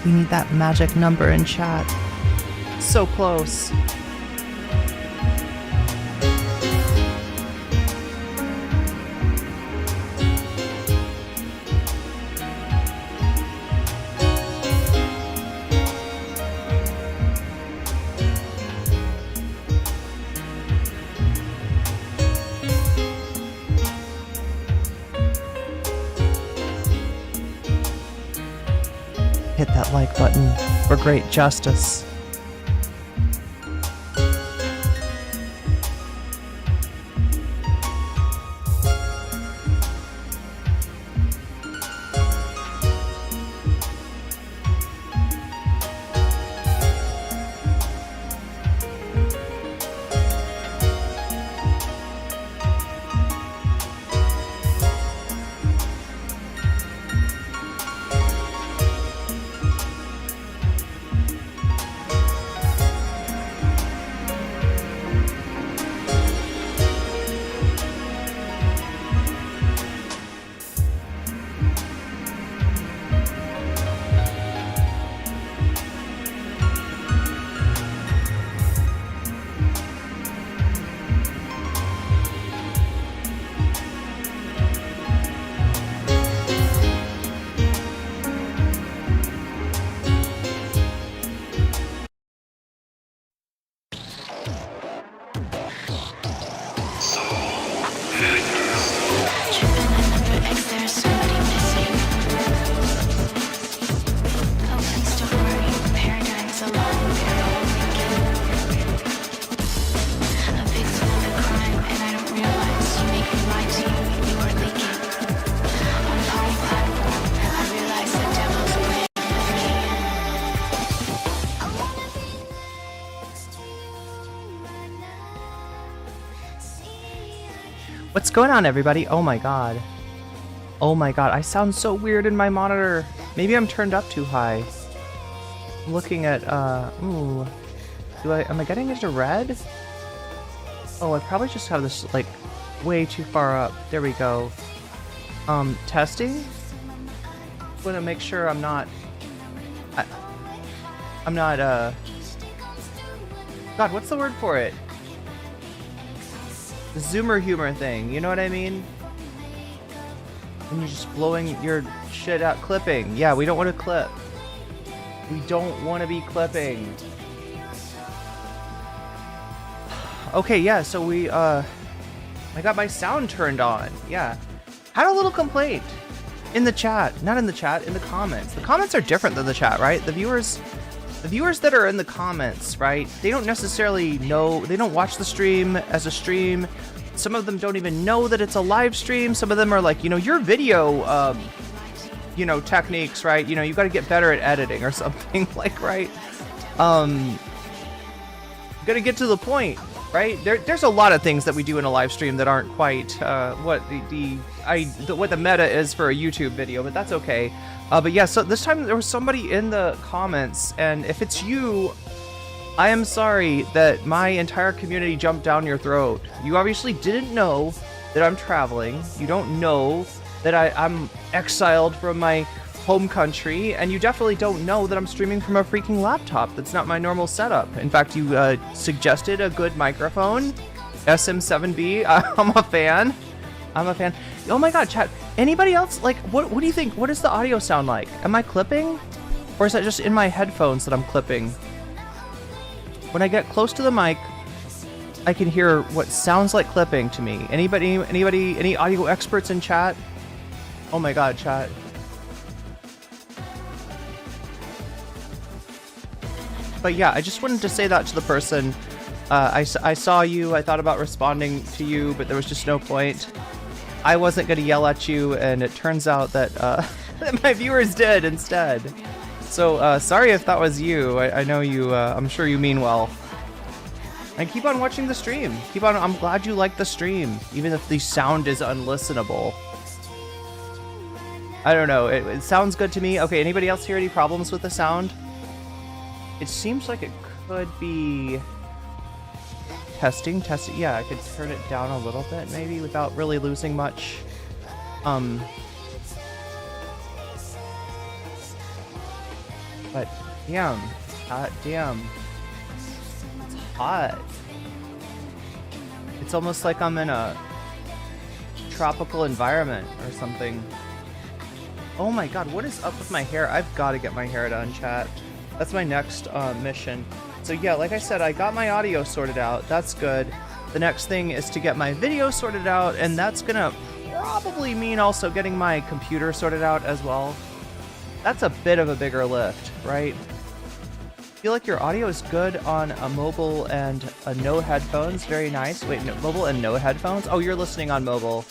We need that magic number in chat. So close. Hit that like button for great justice. What's going on, everybody? Oh my god. Oh my god, I sound so weird in my monitor. Maybe I'm turned up too high. I'm looking at, ooh. Am I getting into red? Oh, I probably just have this, like, way too far up. There we go. Testing? I'm gonna make sure I'm not... I'm not, God, what's the word for it? The zoomer humor thing, you know what I mean? When you're just blowing your shit out, clipping. Yeah, we don't want to clip. We don't want to be clipping. Okay, yeah, so I got my sound turned on. Yeah. Had a little complaint in the chat. Not in the chat, in the comments. The comments are different than the chat, right? The viewers that are in the comments, right? They don't necessarily know, they don't watch the stream as a stream. Some of them don't even know that it's a live stream. Some of them are like, you know, your video, you know, techniques, right? You know, you got to get better at editing or something, like, right? You got to get to the point, right? There's a lot of things that we do in a live stream that aren't quite what what the meta is for a YouTube video, but that's okay. But yeah, so this time there was somebody in the comments, and if it's you, I am sorry that my entire community jumped down your throat. You obviously didn't know that I'm traveling. You don't know that I'm exiled from my home country, and you definitely don't know that I'm streaming from a freaking laptop. That's not my normal setup. In fact, you suggested a good microphone, SM7B. I'm a fan. I'm a fan. Oh my god, chat. Anybody else? Like, what do you think? What does the audio sound like? Am I clipping? Or is that just in my headphones that I'm clipping? When I get close to the mic, I can hear what sounds like clipping to me. Anybody, any audio experts in chat? Oh my god, chat. But yeah, I just wanted to say that to the person. I saw you, I thought about responding to you, but there was just no point. I wasn't going to yell at you, and it turns out that, that my viewers did instead. So, sorry if that was you. I know you, I'm sure you mean well. And keep on watching the stream. Keep on, I'm glad you like the stream, even if the sound is unlistenable. I don't know, it sounds good to me. Okay, anybody else hear any problems with the sound? It seems like it could be... Testing. Yeah, I could turn it down a little bit, maybe, without really losing much. But damn, damn, it's hot. It's almost like I'm in a tropical environment or something. Oh my god, what is up with my hair? I've got to get my hair done, chat. That's my next mission. So yeah, like I said, I got my audio sorted out. That's good. The next thing is to get my video sorted out, and that's gonna probably mean also getting my computer sorted out as well. That's a bit of a bigger lift, right? Feel like your audio is good on a mobile and no headphones. Very nice. Wait, no, mobile and no headphones? Oh, you're listening on mobile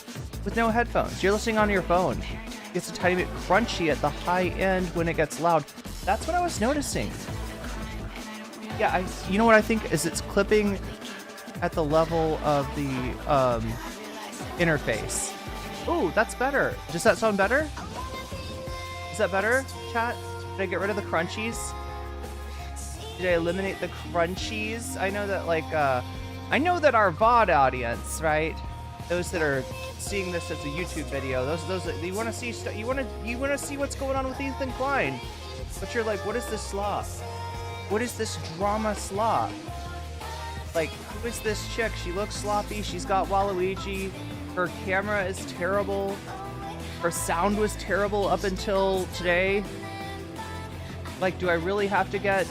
with no headphones. You're listening on your phone. It gets a tiny bit crunchy at the high end when it gets loud. That's what I was noticing. Yeah, you know what I think is it's clipping at the level of the interface. Ooh, that's better. Does that sound better? Is that better, chat? Did I get rid of the crunchies? Did I eliminate the crunchies? I know that, like, I know that our VOD audience, right? Those that are seeing this as a YouTube video, those that you want to see, you want to see what's going on with Ethan Klein. But you're like, what is this slop? What is this drama slop? Like, who is this chick? She looks sloppy. She's got Waluigi. Her camera is terrible. Her sound was terrible up until today. Like, do I really have to get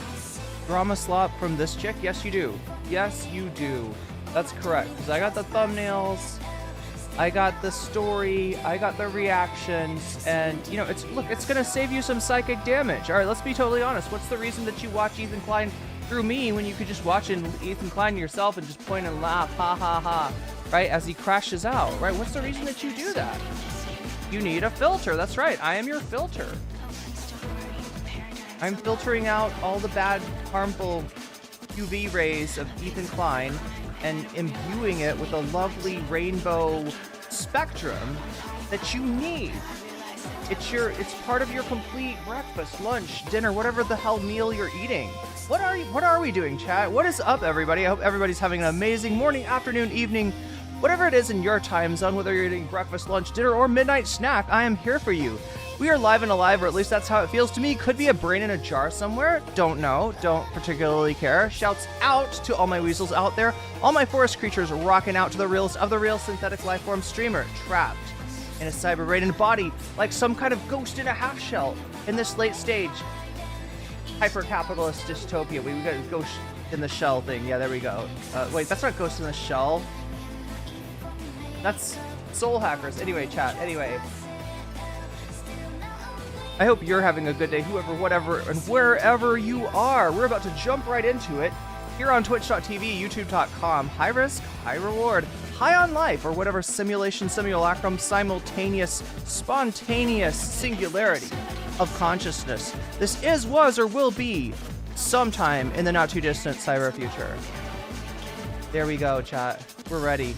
drama slop from this chick? Yes, you do. Yes, you do. That's correct. Because I got the thumbnails, I got the story, I got the reactions, and, you know, it's gonna save you some psychic damage. All right, let's be totally honest. What's the reason that you watch Ethan Klein through me when you could just watch Ethan Klein yourself and just point and laugh, ha ha ha, right, as he crashes out, right? What's the reason that you do that? You need a filter. That's right. I am your filter. I'm filtering out all the bad, harmful UV rays of Ethan Klein and imbuing it with a lovely rainbow spectrum that you need. It's part of your complete breakfast, lunch, dinner, whatever the hell meal you're eating. What are we doing, chat? What is up, everybody? I hope everybody's having an amazing morning, afternoon, evening, whatever it is in your time zone, whether you're eating breakfast, lunch, dinner, or midnight snack. I am here for you. We are live and alive, or at least that's how it feels to me. Could be a brain in a jar somewhere. Don't know. Don't particularly care. Shouts out to all my weasels out there. All my forest creatures rocking out to the realest of the real synthetic life form streamer. Trapped in a cyber brain and body like some kind of ghost in a half shell in this late stage hyper-capitalist dystopia. We got a ghost in the shell thing. Yeah, there we go. Wait, that's not ghost in the shell. That's soul hackers. Anyway, chat. Anyway. I hope you're having a good day, whoever, whatever, and wherever you are. We're about to jump right into it here on twitch.tv, youtube.com. High risk, high reward, high on life, or whatever simulation, simulacrum, simultaneous, spontaneous singularity of consciousness this is, was, or will be sometime in the not too distant cyber future. There we go, chat. We're ready.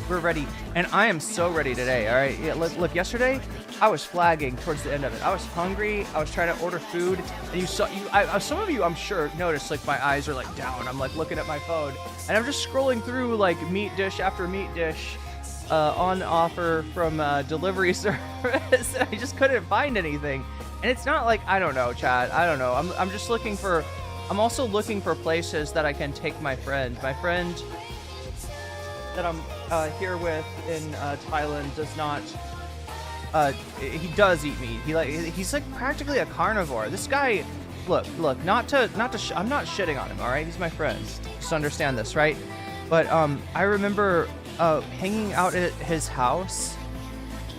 We're ready. And I am so ready today, all right? Yeah, look, yesterday, I was flagging towards the end of it. I was hungry. I was trying to order food. And some of you, I'm sure, noticed, like, my eyes are, like, down. I'm, like, looking at my phone. And I'm just scrolling through, like, meat dish after meat dish on offer from delivery service. I just couldn't find anything. And it's not like, I don't know, chat. I don't know. I'm just looking for... I'm also looking for places that I can take my friend. My friend that I'm here with in Thailand does not... he does eat meat. He's like practically a carnivore. This guy, look, I'm not shitting on him, all right? He's my friend. Just understand this, right? But I remember hanging out at his house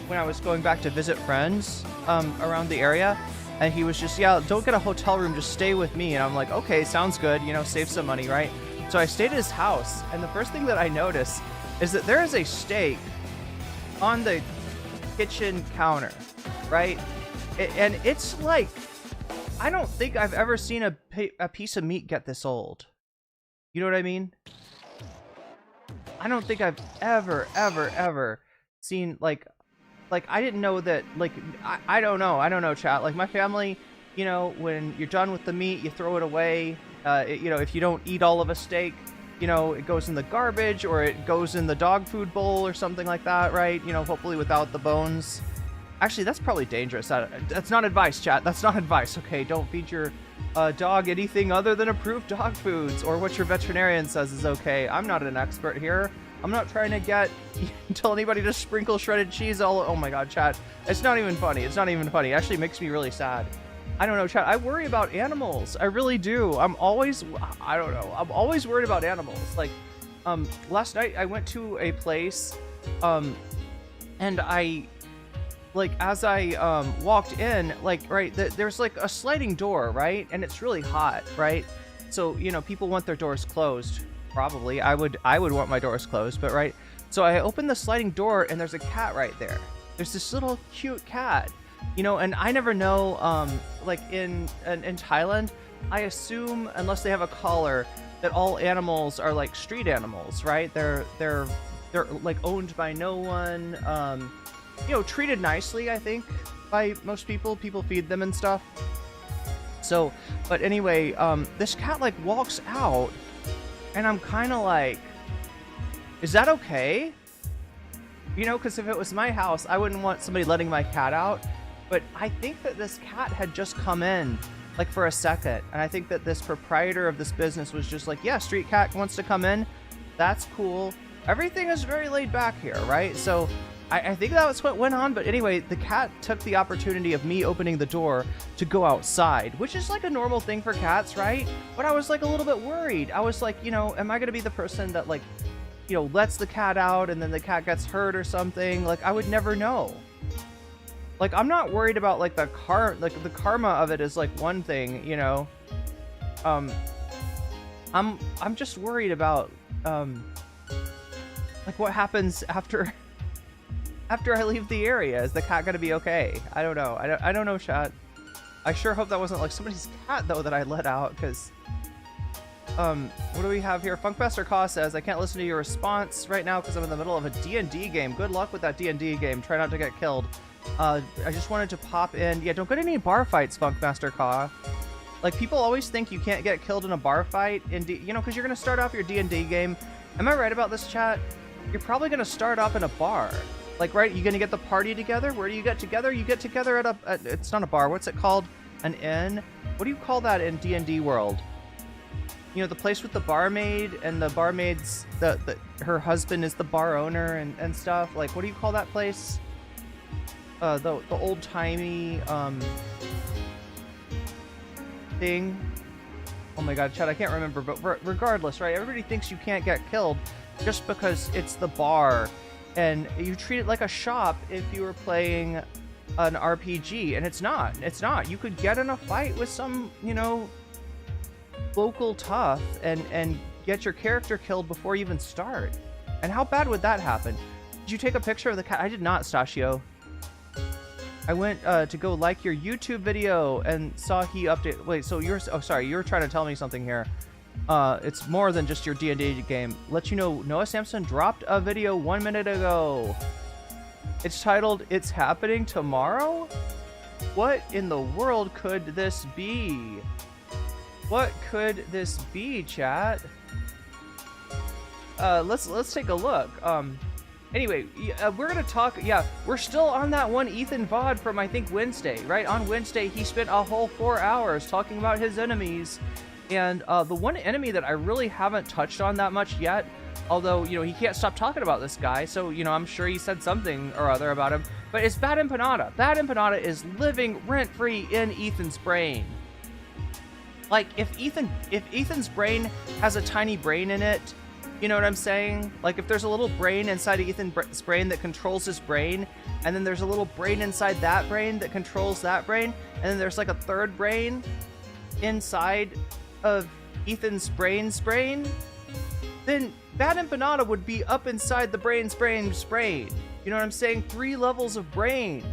when I was going back to visit friends around the area, and he was just, yeah, don't get a hotel room, just stay with me. And I'm like, okay, sounds good, you know, save some money, right? So I stayed at his house, and the first thing that I noticed is that there is a steak on the kitchen counter, right? And it's like, I don't think I've ever seen a piece of meat get this old. You know what I mean? I don't think I've ever seen, like I didn't know that, like, I don't know, chat. Like, my family, you know, when you're done with the meat, you throw it away. You know, if you don't eat all of a steak, you know, it goes in the garbage, or it goes in the dog food bowl or something like that, right? You know, hopefully without the bones. Actually, that's probably dangerous. That's not advice, chat. That's not advice, okay? Don't feed your dog anything other than approved dog foods or what your veterinarian says is okay. I'm not an expert here. I'm not trying to tell anybody to sprinkle shredded cheese all... Oh my god, chat. It's not even funny. It's not even funny. It actually makes me really sad. I don't know, chat. I worry about animals. I really do. I don't know. I'm always worried about animals. Like, last night I went to a place, and as I walked in, like, right, there's like a sliding door, right? And it's really hot, right? So, you know, people want their doors closed. Probably. I would want my doors closed, but right. So I opened the sliding door and there's a cat right there. There's this little cute cat, you know, and I never know, like in Thailand, I assume, unless they have a collar, that all animals are like street animals, right? They're like owned by no one, you know, treated nicely, I think, by most people. People feed them and stuff. So, but anyway, this cat like walks out and I'm kind of like, is that okay? You know, because if it was my house, I wouldn't want somebody letting my cat out. But I think that this cat had just come in, like, for a second. And I think that this proprietor of this business was just like, yeah, street cat wants to come in. That's cool. Everything is very laid back here, right? So I think that was what went on. But anyway, the cat took the opportunity of me opening the door to go outside, which is like a normal thing for cats, right? But I was like a little bit worried. I was like, you know, am I going to be the person that, like, you know, lets the cat out and then the cat gets hurt or something? Like, I would never know. Like, I'm not worried about like the karma of it is like one thing, you know. I'm just worried about like what happens after I leave the area. Is the cat gonna be okay? I don't know. I don't know, chat. I sure hope that wasn't like somebody's cat though that I let out, because what do we have here? Funkmaster Kaw says, I can't listen to your response right now because I'm in the middle of a D&D game. Good luck with that D&D game. Try not to get killed. I just wanted to pop in. Yeah, don't get any bar fights, Funkmaster Kaw. Like, people always think you can't get killed in a bar fight, you know, because you're going to start off your D&D game. Am I right about this, chat? You're probably going to start off in a bar. Like, right, you're going to get the party together? Where do you get together? You get together at it's not a bar. What's it called? An inn? What do you call that in D&D world? You know, the place with the barmaid, and the barmaid's, her husband is the bar owner and stuff. Like, what do you call that place? The old-timey, thing. Oh my god, chat, I can't remember, but regardless, right? Everybody thinks you can't get killed just because it's the bar, and you treat it like a shop if you were playing an RPG, and it's not. It's not. You could get in a fight with some, you know, local tough and get your character killed before you even start. And how bad would that happen? Did you take a picture of the cat? I did not, Stachio. I went to go like your YouTube video and saw he updated. Wait, so you're... Oh, sorry. You were trying to tell me something here. It's more than just your D&D game. Let you know, Noah Samson dropped a video 1 minute ago. It's titled, It's Happening Tomorrow? What in the world could this be? What could this be, chat? Let's take a look. Anyway, we're gonna talk. Yeah, we're still on that one Ethan VOD from, I think, Wednesday, right? On Wednesday, he spent a whole 4 hours talking about his enemies, and the one enemy that I really haven't touched on that much yet, although, you know, he can't stop talking about this guy, so, you know, I'm sure he said something or other about him, but it's Bad Empanada. Bad Empanada is living rent-free in Ethan's brain. Like, if Ethan's brain has a tiny brain in it, you know what I'm saying? Like, if there's a little brain inside of Ethan's brain that controls his brain, and then there's a little brain inside that brain that controls that brain, and then there's like a third brain inside of Ethan's brain, then Bad Empanada would be up inside the brain's brain. You know what I'm saying? 3 levels of brain.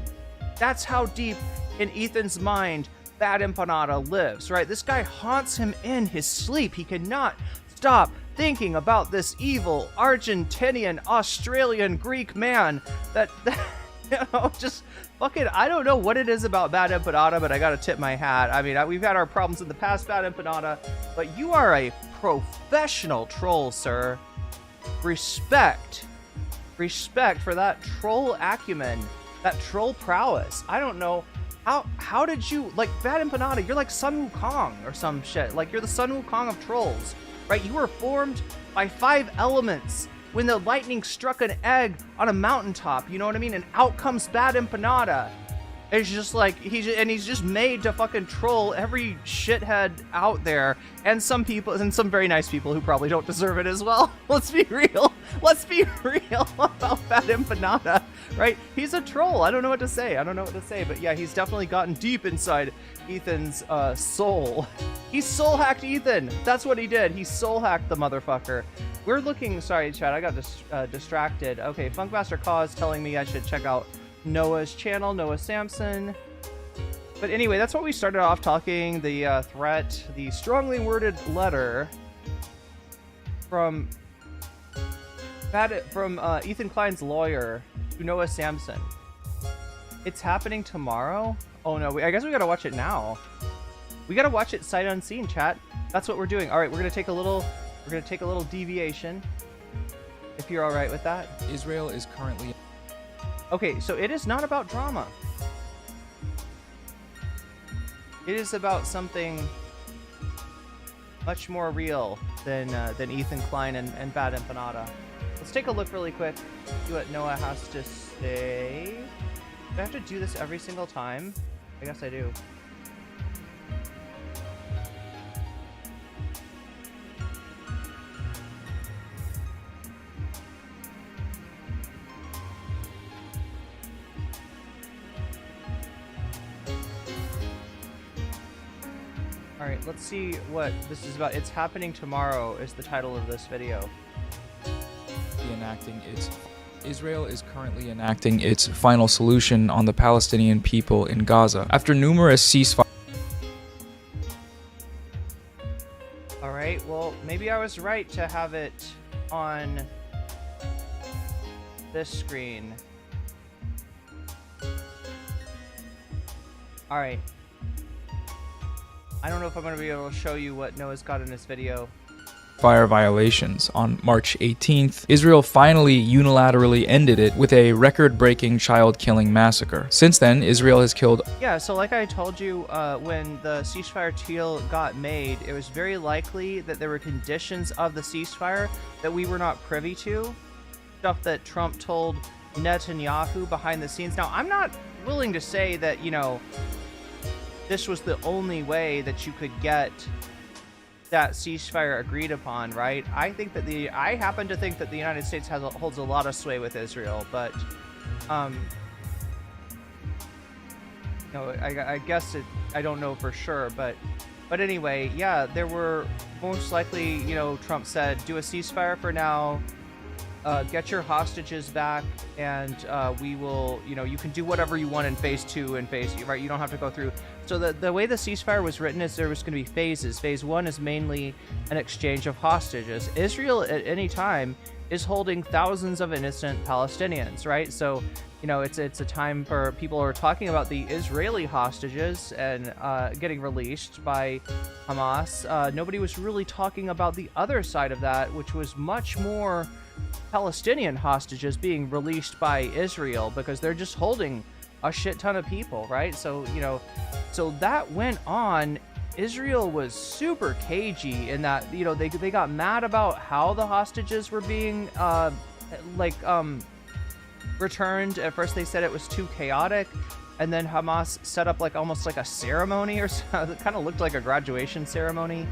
That's how deep in Ethan's mind Bad Empanada lives, right? This guy haunts him in his sleep. He cannot stop thinking about this evil Argentinian, Australian, Greek man that you know, just fucking, I don't know what it is about Bad Empanada, but I gotta tip my hat. I mean, we've had our problems in the past, Bad Empanada, but you are a professional troll, sir. Respect for that troll acumen. that troll prowess. I don't know. How did you, like, Bad Empanada, you're like Sun Wukong or some shit. Like, you're the Sun Wukong of trolls, right? You were formed by 5 elements when the lightning struck an egg on a mountaintop, you know what I mean? And out comes Bad Empanada. It's just like, he's just made to fucking troll every shithead out there, and some people, and some very nice people who probably don't deserve it as well. Let's be real. Let's be real about Bad Empanada, right? He's a troll. I don't know what to say. But yeah, he's definitely gotten deep inside Ethan's soul. He soul hacked Ethan. That's what he did. He soul hacked the motherfucker. We're looking, sorry, chat, I got distracted. Okay, Funkmaster Cause telling me I should check out Noah's channel, Noah Samson. But anyway, that's what we started off talking, the threat, the strongly worded letter from Ethan Klein's lawyer to Noah Samson. It's happening tomorrow? Oh no, I guess we gotta watch it now. We gotta watch it sight unseen, chat. That's what we're doing. All right, we're gonna take a little deviation, if you're all right with that. Israel is currently... Okay, so it is not about drama. It is about something much more real than Ethan Klein and Bad Empanada. Let's take a look really quick, see what Noah has to say. Do I have to do this every single time? I guess I do. Alright, let's see what this is about. It's happening tomorrow is the title of this video. Israel is currently enacting its final solution on the Palestinian people in Gaza. After numerous ceasefires... Alright, well, maybe I was right to have it on this screen. Alright. I don't know if I'm going to be able to show you what Noah's got in this video. Fire violations. On March 18th, Israel finally unilaterally ended it with a record-breaking child-killing massacre. Since then, Israel has killed... Yeah, so like I told you, when the ceasefire deal got made, it was very likely that there were conditions of the ceasefire that we were not privy to. Stuff that Trump told Netanyahu behind the scenes. Now, I'm not willing to say that, you know, this was the only way that you could get that ceasefire agreed upon, right? I happen to think that the United States holds a lot of sway with Israel, but no, I guess I don't know for sure, but anyway, yeah, there were most likely, you know, Trump said, do a ceasefire for now, get your hostages back, and we will, you know, you can do whatever you want in phase 2 and phase, right? You don't have to go through. So the way the ceasefire was written is there was going to be phases. Phase 1 is mainly an exchange of hostages. Israel at any time is holding thousands of innocent Palestinians, right? So, you know, it's a time for people who are talking about the Israeli hostages and getting released by Hamas. Nobody was really talking about the other side of that, which was much more Palestinian hostages being released by Israel, because they're just holding a shit ton of people, right? So, you know, so that went on. Israel was super cagey in that, you know, they got mad about how the hostages were being returned. At first they said it was too chaotic, and then Hamas set up like almost like a ceremony or something. It kind of looked like a graduation ceremony,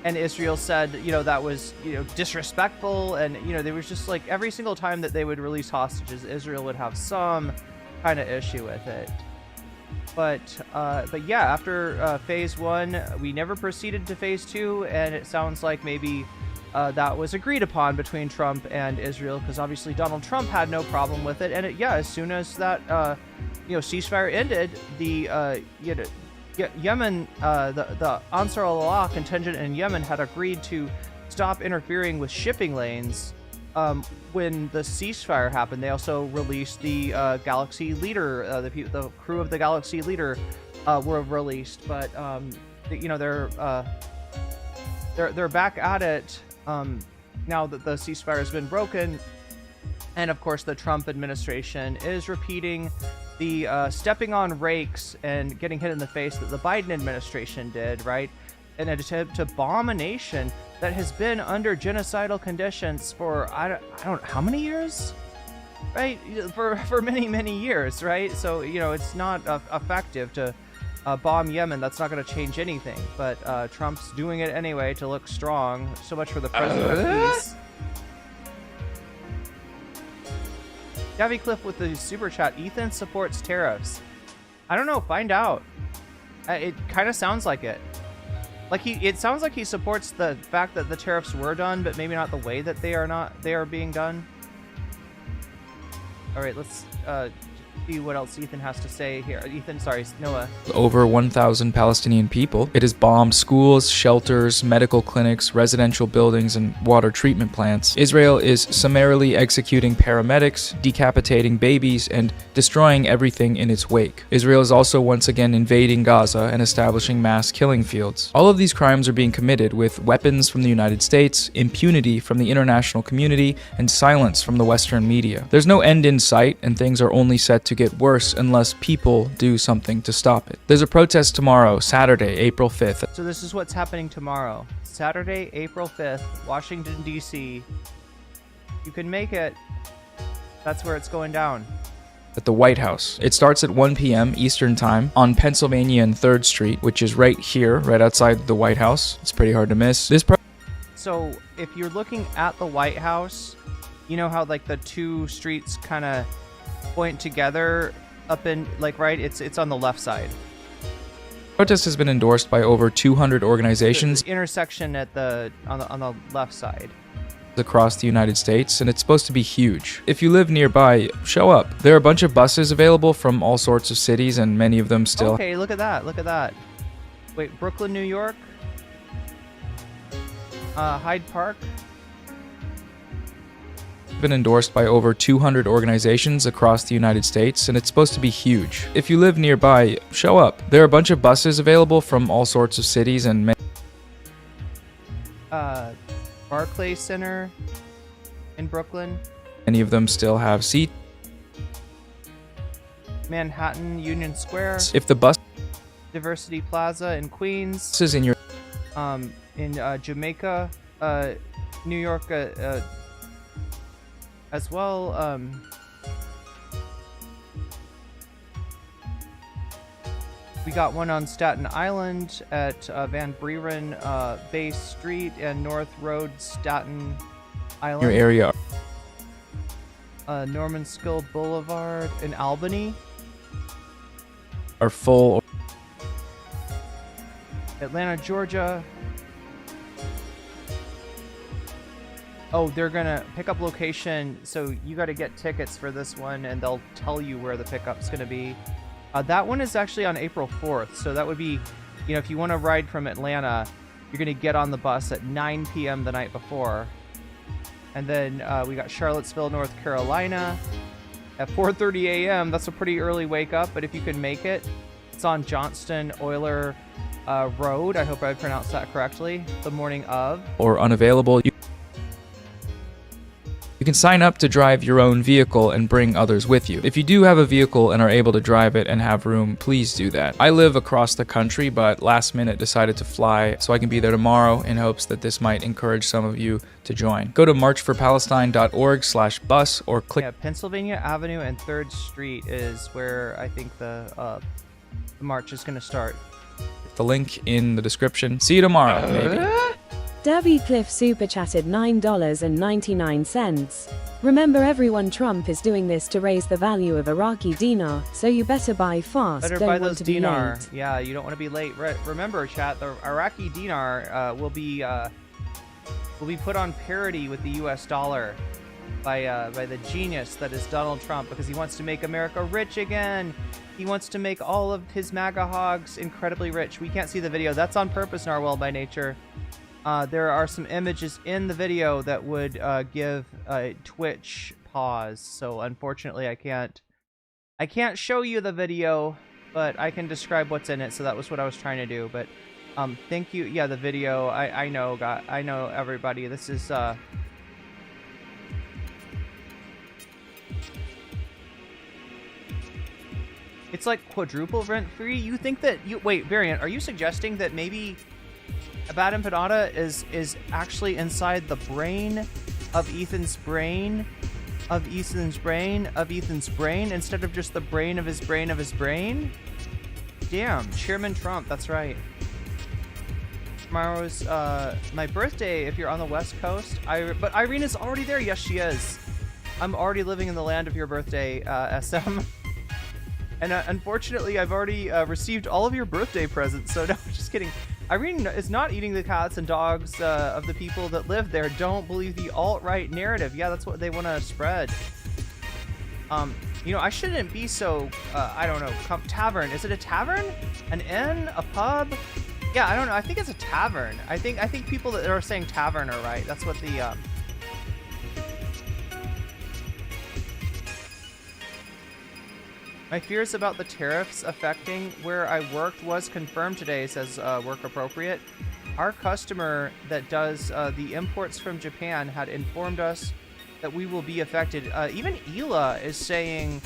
and Israel said, you know, that was, you know, disrespectful. And, you know, there was just like every single time that they would release hostages, Israel would have some kind of issue with it. But yeah, after phase 1, we never proceeded to phase 2, and it sounds like maybe that was agreed upon between Trump and Israel, because obviously Donald Trump had no problem with it. And yeah, as soon as that you know, ceasefire ended, the Yemen, the Ansar Allah contingent in Yemen had agreed to stop interfering with shipping lanes. When the ceasefire happened, they also released the Galaxy Leader. The crew of the Galaxy Leader were released, but you know, they're back at it now that the ceasefire has been broken. And of course, the Trump administration is repeating the stepping on rakes and getting hit in the face that the Biden administration did, right? In an attempt to bomb a nation that has been under genocidal conditions for, I don't how many years? Right? For many years, right? So, you know, it's not effective to bomb Yemen. That's not going to change anything. But Trump's doing it anyway to look strong. So much for the president of peace. Davy Cliff with the super chat. Ethan supports tariffs. I don't know. Find out. It kind of sounds like it. Like it sounds like he supports the fact that the tariffs were done, but maybe not the way that they are being done. All right, let's see what else Ethan has to say here. Ethan, sorry, Noah. Over 1,000 Palestinian people. It has bombed schools, shelters, medical clinics, residential buildings, and water treatment plants. Israel is summarily executing paramedics, decapitating babies, and destroying everything in its wake. Israel is also once again invading Gaza and establishing mass killing fields. All of these crimes are being committed with weapons from the United States, impunity from the international community, and silence from the Western media. There's no end in sight, and things are only set to get worse unless people do something to stop it. There's a protest tomorrow, Saturday, April 5th. So this is what's happening tomorrow. Saturday, April 5th, Washington, D.C. You can make it. That's where it's going down. At the White House. It starts at 1 p.m. Eastern Time on Pennsylvania and 3rd Street, which is right here, right outside the White House. It's pretty hard to miss. So if you're looking at the White House, you know how like the two streets kind of point together up in like right? It's on the left side. Protest has been endorsed by over 200 organizations. The intersection at on the left side. Across the United States, and it's supposed to be huge. If you live nearby, show up. There are a bunch of buses available from all sorts of cities, and many of them still. Okay, look at that. Look at that. Wait, Brooklyn, New York. Hyde Park. Been endorsed by over 200 organizations across the United States, and it's supposed to be huge. If you live nearby, show up. There are a bunch of buses available from all sorts of cities, and Barclays Center in Brooklyn. Many of them still have seats. Manhattan Union Square. If the bus Diversity Plaza in Queens. is in your in Jamaica, New York, as well. We got one on Staten Island at Van Buren Bay Street and North Road, Staten Island. your area. Norman Skill Boulevard in Albany. Are full. Atlanta, Georgia. Oh, they're gonna pick up location, so you got to get tickets for this one, and they'll tell you where the pickup's gonna be. That one is actually on April 4th, so that would be, you know, if you want to ride from Atlanta, you're gonna get on the bus at 9 p.m. the night before, and then we got Charlottesville, North Carolina, at 4:30 a.m. That's a pretty early wake up, but if you can make it, it's on Johnston Euler Road. I hope I pronounced that correctly. The morning of. Or unavailable. You can sign up to drive your own vehicle and bring others with you. If you do have a vehicle and are able to drive it and have room, please do that. I live across the country, but last minute decided to fly so I can be there tomorrow in hopes that this might encourage some of you to join. Go to marchforpalestine.org/bus or click. Yeah, Pennsylvania Avenue and 3rd Street is where I think the march is going to start. The link in the description. See you tomorrow, maybe. Davy Cliff super chatted $9.99. Remember everyone, Trump is doing this to raise the value of Iraqi dinar, so you better buy fast. Better Don't buy want those to be dinar. late. Yeah, you don't want to be late. Remember, chat, the Iraqi dinar will be put on parity with the U.S. dollar by the genius that is Donald Trump, because he wants to make America rich again. He wants to make all of his MAGA hogs incredibly rich. We can't see the video. That's on purpose, Narwhal by nature. There are some images in the video that would give Twitch pause. So unfortunately, I can't show you the video, but I can describe what's in it. So that was what I was trying to do. But thank you. Yeah, the video. I know everybody. This is It's like quadruple rent-free? You think that you... Wait, Variant, are you suggesting that maybe a Bad Empanada is actually inside the brain of Ethan's brain of Ethan's brain of Ethan's brain instead of just the brain of his brain of his brain? Damn, Chairman Trump, that's right. Tomorrow's my birthday if you're on the West Coast. But Irene is already there. Yes, she is. I'm already living in the land of your birthday, SM. And unfortunately, I've already received all of your birthday presents. So no, just kidding. Irene is not eating the cats and dogs of the people that live there. Don't believe the alt-right narrative. Yeah, that's what they want to spread. You know, I shouldn't be so, I don't know, tavern. Is it a tavern? An inn? A pub? Yeah, I don't know. I think it's a tavern. I think people that are saying tavern are right. That's what the, My fears about the tariffs affecting where I worked was confirmed today, says Work Appropriate. Our customer that does the imports from Japan had informed us that we will be affected. Even Ela is saying,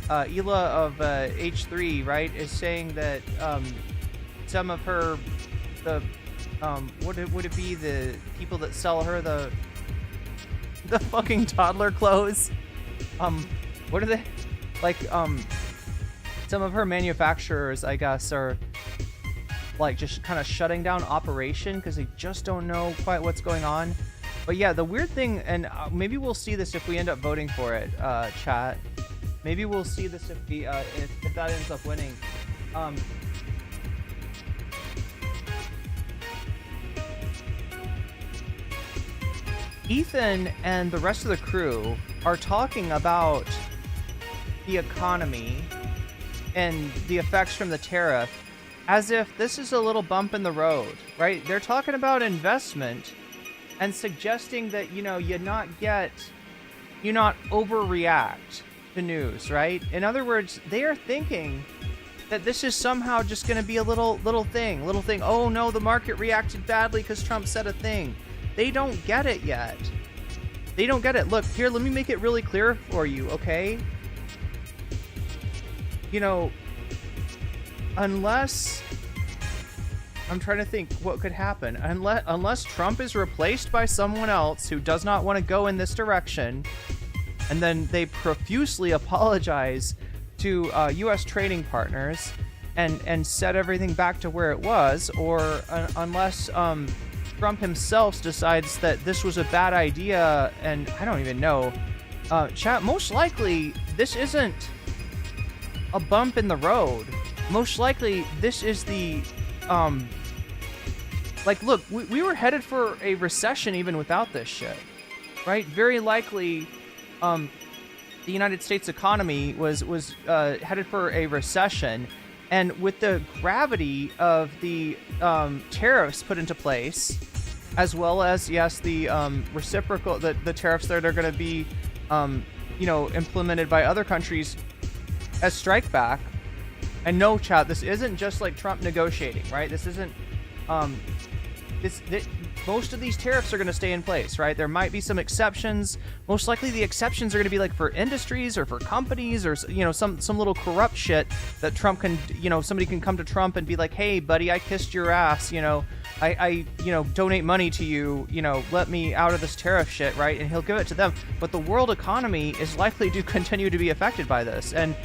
Ela of H3, right, is saying that some of her, would it be the people that sell her the fucking toddler clothes? What are they? Like, some of her manufacturers, I guess, are like just kind of shutting down operation because they just don't know quite what's going on. But yeah, the weird thing, and maybe we'll see this if we end up voting for it, chat. Maybe we'll see this if the if that ends up winning. Ethan and the rest of the crew are talking about the economy and the effects from the tariff as if this is a little bump in the road, right? They're talking about investment and suggesting that, you know, you not overreact to news, right? In other words, they are thinking that this is somehow just going to be a little thing. Oh no, the market reacted badly because Trump said a thing. They don't get it yet. They don't get it. Look, here, let me make it really clear for you, okay? You know, unless... I'm trying to think what could happen. Unless Trump is replaced by someone else who does not want to go in this direction, and then they profusely apologize to U.S. trading partners and set everything back to where it was, or unless Trump himself decides that this was a bad idea, and I don't even know. Chat, most likely, this isn't a bump in the road. Most likely, this is the... like, look, we were headed for a recession even without this shit, right? Very likely, the United States economy was headed for a recession, and with the gravity of the tariffs put into place, as well as, yes, the reciprocal, the tariffs that are going to be, you know, implemented by other countries as strike back. And no, chat, this isn't just like Trump negotiating, right? This isn't, most of these tariffs are going to stay in place, right? There might be some exceptions. Most likely the exceptions are going to be like for industries or for companies or, you know, some little corrupt shit that Trump can, you know, somebody can come to Trump and be like, hey, buddy, I kissed your ass, you know, I you know, donate money to you, you know, let me out of this tariff shit, right? And he'll give it to them. But the world economy is likely to continue to be affected by this. And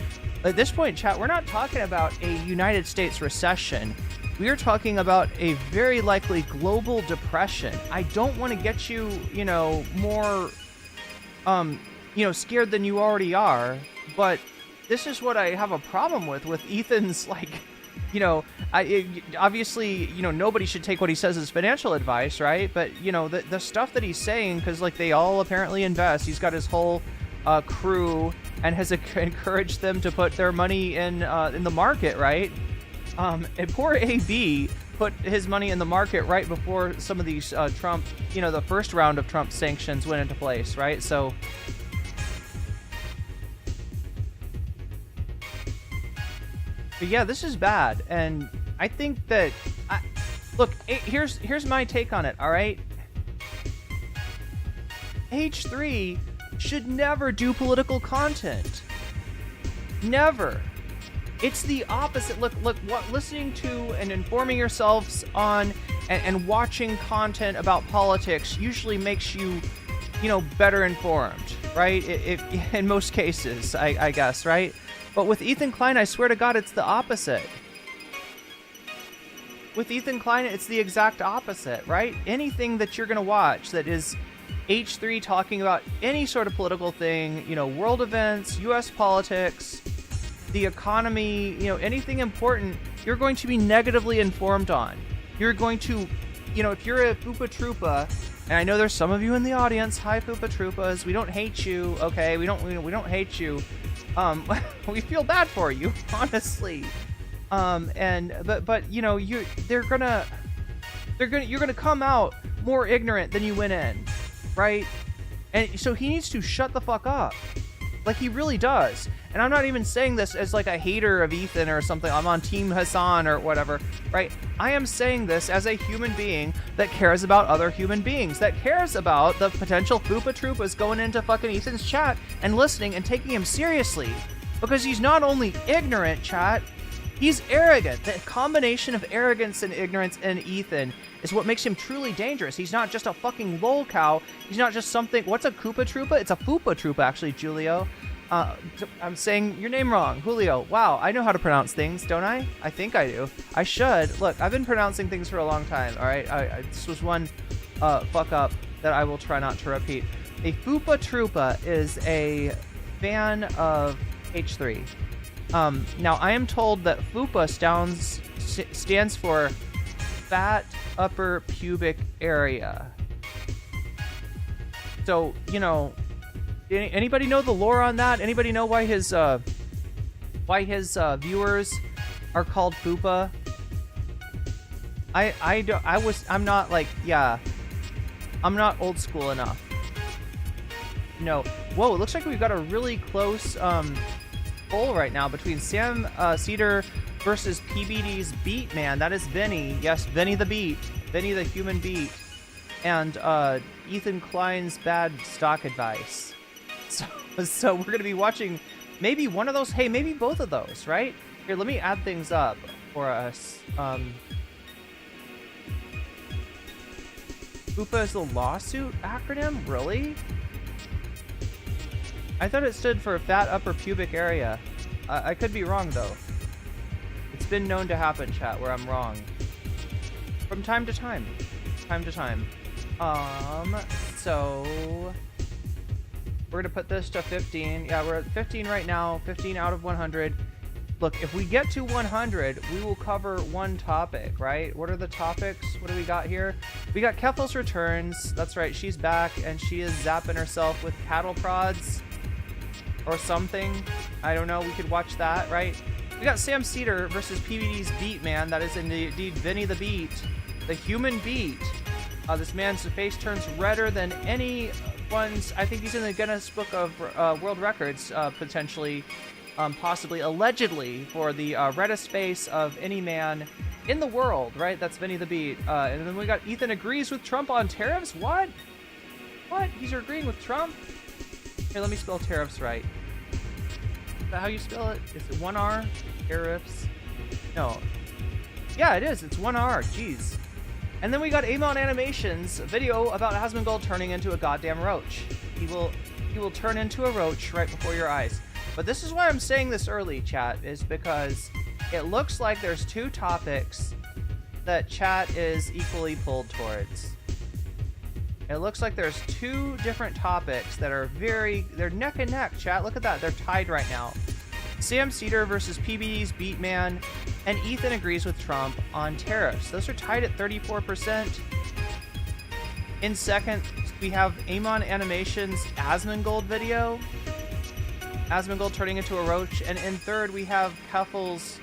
at this point, chat, we're not talking about a United States recession. We are talking about a very likely global depression. I don't want to get you, you know, more, you know, scared than you already are. But this is what I have a problem with Ethan's, like, you know, obviously, you know, nobody should take what he says as financial advice, right? But, you know, the stuff that he's saying, because, like, they all apparently invest. He's got his whole crew and has encouraged them to put their money in the market, right? And poor AB put his money in the market right before some of these Trump, you know, the first round of Trump sanctions went into place, right? So, but yeah, this is bad, and I think that, look, here's my take on it. All right, H3 should never do political content. Never. It's the opposite. Look, what listening to and informing yourselves on and watching content about politics usually makes you, better informed, right? In most cases, I guess, right? But with Ethan Klein, I swear to God, it's the opposite. With Ethan Klein, it's the exact opposite, right? Anything that you're going to watch that is H3 talking about any sort of political thing, world events, U.S. politics, the economy, anything important, you're going to be negatively informed on. You're going to, if you're a Fupa Troopa, and I know there's some of you in the audience, hi Fupa Troopas, we don't hate you, okay? We don't hate you. We feel bad for you, honestly. You're gonna come out more ignorant than you went in, right? And so he needs to shut the fuck up. Like, he really does. And I'm not even saying this as like a hater of Ethan or something. I'm on Team Hassan or whatever, right? I am saying this as a human being that cares about other human beings, that cares about the potential Fupa Troopas going into fucking Ethan's chat and listening and taking him seriously. Because he's not only ignorant, chat, he's arrogant. The combination of arrogance and ignorance in Ethan is what makes him truly dangerous. He's not just a fucking lol cow. He's not just something... What's a Koopa Troopa? It's a Fupa Troopa, actually, Julio. I'm saying your name wrong. Julio. Wow, I know how to pronounce things, don't I? I think I do. I should. Look, I've been pronouncing things for a long time, all right? This was one fuck up that I will try not to repeat. A Fupa Troopa is a fan of H3. Now, I am told that FUPA stands for Fat Upper Pubic Area. So, anybody know the lore on that? Anybody know why his viewers are called FUPA? I'm not old school enough. No. Whoa, it looks like we've got a really close, poll right now between Sam Cedar versus PBD's Beat Man. That is Vinny. Yes, Vinny the Beat. Vinny the human beat. And Ethan Klein's bad stock advice. So we're going to be watching maybe one of those. Hey, maybe both of those, right? Here, let me add things up for us. FUPA is the lawsuit acronym? Really? I thought it stood for Fat Upper Pubic Area. I could be wrong, though. It's been known to happen, chat, where I'm wrong. From time to time. So... we're gonna put this to 15. Yeah, we're at 15 right now. 15 out of 100. Look, if we get to 100, we will cover one topic, right? What are the topics? What do we got here? We got Keffel's Returns. That's right, she's back, and she is zapping herself with cattle prods. Or something. I don't know. We could watch that, right? We got Sam Cedar versus PBD's Beat Man. That is indeed Vinny the Beat. The human beat. This man's face turns redder than anyone's... I think he's in the Guinness Book of World Records, potentially, possibly, allegedly, for the reddest face of any man in the world, right? That's Vinny the Beat. And then we got Ethan agrees with Trump on tariffs? What? What? He's agreeing with Trump? Here, let me spell tariffs right. Is that how you spell it? Is it 1R? Tariffs? No. Yeah, it is. It's 1R. Jeez. And then we got Amon Animations video about Asmongold turning into a goddamn roach. He will turn into a roach right before your eyes. But this is why I'm saying this early, chat, is because it looks like there's two topics that chat is equally pulled towards. It looks like there's two different topics that are they're neck and neck, chat. Look at that. They're tied right now. Sam Cedar versus PBD's Beat Man, and Ethan agrees with Trump on tariffs. Those are tied at 34%. In second, we have Amon Animations Asmongold video. Asmongold turning into a roach. And in third, we have Keffel's,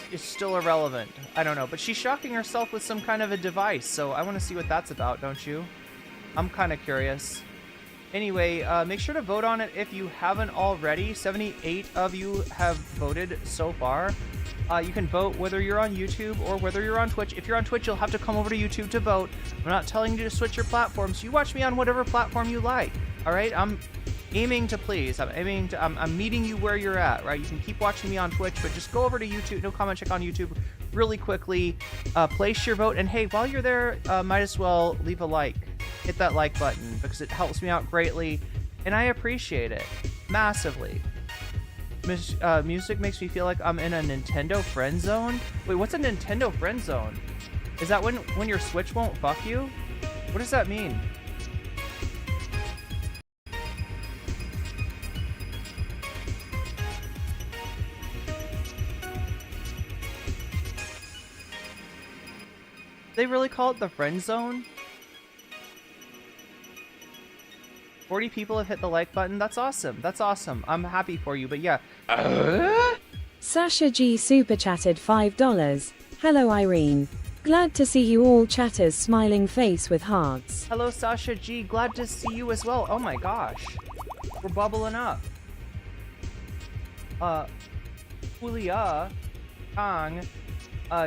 is still irrelevant. I don't know. But she's shocking herself with some kind of a device, so I want to see what that's about, don't you? I'm kind of curious. Anyway, make sure to vote on it if you haven't already. 78 of you have voted so far. You can vote whether you're on YouTube or whether you're on Twitch. If you're on Twitch, you'll have to come over to YouTube to vote. I'm not telling you to switch your platforms. You watch me on whatever platform you like. All right? aiming to please. I'm meeting you where you're at, right? You can keep watching me on Twitch, but just go over to YouTube. No comment check on YouTube really quickly. Place your vote, and hey, while you're there, might as well leave a like. Hit that like button because it helps me out greatly, and I appreciate it massively. Music makes me feel like I'm in a Nintendo friend zone. Wait, what's a Nintendo friend zone? Is that when your Switch won't fuck you? What does that mean? They really call it the friend zone? 40 people have hit the like button. That's awesome. That's awesome. I'm happy for you, but yeah. Sasha G super chatted $5. Hello Irene. Glad to see you all chatters smiling face with hearts. Hello Sasha G. Glad to see you as well. Oh my gosh. We're bubbling up. Julia Kang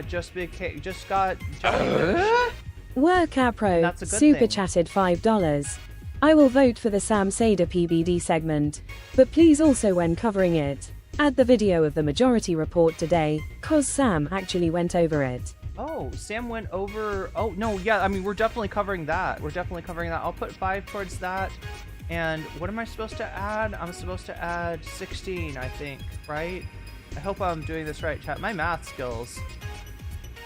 just got jellyfish. Workapro That's a good super thing. chatted $5. I will vote for the Sam Sader PBD segment, but please also when covering it, add the video of the majority report today, cause Sam actually went over it. Oh, Sam went over. Oh, no, yeah, I mean, we're definitely covering that. I'll put 5 towards that. And what am I supposed to add? I'm supposed to add 16, I think, right? I hope I'm doing this right, chat. My math skills.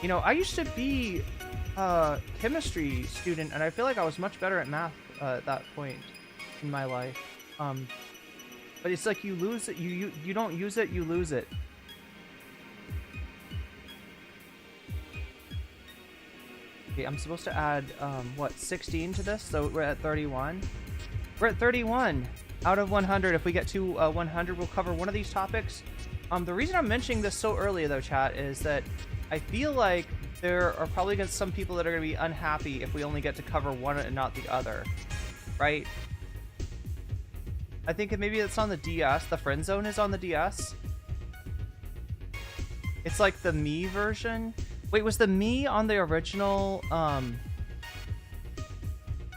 You know, I used to be a chemistry student, and I feel like I was much better at math at that point in my life. But it's like you lose it. You don't use it, you lose it. Okay, I'm supposed to add, what, 16 to this? So we're at 31. We're at 31 out of 100. If we get to 100, we'll cover one of these topics. The reason I'm mentioning this so early, though, chat, is that I feel like there are probably some people that are going to be unhappy if we only get to cover one and not the other, right? I think maybe it's on the DS. The friend zone is on the DS. It's like the me version. Wait, was the me on the original,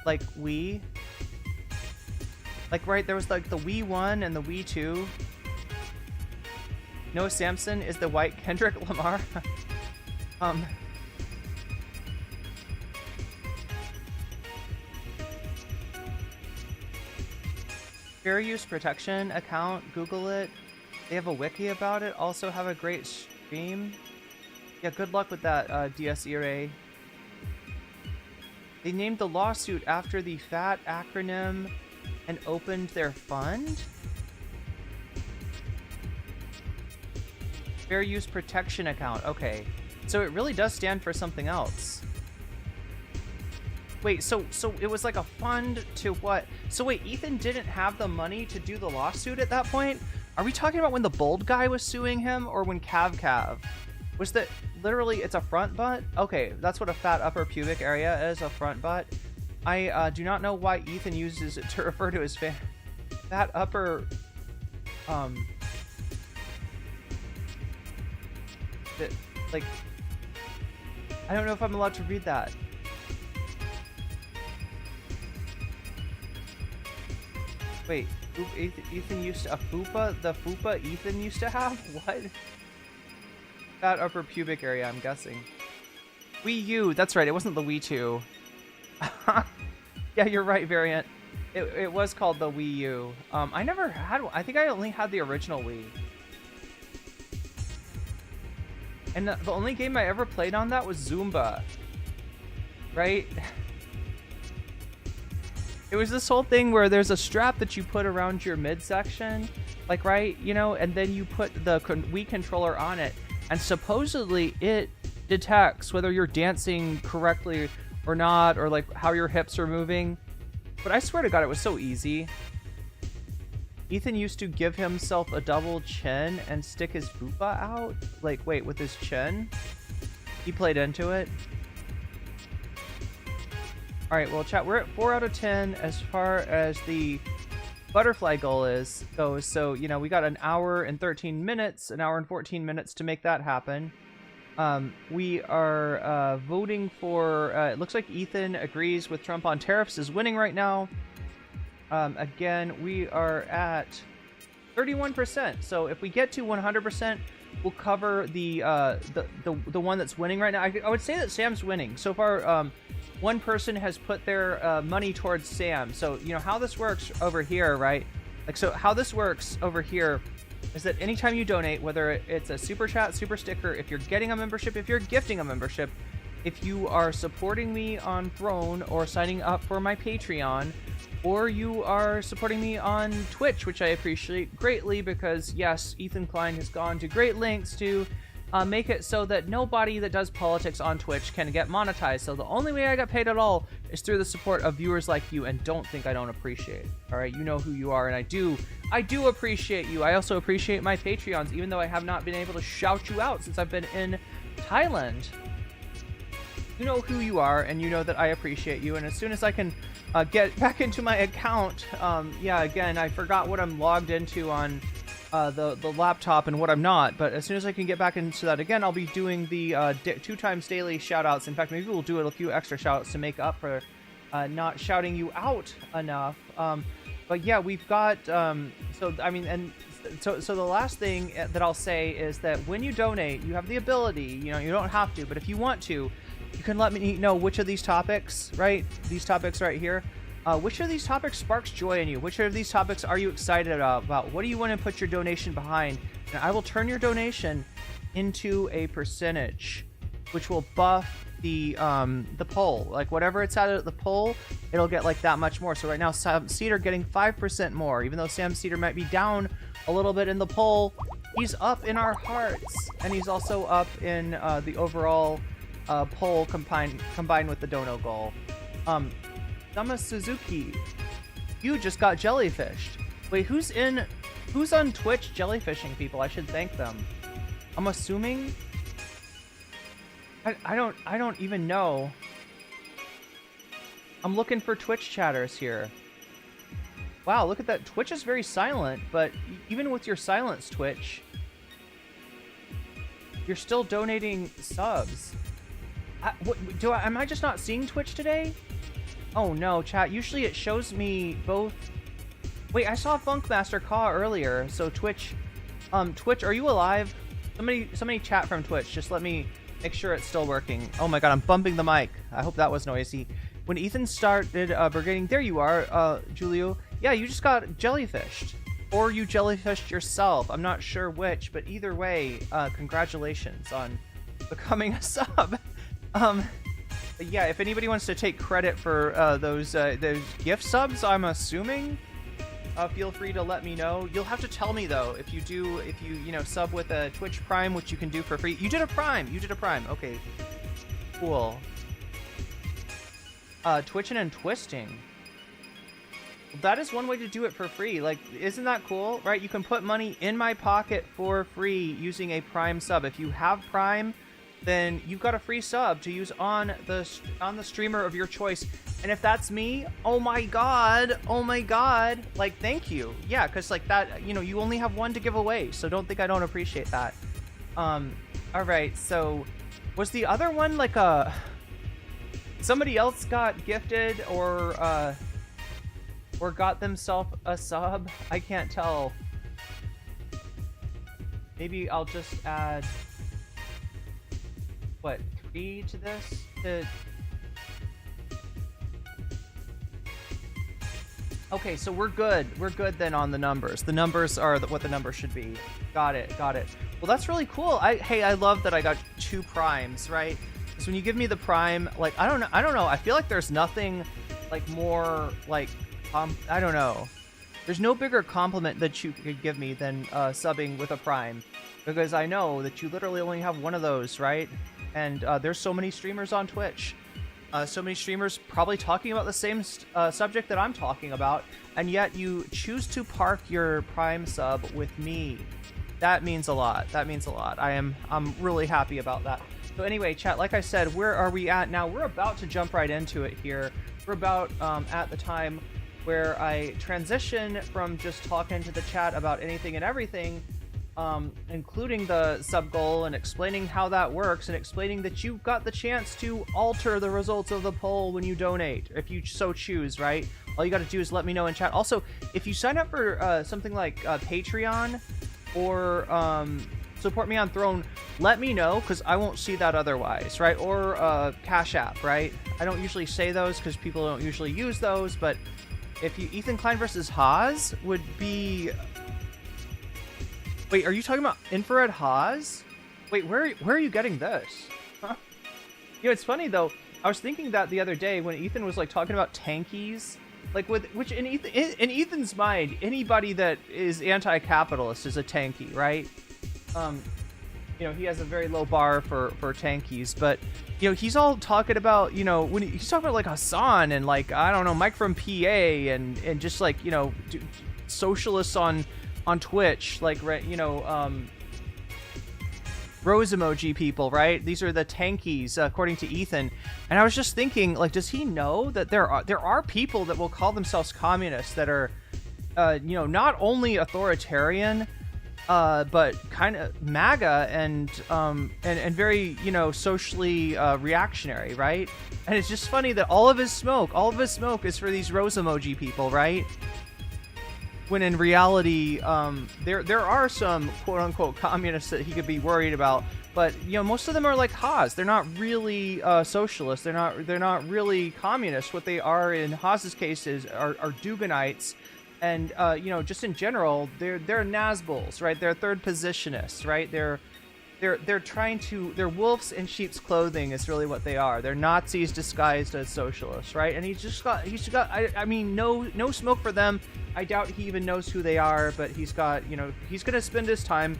like Wii? Like, right, there was like the Wii 1 and the Wii 2. Noah Samson is the white Kendrick Lamar. Fair use protection account, Google it. They have a wiki about it. Also have a great stream. Yeah, good luck with that, DS ERA. They named the lawsuit after the FAT acronym and opened their fund? Fair use protection account. Okay. So it really does stand for something else. Wait, so it was like a fund to what? So wait, Ethan didn't have the money to do the lawsuit at that point? Are we talking about when the bold guy was suing him or when Cav? Was that literally it's a front butt? Okay, that's what a fat upper pubic area is, a front butt. I do not know why Ethan uses it to refer to his fat upper like I don't know if I'm allowed to read that. Wait, Ethan used to a fupa? The fupa Ethan used to have? What? That upper pubic area, I'm guessing. Wii U, that's right, it wasn't the Wii 2. Yeah, you're right, Variant. It was called the Wii U. I never had one. I think I only had the original Wii. And the only game I ever played on that was Zumba. Right? It was this whole thing where there's a strap that you put around your midsection, like, right, you know, and then you put the Wii controller on it, and supposedly it detects whether you're dancing correctly or not, or like how your hips are moving. But I swear to God, it was so easy. Ethan used to give himself a double chin and stick his fupa out. Like, wait, with his chin? He played into it. Alright, well, chat, we're at 4 out of 10 as far as the butterfly goal goes. So, you know, we got an hour and 13 minutes, an hour and 14 minutes to make that happen. We are voting for, it looks like Ethan agrees with Trump on tariffs, is winning right now. Again, we are at 31%. So if we get to 100%, we'll cover the one that's winning right now. I would say that Sam's winning so far. One person has put their money towards Sam. So you know how this works over here, right? Like, so how this works over here is that anytime you donate, whether it's a super chat, super sticker, if you're getting a membership, if you're gifting a membership, if you are supporting me on Throne or signing up for my Patreon, or you are supporting me on Twitch, which I appreciate greatly because, yes, Ethan Klein has gone to great lengths to make it so that nobody that does politics on Twitch can get monetized. So the only way I got paid at all is through the support of viewers like you, and don't think I don't appreciate it. All right, you know who you are, and I do appreciate you. I also appreciate my Patreons, even though I have not been able to shout you out since I've been in Thailand. You know who you are, and you know that I appreciate you. And as soon as I can get back into my account, yeah, again, I forgot what I'm logged into on the laptop and what I'm not, but as soon as I can get back into that again, I'll be doing the 2 times daily shoutouts. In fact, maybe we'll do a few extra shoutouts to make up for not shouting you out enough. But yeah, we've got so I mean, and so the last thing that I'll say is that when you donate, you have the ability, you know, you don't have to, but if you want to, you can let me know which of these topics, right? These topics right here. Which of these topics sparks joy in you? Which of these topics are you excited about? What do you want to put your donation behind? And I will turn your donation into a percentage, which will buff the poll. Like whatever it's at the poll, it'll get like that much more. So right now, Sam Cedar getting 5% more, even though Sam Cedar might be down a little bit in the poll. He's up in our hearts, and he's also up in the overall poll combined with the dono goal. Sama Suzuki, you just got jellyfished. Wait, who's on Twitch jellyfishing people? I should thank them. I'm assuming. I don't even know. I'm looking for Twitch chatters here. Wow, look at that. Twitch is very silent, but even with your silence, Twitch, you're still donating subs. Am I just not seeing Twitch today? Oh no, chat. Usually it shows me both. Wait, I saw Funkmaster Caw earlier. So Twitch, Twitch, are you alive? Somebody chat from Twitch. Just let me make sure it's still working. Oh my god, I'm bumping the mic. I hope that was noisy. When Ethan started brigading, there you are, Julio. Yeah, you just got jellyfished, or you jellyfished yourself. I'm not sure which, but either way, congratulations on becoming a sub. But yeah, if anybody wants to take credit for those gift subs, I'm assuming, feel free to let me know. You'll have to tell me though if you sub with a Twitch Prime, which you can do for free. You did a Prime. Okay, cool. Twitching and twisting. That is one way to do it for free. Like, isn't that cool? Right? You can put money in my pocket for free using a Prime sub. If you have Prime, then you've got a free sub to use on the streamer of your choice. And if that's me, oh my god, like, thank you. Yeah, because like that, you only have one to give away, so don't think I don't appreciate that. All right, so was the other one like somebody else got gifted or got themselves a sub? I can't tell. Maybe I'll just add, what, 3 to this? Okay, so we're good. We're good then on the numbers. The numbers are what the numbers should be. Got it. Well, that's really cool. I love that I got 2 primes, right? So when you give me the prime, like, I don't know. I feel like there's nothing like more like, I don't know. There's no bigger compliment that you could give me than subbing with a prime, because I know that you literally only have one of those, right? And there's so many streamers on Twitch. So many streamers probably talking about the same subject that I'm talking about, and yet you choose to park your Prime sub with me. That means a lot. I'm really happy about that. So anyway, chat, like I said, where are we at now? We're about to jump right into it here. We're about at the time where I transition from just talking to the chat about anything and everything, including the sub goal and explaining how that works and explaining that you've got the chance to alter the results of the poll when you donate, if you so choose, right? All you got to do is let me know in chat. Also, if you sign up for something like Patreon or support me on Throne, let me know, because I won't see that otherwise, right? Or Cash App, right? I don't usually say those because people don't usually use those, but if you Ethan Klein versus Haas would be... Wait, are you talking about Infrared Haas? Wait, where are you getting this? Huh? You know, it's funny though. I was thinking that the other day when Ethan was like talking about tankies, like which in Ethan's mind, anybody that is anti-capitalist is a tanky, right? You know, he has a very low bar for tankies, but you know, he's all talking about, you know, when he's talking about like Hassan and like, I don't know, Mike from PA and just like, you know, socialists on Twitch, like, you know, rose emoji people, right? These are the tankies, according to Ethan. And I was just thinking, like, does he know that there are people that will call themselves communists that are, you know, not only authoritarian, but kind of MAGA and very, you know, socially reactionary, right? And it's just funny that all of his smoke is for these rose emoji people, right? When in reality, there are some quote unquote communists that he could be worried about, but you know, most of them are like Haas. They're not really socialists. They're not really communists. What they are in Haas's case are Duganites. And you know, just in general, they're Nazguls, right? They're third positionists, right? They're wolves in sheep's clothing is really what they are. They're Nazis disguised as socialists, right? And he's got I mean, no smoke for them. I doubt he even knows who they are, but he's got, you know, he's gonna spend his time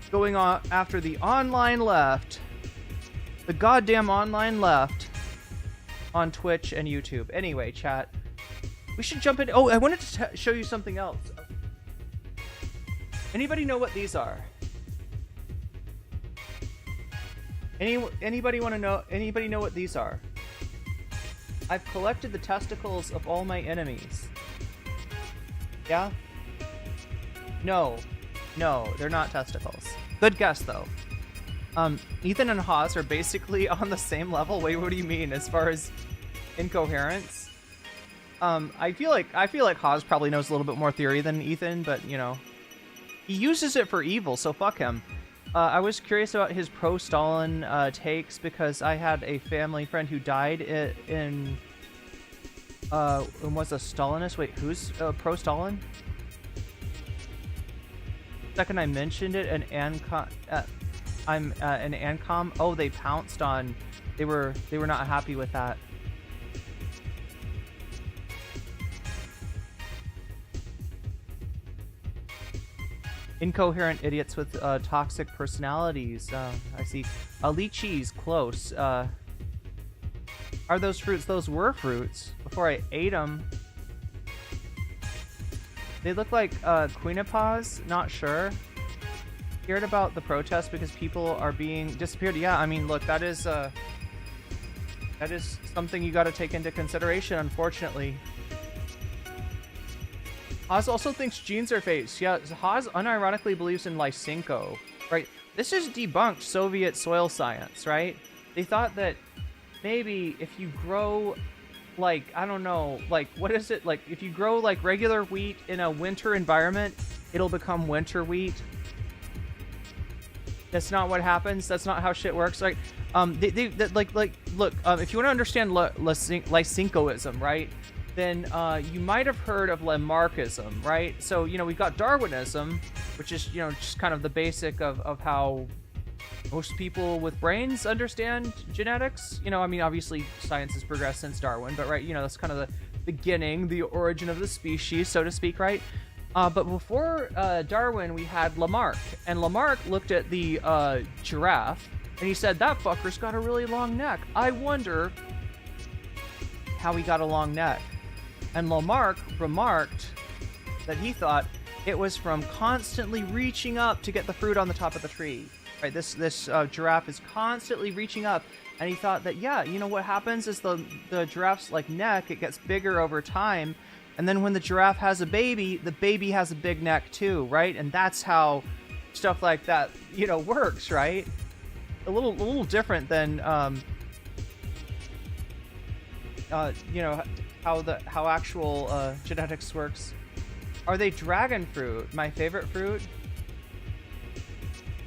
going on after the online left, the goddamn online left, on Twitch and YouTube. Anyway, chat. We should jump in. Oh, I wanted to show you something else. Anybody know what these are? Anybody want to know? Anybody know what these are? I've collected the testicles of all my enemies. Yeah? No, they're not testicles. Good guess though. Ethan and Haas are basically on the same level. Wait, what do you mean as far as incoherence? I feel like Haas probably knows a little bit more theory than Ethan, but you know, he uses it for evil, so fuck him. I was curious about his pro-Stalin takes because I had a family friend who died in was a Stalinist. Wait, who's pro-Stalin? Second I mentioned it, an Ancom. Oh, they pounced on. They were not happy with that. Incoherent idiots with toxic personalities. I see. Lychees, close. Are those fruits? Those were fruits before I ate them. They look like quinopaws. Not sure. Heard about the protest because people are being disappeared. Yeah, I mean, look, that is something you got to take into consideration, unfortunately. Haas also thinks genes are fakes. Yeah, Haas unironically believes in Lysenko, right? This is debunked Soviet soil science, right? They thought that maybe if you grow, like, I don't know, like, what is it? Like, if you grow, like, regular wheat in a winter environment, it'll become winter wheat. That's not what happens. That's not how shit works. Like, look, if you want to understand Lysenkoism, right? Then you might have heard of Lamarckism, right? So, you know, we've got Darwinism, which is, you know, just kind of the basic of how most people with brains understand genetics. You know, I mean, obviously science has progressed since Darwin, but right, you know, that's kind of the beginning, the origin of the species, so to speak, right? But before Darwin, we had Lamarck, and Lamarck looked at the giraffe, and he said, that fucker's got a really long neck. I wonder how he got a long neck. And Lamarck remarked that he thought it was from constantly reaching up to get the fruit on the top of the tree. Right, this giraffe is constantly reaching up, and he thought that, yeah, you know what happens is the giraffe's like neck, it gets bigger over time, and then when the giraffe has a baby, the baby has a big neck too, right? And that's how stuff like that, you know, works, right? A little different than you know, how actual genetics works. Are they dragon fruit? My favorite fruit?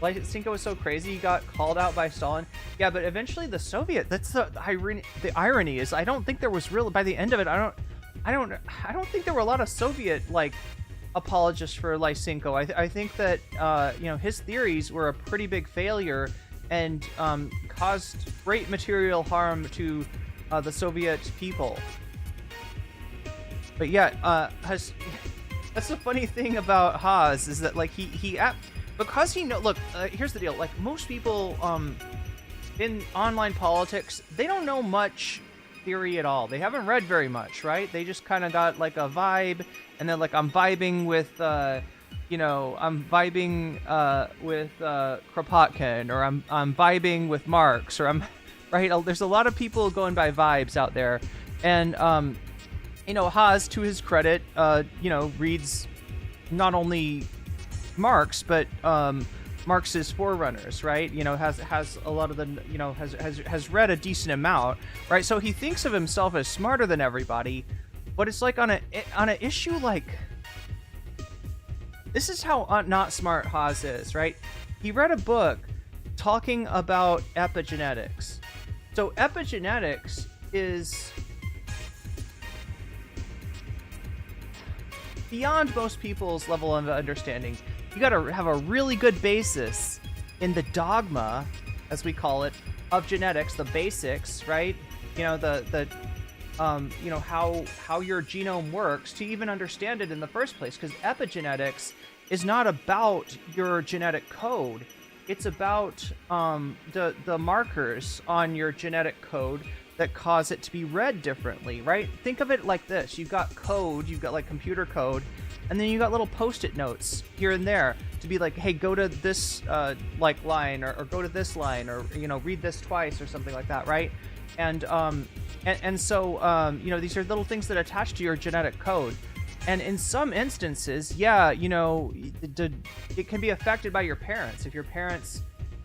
Lysenko was so crazy he got called out by Stalin. Yeah, but eventually the Soviet. That's the irony. The irony is, I don't think there was real. By the end of it, I don't think there were a lot of Soviet like apologists for Lysenko. I think that you know, his theories were a pretty big failure and caused great material harm to the Soviet people. But yeah, that's the funny thing about Haas is that like because he look, here's the deal. Like most people in online politics, they don't know much theory at all. They haven't read very much, right? They just kind of got like a vibe, and then like I'm vibing with you know, I'm vibing with Kropotkin, or I'm vibing with Marx, or I'm right. There's a lot of people going by vibes out there, and you know, Haas, to his credit, you know, reads not only Marx, but Marx's forerunners, right? You know, has a lot of the, you know, has read a decent amount, right? So he thinks of himself as smarter than everybody, but it's like on an issue like this is how not smart Haas is, right? He read a book talking about epigenetics. So epigenetics is beyond most people's level of understanding. You got to have a really good basis in the dogma, as we call it, of genetics, the basics, right? You know, you know, how your genome works to even understand it in the first place. Because epigenetics is not about your genetic code. It's about the markers on your genetic code that cause it to be read differently, right? Think of it like this. You've got code, you've got like computer code, and then you got little post-it notes here and there to be like, hey, go to this like line, or go to this line, or, you know, read this twice or something like that, right? And so you know, these are little things that attach to your genetic code. And in some instances, yeah, you know, it can be affected by your parents. If your parents,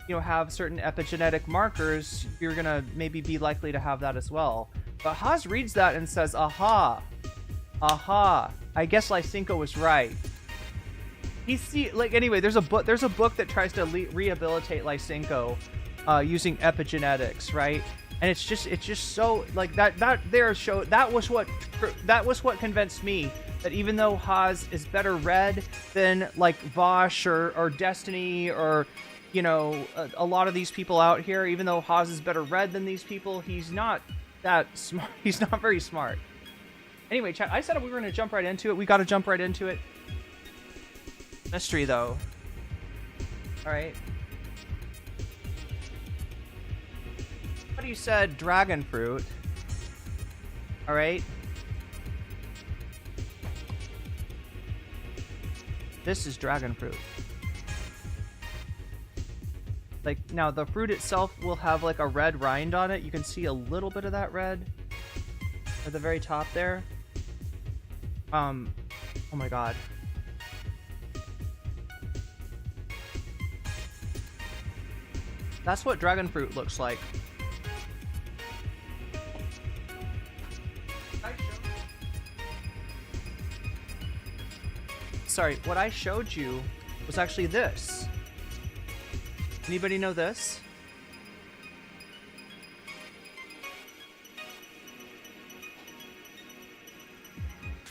you know, have certain epigenetic markers, you're gonna maybe be likely to have that as well. But Haas reads that and says, aha, I guess Lysenko was right. Anyway, there's a book that tries to rehabilitate Lysenko using epigenetics, right? And it's just so like that was what convinced me that even though Haas is better read than like Vosh or Destiny, or, you know, a lot of these people out here, even though Haas is better read than these people, he's not that smart. He's not very smart. Anyway, chat, I said we were going to jump right into it. We got to jump right into it. Mystery, though. All right. What you said, dragon fruit. All right. This is dragon fruit. Like, now the fruit itself will have like a red rind on it. You can see a little bit of that red at the very top there. Oh my god. That's what dragon fruit looks like. Sorry, what I showed you was actually this. Anybody know this?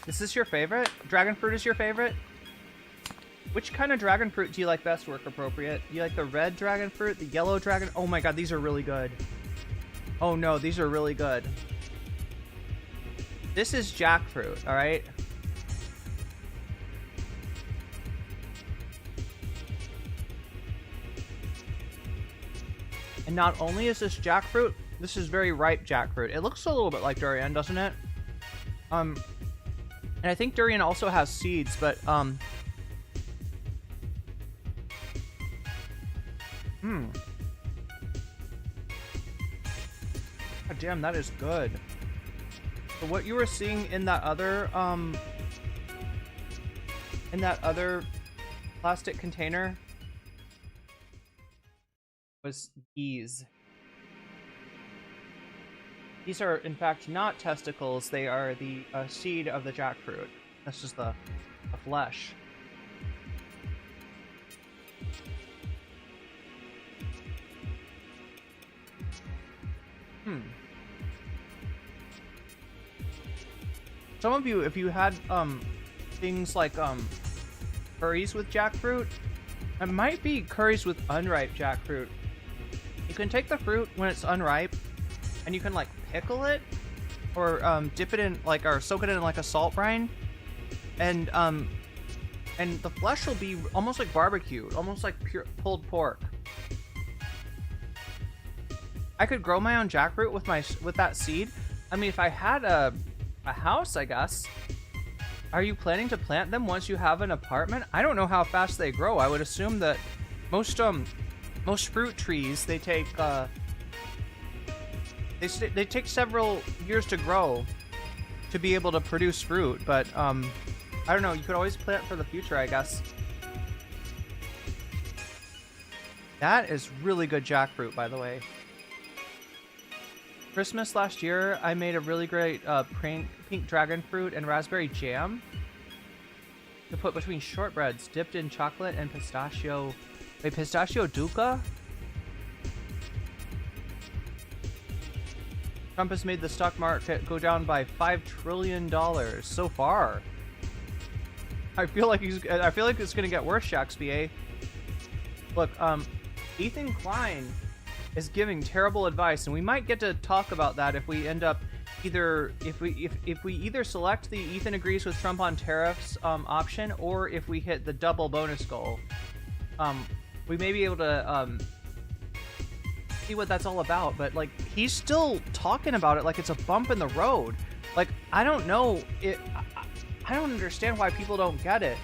Is this your favorite? Dragon fruit is your favorite? Which kind of dragon fruit do you like best, Work Appropriate? You like the red dragon fruit, the yellow dragon? Oh my god, these are really good. Oh no, these are really good. This is jackfruit, alright? And not only is this jackfruit, this is very ripe jackfruit. It looks a little bit like durian, doesn't it? And I think durian also has seeds, but God damn, that is good. So what you were seeing in that other plastic container was these. These are, in fact, not testicles. They are the seed of the jackfruit. That's just the flesh. Some of you, if you had things like curries with jackfruit, it might be curries with unripe jackfruit. You can take the fruit when it's unripe, and you can like pickle it, or dip it in like, or soak it in like a salt brine, and the flesh will be almost like barbecued, almost like pure pulled pork. I could grow my own jackfruit with that seed. I mean, if I had a house, I guess. Are you planning to plant them once you have an apartment? I don't know how fast they grow. I would assume that most fruit trees, they take they take several years to grow to be able to produce fruit, but I don't know, you could always plant for the future, I guess. That is really good jackfruit, by the way. Christmas last year, I made a really great pink dragon fruit and raspberry jam to put between shortbreads dipped in chocolate and pistachio. Wait, pistachio dukkha? Trump has made the stock market go down by $5 trillion so far. I feel like it's gonna get worse, Shaxby. Look, Ethan Klein is giving terrible advice, and we might get to talk about that if we end up if we either select the Ethan agrees with Trump on tariffs option, or if we hit the double bonus goal. We may be able to see what that's all about, but like, he's still talking about it like it's a bump in the road. Like, I don't know, I don't understand why people don't get it.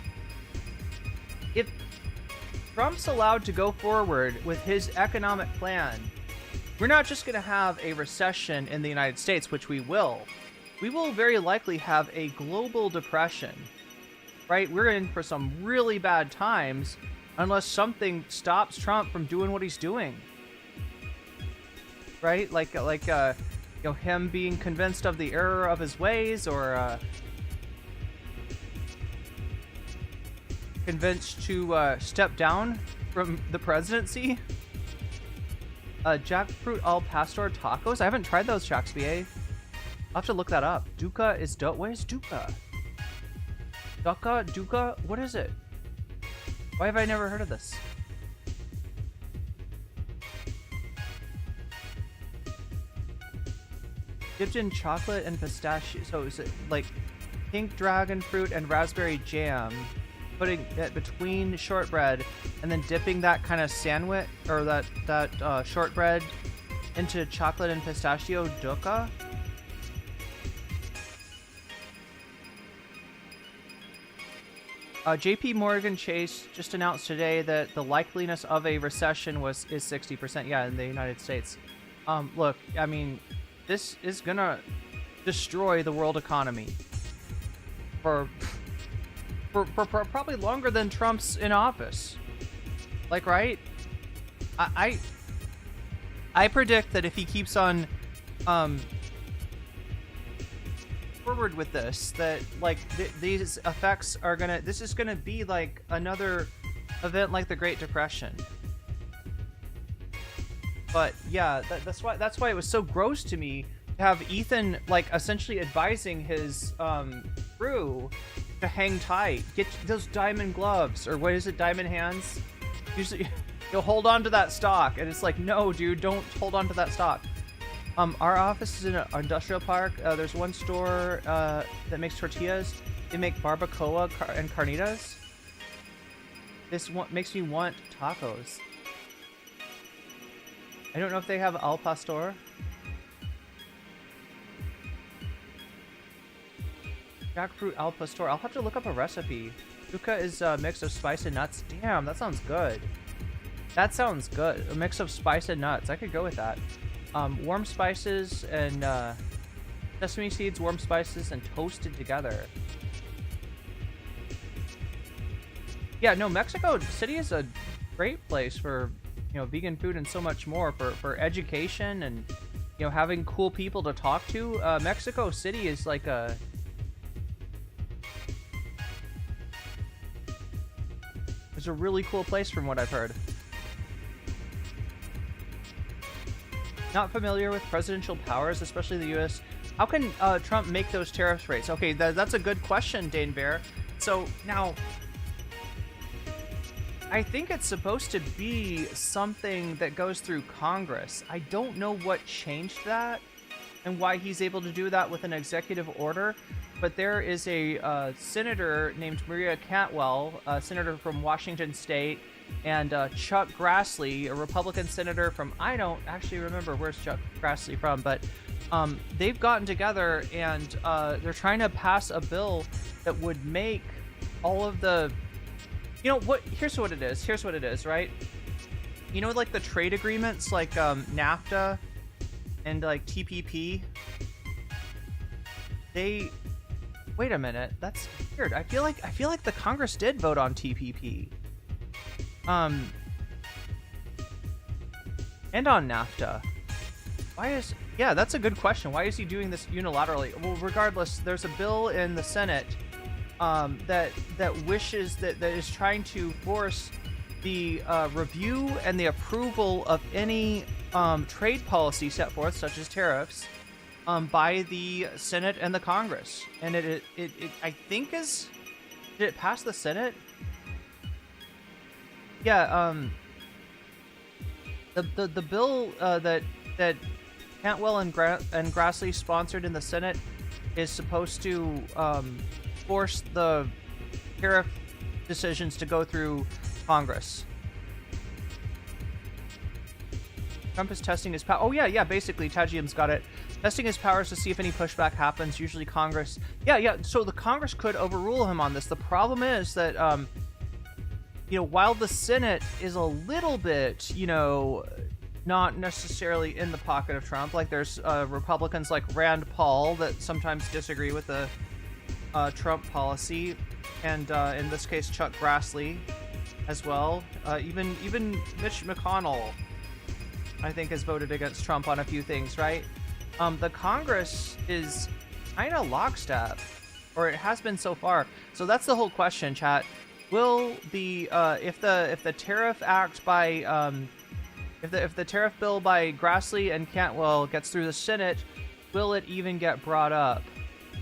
If Trump's allowed to go forward with his economic plan, we're not just going to have a recession in the United States, which we will. We will very likely have a global depression, right? We're in for some really bad times unless something stops Trump from doing what he's doing, right? Like you know, him being convinced of the error of his ways, or convinced to step down from the presidency. Jackfruit al pastor tacos. I haven't tried those, Shaxby. I'll have to look that up. Dukkha is dope. What is dukkha? Dukkha? What is it? Why have I never heard of this? Dipped in chocolate and pistachio. So is it like pink dragon fruit and raspberry jam? Putting it between shortbread and then dipping that kind of sandwich, or that shortbread, into chocolate and pistachio dukkha. JP Morgan Chase just announced today that the likeliness of a recession is 60%. Yeah, in the United States. Look, I mean, this is gonna destroy the world economy for probably longer than Trump's in office. Like, right? I predict that if he keeps on forward with this, that like these effects are gonna, this is gonna be like another event like the Great Depression. But yeah, that's why it was so gross to me to have Ethan like essentially advising his crew to hang tight, get those diamond gloves, or what is it, diamond hands. Usually you'll hold on to that stock, and it's like, no dude, don't hold on to that stock. Our office is in an industrial park. There's one store that makes tortillas. They make barbacoa and carnitas. This one makes me want tacos. I don't know if they have al pastor. Jackfruit al pastor. I'll have to look up a recipe. Dukkha is a mix of spice and nuts. Damn, that sounds good. That sounds good. A mix of spice and nuts. I could go with that. Warm spices and sesame seeds, warm spices, and toasted together. Yeah, no, Mexico City is a great place for, you know, vegan food and so much more, for education and you know, having cool people to talk to. Mexico City is like a... It's a really cool place from what I've heard. Not familiar with presidential powers, especially the U.S. How can Trump make those tariff rates? Okay, that's a good question, Dane Bear. So now, I think it's supposed to be something that goes through Congress. I don't know what changed that and why he's able to do that with an executive order. But there is a senator named Maria Cantwell, a senator from Washington State, and Chuck Grassley, a Republican senator from, I don't actually remember where's Chuck Grassley from, but they've gotten together and they're trying to pass a bill that would make all of the, you know what, here's what it is, right? You know, like the trade agreements like NAFTA and like TPP, wait a minute, that's weird. I feel like the Congress did vote on TPP. And on NAFTA. Yeah, that's a good question. Why is he doing this unilaterally? Well, regardless, there's a bill in the Senate that is trying to force the review and the approval of any trade policy set forth, such as tariffs, by the Senate and the Congress. And it I think did it pass the Senate? Yeah, the bill that Cantwell and Grassley sponsored in the Senate is supposed to force the tariff decisions to go through Congress. Trump is testing his power. Oh yeah, basically, Tajium's got it. Testing his powers to see if any pushback happens. Usually Congress. Yeah. So the Congress could overrule him on this. The problem is that, you know, while the Senate is a little bit, you know, not necessarily in the pocket of Trump, like there's Republicans like Rand Paul that sometimes disagree with the Trump policy, and in this case Chuck Grassley as well. Even Mitch McConnell, I think, has voted against Trump on a few things, right? The Congress is kind of lockstep, or it has been so far. So that's the whole question, chat. Will the if the tariff act by if the tariff bill by Grassley and Cantwell gets through the Senate, will it even get brought up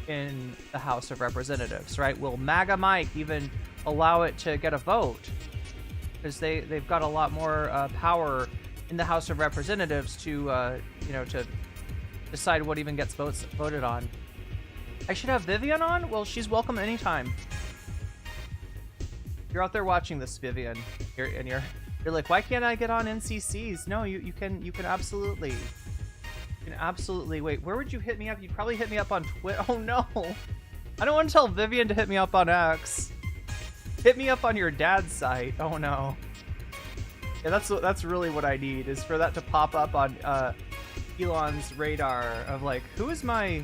in the House of Representatives? Right? Will MAGA Mike even allow it to get a vote? Because they've got a lot more power in the House of Representatives to you know, to decide what even gets voted on. I should have Vivian on? Well, she's welcome anytime. You're out there watching this, Vivian, you're like, why can't I get on NCCs? No, you can absolutely. You can absolutely. Wait, where would you hit me up? You'd probably hit me up on Twitter. Oh no, I don't want to tell Vivian to hit me up on X. Hit me up on your dad's site. Oh no. Yeah, that's really what I need, is for that to pop up on Elon's radar of like, who is my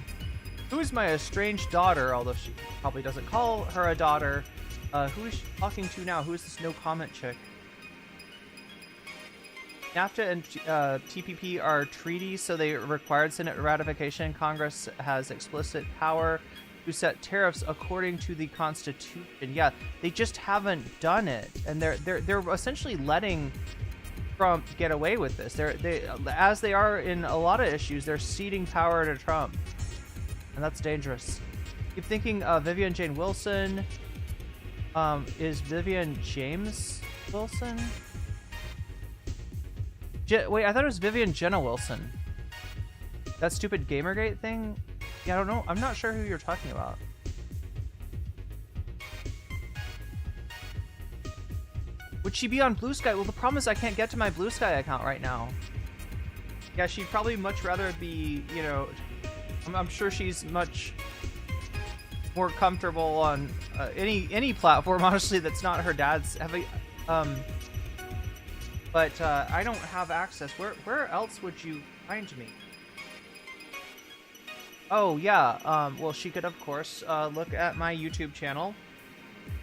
estranged daughter, although she probably doesn't call her a daughter. Who is she talking to now? Who is this no comment chick? NAFTA and TPP are treaties, so they required Senate ratification. Congress has explicit power to set tariffs according to the Constitution. Yeah, they just haven't done it, and they're essentially letting Trump get away with this. As they are in a lot of issues, they're ceding power to Trump, and that's dangerous. Keep thinking Vivian Jane Wilson. Is Vivian James Wilson? Wait, I thought it was Vivian Jenna Wilson. That stupid Gamergate thing? Yeah, I don't know. I'm not sure who you're talking about. Would she be on Blue Sky? Well, the problem is I can't get to my Blue Sky account right now. Yeah, she'd probably much rather be, you know, I'm sure she's much more comfortable on any platform, honestly, that's not her dad's. But I don't have access. Where else would you find me? Oh yeah, well, she could of course look at my YouTube channel,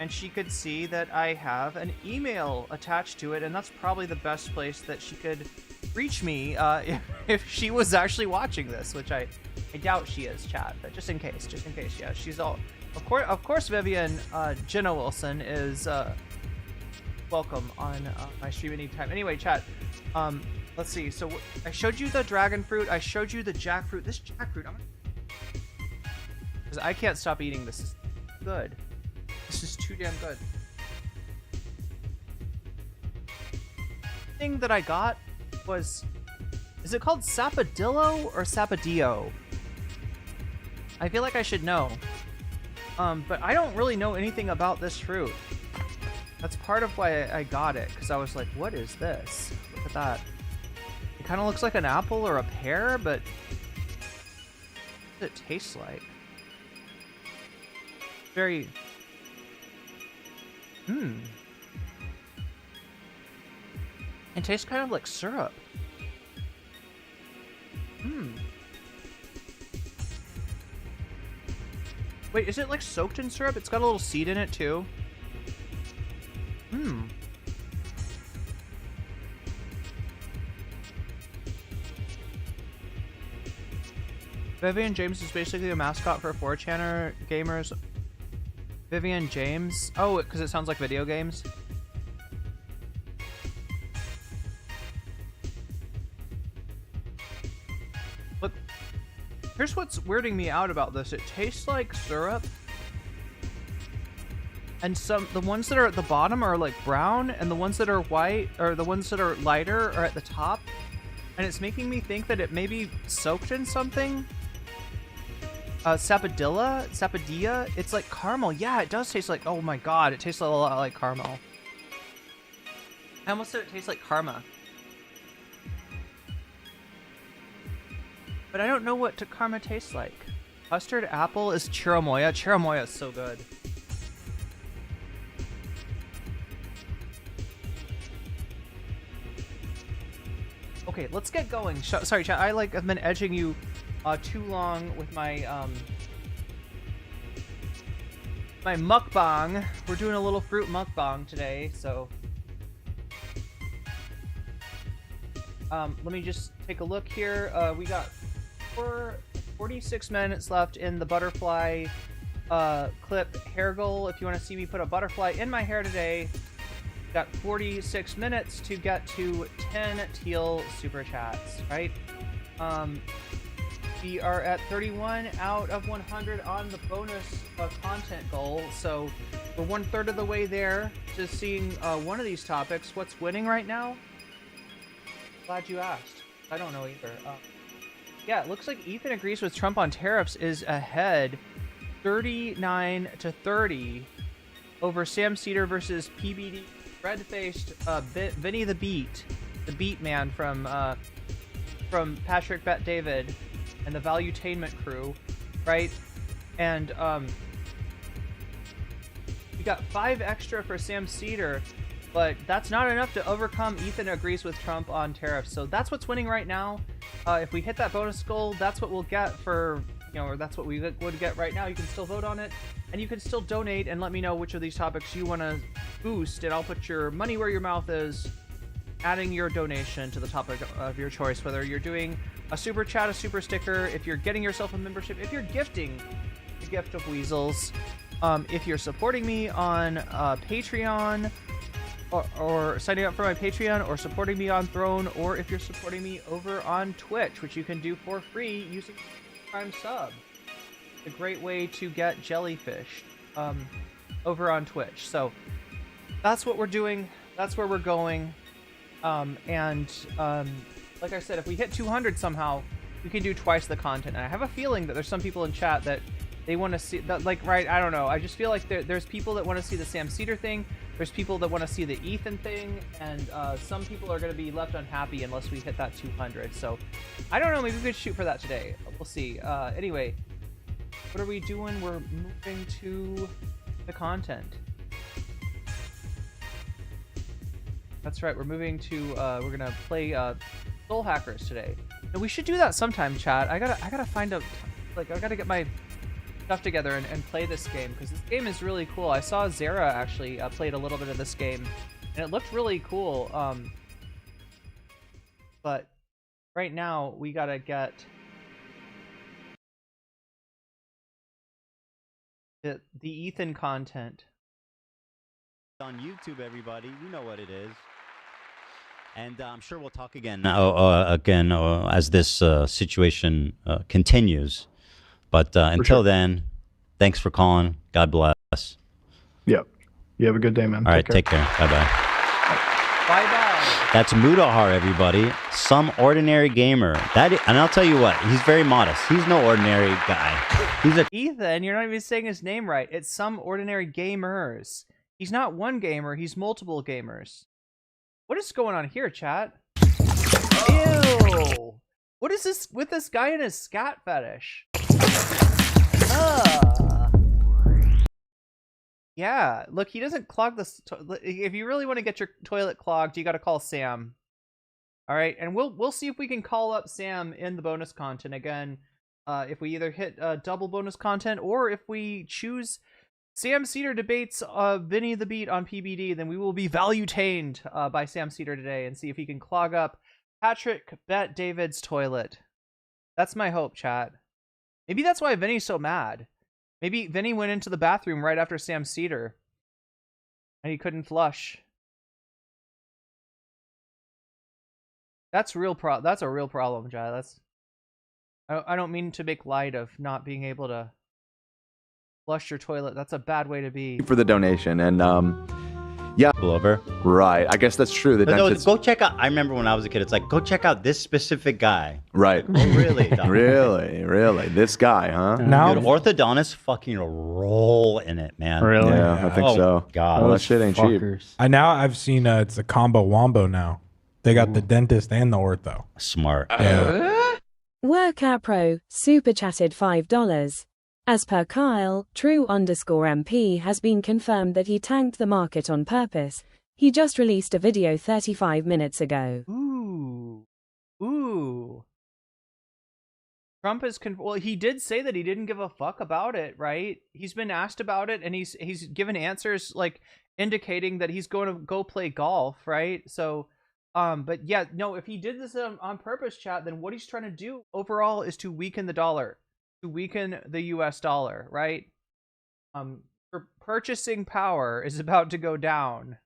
and she could see that I have an email attached to it, and that's probably the best place that she could reach me if she was actually watching this, which I doubt she is, chat. But just in case, yeah, she's all. Of course, Vivian Jenna Wilson is welcome on my stream anytime. Anyway, chat. Let's see. So I showed you the dragon fruit. I showed you the jackfruit. This jackfruit, because I can't stop eating this. Is good. This is too damn good. Thing that I got was, is it called Sapadillo or Sapadillo? I feel like I should know. But I don't really know anything about this fruit. That's part of why I got it, because I was like, what is this? Look at that. It kind of looks like an apple or a pear, but what does it taste like? Very... It tastes kind of like syrup. Wait, is it like soaked in syrup? It's got a little seed in it too. Vivian James is basically a mascot for 4chaner gamers. Vivian James? Oh, because it sounds like video games. Look, here's what's weirding me out about this. It tastes like syrup. And the ones that are at the bottom are like brown, and the ones that are white, or the ones that are lighter, are at the top. And it's making me think that it may be soaked in something. Sapadilla? It's like caramel. Yeah, it does taste like, oh my god, it tastes a lot like caramel. I almost said it tastes like karma. But I don't know what karma tastes like. Custard apple is chirimoya. Chirimoya is so good. Okay, let's get going. Sorry, chat. I've been edging you too long with my my mukbang. We're doing a little fruit mukbang today, so let me just take a look here. We got 46 minutes left in the butterfly clip hair goal. If you want to see me put a butterfly in my hair today, got 46 minutes to get to 10 teal super chats, right? We are at 31 out of 100 on the bonus content goal, so we're 1/3 of the way there to seeing one of these topics. What's winning right now? Glad you asked. I don't know either. Yeah, it looks like Ethan agrees with Trump on tariffs is ahead 39-30 over Sam Cedar versus PBD red-faced Vinny the Beat man from Patrick Bet David and the Valuetainment crew, right? And we got 5 extra for Sam Cedar, but that's not enough to overcome Ethan agrees with Trump on tariffs. So that's what's winning right now. If we hit that bonus goal, that's what we'll get for, or that's what we would get right now. You can still vote on it, and you can still donate and let me know which of these topics you want to boost, and I'll put your money where your mouth is, adding your donation to the topic of your choice, whether you're doing a super chat, a super sticker, if you're getting yourself a membership, if you're gifting the gift of weasels, if you're supporting me on Patreon, or signing up for my Patreon, or supporting me on Throne, or if you're supporting me over on Twitch, which you can do for free using Prime Sub. It's a great way to get jellyfish over on Twitch. So that's what we're doing. That's where we're going. Like I said, if we hit 200 somehow, we can do twice the content. And I have a feeling that there's some people in chat that they want to see that, like, right? I don't know. I just feel like there's people that want to see the Sam Cedar thing. There's people that want to see the Ethan thing, and some people are going to be left unhappy unless we hit that 200. So I don't know. Maybe we could shoot for that today. We'll see. Anyway, what are we doing? We're moving to the content. That's right. We're moving to. We're gonna play Soul Hackers today. And we should do that sometime, chat. I gotta find a, like, I gotta get my stuff together and play this game, because this game is really cool. I saw Zara actually played a little bit of this game, and it looked really cool. But right now we gotta get the Ethan content. On YouTube, everybody, you know what it is. And I'm sure we'll talk again as this situation continues. But until then, thanks for calling. God bless. Yep. You have a good day, man. All right, take care. Bye-bye. Bye-bye. That's Mudahar, everybody. Some ordinary gamer. And I'll tell you what, he's very modest. He's no ordinary guy. He's a... Ethan, you're not even saying his name right. It's some ordinary gamers. He's not one gamer, he's multiple gamers. What is going on here, chat? Ew! What is this with this guy and his scat fetish? Yeah, look, he doesn't clog this. If you really want to get your toilet clogged, you got to call Sam. All right, and we'll see if we can call up Sam in the bonus content again. If we either hit double bonus content or if we choose Sam Cedar debates Vinny the Beat on PBD, then we will be value-tained by Sam Cedar today and see if he can clog up Patrick Bet David's toilet. That's my hope, chat. Maybe that's why Vinny's so mad. Maybe Vinny went into the bathroom right after Sam Cedar and he couldn't flush. That's a real problem, chat. I don't mean to make light of not being able to flush your toilet. That's a bad way to be. For the donation, and yeah, Over. right. I guess that's true. The But no, dentist, go check out. I remember when I was a kid, it's like, go check out this specific guy. right? Oh, really? Doc? Really, this guy, huh? Now, Dude, orthodontists fucking roll in it, man. really? Yeah, I think Oh, so. God. Well, that shit ain't cheap. Now I've seen it's a combo wombo now. They got the dentist and the ortho. Smart. Yeah. Workout Pro super chatted $5. As per Kyle, True_MP has been confirmed that he tanked the market on purpose. He just released a video 35 minutes ago. Ooh. Trump is well, he did say that he didn't give a fuck about it, right? He's been asked about it and he's given answers like indicating that he's going to go play golf, right? So but yeah, no, if he did this on purpose, chat, then what he's trying to do overall is to weaken the dollar, to weaken the US dollar, right? For purchasing power is about to go down.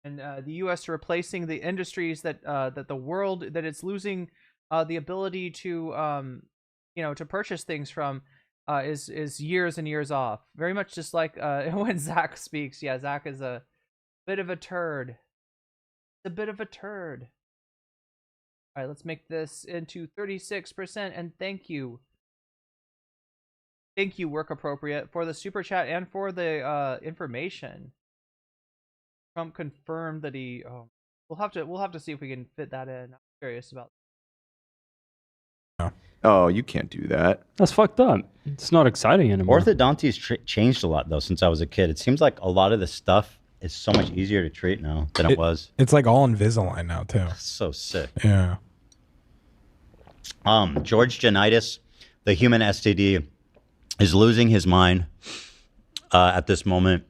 And the US replacing the industries that the world, that it's losing the ability to to purchase things from is years and years off. Very much just like when Zach speaks. Yeah, Zach is a bit of a turd. A bit of a turd. All right, let's make this into 36%, and thank you. Thank you, Work Appropriate, for the super chat and for the information. Trump confirmed that he. Oh, we'll have to see if we can fit that in. I'm curious about. Oh, you can't do that. That's fucked up. It's not exciting anymore. Orthodonty's changed a lot though since I was a kid. It seems like a lot of the stuff is so much easier to treat now than it was. It's like all Invisalign now too. So sick. Yeah. George Janitis, the human STD, is losing his mind at this moment.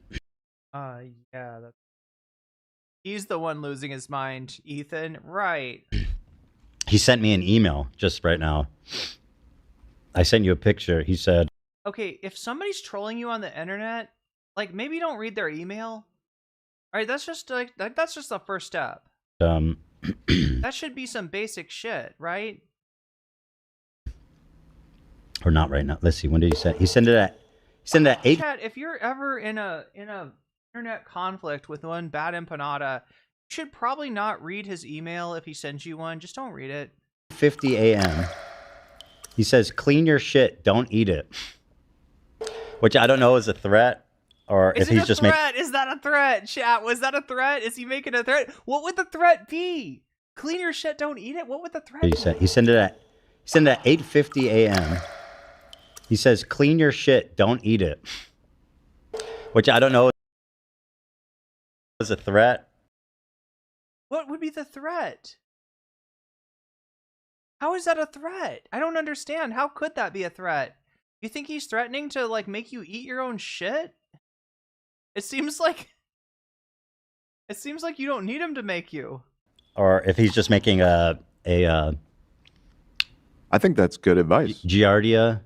Yeah, he's the one losing his mind, Ethan. Right. He sent me an email just right now. I sent you a picture. He said, Okay, if somebody's trolling you on the internet, like maybe don't read their email. All right, that's just that's just the first step. That should be some basic shit, right? or not right now. Let's see. When did he send? He sent it at 8. Chat, if you're ever in a internet conflict with one Bad Empanada, you should probably not read his email if he sends you one. Just don't read it. 50 a.m. He says, "Clean your shit. Don't eat it." Which I don't know is a threat, or if he's just making. Is that a threat? Chat, was that a threat? Is he making a threat? What would the threat be? Clean your shit. Don't eat it. What would the threat be? He sent it at 8:50 a.m. He says, "Clean your shit. Don't eat it." Which I don't know is a threat. What would be the threat? How is that a threat? I don't understand. How could that be a threat? You think he's threatening to like make you eat your own shit? It seems like you don't need him to make you. or if he's just making a I think that's good advice. Giardia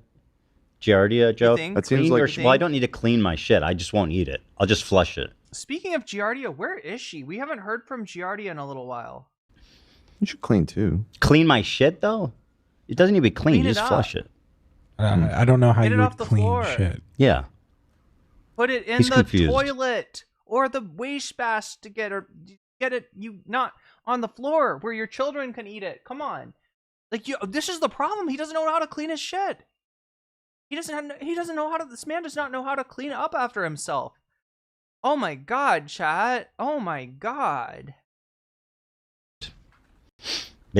joke. think? That seems Clean like your well, I don't need to clean my shit. I just won't eat it. I'll just flush it. Speaking of Giardia, where is she? We haven't heard from Giardia in a little while. you should clean too. Clean my shit though? It doesn't need to be clean. Clean You it just up. flush it. I don't know how Get you it off would the clean floor. shit. Yeah. Put it in He's the confused. toilet or the wastebasket, or get it not on the floor where your children can eat it. Come on, like this is the problem. He doesn't know how to clean his shit. He doesn't know how to. This man does not know how to clean up after himself. Oh my god, chat. Oh my god.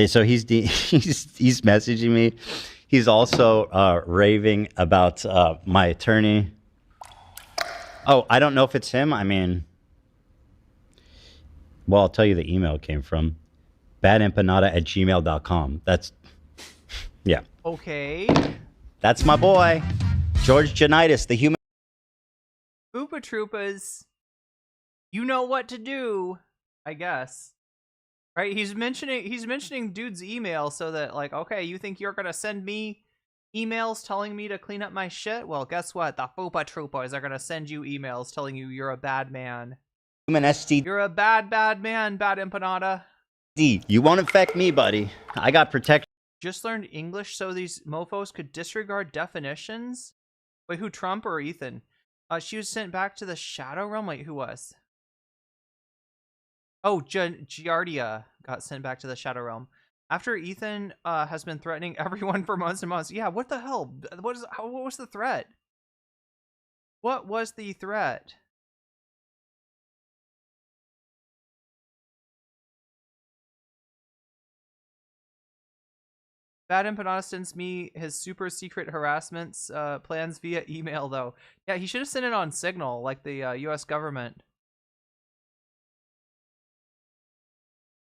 So he's messaging me. He's also raving about my attorney. Oh, I don't know if it's him. I mean, well, I'll tell you the email it came from. badempanada@gmail.com. That's, yeah. Okay. That's my boy. George Janitis, the human. Oopa Troopas. You know what to do, I guess. Right? He's mentioning dude's email so that, like, okay, you think you're gonna send me emails telling me to clean up my shit? Well, guess what? The Oopa Troopas are gonna send you emails telling you you're a bad man. Human STD. You're a bad man, Bad Empanada. You won't infect me, buddy. I got protection. Just learned English so these mofos could disregard definitions? Wait, who, Trump or Ethan? She was sent back to the Shadow Realm? Wait, who was? Oh, Giardia got sent back to the Shadow Realm. After Ethan has been threatening everyone for months and months. Yeah, what the hell? What was the threat? What was the threat? Bad Empanada sends me his super secret harassments plans via email, though. Yeah, he should have sent it on Signal, like the U.S. government.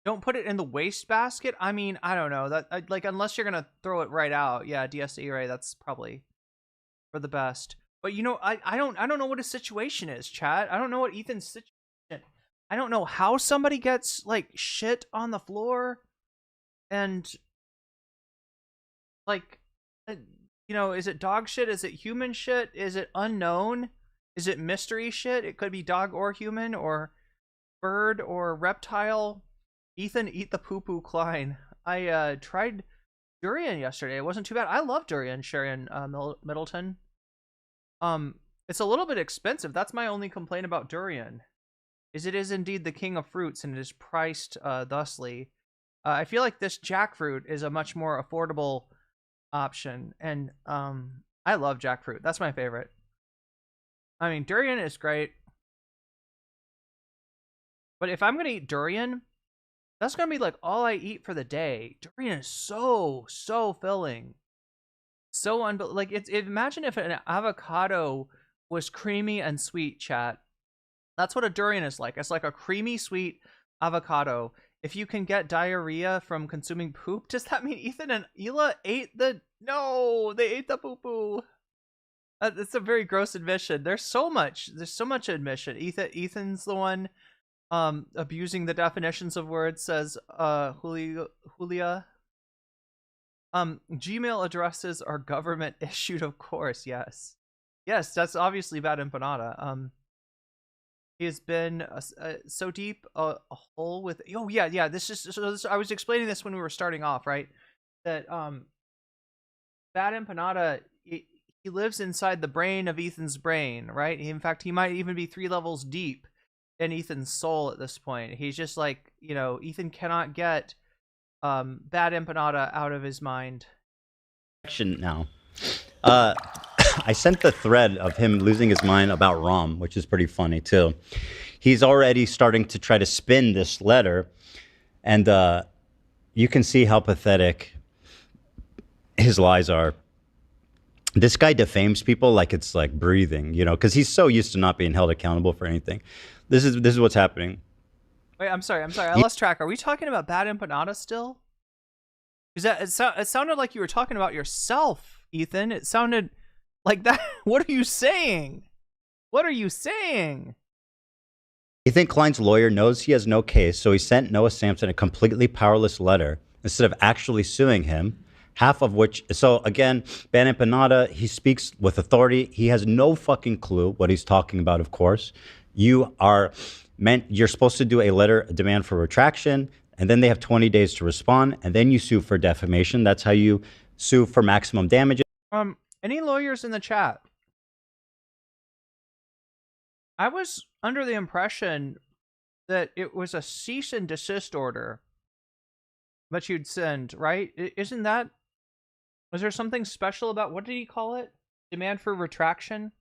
Don't put it in the wastebasket? I mean, I don't know. That like, unless you're gonna throw it right out. Yeah, DSA Ray, that's probably for the best. But you know, I don't know what his situation is, chat. I don't know what Ethan's situation. I don't know how somebody gets like shit on the floor, and like, you know, is it dog shit? Is it human shit? Is it unknown? Is it mystery shit? It could be dog or human or bird or reptile. Ethan, eat the poo-poo, Klein. I tried durian yesterday. It wasn't too bad. I love durian, Sharon Middleton. It's a little bit expensive. That's my only complaint about durian. Is it is indeed the king of fruits and it is priced thusly. I feel like this jackfruit is a much more affordable option, and I love jackfruit. That's my favorite. I mean, durian is great, but if I'm gonna eat durian, that's gonna be like all I eat for the day. Durian is so filling, so like imagine if an avocado was creamy and sweet, chat. That's what a durian is like. It's like a creamy sweet avocado. If you can get diarrhea from consuming poop, does that mean Ethan and Hila ate the... No, they ate the poo-poo. It's a very gross admission. There's so much admission. Ethan's the one abusing the definitions of words, says Julia. Gmail addresses are government issued, of course. Yes, that's obviously Bad Empanada. He has been so deep a hole with... Oh yeah. I was explaining this when we were starting off, right? That Bad Empanada, he lives inside the brain of Ethan's brain, right? In fact, he might even be 3 levels deep in Ethan's soul at this point. He's just like, you know, Ethan cannot get Bad Empanada out of his mind. Now, I sent the thread of him losing his mind about Rom, which is pretty funny too. He's already starting to try to spin this letter, and you can see how pathetic his lies are. This guy defames people like it's like breathing, you know, because he's so used to not being held accountable for anything. This is what's happening. Wait, I'm sorry. I lost track. Are we talking about Bad Empanada still? Because it sounded like you were talking about yourself, Ethan. It sounded like that. What are you saying? What are you saying? Ethan Klein's lawyer knows he has no case, so he sent Noah Samson a completely powerless letter instead of actually suing him. Half of which, so again, Bad Empanada, he speaks with authority. He has no fucking clue what he's talking about, of course. You're supposed to do a demand for retraction, and then they have 20 days to respond, and then you sue for defamation. That's how you sue for maximum damages. Any lawyers in the chat? I was under the impression that it was a cease and desist order that you'd send, right? Isn't that... Was there something special about, what did he call it? Demand for retraction?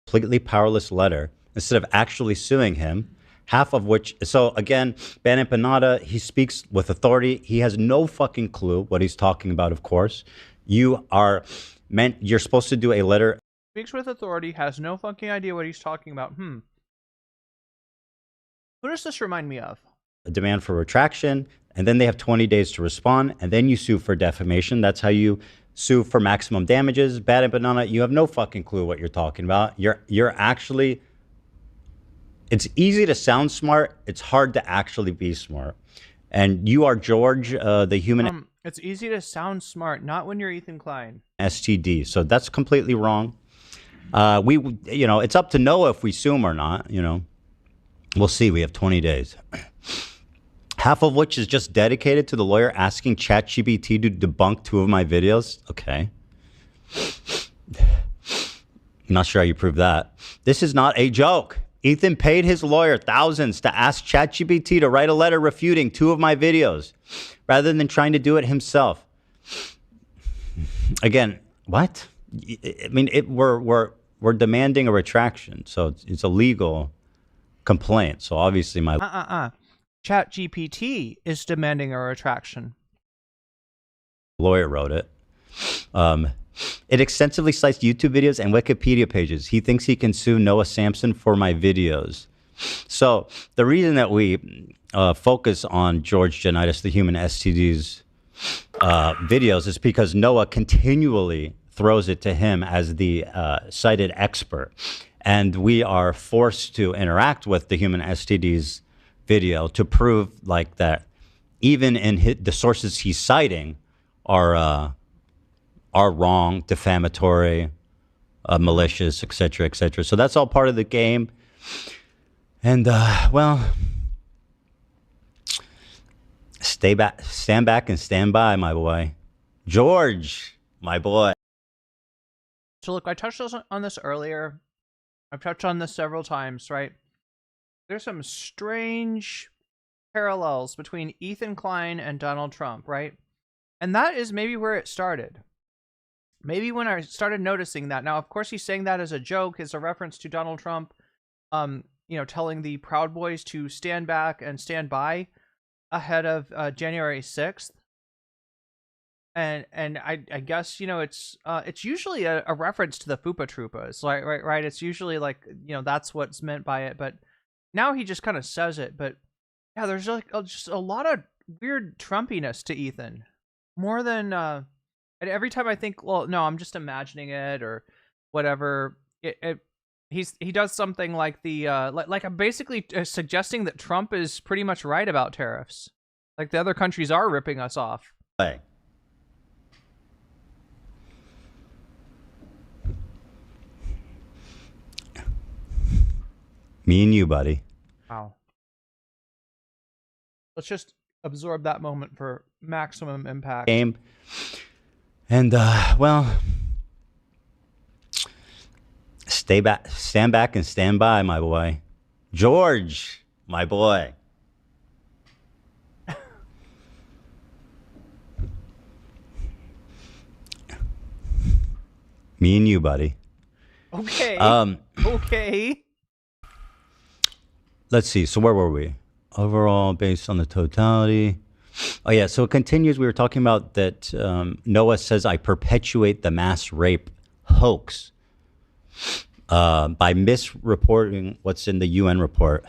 Completely powerless letter instead of actually suing him. Half of which, so again, Bad Empanada, he speaks with authority. He has no fucking clue what he's talking about, of course. You're supposed to do a letter. Speaks with authority, has no fucking idea what he's talking about. Who does this remind me of? A demand for retraction, and then they have 20 days to respond, and then you sue for defamation. That's how you sue for maximum damages. Bad Empanada, you have no fucking clue what you're talking about. You're actually... It's easy to sound smart. It's hard to actually be smart. And you are George, the human... It's easy to sound smart, not when you're Ethan Klein. STD. So that's completely wrong. It's up to Noah if we sue him or not, We'll see. We have 20 days. Half of which is just dedicated to the lawyer asking ChatGPT to debunk 2 of my videos. Okay. I'm not sure how you prove that. This is not a joke. Ethan paid his lawyer thousands to ask ChatGPT to write a letter refuting 2 of my videos rather than trying to do it himself. Again, what? I mean, we're demanding a retraction, so it's a legal complaint. So obviously my ChatGPT is demanding a retraction. Lawyer wrote it. It extensively cites YouTube videos and Wikipedia pages. He thinks he can sue Noah Samson for my videos. So the reason that we focus on George Janitis, the human STD's videos, is because Noah continually throws it to him as the cited expert. And we are forced to interact with the human STD's video to prove like that even in the sources he's citing are wrong, defamatory, malicious, etc., etc. So that's all part of the game. And stand back and stand by, my boy. George, my boy. So look, I touched on this earlier. I've touched on this several times, right? There's some strange parallels between Ethan Klein and Donald Trump, right? And that is maybe where it started. Maybe when I started noticing that. Now, of course, he's saying that as a joke, as a reference to Donald Trump, telling the Proud Boys to stand back and stand by ahead of January 6th. And I guess, it's usually a reference to the Fupa Troopas, right? It's usually like, that's what's meant by it. But now he just kind of says it. But yeah, there's just a lot of weird Trumpiness to Ethan. More than, and every time I think, well, no, I'm just imagining it or whatever. He does something like like I'm basically suggesting that Trump is pretty much right about tariffs. Like the other countries are ripping us off. Hey. Me and you, buddy. Wow. Let's just absorb that moment for maximum impact. Game. And, stand back and stand by, my boy. George, my boy. Me and you, buddy. Okay. Okay. Let's see. So where were we? Overall, based on the totality. Oh, yeah. So it continues. We were talking about that Noah says, I perpetuate the mass rape hoax by misreporting what's in the UN report.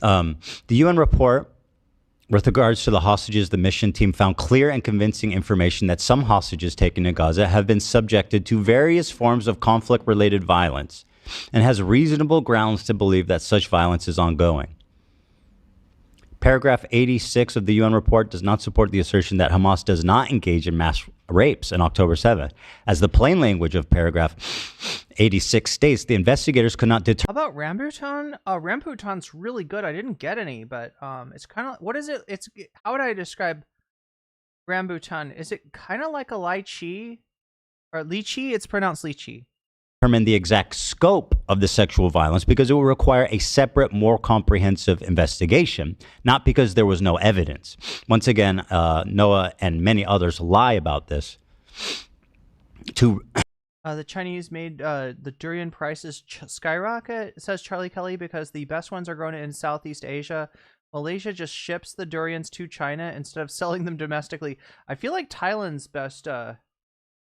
The UN report, with regards to the hostages, the mission team found clear and convincing information that some hostages taken in Gaza have been subjected to various forms of conflict-related violence, and has reasonable grounds to believe that such violence is ongoing. Paragraph 86 of the UN report does not support the assertion that Hamas does not engage in mass rapes on October 7th. As the plain language of paragraph 86 states, the investigators could not determine. How about rambutan? Rambutan's really good. I didn't get any, but it's kind of, what is it? It's, how would I describe rambutan? Is it kind of like a lychee? Or lychee? It's pronounced lychee. Determine the exact scope of the sexual violence because it will require a separate, more comprehensive investigation, not because there was no evidence. Once again, Noah and many others lie about this. The Chinese made the durian prices skyrocket, says Charlie Kelly, because the best ones are grown in Southeast Asia. Malaysia just ships the durians to China instead of selling them domestically. I feel like Thailand's best...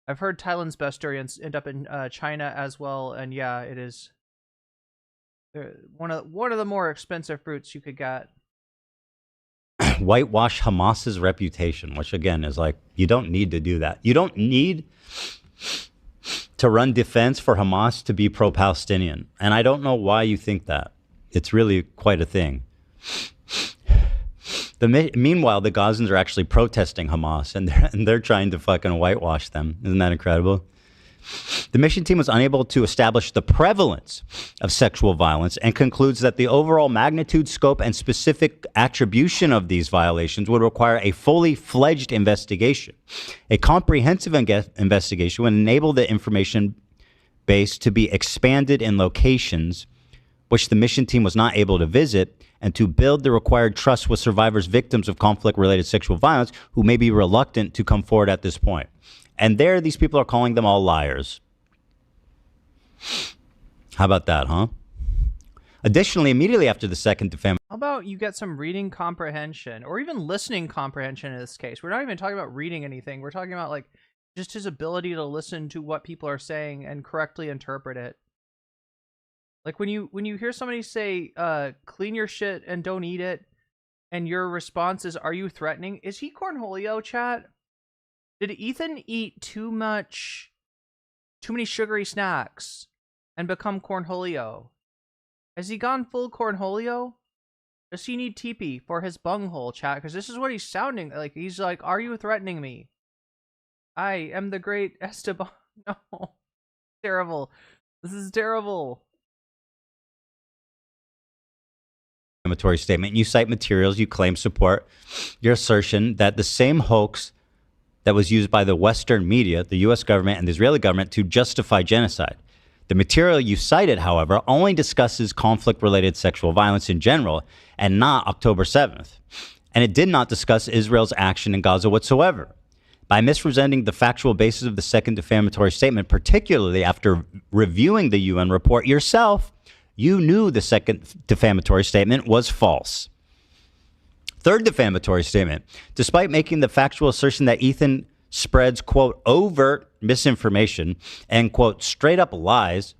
I've heard Thailand's best durians end up in China as well, and yeah, it is one of the more expensive fruits you could get. Whitewash Hamas's reputation, which again is like, you don't need to do that. You don't need to run defense for Hamas to be pro-Palestinian, and I don't know why you think that. It's really quite a thing. Meanwhile, the Gazans are actually protesting Hamas, and they're trying to fucking whitewash them. Isn't that incredible? The mission team was unable to establish the prevalence of sexual violence and concludes that the overall magnitude, scope, and specific attribution of these violations would require a fully fledged investigation. A comprehensive investigation would enable the information base to be expanded in locations which the mission team was not able to visit, and to build the required trust with survivors, victims of conflict-related sexual violence, who may be reluctant to come forward at this point. And there, these people are calling them all liars. How about that, huh? Additionally, immediately after the second defamation... How about you get some reading comprehension, or even listening comprehension in this case? We're not even talking about reading anything. We're talking about, like, just his ability to listen to what people are saying and correctly interpret it. Like when you hear somebody say, clean your shit and don't eat it, and your response is, are you threatening? Is he Cornholio, chat? Did Ethan eat too many sugary snacks and become Cornholio? Has he gone full Cornholio? Does he need teepee for his bunghole, chat? Because this is what he's sounding like. He's like, are you threatening me? I am the great Esteban. No. Terrible. This is terrible. Inflammatory statement. You cite materials you claim support your assertion that the same hoax that was used by the Western media, the U.S. government, and the Israeli government to justify genocide. The material you cited, however, only discusses conflict-related sexual violence in general and not October 7th. And it did not discuss Israel's action in Gaza whatsoever. By misrepresenting the factual basis of the second defamatory statement, particularly after reviewing the UN report yourself, you knew the second defamatory statement was false. Third defamatory statement. Despite making the factual assertion that Ethan spreads, quote, overt misinformation and, quote, straight up lies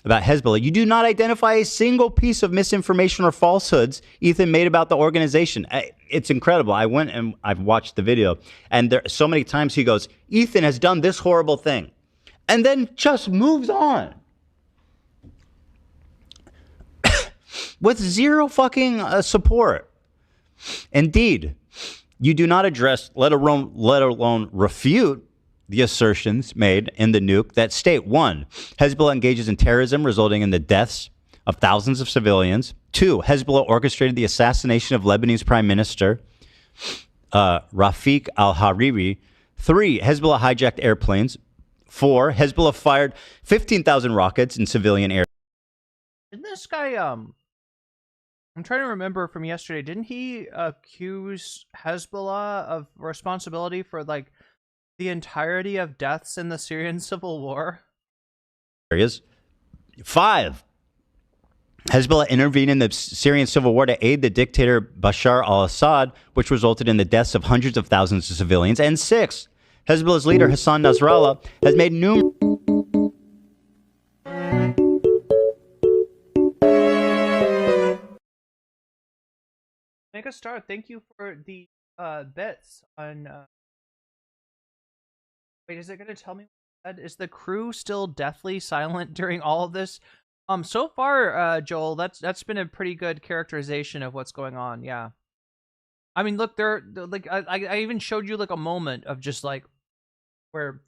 about Hezbollah, you do not identify a single piece of misinformation or falsehoods Ethan made about the organization. It's incredible. I went and I've watched the video, and there so many times he goes, Ethan has done this horrible thing, and then just moves on. With zero fucking support. Indeed, you do not address, let alone refute, the assertions made in the nuke that state, 1, Hezbollah engages in terrorism resulting in the deaths of thousands of civilians. 2, Hezbollah orchestrated the assassination of Lebanese Prime Minister Rafik al-Hariri. 3, Hezbollah hijacked airplanes. 4, Hezbollah fired 15,000 rockets in civilian air. Didn't this guy, I'm trying to remember from yesterday, didn't he accuse Hezbollah of responsibility for, like, the entirety of deaths in the Syrian civil war? Areas. 5, Hezbollah intervened in the Syrian civil war to aid the dictator Bashar al-Assad, which resulted in the deaths of hundreds of thousands of civilians. And 6, Hezbollah's leader Hassan Nasrallah has made numerous... Make a start. Thank you for the bits on... Wait, is it going to tell me what it said? Is the crew still deathly silent during all of this? So far, Joel, that's been a pretty good characterization of what's going on. Yeah. I mean, look, they're like I even showed you like a moment of just like where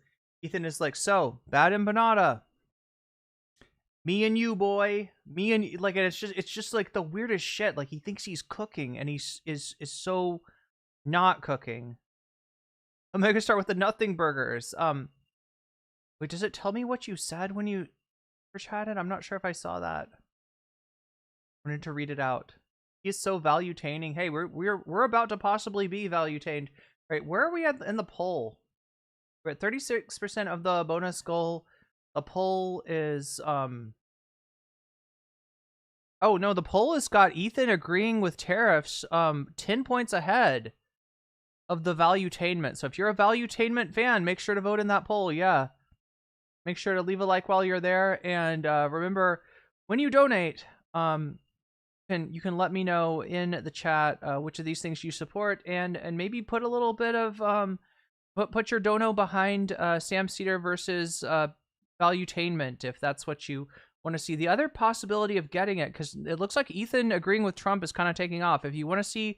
Ethan is like, so Bad Empanada, me and you, boy, me and you. Like, and it's just like the weirdest shit. Like he thinks he's cooking, and is so not cooking. I'm gonna start with the nothing burgers. Wait, does it tell me what you said when you chatted? I'm not sure if I saw that. I wanted to read it out. He's so value-taining. Hey, we're about to possibly be value-tained. Right, where are we at in the poll? We're at 36% of the bonus goal. The poll is oh no, the poll has got Ethan agreeing with tariffs 10 points ahead of the value-tainment. So if you're a value-tainment fan, make sure to vote in that poll. Yeah. Make sure to leave a like while you're there, and remember, when you donate, you can let me know in the chat which of these things you support, and maybe put a little bit of put your dono behind Sam Cedar versus Valuetainment if that's what you want to see. The other possibility of getting it, because it looks like Ethan agreeing with Trump is kind of taking off. If you want to see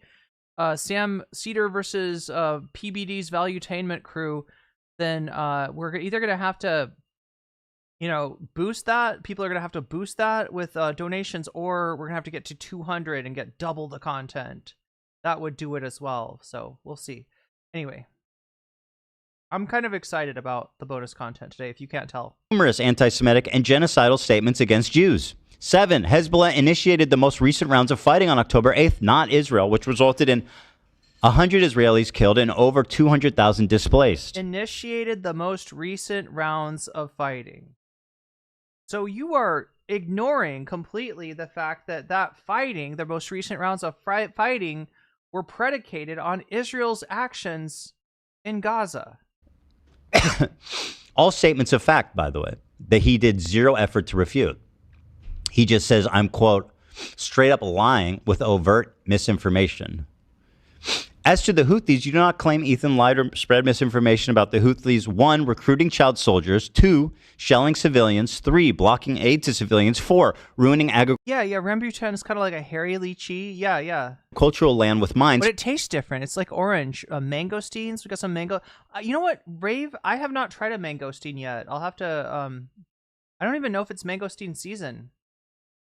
Sam Cedar versus PBD's Valuetainment crew, then we're either gonna have to, you know, boost that. People are going to have to boost that with donations, or we're going to have to get to 200 and get double the content. That would do it as well. So we'll see. Anyway, I'm kind of excited about the bonus content today, if you can't tell. Numerous anti-Semitic and genocidal statements against Jews. 7. Hezbollah initiated the most recent rounds of fighting on October 8th, not Israel, which resulted in 100 Israelis killed and over 200,000 displaced. Initiated the most recent rounds of fighting. So you are ignoring completely the fact that fighting, the most recent rounds of fighting, were predicated on Israel's actions in Gaza. All statements of fact, by the way, that he did zero effort to refute. He just says, I'm, quote, straight up lying with overt misinformation. As to the Houthis, you do not claim Ethan lied or spread misinformation about the Houthis. 1, recruiting child soldiers. 2, shelling civilians. 3, blocking aid to civilians. 4, ruining agricultural Yeah, Rambutan is kind of like a hairy lychee. Yeah. land with mines. But it tastes different. It's like orange. Mangosteens. We got some mango. You know what, Rave? I have not tried a mangosteen yet. I'll have to, I don't even know if it's mangosteen season.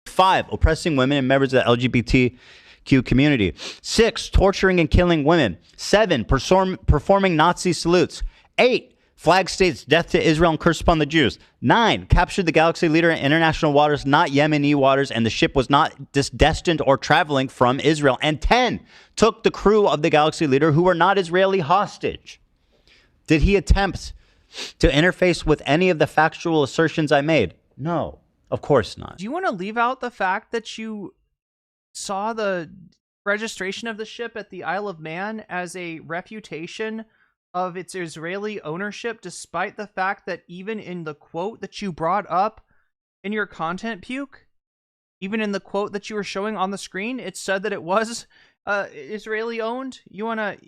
5, oppressing women and members of the LGBTQ community. 6, torturing and killing women. 7, performing Nazi salutes. 8, flag states death to Israel and curse upon the Jews. 9, captured the Galaxy leader in international waters, not Yemeni waters, and the ship was not destined or traveling from Israel. And 10, took the crew of the Galaxy leader who were not Israeli hostage. Did he attempt to interface with any of the factual assertions I made? No, of course not. Do you want to leave out the fact that you saw the registration of the ship at the Isle of Man as a refutation of its Israeli ownership, despite the fact that even in the quote that you brought up in your content, Puke, even in the quote that you were showing on the screen, it said that it was Israeli owned? You want to,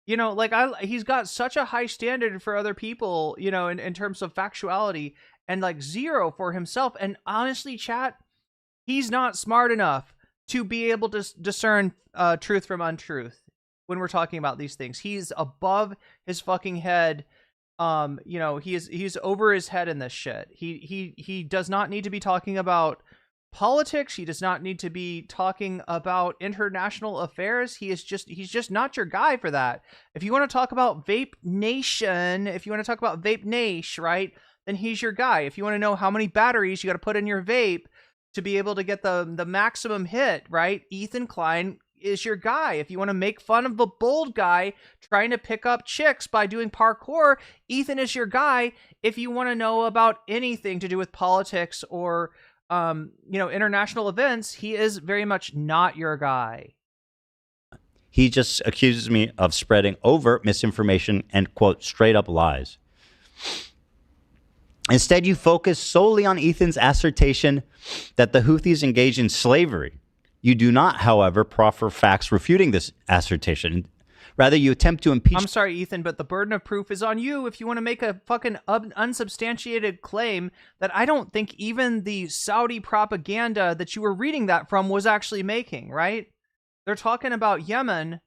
you know, like, he's got such a high standard for other people, you know, in terms of factuality, and like 0 for himself. And honestly, chat, he's not smart enough to be able to discern truth from untruth when we're talking about these things. He's above his fucking head. You know, he's over his head in this shit. He does not need to be talking about politics. He does not need to be talking about international affairs. He's just not your guy for that. If you want to talk about Vape Nation, if you want to talk about Vape Nation, right, then he's your guy. If you want to know how many batteries you got to put in your vape to be able to get the maximum hit, right, Ethan Klein is your guy. If you want to make fun of the bold guy trying to pick up chicks by doing parkour, Ethan is your guy. If you want to know about anything to do with politics or you know, international events, he is very much not your guy. He just accuses me of spreading overt misinformation and, quote, straight up lies. Instead, you focus solely on Ethan's assertion that the Houthis engage in slavery. You do not, however, proffer facts refuting this assertion. Rather, you attempt to impeach. I'm sorry, Ethan, but the burden of proof is on you if you want to make a fucking unsubstantiated claim that I don't think even the Saudi propaganda that you were reading that from was actually making, right? They're talking about Yemen,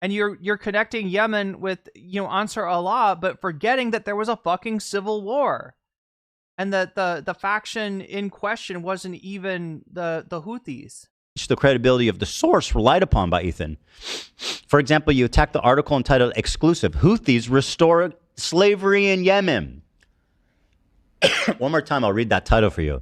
and you're connecting Yemen with, Ansar Allah, but forgetting that there was a fucking civil war. And that the faction in question wasn't even the Houthis. The credibility of the source relied upon by Ethan. For example, you attack the article entitled "Exclusive: Houthis Restore Slavery in Yemen." One more time, I'll read that title for you.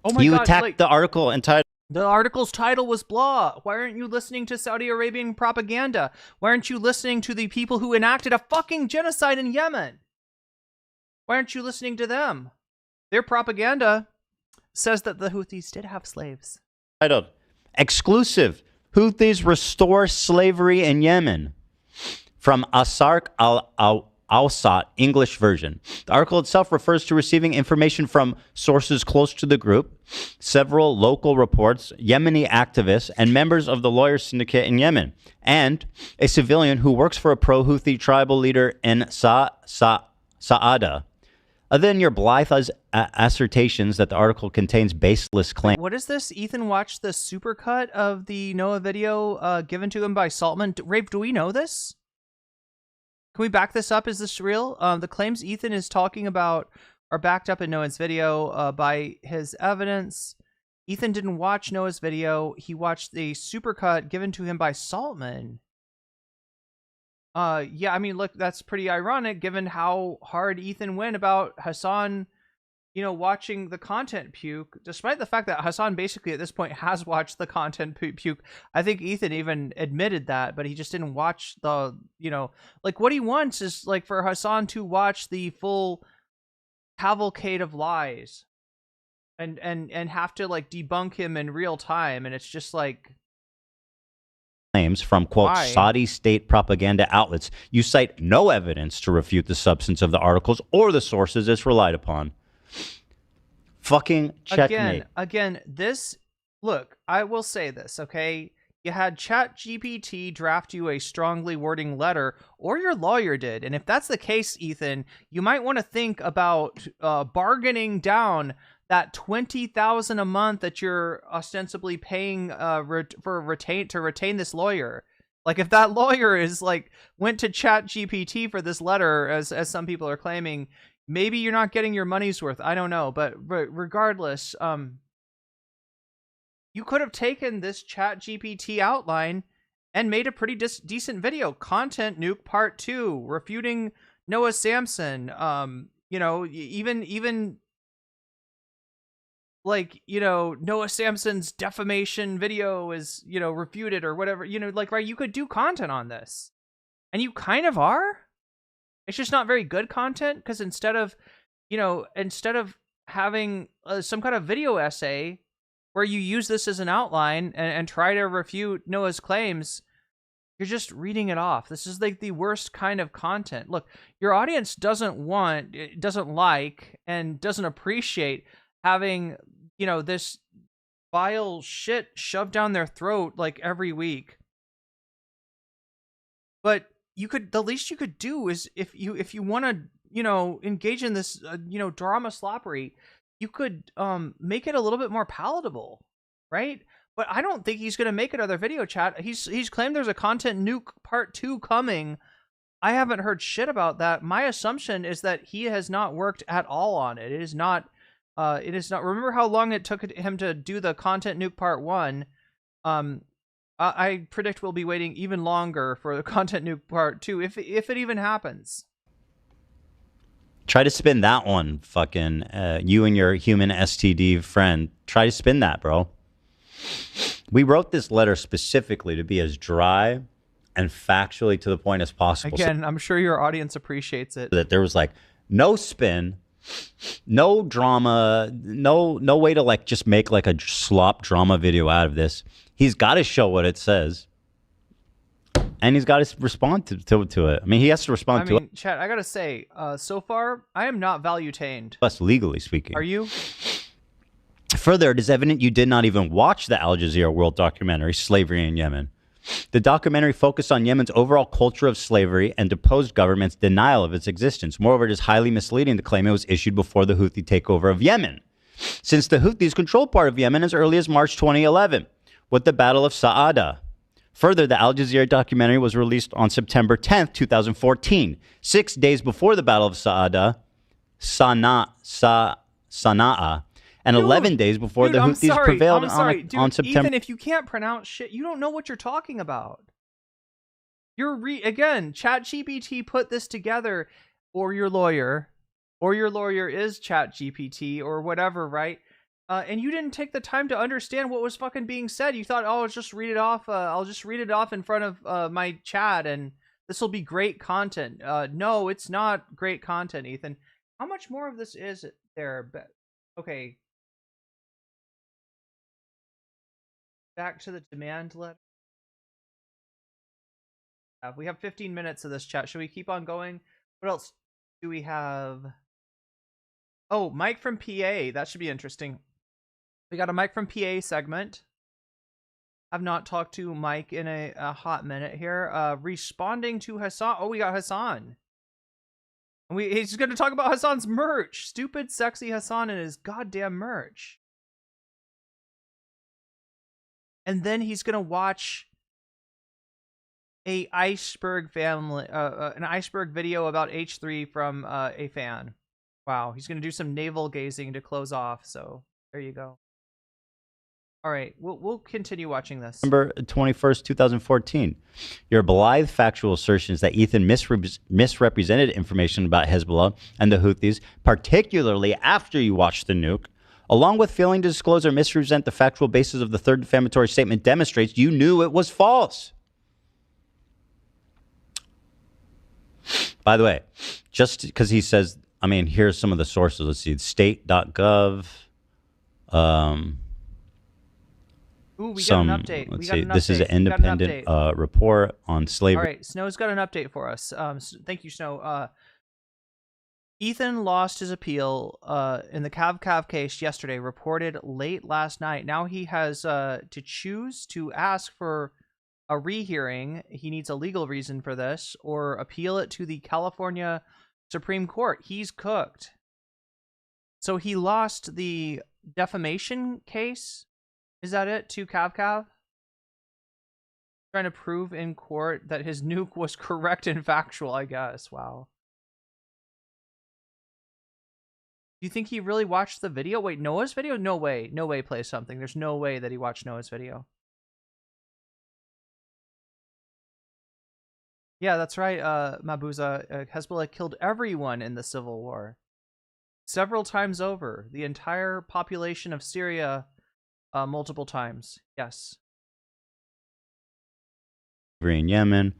Oh my God! You attacked the article entitled. The article's title was blah. Why aren't you listening to Saudi Arabian propaganda? Why aren't you listening to the people who enacted a fucking genocide in Yemen? Why aren't you listening to them? Their propaganda says that the Houthis did have slaves. Titled "Exclusive: Houthis Restore Slavery in Yemen," from Asark al-Awsat English version. The article itself refers to receiving information from sources close to the group, several local reports, Yemeni activists, and members of the lawyer syndicate in Yemen, and a civilian who works for a pro-Houthi tribal leader in Sa'ada. Other than your blithe assertions that the article contains baseless claims. What is this? Ethan watched the supercut of the Noah video given to him by Saltman. Rafe, do we know this? Can we back this up? Is this real? The claims Ethan is talking about are backed up in Noah's video by his evidence. Ethan didn't watch Noah's video. He watched the supercut given to him by Saltman. Yeah, I mean, look, that's pretty ironic given how hard Ethan went about Hassan, watching the content puke, despite the fact that Hassan basically at this point has watched the content puke. I think Ethan even admitted that, but he just didn't watch the, what he wants is for Hassan to watch the full cavalcade of lies and have to debunk him in real time. And it's just claims from, quote, why? Saudi state propaganda outlets. You cite no evidence to refute the substance of the articles or the sources it's relied upon. Fucking checkmate. Again, look, I will say this, okay? You had ChatGPT draft you a strongly wording letter, or your lawyer did. And if that's the case, Ethan, you might want to think about bargaining down that $20,000 a month that you're ostensibly paying to retain this lawyer. If that lawyer is went to ChatGPT for this letter, as some people are claiming, maybe you're not getting your money's worth. I don't know, but regardless, you could have taken this ChatGPT outline and made a pretty decent video. Content Nuke Part 2, refuting Noah Samson. Even Noah Samson's defamation video is, refuted or whatever, right? You could do content on this, and you kind of are. It's just not very good content, because instead of having some kind of video essay where you use this as an outline and try to refute Noah's claims, you're just reading it off. This is the worst kind of content. Look, your audience doesn't like, and doesn't appreciate having, this vile shit shoved down their throat every week. But the least you could do is, if you want to, engage in this, drama sloppery, you could make it a little bit more palatable, right? But I don't think he's going to make another video chat. He's claimed there's a Content Nuke Part 2 coming. I haven't heard shit about that. My assumption is that he has not worked at all on it. It is not. Remember how long it took him to do the Content Nuke Part 1? I predict we'll be waiting even longer for the Content Nuke Part 2, if it even happens. Try to spin that one, fucking you and your human STD friend. Try to spin that, bro. We wrote this letter specifically to be as dry and factually to the point as possible. Again, I'm sure your audience appreciates it. That there was no spin, no drama, no way to just make a slop drama video out of this. He's got to show what it says, and he's got to respond to it. I mean, he has to respond to it. Chat, I gotta say, so far I am not value-tained. Plus, legally speaking. Are you? Further, it is evident you did not even watch the Al Jazeera World documentary, Slavery in Yemen. The documentary focused on Yemen's overall culture of slavery and deposed government's denial of its existence. Moreover, it is highly misleading to claim it was issued before the Houthi takeover of Yemen, since the Houthis controlled part of Yemen as early as March 2011 with the Battle of Sa'ada. Further, the Al Jazeera documentary was released on September 10th, 2014, 6 days before the Battle of Sa'ada, Sana'a, and 11 days before the Houthis prevailed on September. Ethan, if you can't pronounce shit, you don't know what you're talking about. Again, ChatGPT put this together, or your lawyer is ChatGPT or whatever, right? And you didn't take the time to understand what was fucking being said. You thought, oh, I'll just read it off. I'll just read it off in front of my chat, and this will be great content. No, it's not great content, Ethan. How much more of this is there? Okay. Back to the demand letter. We have 15 minutes of this chat. Should we keep on going? What else do we have? Oh, Mike from PA. That should be interesting. We got a Mike from PA segment. I've not talked to Mike in a hot minute here. Responding to Hassan. Oh, we got Hassan. And he's going to talk about Hassan's merch. Stupid, sexy Hassan and his goddamn merch. And then he's going to watch an iceberg video about H3 from a fan. Wow, he's going to do some navel gazing to close off. So there you go. All right, we'll continue watching this. December 21st, 2014. Your blithe factual assertions that Ethan misrepresented information about Hezbollah and the Houthis, particularly after you watched the nuke, along with failing to disclose or misrepresent the factual basis of the third defamatory statement, demonstrates you knew it was false. By the way, just because he says, I mean, here's some of the sources. Let's see, state.gov. Ooh, we got an update. Let's see. This is an independent report on slavery. All right, Snow's got an update for us. Thank you, Snow. Ethan lost his appeal in the Cav case yesterday, reported late last night. Now he has to choose to ask for a rehearing. He needs a legal reason for this, or appeal it to the California Supreme Court. He's cooked. So he lost the defamation case. Is that it? To Cav? Trying to prove in court that his nuke was correct and factual, I guess. Wow. Do you think he really watched the video? Wait, Noah's video? No way. No way play something. There's no way that he watched Noah's video. Yeah, that's right, Mabuza. Hezbollah killed everyone in the civil war. Several times over. The entire population of Syria, multiple times. Yes. In Yemen,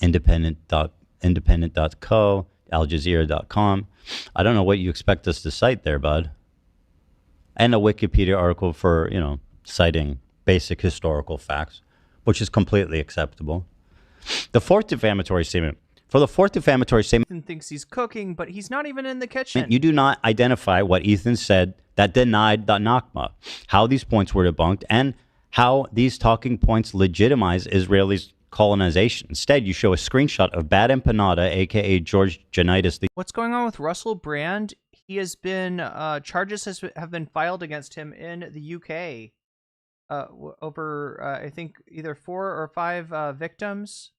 independent.co, aljazeera.com. I don't know what you expect us to cite there, bud. And a Wikipedia article for, citing basic historical facts, which is completely acceptable. The fourth defamatory statement. For the fourth defamatory statement, Ethan thinks he's cooking, but he's not even in the kitchen. You do not identify what Ethan said that denied the Nakba, how these points were debunked, and how these talking points legitimize Israelis' colonization. Instead, you show a screenshot of Bad Empanada, a.k.a. George Janitis. What's going on with Russell Brand? He has been, charges have been filed against him in the UK. Over, I think, either 4 or 5 victims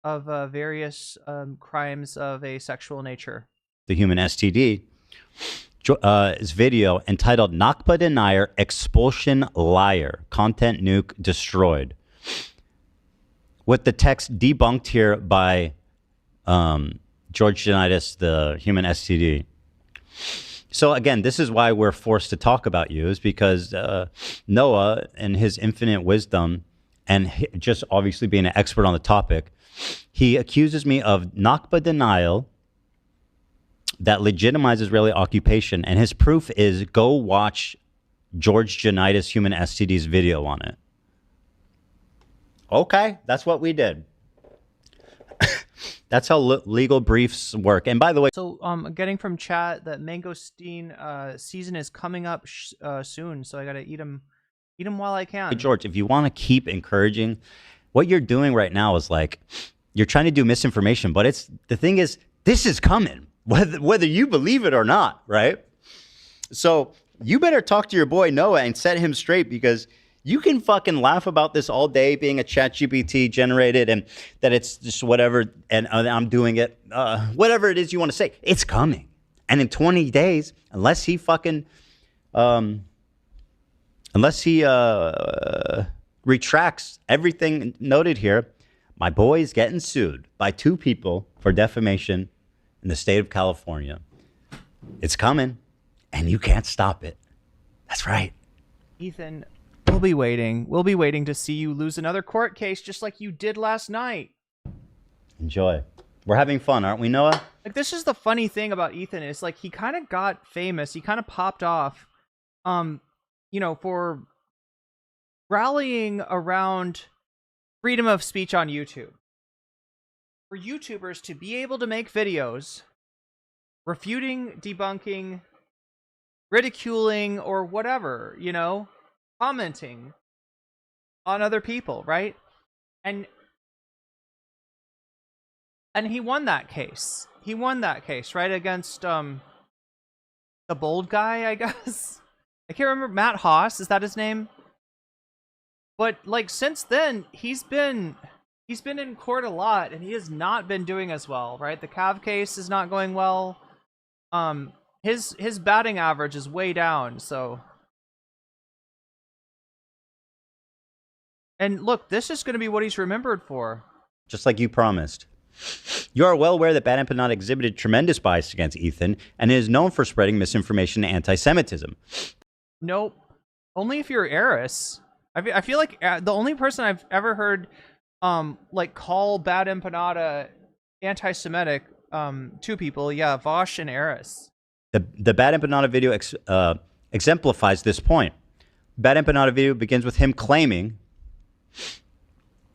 of various crimes of a sexual nature. The human STD. His video entitled Nakba Denier, Expulsion Liar, Content Nuke Destroyed. With the text debunked here by George Janitis, the human STD. So again, this is why we're forced to talk about you, is because Noah, in his infinite wisdom, and just obviously being an expert on the topic, he accuses me of Nakba denial that legitimizes Israeli occupation, and his proof is go watch George Janitis, human STD's video on it. Okay, that's what we did. That's how legal briefs work. And by the way, so getting from chat that mangosteen season is coming up soon, so I gotta eat them Eat them while I can. Hey, George, if you want to keep encouraging, what you're doing right now is like you're trying to do misinformation, but the thing is, this is coming, whether you believe it or not, right? So you better talk to your boy Noah and set him straight, because you can fucking laugh about this all day being a ChatGPT generated and that it's just whatever, and I'm doing it, whatever it is you want to say, it's coming. And in 20 days, unless he retracts everything noted here, my boy is getting sued by 2 people for defamation in the state of California. It's coming, and you can't stop it. That's right. Ethan, we'll be waiting. We'll be waiting to see you lose another court case just like you did last night. Enjoy. We're having fun, aren't we, Noah? Like, this is the funny thing about Ethan is, like, he kind of got famous. He kind of popped off, for rallying around freedom of speech on YouTube. For YouTubers to be able to make videos refuting, debunking, ridiculing, or whatever, commenting on other people, right? And he won that case. He won that case, right, against the bold guy, I guess. I can't remember. Matt Haas, is that his name? But like since then, he's been in court a lot, and he has not been doing as well, right? The Cav case is not going well. His batting average is way down, so. And look, this is going to be what he's remembered for. Just like you promised. You are well aware that Bad Empanada exhibited tremendous bias against Ethan and is known for spreading misinformation and anti-Semitism. Nope. Only if you're Eris. I feel like the only person I've ever heard call Bad Empanada anti-Semitic, 2 people, Vosh and Eris. The Bad Empanada video exemplifies this point. Bad Empanada video begins with him claiming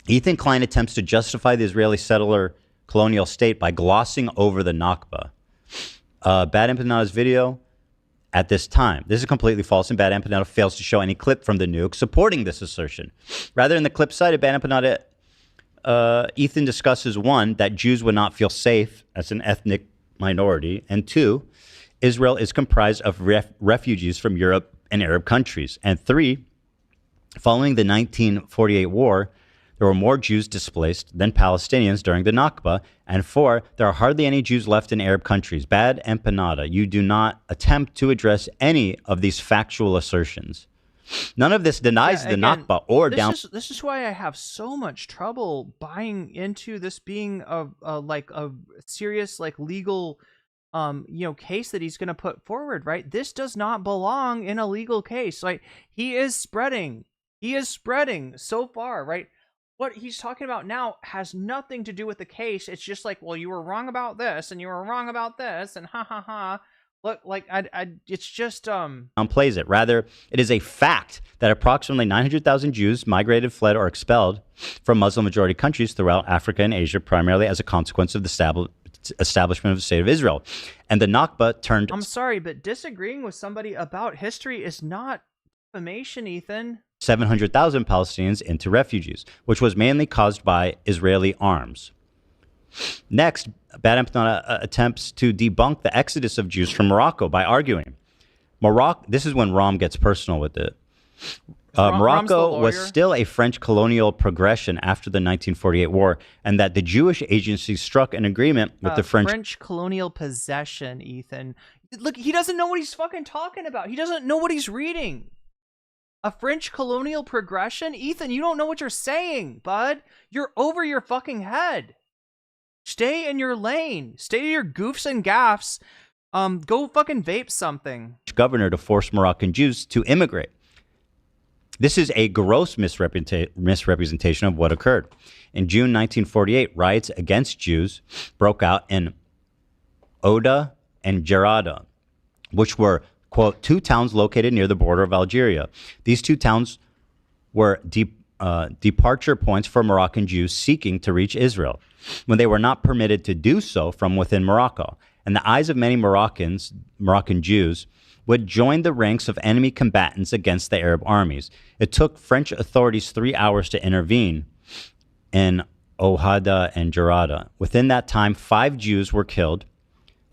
Ethan Klein attempts to justify the Israeli settler colonial state by glossing over the Nakba. Bad Empanada's video at this time. This is completely false, and Bad Empanada fails to show any clip from the nuke supporting this assertion. Rather, in the clip cited, Bad Empanada, Ethan discusses 1, that Jews would not feel safe as an ethnic minority, and 2, Israel is comprised of refugees from Europe and Arab countries, and 3, following the 1948 war, there were more Jews displaced than Palestinians during the Nakba. And 4, there are hardly any Jews left in Arab countries. Bad Empanada, you do not attempt to address any of these factual assertions. None of this denies the Nakba or down. This is why I have so much trouble buying into this being a serious legal case that he's going to put forward, right? This does not belong in a legal case. Like, he is spreading so far, right? What he's talking about now has nothing to do with the case. It's just like, well, you were wrong about this, and you were wrong about this, and ha ha ha. Look, like it's just downplays it. Rather, it is a fact that approximately 900,000 Jews migrated, fled, or expelled from Muslim-majority countries throughout Africa and Asia, primarily as a consequence of the establishment of the State of Israel. And the Nakba turned. I'm sorry, but disagreeing with somebody about history is not defamation, Ethan. 700,000 Palestinians into refugees, which was mainly caused by Israeli arms. Next, Bad Empanada attempts to debunk the exodus of Jews from Morocco by arguing this is when Rom gets personal with it. Morocco was still a French colonial progression after the 1948 war, and that the Jewish agency struck an agreement with the French colonial possession, Ethan. Look, he doesn't know what he's fucking talking about. He doesn't know what he's reading. A French colonial progression? Ethan, you don't know what you're saying, bud. You're over your fucking head. Stay in your lane. Stay to your goofs and gaffs. Go fucking vape something. Governor to force Moroccan Jews to immigrate. This is a gross misrepresentation of what occurred. In June 1948, riots against Jews broke out in Ouda and Gerada, which were, quote, 2 towns located near the border of Algeria. These 2 towns were departure points for Moroccan Jews seeking to reach Israel, when they were not permitted to do so from within Morocco. And the eyes of many Moroccan Jews would join the ranks of enemy combatants against the Arab armies. It took French authorities 3 hours to intervene in Ohada and Jarada. Within that time, 5 Jews were killed,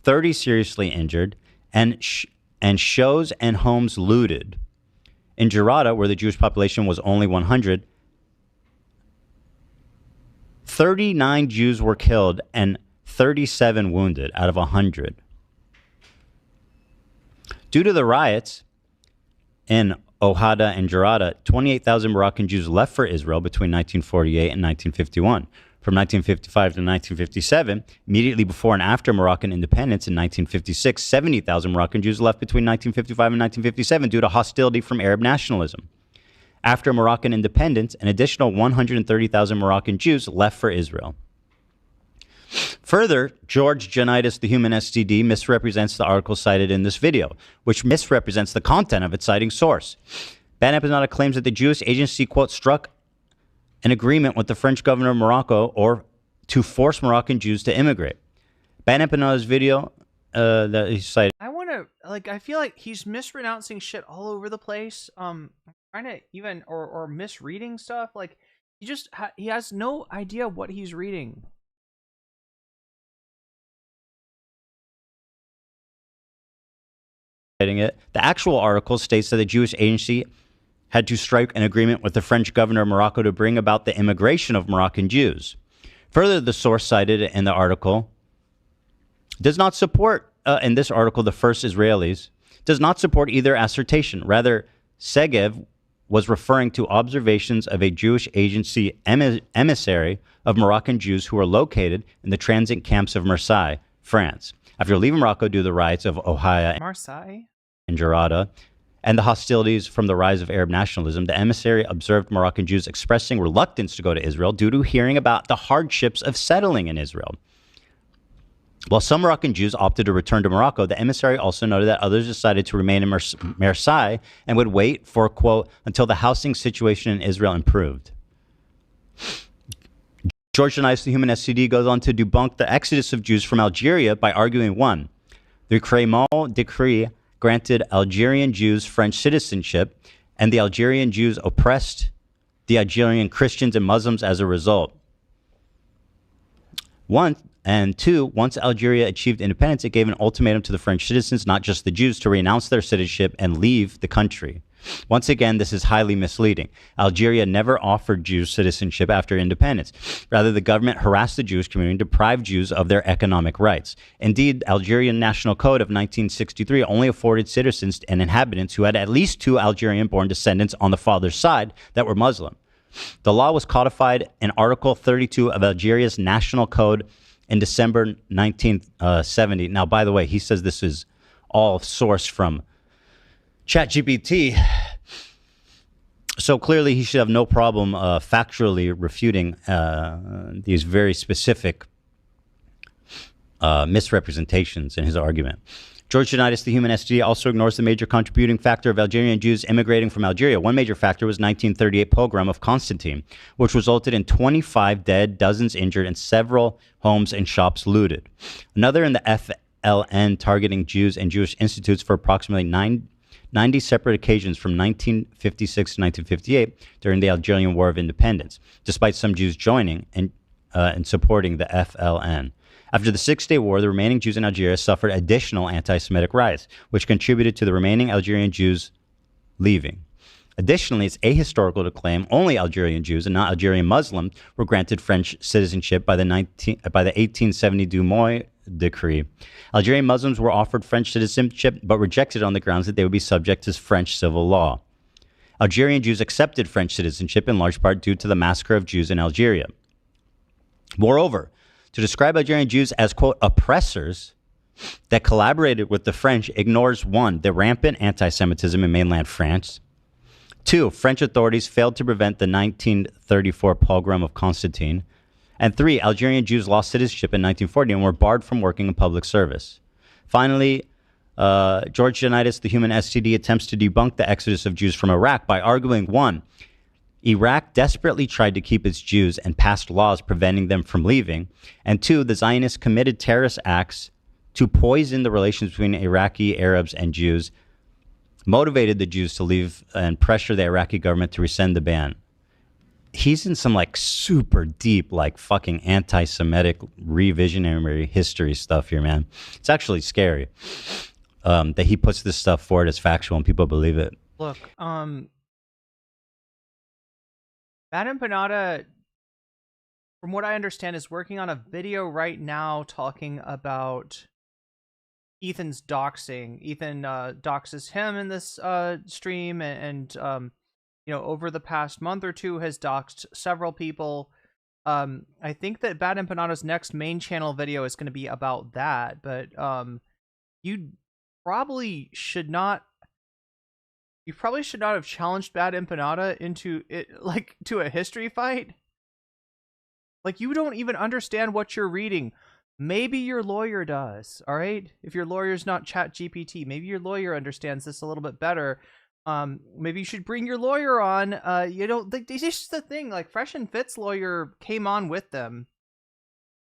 30 seriously injured, and shows and homes looted. In Jarada, where the Jewish population was only 100, 39 Jews were killed and 37 wounded out of 100. Due to the riots in Ohada and Jarada, 28,000 Moroccan Jews left for Israel between 1948 and 1951. From 1955 to 1957, immediately before and after Moroccan independence in 1956, 70,000 Moroccan Jews left between 1955 and 1957 due to hostility from Arab nationalism. After Moroccan independence, an additional 130,000 Moroccan Jews left for Israel. Further, George Janitis, the human STD, misrepresents the article cited in this video, which misrepresents the content of its citing source. Bad Empanada claims that the Jewish agency, quote, struck an agreement with the French governor of Morocco or to force Moroccan Jews to immigrate. Bad Empanada's video that he cited. I feel like he's mispronouncing shit all over the place. Trying to even, or misreading stuff. Like, he has no idea what he's reading. The actual article states that the Jewish agency had to strike an agreement with the French governor of Morocco to bring about the immigration of Moroccan Jews. Further, the source cited in the article does not support, in this article, the first Israelis, does not support either assertion. Rather, Segev was referring to observations of a Jewish agency emissary of Moroccan Jews who were located in the transit camps of Marseille, France. After leaving Morocco due to the riots of Ohio Marseille and Jarada and the hostilities from the rise of Arab nationalism, the emissary observed Moroccan Jews expressing reluctance to go to Israel due to hearing about the hardships of settling in Israel. While some Moroccan Jews opted to return to Morocco, the emissary also noted that others decided to remain in Marseille and would wait for, quote, until the housing situation in Israel improved. George Janitis, the human STD, goes on to debunk the exodus of Jews from Algeria by arguing, 1, the Crémant decree granted Algerian Jews French citizenship, and the Algerian Jews oppressed the Algerian Christians and Muslims as a result. 1, and 2, once Algeria achieved independence, it gave an ultimatum to the French citizens, not just the Jews, to renounce their citizenship and leave the country. Once again, this is highly misleading. Algeria never offered Jews citizenship after independence. Rather, the government harassed the Jewish community and deprived Jews of their economic rights. Indeed, the Algerian National Code of 1963 only afforded citizens and inhabitants who had at least 2 Algerian-born descendants on the father's side that were Muslim. The law was codified in Article 32 of Algeria's National Code in December 1970. Now, by the way, he says this is all sourced from ChatGPT. So clearly he should have no problem factually refuting these very specific misrepresentations in his argument. George Janitis, the human STD, also ignores the major contributing factor of Algerian Jews immigrating from Algeria. One major factor was 1938 pogrom of Constantine, which resulted in 25 dead, dozens injured, and several homes and shops looted. Another in the FLN targeting Jews and Jewish institutes for approximately 90 separate occasions from 1956 to 1958 during the Algerian War of Independence, despite some Jews joining and supporting the FLN. After the Six-Day War, the remaining Jews in Algeria suffered additional anti-Semitic riots, which contributed to the remaining Algerian Jews leaving. Additionally, it's ahistorical to claim only Algerian Jews and not Algerian Muslims were granted French citizenship by the 1870 Dumois decree. Algerian Muslims were offered French citizenship but rejected on the grounds that they would be subject to French civil law. Algerian Jews accepted French citizenship in large part due to the massacre of Jews in Algeria. Moreover, to describe Algerian Jews as, quote, oppressors that collaborated with the French ignores, 1, the rampant anti-Semitism in mainland France. 2, French authorities failed to prevent the 1934 pogrom of Constantine. And 3, Algerian Jews lost citizenship in 1940 and were barred from working in public service. Finally, George Janitis, the human STD, attempts to debunk the exodus of Jews from Iraq by arguing, 1, Iraq desperately tried to keep its Jews and passed laws preventing them from leaving. And 2, the Zionists committed terrorist acts to poison the relations between Iraqi Arabs and Jews motivated the Jews to leave and pressure the Iraqi government to rescind the ban. He's in some like super deep, like fucking anti-Semitic revisionary history stuff here, man. It's actually scary that he puts this stuff forward as factual and people believe it. Look, Bad Empanada, from what I understand, is working on a video right now talking about Ethan's doxing. Ethan doxes him in this stream, and you know, over the past month or two has doxed several people. I think that Bad Empanada's next main channel video is going to be about that, but you probably should not. You probably should not have challenged Bad Empanada into it, like, to a history fight. Like, you don't even understand what you're reading. Maybe your lawyer does, all right? If your lawyer's not ChatGPT, maybe your lawyer understands this a little bit better. Maybe you should bring your lawyer on. You know, this is the thing. Like, Fresh and Fit's lawyer came on with them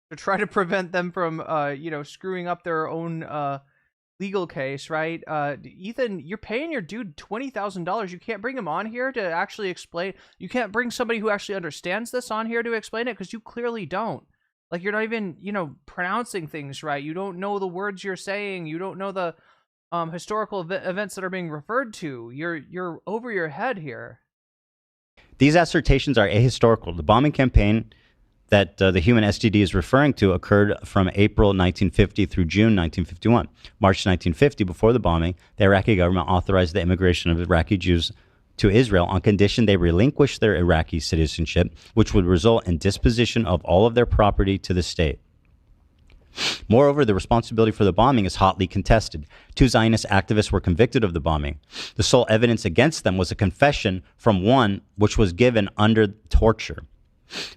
to try to prevent them from, you know, screwing up their own legal case, right? Ethan, you're paying your dude $20,000. You can't bring him on here to actually explain. You can't bring somebody who actually understands this on here to explain it, because you clearly don't. Like, you're not even, you know, pronouncing things right. You don't know the words you're saying. You don't know the historical events that are being referred to. You're over your head here. These assertions are ahistorical. The bombing campaign that the human STD is referring to occurred from April 1950 through June 1951. March 1950, before the bombing, the Iraqi government authorized the immigration of Iraqi Jews to Israel on condition they relinquish their Iraqi citizenship, which would result in disposition of all of their property to the state. Moreover, the responsibility for the bombing is hotly contested. 2 Zionist activists were convicted of the bombing. The sole evidence against them was a confession from one which was given under torture.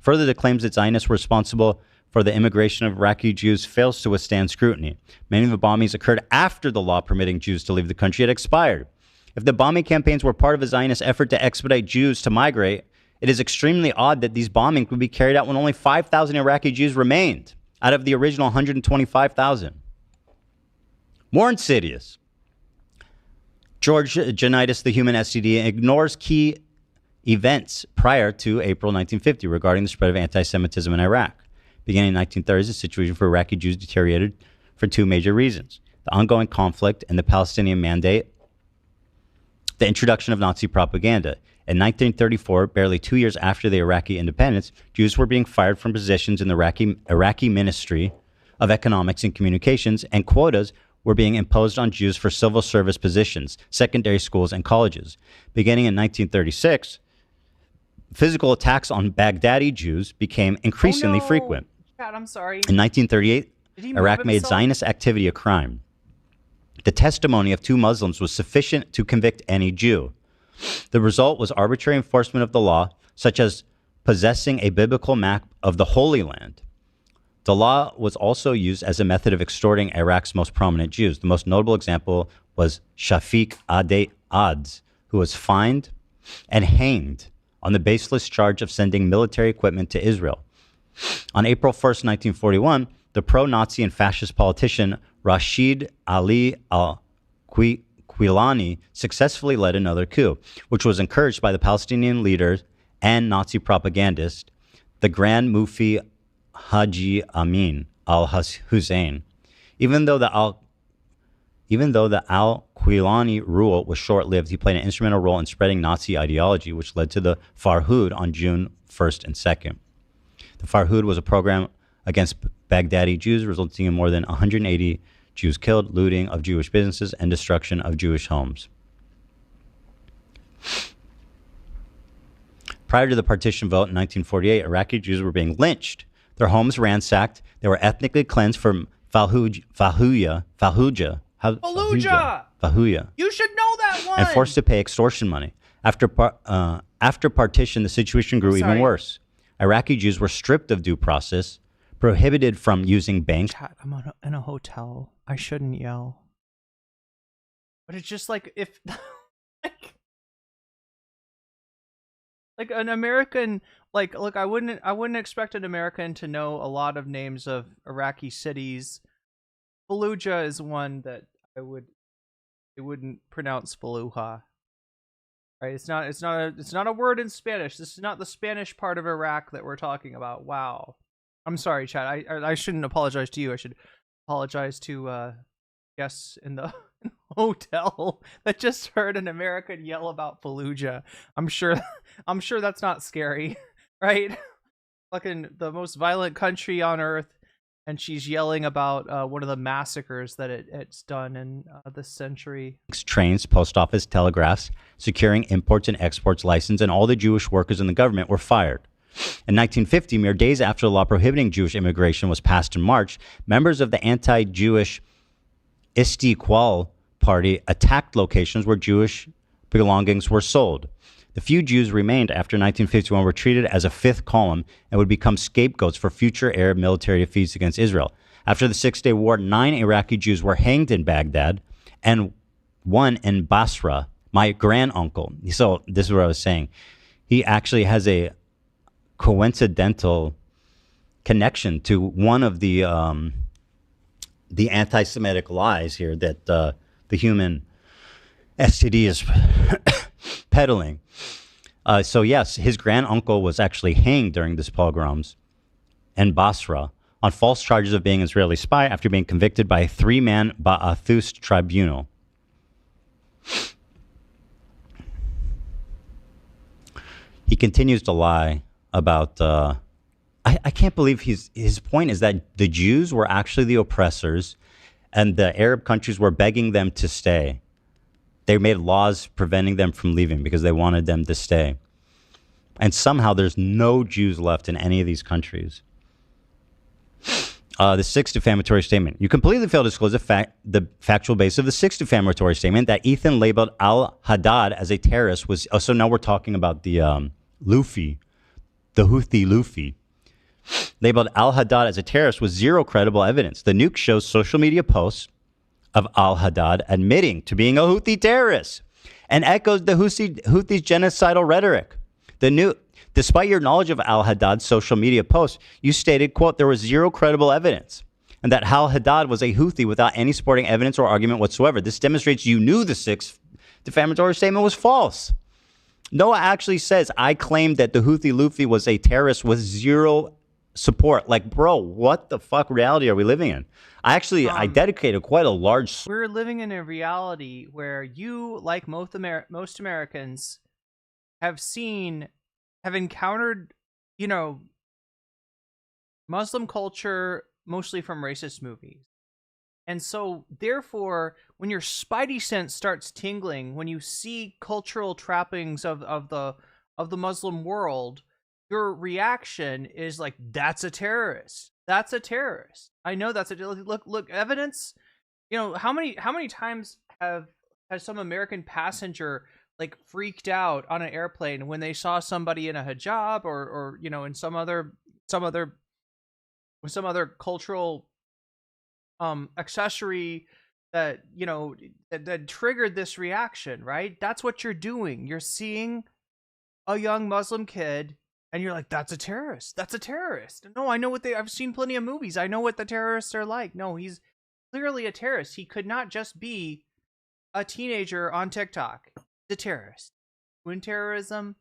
Further, the claims that Zionists were responsible for the immigration of Iraqi Jews fails to withstand scrutiny. Many of the bombings occurred after the law permitting Jews to leave the country had expired. If the bombing campaigns were part of a Zionist effort to expedite Jews to migrate, it is extremely odd that these bombings would be carried out when only 5,000 Iraqi Jews remained out of the original 125,000. More insidious. George Janitis, the human STD, ignores key events prior to April 1950 regarding the spread of anti-Semitism in Iraq. Beginning in 1930s, the situation for Iraqi Jews deteriorated for 2 major reasons: the ongoing conflict and the Palestinian Mandate, the introduction of Nazi propaganda. In 1934, barely 2 years after the Iraqi independence, Jews were being fired from positions in the Iraqi Ministry of Economics and Communications, and quotas were being imposed on Jews for civil service positions, secondary schools, and colleges. Beginning in 1936, physical attacks on Baghdadi Jews became increasingly frequent. Chad, I'm sorry. In 1938, Iraq made Zionist activity a crime. The testimony of 2 Muslims was sufficient to convict any Jew. The result was arbitrary enforcement of the law, such as possessing a biblical map of the Holy Land. The law was also used as a method of extorting Iraq's most prominent Jews. The most notable example was Shafiq Ads, who was fined and hanged on the baseless charge of sending military equipment to Israel. On April 1st, 1941, the pro-Nazi and fascist politician Rashid Ali al-Quilani successfully led another coup, which was encouraged by the Palestinian leaders and Nazi propagandist, the Grand Mufti Haji Amin al-Hussein. Even though the al-Quilani rule was short-lived, he played an instrumental role in spreading Nazi ideology, which led to the Farhud on June 1st and 2nd. The Farhud was a program against Baghdadi Jews, resulting in more than 180 Jews killed, looting of Jewish businesses, and destruction of Jewish homes. Prior to the partition vote in 1948, Iraqi Jews were being lynched, their homes ransacked, they were ethnically cleansed from Fallujah. You should know that one. And forced to pay extortion money. After partition, the situation grew even worse. Iraqi Jews were stripped of due process, prohibited from using banks. Chat, I'm in a hotel. I shouldn't yell. But it's just like if like an American, like, look, I wouldn't expect an American to know a lot of names of Iraqi cities. Fallujah is one that it they wouldn't pronounce Fallujah. Right? It's not a word in Spanish. This is not the Spanish part of Iraq that we're talking about. Wow. I'm sorry, Chad. I shouldn't apologize to you. I should apologize to guests in the hotel that just heard an American yell about Fallujah. I'm sure that's not scary, right? Fucking the most violent country on earth, and she's yelling about one of the massacres that it's done in this century. Trains, post office, telegraphs, securing imports and exports license, and all the Jewish workers in the government were fired. In 1950, mere days after the law prohibiting Jewish immigration was passed in March, members of the anti-Jewish Istiqlal Party attacked locations where Jewish belongings were sold. The few Jews remained after 1951 were treated as a fifth column and would become scapegoats for future Arab military defeats against Israel. After the Six-Day War, 9 Iraqi Jews were hanged in Baghdad and 1 in Basra. My granduncle, so this is what I was saying, he actually has a coincidental connection to one of the anti-Semitic lies here that the human STD is peddling. So yes, his granduncle was actually hanged during this pogroms in Basra on false charges of being an Israeli spy after being convicted by a 3-man Ba'athist tribunal. He continues to lie about I can't believe his point is that the Jews were actually the oppressors and the Arab countries were begging them to stay. They made laws preventing them from leaving because they wanted them to stay. And somehow there's no Jews left in any of these countries. The sixth defamatory statement. You completely fail to disclose the factual basis of the sixth defamatory statement that Ethan labeled al-Haddad as a terrorist was... Oh, so now we're talking about the Luffy, the Houthi Luffy. Labeled al-Haddad as a terrorist with zero credible evidence. The nuke shows social media posts of al-Haddad admitting to being a Houthi terrorist and echoes the Houthis' genocidal rhetoric. Despite your knowledge of al-Haddad's social media posts, you stated, quote, there was zero credible evidence and that al-Haddad was a Houthi without any supporting evidence or argument whatsoever. This demonstrates you knew the sixth defamatory statement was false. Noah actually says, I claimed that the Houthi Luffy was a terrorist with zero support. Like, bro, what the fuck reality are we living in? I dedicated quite a large... We're living in a reality where you, like most Americans, have encountered, Muslim culture mostly from racist movies. And so, therefore, when your spidey sense starts tingling, when you see cultural trappings of the Muslim world, your reaction is like, that's a terrorist. That's a terrorist. I know that's a look evidence. How many times has some American passenger like freaked out on an airplane when they saw somebody in a hijab or in some other cultural accessory that that triggered this reaction, right? That's what you're doing. You're seeing a young Muslim kid and you're like, that's a terrorist. That's a terrorist. No, I know I've seen plenty of movies. I know what the terrorists are like. No, he's clearly a terrorist. He could not just be a teenager on TikTok. The terrorist. Twin terrorism.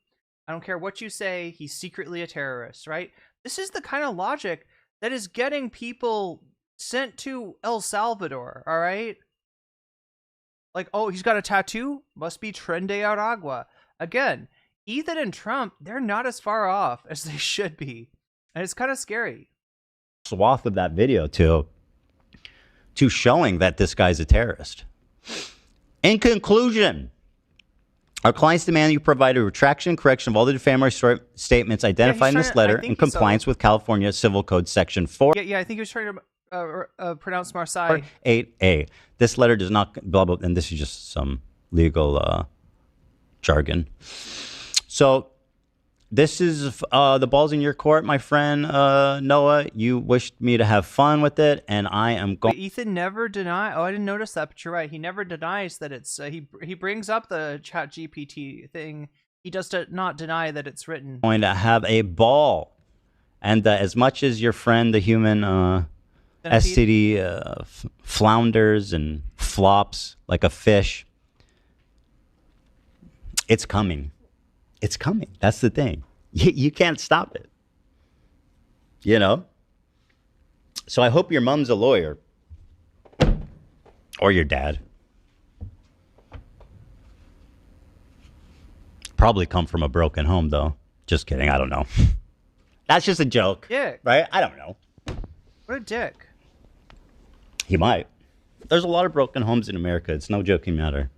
I don't care what you say. He's secretly a terrorist, right? This is the kind of logic that is getting people sent to El Salvador, all right? Like, oh, he's got a tattoo? Must be Tren de Aragua. Again, Ethan and Trump, they're not as far off as they should be. And it's kind of scary. Swath of that video to showing that this guy's a terrorist. In conclusion, our clients demand you provide a retraction and correction of all the defamatory statements identified in this letter in compliance with California Civil Code Section 4. Yeah, I think he was trying to pronounce Marseille. 8A. This letter does not blah blah, and this is just some legal jargon. So this is the ball's in your court, my friend Noah. You wished me to have fun with it, and I am going. Ethan never denies. Oh, I didn't notice that, but you're right. He never denies that it's. He brings up the ChatGPT thing. He does not deny that it's written. Going to have a ball, and as much as your friend, the human STD flounders and flops like a fish, It's coming. It's coming. That's the thing. You can't stop it. You know? So I hope your mom's a lawyer. Or your dad. Probably come from a broken home, though. Just kidding. I don't know. That's just a joke. Dick. Right? I don't know. What a dick. He might. There's a lot of broken homes in America. It's no joking matter.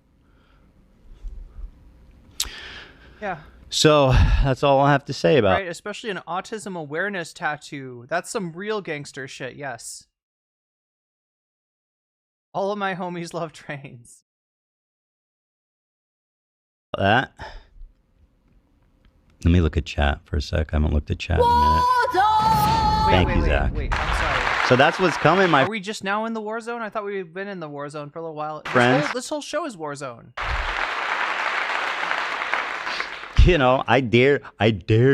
Yeah. So that's all I have to say about it. Right, especially an autism awareness tattoo. That's some real gangster shit, yes. All of my homies love trains. That. Let me look at chat for a sec. I haven't looked at chat in a minute. Thank you, Zach. Wait, I'm sorry. So that's what's coming, my Are we just now in the war zone? I thought we'd been in the war zone for a little while. friends. This whole show is war zone. You know, I dare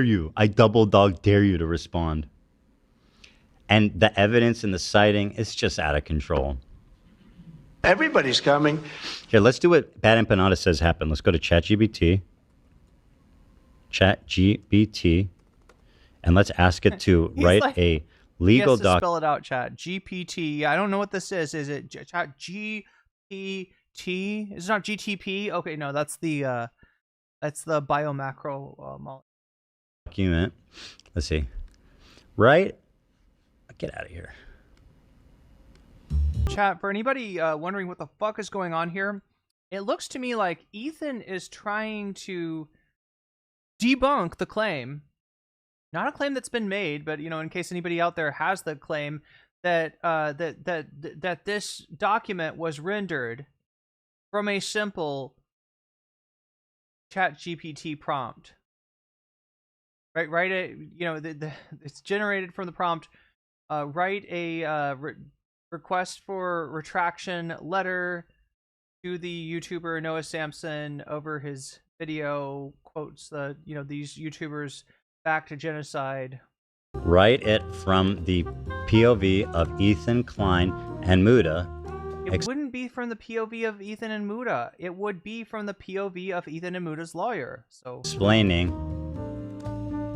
you. I double dog dare you to respond. And the evidence and the citing is just out of control. Everybody's coming. Here, let's do what Bad Empanada says happened. Let's go to ChatGPT. ChatGPT. And let's ask it to write like, a legal doc. doc. Spell it out, chat. GPT. I don't know what this is. Is it chat GPT? Is it not GTP? Okay, no, that's the biomacro Document. Let's see. Right? Get out of here. Chat, for anybody wondering what the fuck is going on here, it looks to me like Ethan is trying to debunk the claim. Not a claim that's been made, but you know, in case anybody out there has the claim that that this document was rendered from a simple ChatGPT prompt. Right. You know, it's generated from the prompt. Write a request for retraction letter to the YouTuber Noah Samson over his video quotes these YouTubers back to genocide. Write it from the POV of Ethan Klein and Muda. It wouldn't be from the POV of Ethan and Muda. It would be from the POV of Ethan and Muda's lawyer. So Explaining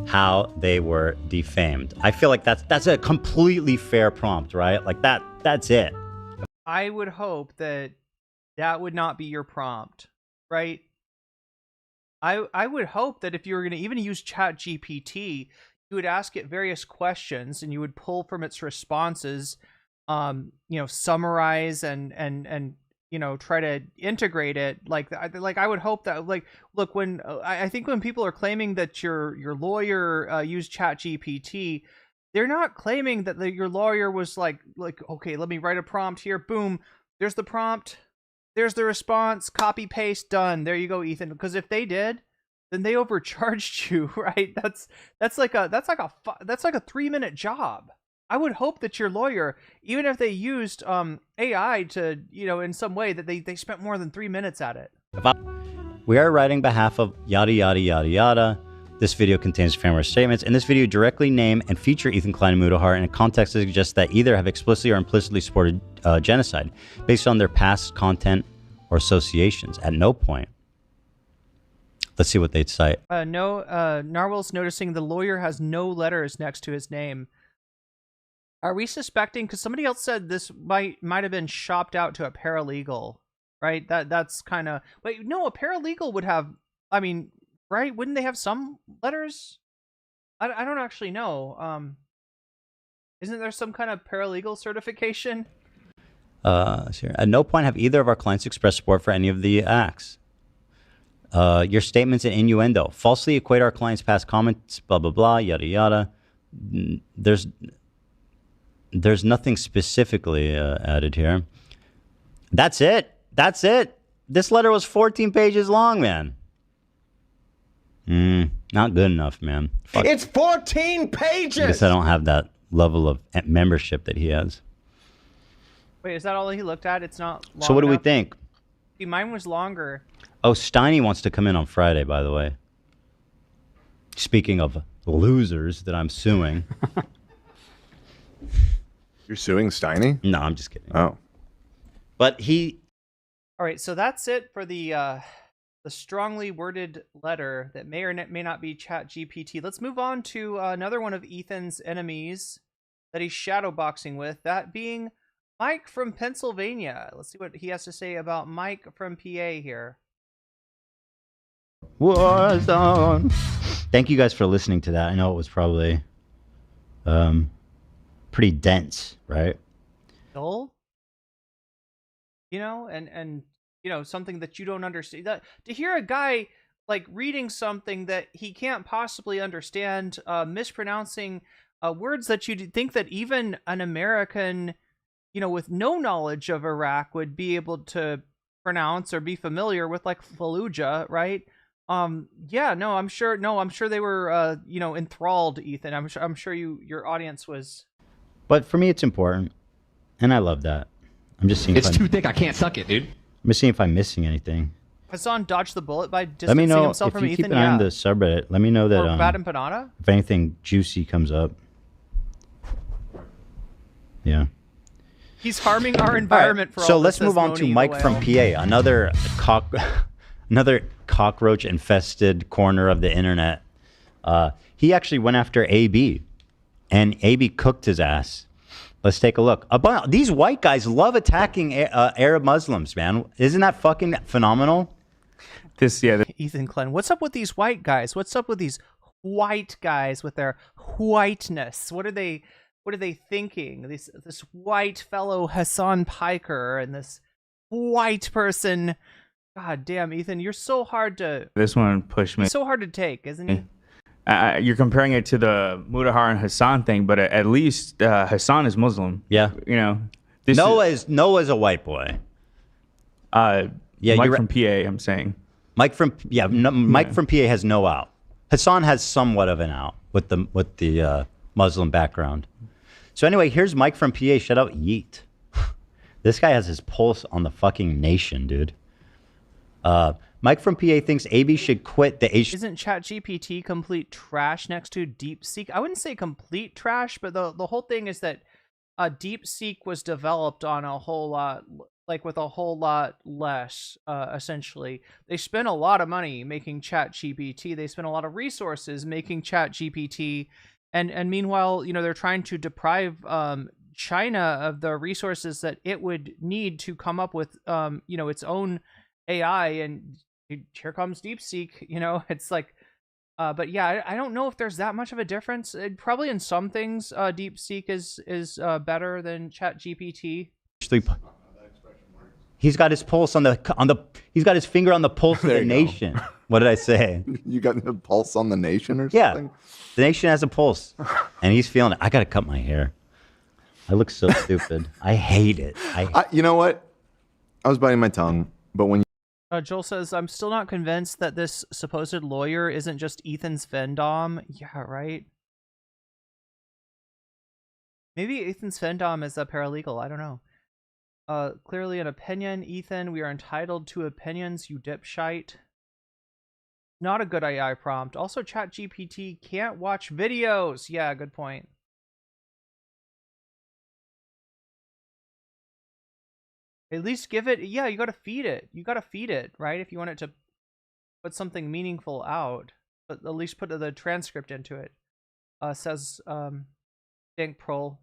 how they were defamed. I feel like that's a completely fair prompt, right? Like that's it. I would hope that would not be your prompt, right? I would hope that if you were going to even use ChatGPT, you would ask it various questions and you would pull from its responses, summarize and try to integrate it. Like I would hope that, like, look, when I think when people are claiming that your lawyer used ChatGPT, they're not claiming that your lawyer was like, okay, let me write a prompt here. Boom. There's the prompt. There's the response. Copy, paste, done. There you go, Ethan. Because if they did, then they overcharged you, right? That's like a 3-minute job. I would hope that your lawyer, even if they used AI to, in some way, that they spent more than 3 minutes at it. We are writing behalf of yada yada yada yada. This video contains defamatory statements. In this video, directly name and feature Ethan Klein and Muda Hart in a context that suggests that either have explicitly or implicitly supported genocide based on their past content or associations. At no point. Let's see what they'd cite. Narwhal's noticing the lawyer has no letters next to his name. Are we suspecting? Because somebody else said this might have been shopped out to a paralegal, right? That's kind of. Wait, no, a paralegal would have. I mean, right? Wouldn't they have some letters? I don't actually know. Isn't there some kind of paralegal certification? At no point have either of our clients expressed support for any of the acts. Your statements and innuendo falsely equate our clients' past comments, blah blah blah, yada yada. There's nothing specifically added here. That's it. This letter was 14 pages long, man. Not good enough, man. Fuck. It's 14 pages. I guess I don't have that level of membership that he has. Wait, is that all he looked at? It's not long So what do we enough? think? See, mine was longer. Oh, Steiny wants to come in on Friday, by the way. Speaking of losers that I'm suing. You're suing Steiny? No, I'm just kidding. Oh. But he... All right, so that's it for the the strongly worded letter that may or may not be Chat GPT. Let's move on to another one of Ethan's enemies that he's shadowboxing with, that being Mike from Pennsylvania. Let's see what he has to say about Mike from PA here. War zone. Thank you guys for listening to that. I know it was probably pretty dense, right? Dull? You know, and you know, something that you don't understand. That, to hear a guy like reading something that he can't possibly understand, mispronouncing words that you'd think that even an American, you know, with no knowledge of Iraq would be able to pronounce or be familiar with, like Fallujah, right? Yeah, no, I'm sure they were, you know, enthralled, Ethan. I'm sure your audience was. But for me, it's important, and I love that. I'm just seeing. It's too thick. I can't suck it, dude. I'm just seeing if I'm missing anything. Hassan dodged the bullet by distancing Let me know himself if from you Ethan. keep an eye on the subreddit. Let me know that Or Bad Empanada? if anything juicy comes up. Yeah. He's harming our environment for all So this, let's says move on to Moni the Mike from whale. PA, another cockroach infested corner of the internet. He actually went after AB, and AB cooked his ass. Let's take a look. These white guys love attacking Arab Muslims, man. Isn't that fucking phenomenal? Ethan Klein, what's up with these white guys? What's up with these white guys with their whiteness? What are they thinking? This white fellow Hassan Piker and this white person. God damn, Ethan, you're so hard to. This one pushed me. So hard to take, isn't he? You're comparing it to the Mudahar and Hassan thing, but at least Hassan is Muslim. Yeah. You know. Noah's a white boy. Mike from PA, I'm saying. Mike from from PA has no out. Hassan has somewhat of an out with the Muslim background. So anyway, here's Mike from PA. Shout out Yeet. This guy has his pulse on the fucking nation, dude. Mike from PA thinks AB should quit the H. Isn't ChatGPT complete trash next to DeepSeek? I wouldn't say complete trash, but the whole thing is that DeepSeek was developed on a whole lot, like with a whole lot less, essentially. They spent a lot of money making ChatGPT. They spent a lot of resources making ChatGPT. And meanwhile, you know, they're trying to deprive China of the resources that it would need to come up with, you know, its own AI. And here comes DeepSeek. You know, it's like, but yeah, I don't know if there's that much of a difference. Probably in some things, DeepSeek is better than ChatGPT. He's got his pulse on the. He's got his finger on the pulse of the nation. What did I say? You got the pulse on the nation or Yeah, something? the nation has a pulse, and he's feeling it. I gotta cut my hair. I look so stupid. I hate it. You know what? I was biting my tongue, but when Joel says, I'm still not convinced that this supposed lawyer isn't just Ethan's Vendom. Yeah, right. Maybe Ethan's Vendom is a paralegal. I don't know. Clearly an opinion, Ethan. We are entitled to opinions, you dipshite. Not a good AI prompt. Also, ChatGPT can't watch videos. Yeah, good point. At least give it, yeah, you gotta feed it. You gotta feed it, right? If you want it to put something meaningful out. But at least put the transcript into it. Says Dank Prol.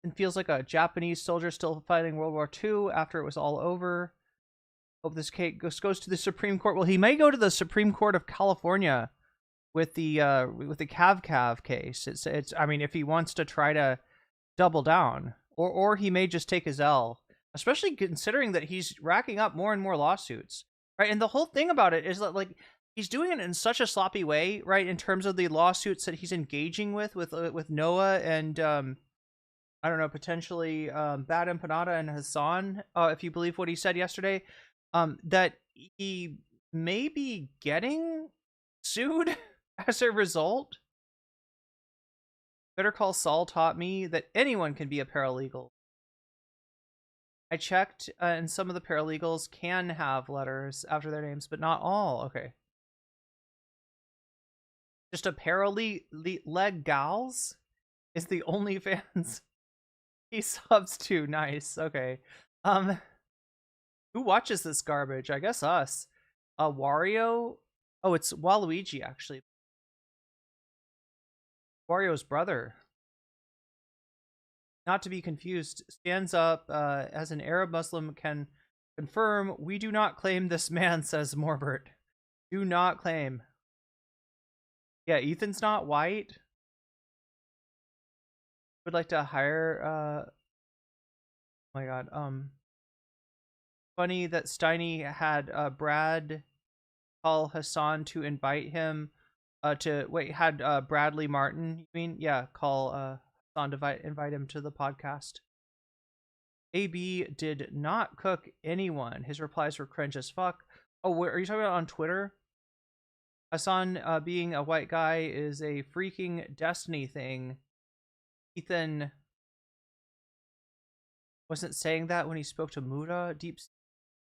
And feels like a Japanese soldier still fighting World War II after it was all over. Hope this case goes to the Supreme Court. Well, he may go to the Supreme Court of California with the Cav case. It's I mean, if he wants to try to double down, or he may just take his L, especially considering that he's racking up more and more lawsuits, right? And the whole thing about it is that, like, he's doing it in such a sloppy way, right? In terms of the lawsuits that he's engaging with Noah and I don't know, potentially Bad Empanada and Hassan, if you believe what he said yesterday, that he may be getting sued as a result. Better Call Saul taught me that anyone can be a paralegal. I checked, and some of the paralegals can have letters after their names, but not all. Okay. Just a paralegals is the OnlyFans he subs to. Nice. Okay. Who watches this garbage? I guess us. Wario. Oh, it's Waluigi actually. Wario's brother. Not to be confused. Stands up as an Arab Muslim can confirm. We do not claim this man, says Morbert. Do not claim. Yeah, Ethan's not white. Would like to hire. Oh my god. Funny that Steiny had Brad call Hassan to invite him had Bradley Martin, you mean? Yeah, call Hassan to invite him to the podcast. AB did not cook anyone. His replies were cringe as fuck. Oh, are you talking about on Twitter? Hassan being a white guy is a freaking destiny thing. Ethan wasn't saying that when he spoke to Muda. Deep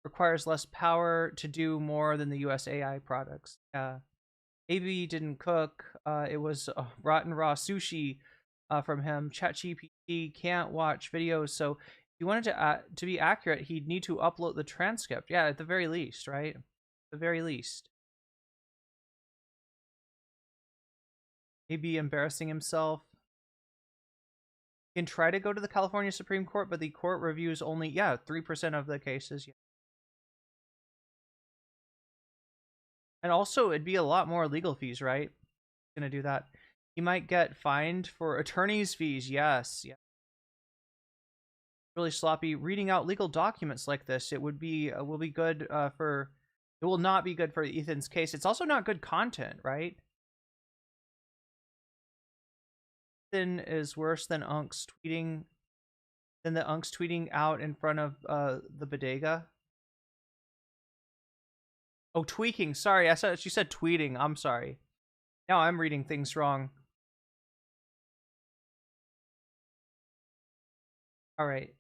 requires less power to do more than the US AI products. Yeah. AB didn't cook. It was rotten raw sushi from him. ChatGPT can't watch videos, so if you wanted to be accurate, he'd need to upload the transcript. Yeah, at the very least, right? At the very least. Maybe embarrassing himself. He can try to go to the California Supreme Court, but the court reviews only 3% of the cases. Yeah. And also, it'd be a lot more legal fees, right? Gonna do that. He might get fined for attorney's fees. Yes. Yeah. Really sloppy reading out legal documents like this. It will be good for. It will not be good for Ethan's case. It's also not good content, right? Ethan is worse than Unks tweeting. Than the Unks tweeting out in front of the bodega. Oh, tweaking. Sorry, I said she said tweeting. I'm sorry. Now I'm reading things wrong. All right.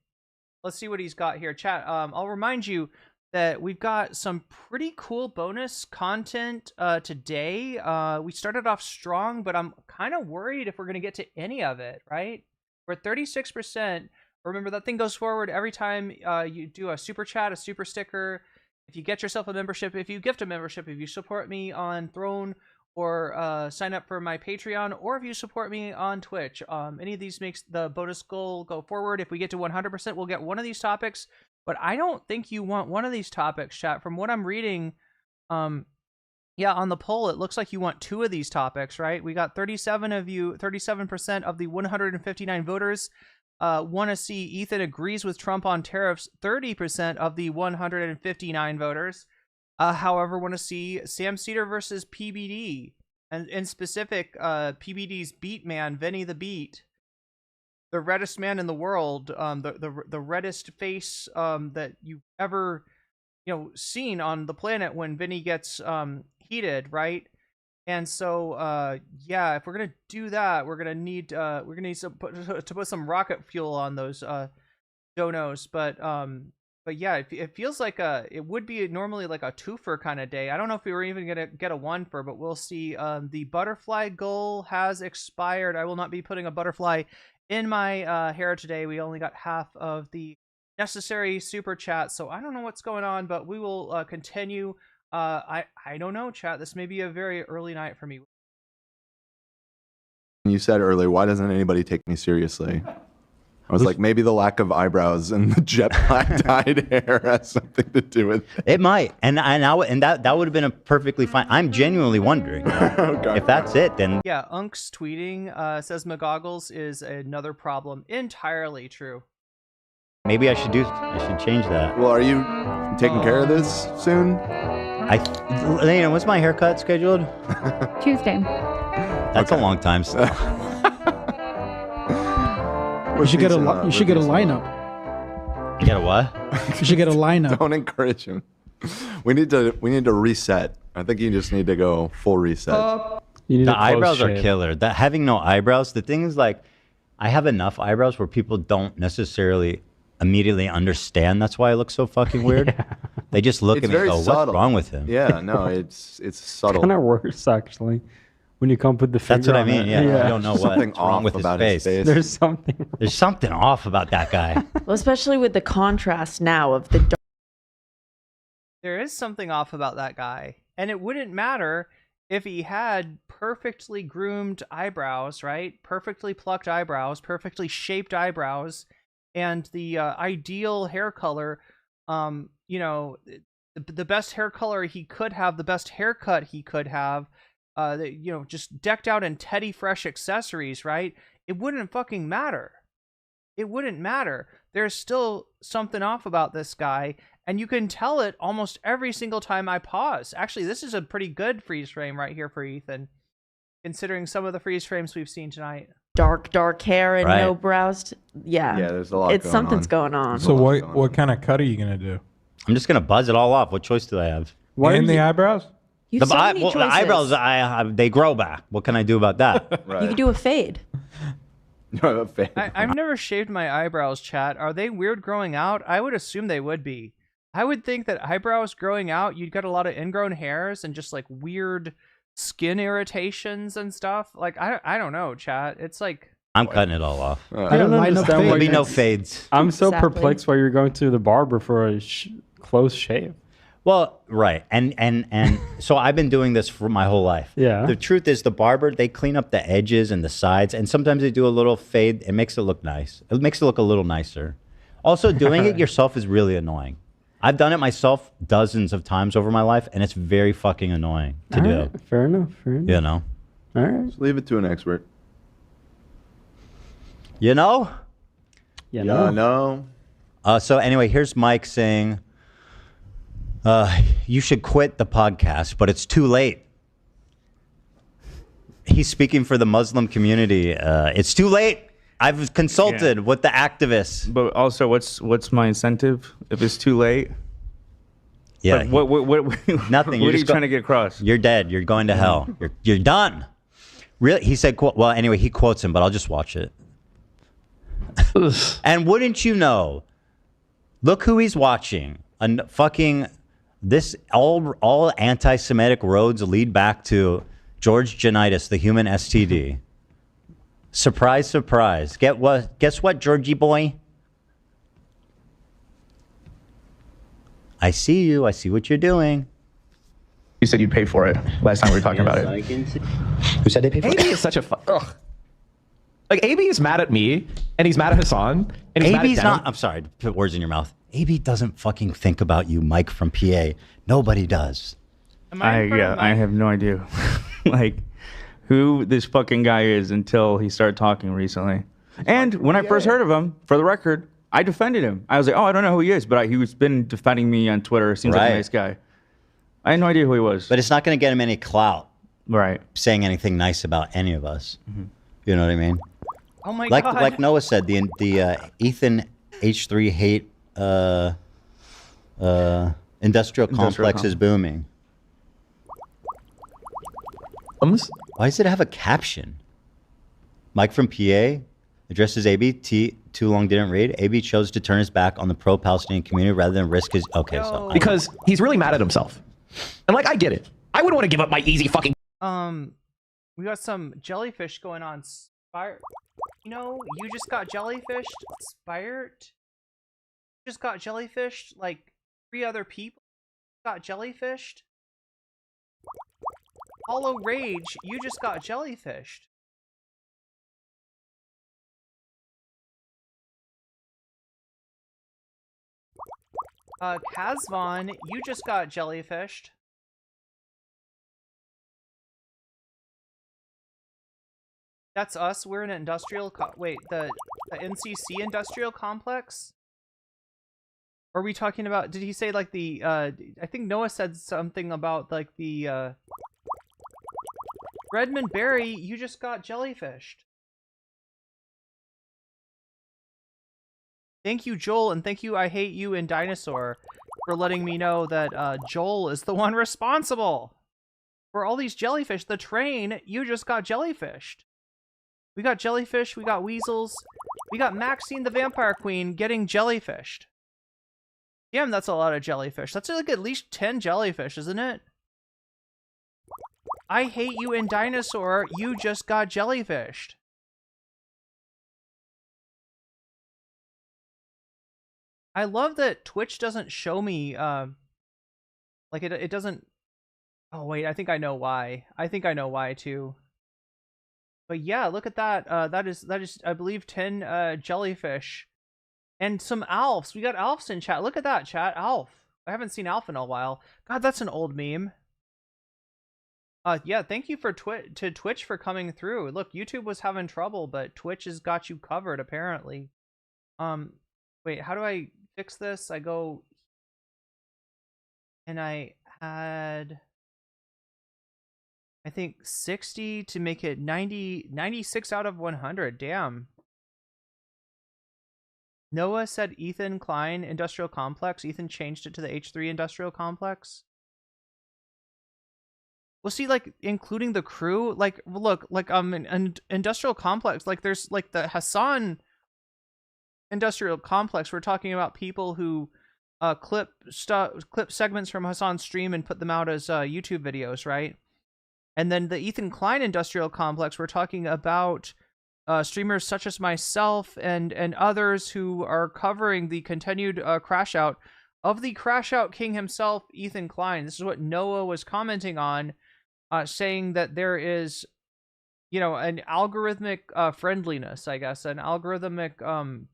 Let's see what he's got here. Chat, I'll remind you that we've got some pretty cool bonus content today. We started off strong, but I'm kind of worried if we're going to get to any of it, right? We're at 36%. Remember, that thing goes forward every time you do a super chat, a super sticker. If you get yourself a membership, if you gift a membership, if you support me on Throne or sign up for my Patreon, or if you support me on Twitch, any of these makes the bonus goal go forward. If we get to 100%, we'll get one of these topics. But I don't think you want one of these topics, chat. From what I'm reading, on the poll, it looks like you want two of these topics, right? We got 37% of the 159 voters want to see Ethan agrees with Trump on tariffs. 30% of the 159 voters, however, want to see Sam Cedar versus PBD, and in specific, PBD's beat man, Vinny the Beat, the reddest man in the world, the reddest face that you've ever seen on the planet when Vinny gets heated, right? And so, if we're gonna do that, we're gonna need to put some rocket fuel on those donos. But yeah, it feels like it would be normally like a twofer kind of day. I don't know if we were even gonna get a one-fer, but we'll see. The butterfly goal has expired. I will not be putting a butterfly in my hair today. We only got half of the necessary super chat, so I don't know what's going on, but we will continue. I don't know, chat. This may be a very early night for me. You said earlier, why doesn't anybody take me seriously? I was like, maybe the lack of eyebrows and the jet black dyed hair has something to do with it. It might, and that would have been a perfectly fine. I'm genuinely wondering Okay. if that's it. Then Yeah, Unks tweeting says McGoggles is another problem. Entirely true. maybe I should change that. Well, are you taking care of this soon? Lena, what's my haircut scheduled? Tuesday. That's a long time. So. You should get a lineup. You get a what? You should get a lineup. Don't encourage him. We need to reset. I think you just need to go full reset. The eyebrows are killer. That having no eyebrows. The thing is, like, I have enough eyebrows where people don't necessarily immediately understand. That's why I look so fucking weird. Yeah. They just look at me and go, "What's wrong with him?" Yeah, no, it's subtle. Kind of worse actually. When you come put the finger That's what I mean. on it. Yeah, you don't know what's wrong with his face. There's something. There's something off about that guy. Well, especially with the contrast now of the There is something off about that guy. And it wouldn't matter if he had perfectly groomed eyebrows, right? Perfectly plucked eyebrows, perfectly shaped eyebrows, and the ideal hair color. You know, the best hair color he could have, the best haircut he could have. You know, just decked out in Teddy Fresh accessories, right? It wouldn't fucking matter. It wouldn't matter. There's still something off about this guy, and you can tell it almost every single time I pause. Actually, this is a pretty good freeze frame right here for Ethan, considering some of the freeze frames we've seen tonight. Dark hair and no brows. Yeah. Yeah, there's a lot going something's on. going on. So what kind of cut are you gonna do? I'm just gonna buzz it all off. What choice do I have? In the eyebrows? You have so many the choices. eyebrows, they grow back. What can I do about that? You could do a fade. I've never shaved my eyebrows, chat. Are they weird growing out? I would assume they would be. I would think that eyebrows growing out, you'd get a lot of ingrown hairs and just like weird skin irritations and stuff. Like, I don't know, chat. It's like... I'm cutting it all off. I don't understand why There'll be no fades. I'm so Exactly. perplexed why you're going to the barber for a close shave. Well, right. And so I've been doing this for my whole life. Yeah. The truth is the barber, they clean up the edges and the sides, and sometimes they do a little fade. It makes it look nice. It makes it look a little nicer. Also, doing it yourself is really annoying. I've done it myself dozens of times over my life, and it's very fucking annoying to do. Right, fair enough. You know? All right. Just leave it to an expert. You know? Yeah, no. So anyway, here's Mike saying, you should quit the podcast, but it's too late. He's speaking for the Muslim community. It's too late. I've consulted with the activists. But also, what's my incentive if it's too late? Yeah. But what Nothing. What are you trying to get across? You're dead. You're going to hell. You're done. Really? He said, well, anyway, he quotes him, but I'll just watch it. And wouldn't you know, look who he's watching. Fucking this, all anti-Semitic roads lead back to George Janitis, the human STD. Surprise, surprise. Guess what, Georgie boy? I see you. I see what you're doing. You said you'd pay for it last time we were talking about it. Who said they pay for it? AB is such a ugh. Like, AB is mad at me, and he's mad at Hassan, and he's mad at AB's Dan. not, I'm sorry to put words in your mouth. AB doesn't fucking think about you, Mike from PA. Nobody does. I have no idea. Like, who this fucking guy is until he started talking recently. And when I first heard of him, for the record, I defended him. I was like, oh, I don't know who he is, but he's been defending me on Twitter. Seems like a nice guy. I had no idea who he was. But it's not going to get him any clout. Right. Saying anything nice about any of us. Mm-hmm. You know what I mean? Oh my God. Like Noah said, the Ethan H3 hate industrial complex is booming. Why does it have a caption? Mike from PA addresses AB. Too long didn't read. AB chose to turn his back on the pro-Palestinian community rather than risk his... Okay, so... Because he's really mad at himself. And, like, I get it. I wouldn't want to give up my easy fucking... We got some jellyfish going on. You know, you just got jellyfished. Spirit just got jellyfished. Like 3 other people got jellyfished. Hollow Rage, you just got jellyfished. Kazvon, you just got jellyfished. That's us. We're an industrial. Wait, the NCC industrial complex. Or are we talking about? Did he say like the? I think Noah said something about like the. Redmond Berry, you just got jellyfished. Thank you, Joel, and thank you, I Hate You and Dinosaur, for letting me know that Joel is the one responsible for all these jellyfish. The train, you just got jellyfished. We got jellyfish, we got weasels, we got Maxine the Vampire Queen getting jellyfished. Damn, that's a lot of jellyfish. That's like at least 10 jellyfish, isn't it? I Hate You and Dinosaur, you just got jellyfished. I love that Twitch doesn't show me Like it doesn't. Oh wait, I think I know why. I think I know why too. But yeah, look at that. That is I believe 10 jellyfish and some Alfs. We got Alfs in chat. Look at that chat. Alf. I haven't seen Alf in a while. God, that's an old meme. Yeah, thank you for Twitch for coming through. Look, YouTube was having trouble, but Twitch has got you covered apparently. Wait, how do I fix this? I go and I had, I think 60 to make it 96 out of 100. Damn. Noah said Ethan Klein Industrial Complex. Ethan changed it to the H3 Industrial Complex. Well, see, like, including the crew, like, look, like, an industrial complex, like, there's, like, the Hassan Industrial Complex. We're talking about people who clip segments from Hassan's stream and put them out as YouTube videos, right? And then the Ethan Klein Industrial Complex, we're talking about streamers such as myself and others who are covering the continued crash out of the crash out king himself, Ethan Klein. This is what Noah was commenting on. Saying that there is, you know, an algorithmic friendliness, I guess, an algorithmic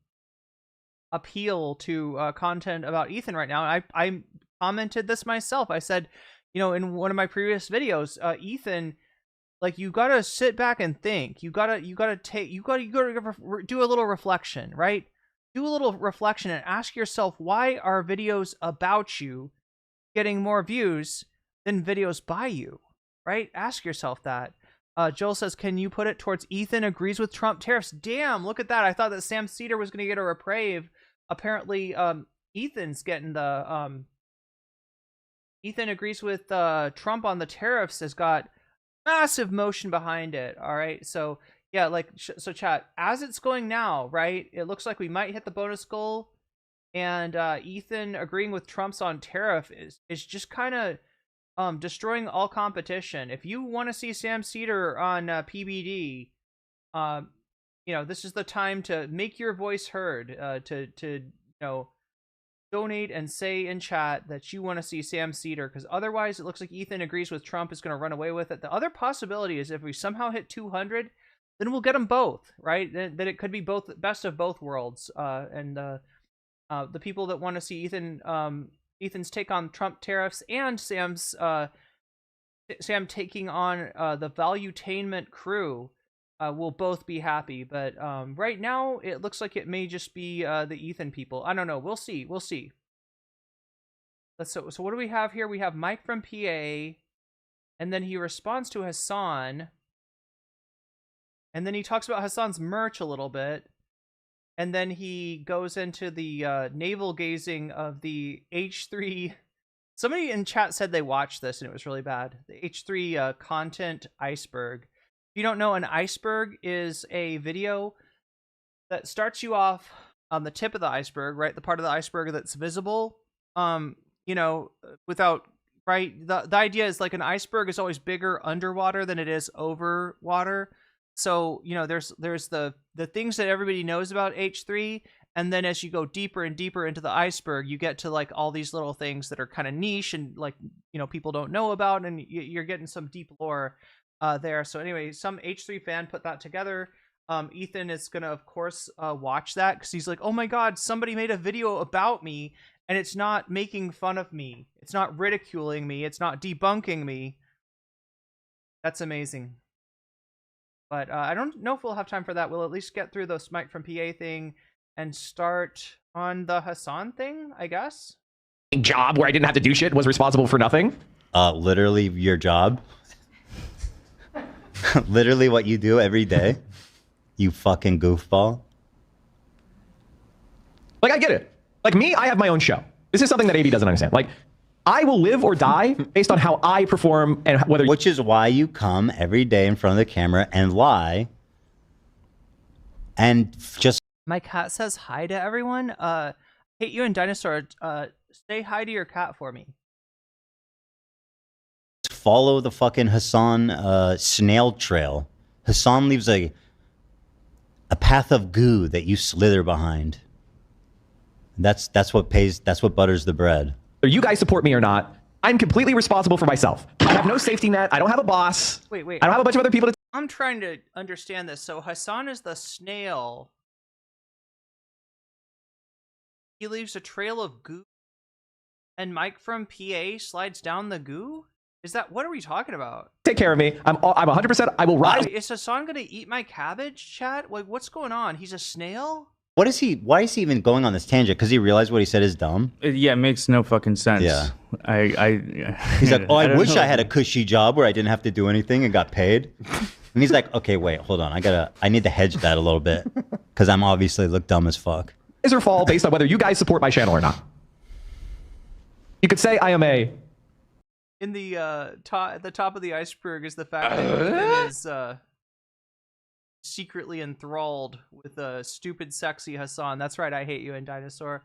appeal to content about Ethan right now. And I commented this myself. I said, you know, in one of my previous videos, Ethan, like, you gotta sit back and think. You gotta do a little reflection, right? Do a little reflection and ask yourself, why are videos about you getting more views than videos by you? Right? Ask yourself that. Joel says, can you put it towards Ethan agrees with Trump tariffs? Damn, look at that. I thought that Sam Cedar was going to get a reprieve. Apparently, Ethan's getting the... Ethan agrees with Trump on the tariffs, has got massive motion behind it. All right, so yeah, like, so chat, as it's going now, right, it looks like we might hit the bonus goal, and Ethan agreeing with Trump's on tariff is just kind of destroying all competition. If you want to see Sam Cedar on PBD, you know, this is the time to make your voice heard, to you know, donate and say in chat that you want to see Sam Cedar, because otherwise it looks like Ethan agrees with Trump is going to run away with it. The other possibility is if we somehow hit 200, then we'll get them both, right? Then it could be both, best of both worlds, and the people that want to see Ethan's take on Trump tariffs and Sam taking on the Valuetainment crew will both be happy. But right now, it looks like it may just be the Ethan people. I don't know. We'll see. We'll see. So what do we have here? We have Mike from PA, and then he responds to Hassan, and then he talks about Hassan's merch a little bit. And then he goes into the navel gazing of the H3. Somebody in chat said they watched this and it was really bad. The H3 content iceberg. If you don't know, an iceberg is a video that starts you off on the tip of the iceberg, right? The part of the iceberg that's visible. You know, without, right? The idea is like an iceberg is always bigger underwater than it is over water. So, you know, there's the things that everybody knows about H3, and then as you go deeper and deeper into the iceberg, you get to like all these little things that are kind of niche and, like, you know, people don't know about, and you're getting some deep lore there. So anyway, some H3 fan put that together. Ethan is gonna, of course, watch that because he's like, oh my god, somebody made a video about me and it's not making fun of me, it's not ridiculing me, it's not debunking me. That's amazing. But I don't know if we'll have time for that. We'll at least get through the Smite from PA thing and start on the Hassan thing, I guess. Job where I didn't have to do shit, was responsible for nothing. Literally your job. Literally what you do every day. You fucking goofball. Like, I get it. Like, me, I have my own show. This is something that AB doesn't understand. Like, I will live or die based on how I perform and whether... Which is why you come every day in front of the camera and lie. And just... My cat says hi to everyone. Hate you and Dinosaur. Say hi to your cat for me. Follow the fucking Hassan snail trail. Hassan leaves a path of goo that you slither behind. That's what butters the bread. Whether you guys support me or not, I'm completely responsible for myself. I have no safety net. I don't have a boss. Wait. I don't have a bunch of other people to. I'm trying to understand this. So Hassan is the snail. He leaves a trail of goo, and Mike from PA slides down the goo. Is that what are we talking about? Take care of me. I'm 100%. I will rise. Is Hassan gonna eat my cabbage, chat? Like, what's going on? He's a snail? What is he? Why is he even going on this tangent? Because he realized what he said is dumb. Yeah, it makes no fucking sense. Yeah. He's like, oh, I don't wish know. I had a cushy job where I didn't have to do anything and got paid. And he's like, okay, wait, hold on. I need to hedge that a little bit because I'm obviously look dumb as fuck. Rise or fall based on whether you guys support my channel or not. You could say I am a. In the at the top of the iceberg is the fact that Ethan is secretly enthralled with a stupid, sexy Hassan. That's right, I hate you and Dinosaur.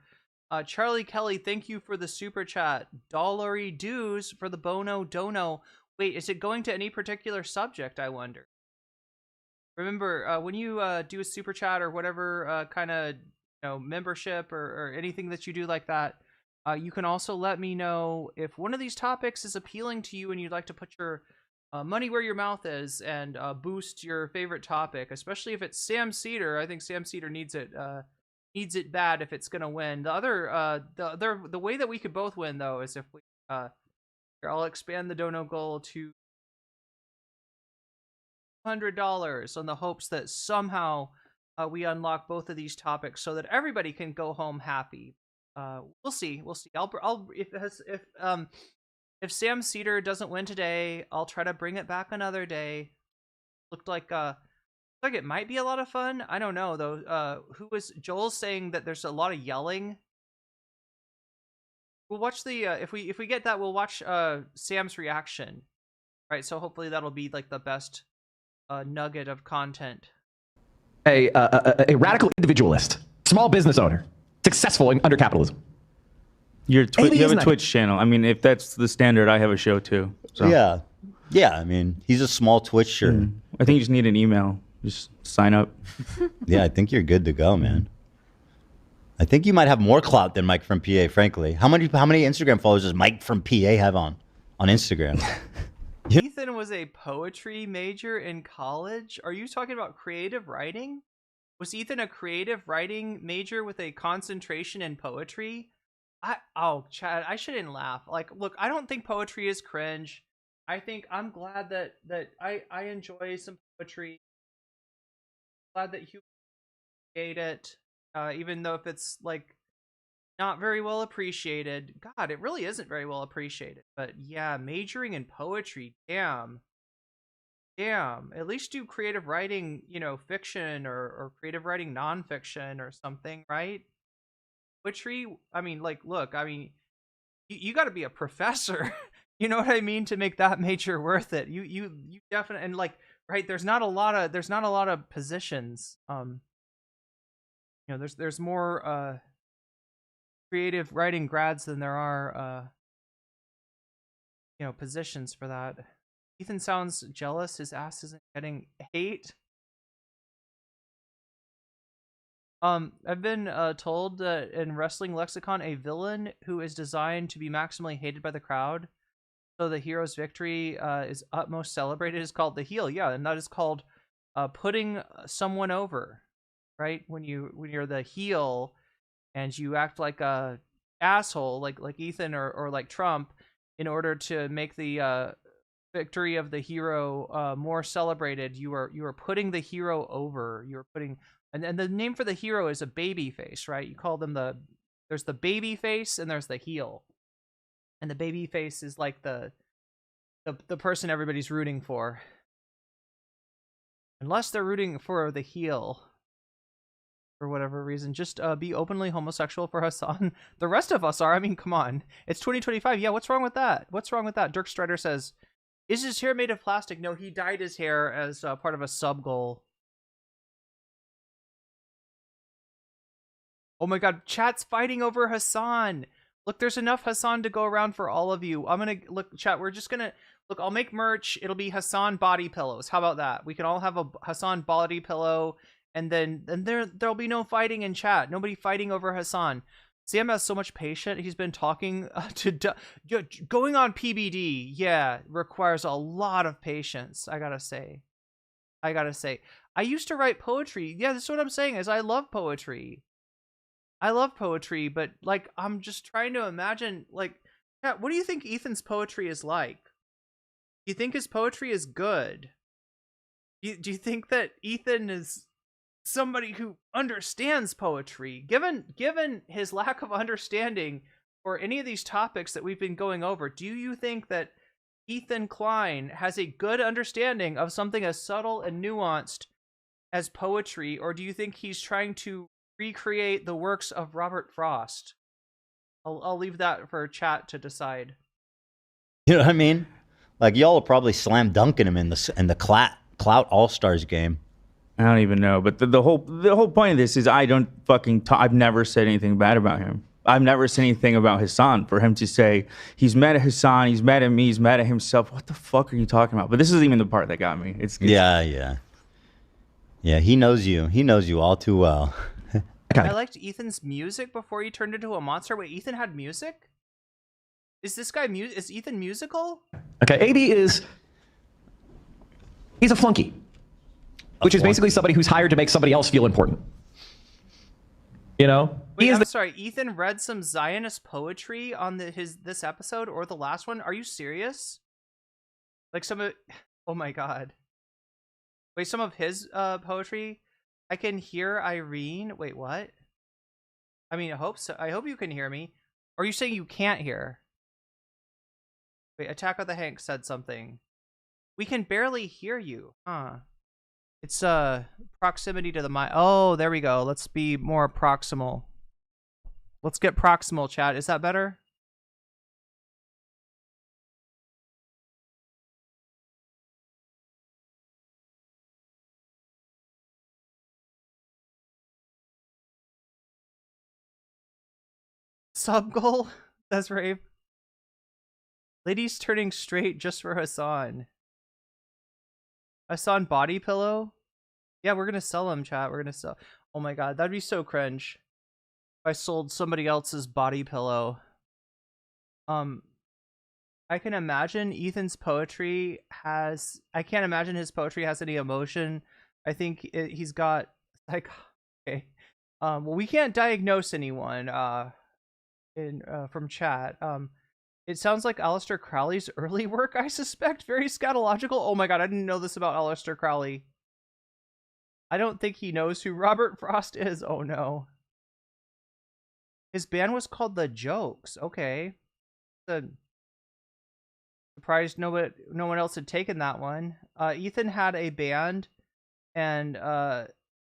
Charlie Kelly, thank you for the super chat. Dollary dues for the Bono Dono. Wait, is it going to any particular subject, I wonder? Remember, when you do a super chat or whatever kind of membership or anything that you do like that, you can also let me know if one of these topics is appealing to you and you'd like to put your money where your mouth is and boost your favorite topic, especially if it's Sam Cedar. I think Sam Cedar needs it bad if it's gonna win. The way that we could both win though is if we I'll expand the dono goal to $100 on the hopes that somehow we unlock both of these topics so that everybody can go home happy. We'll see. I'll if Sam Cedar doesn't win today, I'll try to bring it back another day. Looked like it might be a lot of fun. I don't know though. Who was Joel's saying that there's a lot of yelling? We'll watch the if we get that, we'll watch Sam's reaction. Right, so hopefully that'll be like the best nugget of content. A radical individualist, small business owner, successful under capitalism. You have a Twitch channel. I mean, if that's the standard, I have a show too. So. Yeah. I mean, he's a small Twitcher. I think you just need an email. Just sign up. Yeah, I think you're good to go, man. I think you might have more clout than Mike from PA. Frankly, how many Instagram followers does Mike from PA have on Instagram? Ethan was a poetry major in college. Are you talking about creative writing? Was Ethan a creative writing major with a concentration in poetry? Chad, I shouldn't laugh. Like, look, I don't think poetry is cringe. I think I'm glad that I enjoy some poetry. Glad that you create it, even though if it's like not very well appreciated. God, it really isn't very well appreciated. But yeah, majoring in poetry, damn. At least do creative writing, fiction or creative writing nonfiction or something, right? Poetry, I mean, like, look, I mean, you got to be a professor, you know what I mean, to make that major worth it. You definitely, and like, right, there's not a lot of positions. There's more creative writing grads than there are positions for that. Ethan sounds jealous. His ass isn't getting hate. I've been told that in wrestling lexicon, a villain who is designed to be maximally hated by the crowd, so the hero's victory is utmost celebrated, is called the heel. Yeah, and that is called putting someone over, right? When you're the heel and you act like a asshole, like Ethan or like Trump, in order to make the victory of the hero more celebrated, you are putting the hero over. You're putting, and the name for the hero is a baby face, right? You call them there's the baby face and there's the heel, and the baby face is like the person everybody's rooting for, unless they're rooting for the heel for whatever reason. Just be openly homosexual for Hassan. The rest of us are. I mean, come on, it's 2025. Yeah, what's wrong with that? Dirk Strider says, is his hair made of plastic? No, he dyed his hair as part of a sub goal. Oh my god, chat's fighting over Hassan. Look, there's enough Hassan to go around for all of you. I'm gonna look, chat. We're just gonna look. I'll make merch. It'll be Hassan body pillows. How about that? We can all have a Hassan body pillow, and then there'll be no fighting in chat. Nobody fighting over Hassan. Sam has so much patience. He's been talking going on PBD. Yeah, requires a lot of patience. I gotta say. I used to write poetry. Yeah, that's what I'm saying. Is I love poetry. But like, I'm just trying to imagine. Like, what do you think Ethan's poetry is like? Do you think his poetry is good? Do you think that Ethan is somebody who understands poetry? Given his lack of understanding for any of these topics that we've been going over, do you think that Ethan Klein has a good understanding of something as subtle and nuanced as poetry, or do you think he's trying to recreate the works of Robert Frost? I'll leave that for chat to decide. You know what I mean? Like, y'all are probably slam dunking him in the Clout All-Stars game. I don't even know, but the whole point of this is I don't fucking I've never said anything bad about him. I've never said anything about Hassan. For him to say he's mad at Hassan, he's mad at me, he's mad at himself. What the fuck are you talking about? But this isn't even the part that got me. It's yeah. He knows you. He knows you all too well. I liked Ethan's music before he turned into a monster. Wait, Ethan had music? Is this guy is Ethan musical? Okay, AB he's a flunky, which is basically somebody who's hired to make somebody else feel important. You know? Wait, I'm sorry. Ethan read some Zionist poetry on this episode or the last one. Are you serious? Like some of... Oh my god. Wait, some of his poetry? I can hear Irene. Wait, what? I mean, I hope so. I hope you can hear me. Or are you saying you can't hear? Wait, Attack of the Hank said something. We can barely hear you. Huh. It's proximity to the mic. Oh, there we go. Let's be more proximal. Let's get proximal, chat. Is that better? Sub goal? That's right. Ladies turning straight just for Hassan. Hassan body pillow? Yeah, we're gonna sell him, chat. We're gonna sell. Oh my god, that'd be so cringe. If I sold somebody else's body pillow. I can imagine Ethan's poetry has... I can't imagine his poetry has any emotion. I think he's got... like... Okay. Well, we can't diagnose anyone from chat. It sounds like Aleister Crowley's early work, I suspect. Very scatological. Oh my god, I didn't know this about Aleister Crowley. I don't think he knows who Robert Frost is. Oh no. His band was called The Jokes. Okay. Surprised no one else had taken that one. Ethan had a band and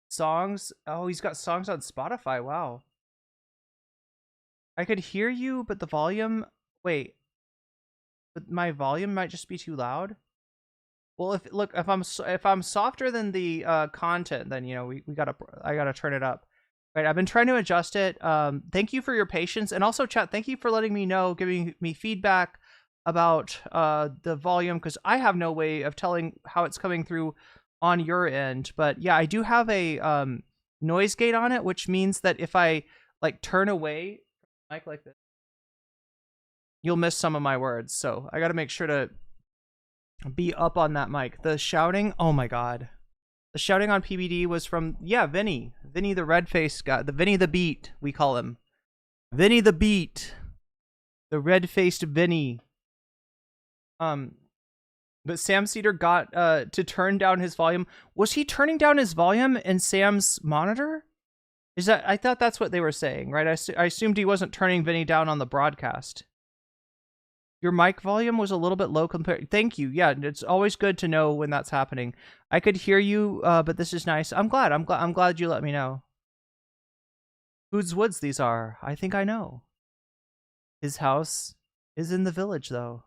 songs. Oh, he's got songs on Spotify. Wow. I could hear you, but the volume... Wait. But my volume might just be too loud? Well, if I'm softer than the content, then you know I gotta turn it up. Right, I've been trying to adjust it. Thank you for your patience, and also chat. Thank you for letting me know, giving me feedback about the volume, because I have no way of telling how it's coming through on your end. But yeah, I do have a noise gate on it, which means that if I like turn away from the mic like this, you'll miss some of my words. So I got to make sure to be up on that mic. The shouting, oh my god. The shouting on PBD was from, yeah, Vinny. Vinny the red-faced guy. The Vinny the Beat, we call him. Vinny the Beat. The red-faced Vinny. But Sam Cedar got to turn down his volume. Was he turning down his volume in Sam's monitor? Is that... I thought that's what they were saying, right? I assumed he wasn't turning Vinny down on the broadcast. Your mic volume was a little bit low compared... Thank you. Yeah, it's always good to know when that's happening. I could hear you, but this is nice. I'm glad you let me know. Whose woods these are? I think I know. His house is in the village, though.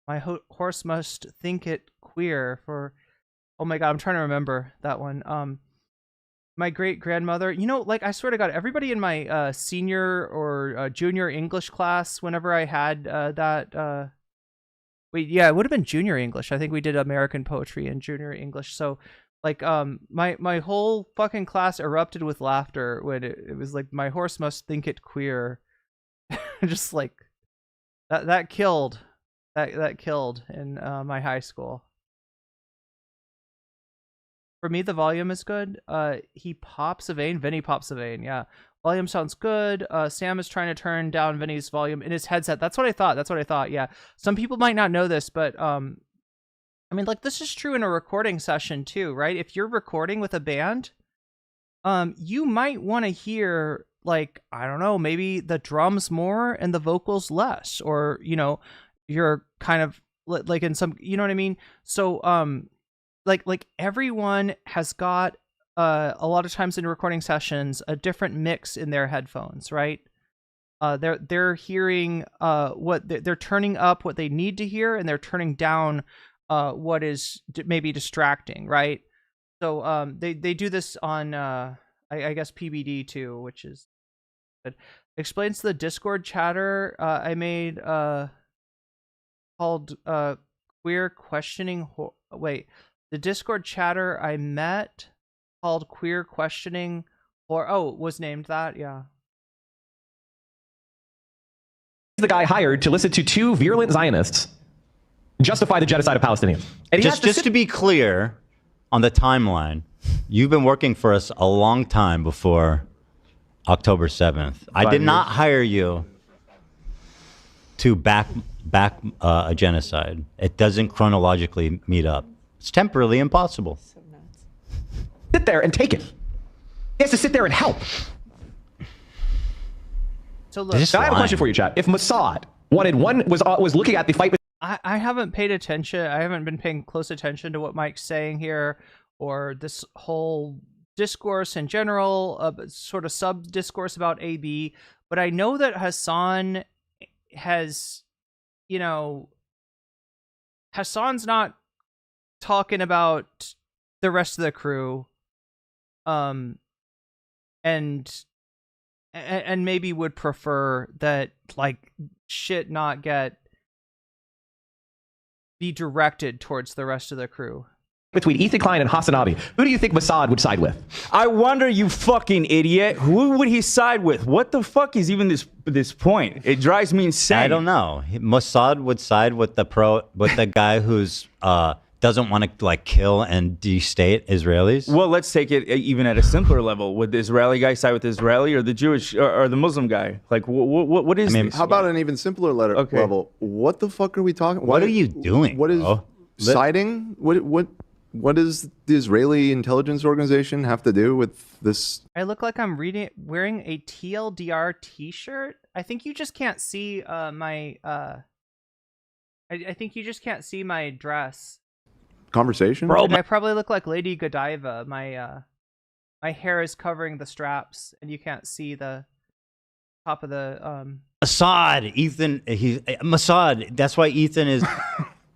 My horse must think it queer for... Oh my god, I'm trying to remember that one. My great-grandmother, you know, like, I swear to god, everybody in my senior or junior English class, whenever I had that... Wait, yeah, it would have been junior English. I think we did American poetry in junior English. So, Like my whole fucking class erupted with laughter when it was like, my horse must think it queer. Just like that killed in my high school. For me, the volume is good. He pops a vein. Vinny pops a vein. Yeah, volume sounds good. Sam is trying to turn down Vinny's volume in his headset. That's what I thought. Yeah, some people might not know this, but I mean, like, this is true in a recording session too, right? If you're recording with a band, you might want to hear, like, I don't know, maybe the drums more and the vocals less, or, you know, you're kind of like in some, you know what I mean? So, like everyone has got, a lot of times in recording sessions, a different mix in their headphones, right? They're hearing, they're turning up what they need to hear, and they're turning down, what is maybe distracting, right? So, they do this on, I guess PBD too, which is good. Explains the Discord chatter I made called queer questioning. Wait, the Discord chatter I met called queer questioning, or was named that. Yeah. The guy hired to listen to two virulent Zionists justify the genocide of Palestinians. And just to be clear on the timeline, you've been working for us a long time before October 7th. I did not hire you to back a genocide. It doesn't chronologically meet up. It's temporally impossible. Sit there and take it. He has to sit there and help. So look, I have a question for you, chat. If Mossad was looking at the fight, I haven't paid attention. I haven't been paying close attention to what Mike's saying here, or this whole discourse in general, sort of sub discourse about AB. But I know that Hassan has, you know, Hassan's not talking about the rest of the crew, and maybe would prefer that, like, shit not be directed towards the rest of the crew. Between Ethan Klein and Hassanabi, who do you think Mossad would side with? I wonder, you fucking idiot. Who would he side with? What the fuck is even this point? It drives me insane. I don't know. Mossad would side with the guy who's doesn't want to, like, kill and destate Israelis. Well, let's take it even at a simpler level. Would the Israeli guy side with the Israeli, or the Jewish, or the Muslim guy? Like, what is this? How about an even simpler level? What the fuck are we talking? What are you doing? What is siding? What does the Israeli intelligence organization have to do with this? I look like I'm wearing a TLDR t-shirt. I think you just can't see my I think you just can't see my dress. Conversation? I probably look like Lady Godiva. My hair is covering the straps, and you can't see the top of the Mossad. Mossad. That's why Ethan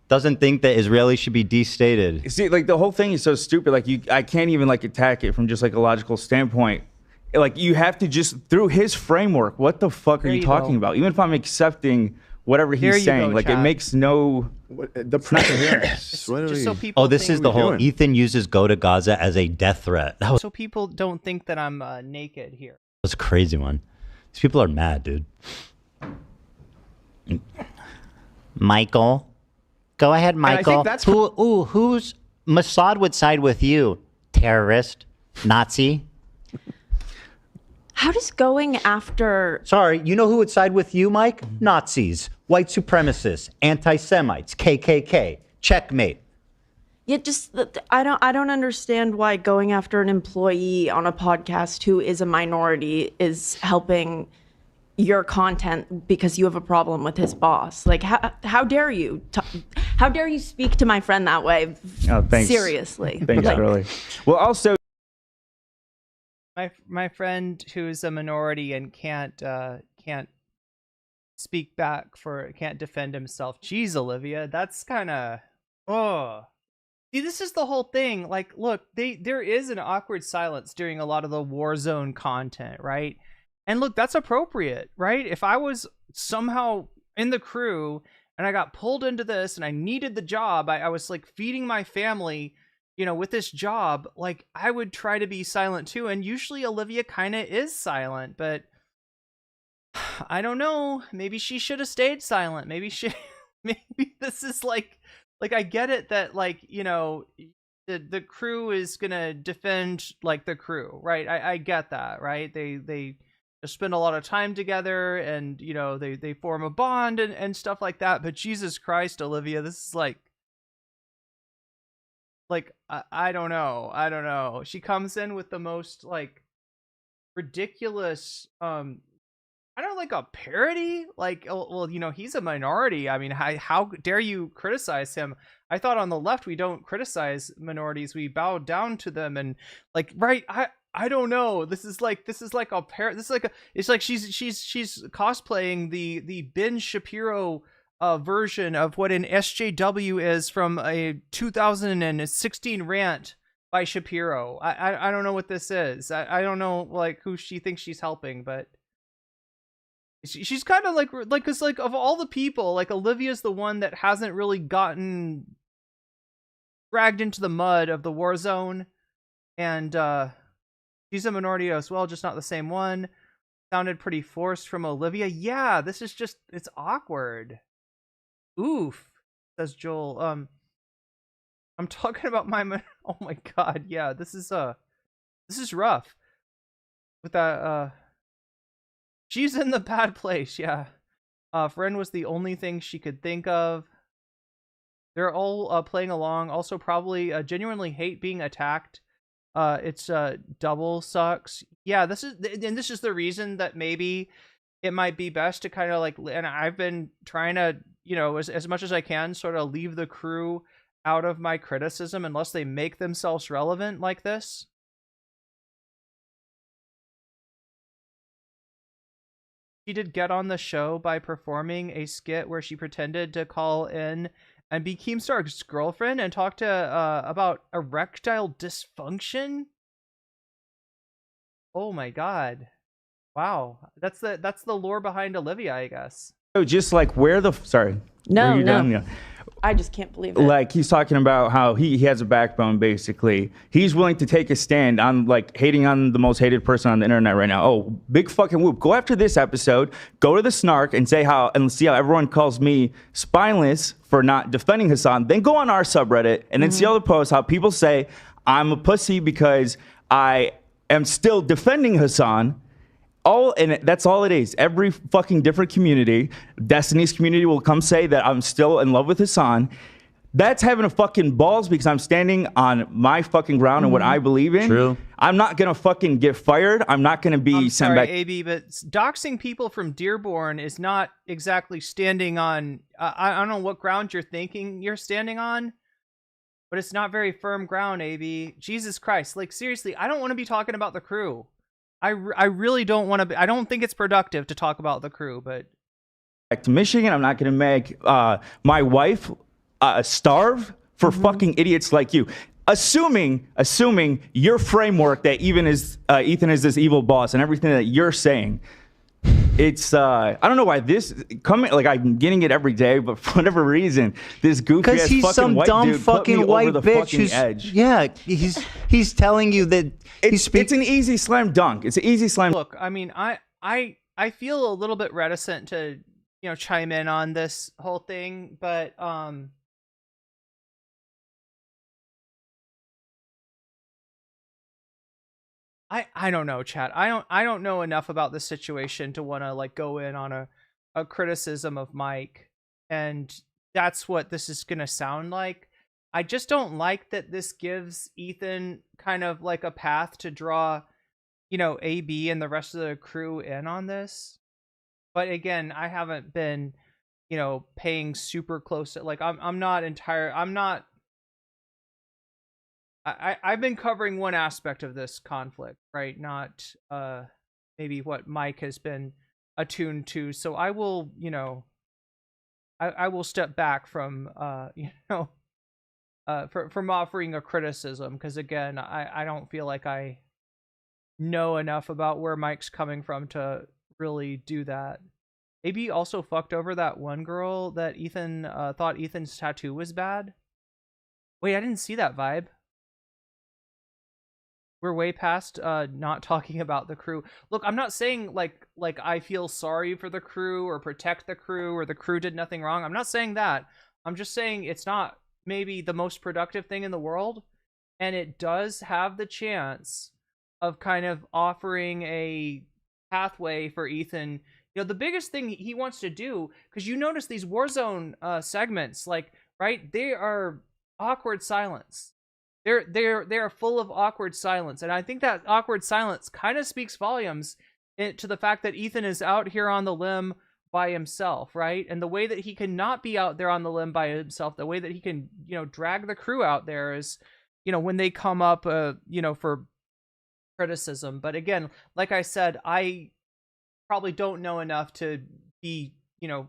doesn't think that Israelis should be destated. See, like, the whole thing is so stupid. Like, I can't even, like, attack it from just, like, a logical standpoint. Like, you have to just, through his framework, what the fuck are you talking about? Even if I'm accepting whatever he's saying, like, it makes no... The premise. So people this is the whole doing? Ethan uses go to Gaza as a death threat. So people don't think that I'm naked here. That's a crazy one. These people are mad, dude. Michael. Go ahead, Michael. Who's Mossad would side with you? Terrorist? Nazi? How does going after... Sorry, you know who would side with you, Mike? Nazis, white supremacists, anti-Semites, KKK. Checkmate. Yeah, just I don't understand why going after an employee on a podcast who is a minority is helping your content because you have a problem with his boss. Like, how dare you? How dare you speak to my friend that way? Oh, thanks. Seriously. Thanks, really. Well, also... My friend who's a minority and can't speak back can't defend himself. Jeez, Olivia, that's kind of See, this is the whole thing. Like, look, there is an awkward silence during a lot of the Warzone content, right? And look, that's appropriate, right? If I was somehow in the crew and I got pulled into this and I needed the job, I was like feeding my family you know, with this job, like I would try to be silent too. And usually Olivia kind of is silent, but I don't know. Maybe she should have stayed silent. Maybe this is like I get it that like, you know, the crew is going to defend like the crew, right? I get that, right? They spend a lot of time together and, you know, they form a bond and stuff like that. But Jesus Christ, Olivia, this is like I don't know. She comes in with the most like ridiculous I don't like a parody, like, well, you know, he's a minority. I mean, how dare you criticize him? I thought on the left we don't criticize minorities, we bow down to them. And like, right, I don't know. This is like a it's like she's cosplaying the Ben Shapiro version of what an SJW is from a 2016 rant by Shapiro. I don't know what this is. I don't know like who she thinks she's helping, but she's kind of like cause like of all the people, like Olivia's the one that hasn't really gotten dragged into the mud of the war zone, and she's a minority as well, just not the same one. Sounded pretty forced from Olivia. Yeah, this is just, it's awkward. Oof, says Joel. I'm talking about oh my god, yeah, this is rough. With that, she's in the bad place, yeah. Friend was the only thing she could think of. They're all playing along. Also, probably genuinely hate being attacked. It's double sucks. Yeah, this is the reason that maybe it might be best to kind of like, and I've been trying to, you know, as much as I can, sort of leave the crew out of my criticism unless they make themselves relevant like this. She did get on the show by performing a skit where she pretended to call in and be Keemstar's girlfriend and talk to about erectile dysfunction. Oh my god. Wow. That's the lore behind Olivia, I guess. So just like sorry. No, Were you no. done? Yeah. I just can't believe it. Like he's talking about how he has a backbone, basically. He's willing to take a stand on like hating on the most hated person on the internet right now. Oh, big fucking whoop. Go after this episode, go to the snark and see how everyone calls me spineless for not defending Hassan. Then go on our subreddit and then see all the posts, how people say I'm a pussy because I am still defending Hassan. And that's all it is. Every fucking different community, Destiny's community will come say that I'm still in love with Hassan. That's having a fucking balls because I'm standing on my fucking ground and what I believe in. True. I'm not going to fucking get fired. I'm not going to be sent back. AB, but doxing people from Dearborn is not exactly standing on, I don't know what ground you're thinking you're standing on, but it's not very firm ground, AB. Jesus Christ. Like, seriously, I don't want to be talking about the crew. I really don't want to be, I don't think it's productive to talk about the crew, but Back to Michigan. I'm not going to make my wife starve for fucking idiots like you. Assuming your framework that Ethan is this evil boss and everything that you're saying. It's I don't know why this coming, like I'm getting it every day, but for whatever reason, this goofy ass he's fucking some white dumb dude put me fucking white over the bitch fucking who's edge. Yeah, he's telling you that it's an easy slam dunk. It's an easy slam. Look, I mean, I feel a little bit reticent to, you know, chime in on this whole thing, but I don't know, chat. I don't know enough about this situation to want to like go in on a criticism of Mike, and that's what this is gonna sound like. I just don't like that this gives Ethan kind of like a path to draw, you know, AB and the rest of the crew in on this. But again, I haven't been, you know, paying super close to, like I've been covering one aspect of this conflict, right? Not maybe what Mike has been attuned to. So I will, you know, I will step back from you know, from offering a criticism, because again, I don't feel like I know enough about where Mike's coming from to really do that. AB also fucked over that one girl that Ethan thought Ethan's tattoo was bad. Wait, I didn't see that vibe. we're way past not talking about the crew. Look, I'm not saying like I feel sorry for the crew or protect the crew or the crew did nothing wrong. I'm not saying that. I'm just saying it's not maybe the most productive thing in the world, and it does have the chance of kind of offering a pathway for Ethan. You know, the biggest thing he wants to do, because you notice these Warzone segments, like, right, they are awkward silence. They're full of awkward silence, and I think that awkward silence kind of speaks volumes to the fact that Ethan is out here on the limb by himself, right? And the way that he cannot be out there on the limb by himself, the way that he can, you know, drag the crew out there is, you know, when they come up, you know, for criticism. But again, like I said, I probably don't know enough to be, you know,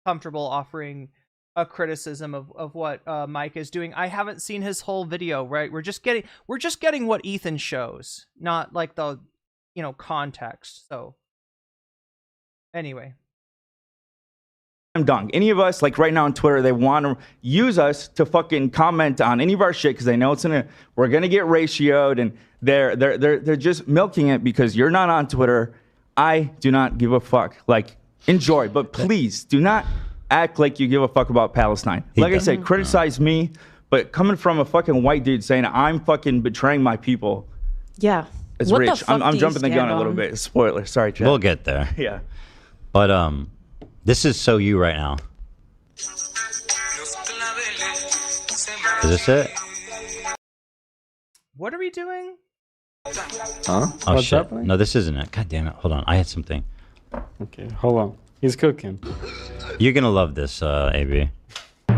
comfortable offering a criticism of what Mike is doing. I haven't seen his whole video, right? We're just getting what Ethan shows, not like the, you know, context. So anyway, I'm done. Any of us, like right now on Twitter, they want to use us to fucking comment on any of our shit because they know we're gonna get ratioed, and they're just milking it because you're not on Twitter. I do not give a fuck. Like, enjoy, but please do not act like you give a fuck about Palestine. Like I said, criticize me, but coming from a fucking white dude saying I'm fucking betraying my people. Yeah. It's What rich. the fuck I'm do you jumping the gun stand a little on? bit. Spoiler. Sorry, Chad. We'll get there. Yeah. But this is So You right now. Is this it? what are we doing? Huh? Oh What's shit! happening? No, this isn't it. God damn it! Hold on, I had something. Okay, hold on. He's cooking. You're gonna love this, AB. I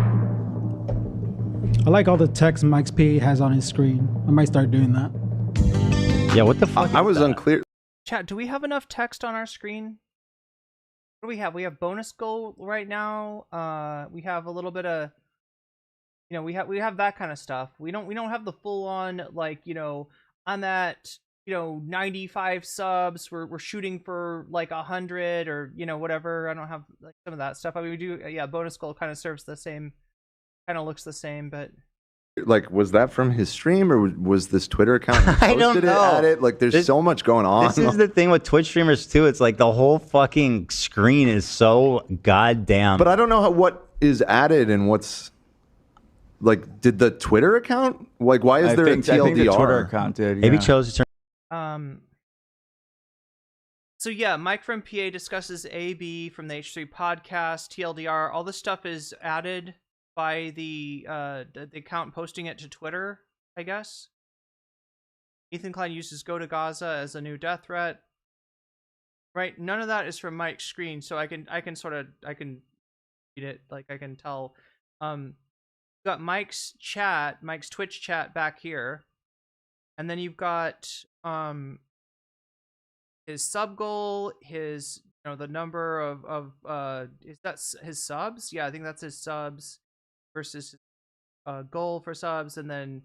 like all the text Mike's PA has on his screen. I might start doing that. Yeah, what the fuck? I was unclear. Chat, do we have enough text on our screen? What do we have? We have bonus goal right now. We have a little bit of, you know, we have that kind of stuff. We don't have the full on, like, you know, I'm at, you know, 95 subs. We're shooting for like 100 or, you know, whatever. I don't have like some of that stuff. I mean, we do. Yeah, bonus goal kind of serves the same, kind of looks the same, but Like, was that from his stream or was this Twitter account? He I don't posted know. It at it? Like, there's so much going on. This is the thing with Twitch streamers too. It's like the whole fucking screen is so goddamn. But I don't know what is added and what's like. Did the Twitter account? Like, why is there a TLDR? I think the Twitter account did. Maybe Yeah. chose to turn. So yeah, Mike from PA discusses AB from the H3 podcast, TLDR. All this stuff is added by the account posting it to Twitter, I guess. Ethan Klein uses "Go to Gaza" as a new death threat. Right, none of that is from Mike's screen, so I can read it, like I can tell. You've got Mike's chat, Mike's Twitch chat back here, and then you've got his sub goal, his, you know, the number of is that his subs? Yeah, I think that's his subs versus goal for subs, and then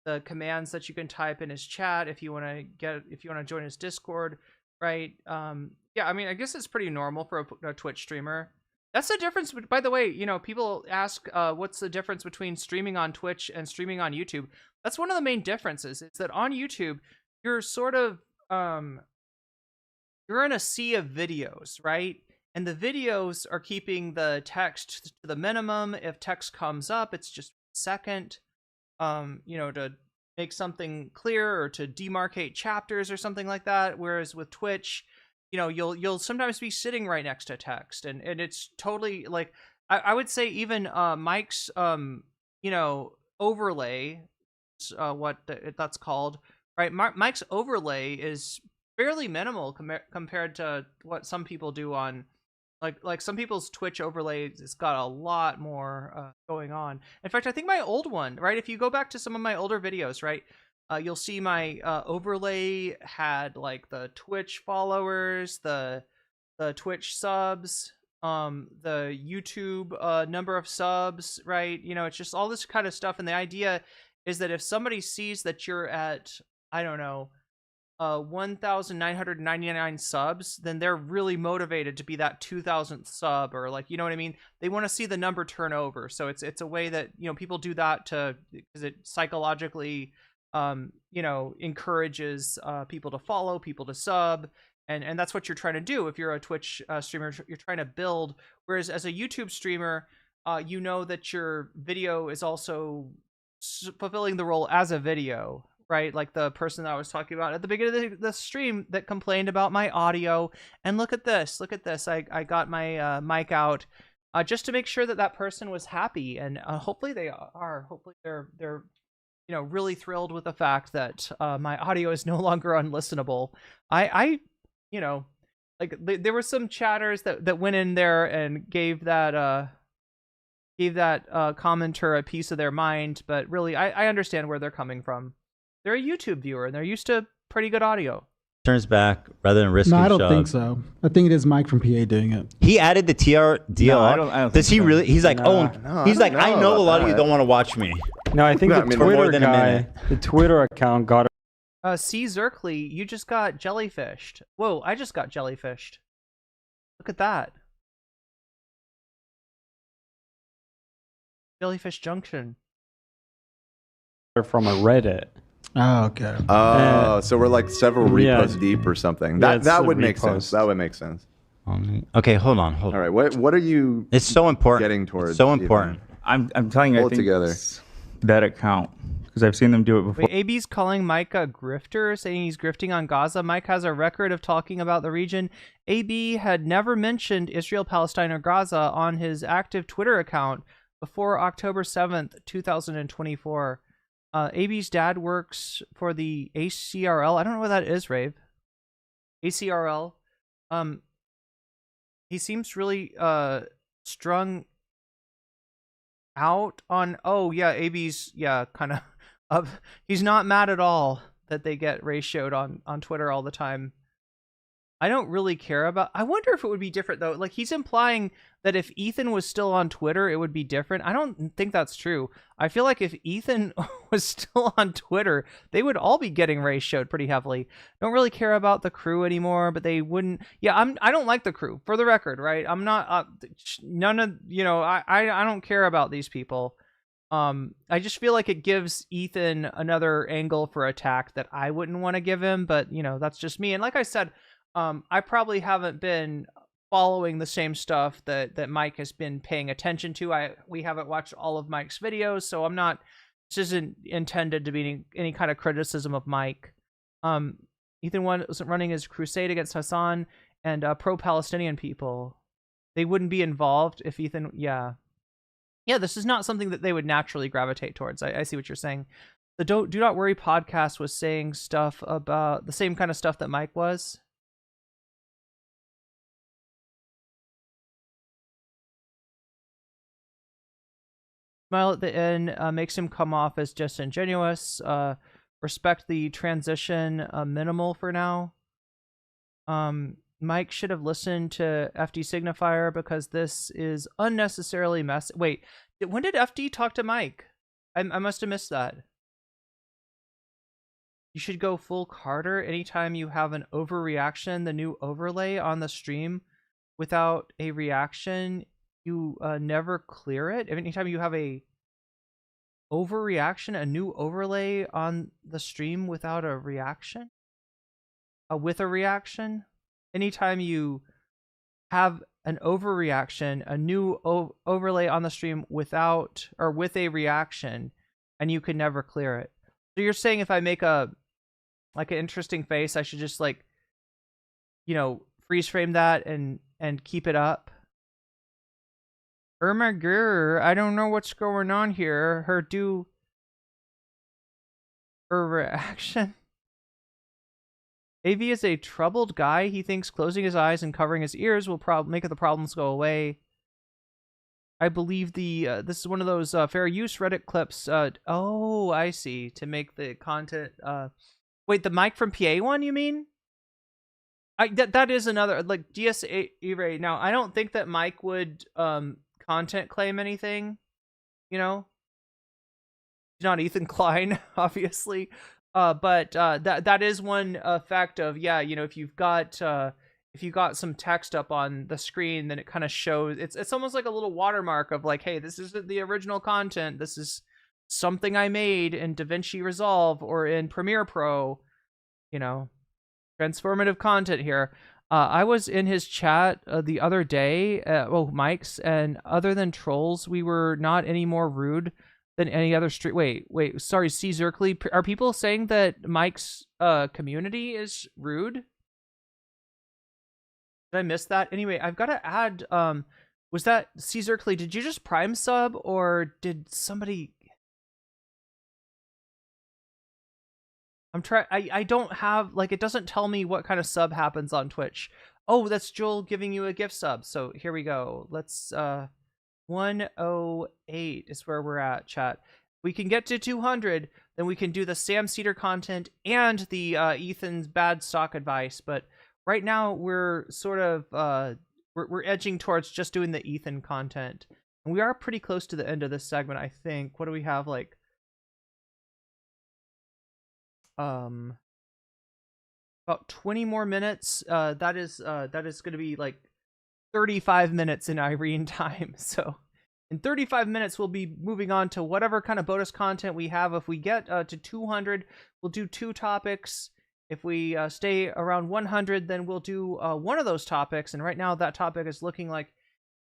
the commands that you can type in his chat if you want to join his Discord, right? Yeah, I mean, I guess it's pretty normal for a Twitch streamer. That's the difference. By the way, you know, people ask, what's the difference between streaming on Twitch and streaming on YouTube? That's one of the main differences. Is that on YouTube, you're sort of you're in a sea of videos, right? And the videos are keeping the text to the minimum. If text comes up, it's just a second, you know, to make something clear or to demarcate chapters or something like that. Whereas with Twitch, you know, you'll sometimes be sitting right next to text, and it's totally like, I would say even Mike's you know, overlay, what that's called, right? Mike's overlay is fairly minimal compared to what some people do on, like some people's Twitch overlays. It's got a lot more going on. In fact, I think my old one, right? If you go back to some of my older videos, right, you'll see my overlay had like the Twitch followers, the Twitch subs, the YouTube number of subs, right? You know, it's just all this kind of stuff. And the idea is that if somebody sees that you're at, I don't know, 1,999 subs, then they're really motivated to be that 2,000th sub, or like, you know what I mean? They want to see the number turn over. So it's a way that, you know, people do that because it psychologically encourages people to follow, people to sub, and that's what you're trying to do. If you're a Twitch streamer, you're trying to build. Whereas as a YouTube streamer, you know that your video is also fulfilling the role as a video, right? Like the person that I was talking about at the beginning of the stream that complained about my audio. And look at this. I got my mic out just to make sure that person was happy, and hopefully they are. Hopefully they're really thrilled with the fact that my audio is no longer unlistenable. There were some chatters that went in there and gave that commenter a piece of their mind, but really I understand where they're coming from. They're a YouTube viewer and they're used to pretty good audio. Turns back rather than risking. No, I don't shove. think so. I think it is Mike from PA doing it. He added the DLR. No, I don't Does he think so. really? He's like, No, he's like, I know a lot of you that. don't want to watch me. No, I think No, the I mean, Twitter more than a guy, minute. the Twitter account got it. C. Zerkley, you just got jellyfished. Whoa, I just got jellyfished. Look at that. Jellyfish Junction. From a Reddit. Oh, okay. Oh, so we're like several Yeah. reposts deep or something. Yeah, That it's that a would make sense. repost. That would make sense. Okay, hold on. All right, what are you? It's so important. Getting towards It's so Ethan? important. I'm telling you, Pull I it think together. it's that account because I've seen them do it before. Wait, AB's calling Mike a grifter, saying he's grifting on Gaza. Mike has a record of talking about the region. AB had never mentioned Israel, Palestine, or Gaza on his active Twitter account before October 7th, 2024. AB's dad works for the ACRL. I don't know what that is, Rave. ACRL. He seems really strung out on. Oh yeah, AB's kind of up. He's not mad at all that they get ratioed on Twitter all the time. I don't really care about. I wonder if it would be different though. Like he's implying that if Ethan was still on Twitter, it would be different. I don't think that's true. I feel like if Ethan was still on Twitter, they would all be getting ratioed pretty heavily. Don't really care about the crew anymore, but they wouldn't. Yeah, I don't like the crew, for the record, right? I'm not none of I don't care about these people. I just feel like it gives Ethan another angle for attack that I wouldn't want to give him, but that's just me. And like I said, I probably haven't been following the same stuff that Mike has been paying attention to. We haven't watched all of Mike's videos, so I'm not. This isn't intended to be any kind of criticism of Mike. Ethan wasn't running his crusade against Hassan and pro-Palestinian people. They wouldn't be involved if Ethan. Yeah. This is not something that they would naturally gravitate towards. I see what you're saying. The Do Not Worry podcast was saying stuff about the same kind of stuff that Mike was. Smile at the end makes him come off as disingenuous. Respect the transition minimal for now. Mike should have listened to FD Signifier because this is unnecessarily messy. Wait, when did FD talk to Mike? I must have missed that. You should go full Carter anytime you have an overreaction. The new overlay on the stream without a reaction, you never clear it. Anytime you have a overreaction, a new overlay on the stream without a reaction, with a reaction. Anytime you have an overreaction, a new overlay on the stream without or with a reaction, and you can never clear it. So you're saying if I make an interesting face, I should just freeze frame that and keep it up. Irma Gurr, I don't know what's going on here. Her reaction. AV is a troubled guy. He thinks closing his eyes and covering his ears will make the problems go away. I believe this is one of those fair use Reddit clips. Oh, I see. To make the content. Wait, the Mike from PA one, you mean? That is another DS Irene. Now, I don't think that Mike would content claim anything. He's not Ethan Klein, obviously. But that is one effect of if you've got some text up on the screen, then it kind of shows. It's almost like a little watermark of hey, this is the original content. This is something I made in DaVinci Resolve or in Premiere Pro, you know, transformative content here. I was in his chat the other day, Mike's, and other than trolls, we were not any more rude than any other stream. Wait, sorry, C. Zerkley. Are people saying that Mike's community is rude? Did I miss that? Anyway, I've got to add, was that C. Zerkley, did you just Prime sub, or did somebody... I don't have, like, it doesn't tell me what kind of sub happens on Twitch. Oh, that's Joel giving you a gift sub. So here we go. Let's, 108 is where we're at, chat. If we can get to 200, then we can do the Sam Cedar content and the Ethan's bad stock advice. But right now we're sort of, we're edging towards just doing the Ethan content. And we are pretty close to the end of this segment, I think. What do we have, like? About 20 more minutes. That is going to be like 35 minutes in Irene time. So in 35 minutes, we'll be moving on to whatever kind of bonus content we have. If we get to 200, we'll do 2 topics. If we stay around 100, then we'll do one of those topics. And right now, that topic is looking like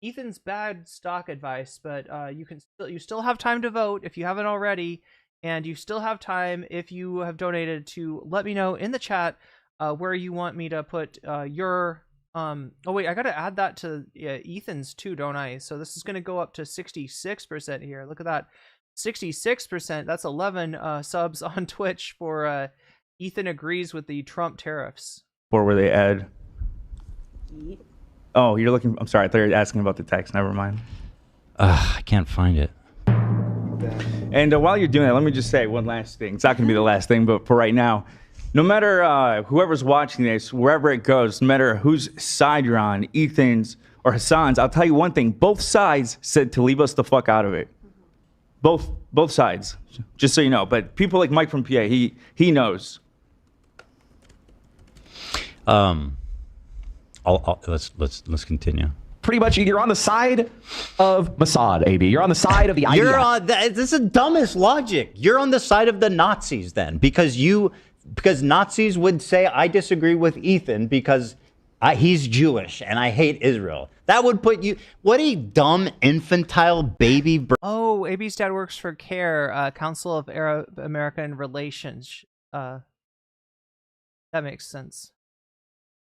Ethan's bad stock advice. But you still have time to vote if you haven't already. And you still have time, if you have donated, to let me know in the chat where you want me to put your... Oh, wait, I got to add that to Ethan's too, don't I? So this is going to go up to 66% here. Look at that. 66%. That's 11 subs on Twitch for Ethan agrees with the Trump tariffs. Or were they Ed? Oh, you're looking... I'm sorry, I thought you were asking about the text. Never mind. I can't find it. And while you're doing that, let me just say one last thing. It's not going to be the last thing, but for right now, no matter whoever's watching this, wherever it goes, no matter whose side you're on, Ethan's or Hassan's, I'll tell you one thing. Both sides said to leave us the fuck out of it. Both sides, just so you know. But people like Mike from PA, he knows. Let's continue. Pretty much, you're on the side of Mossad, AB. You're on the side of the IDF. This is the dumbest logic. You're on the side of the Nazis then, because Nazis would say, I disagree with Ethan because he's Jewish and I hate Israel. That would put you... What a dumb, infantile baby... Oh, AB's dad works for CARE, Council of Arab American Relations. That makes sense.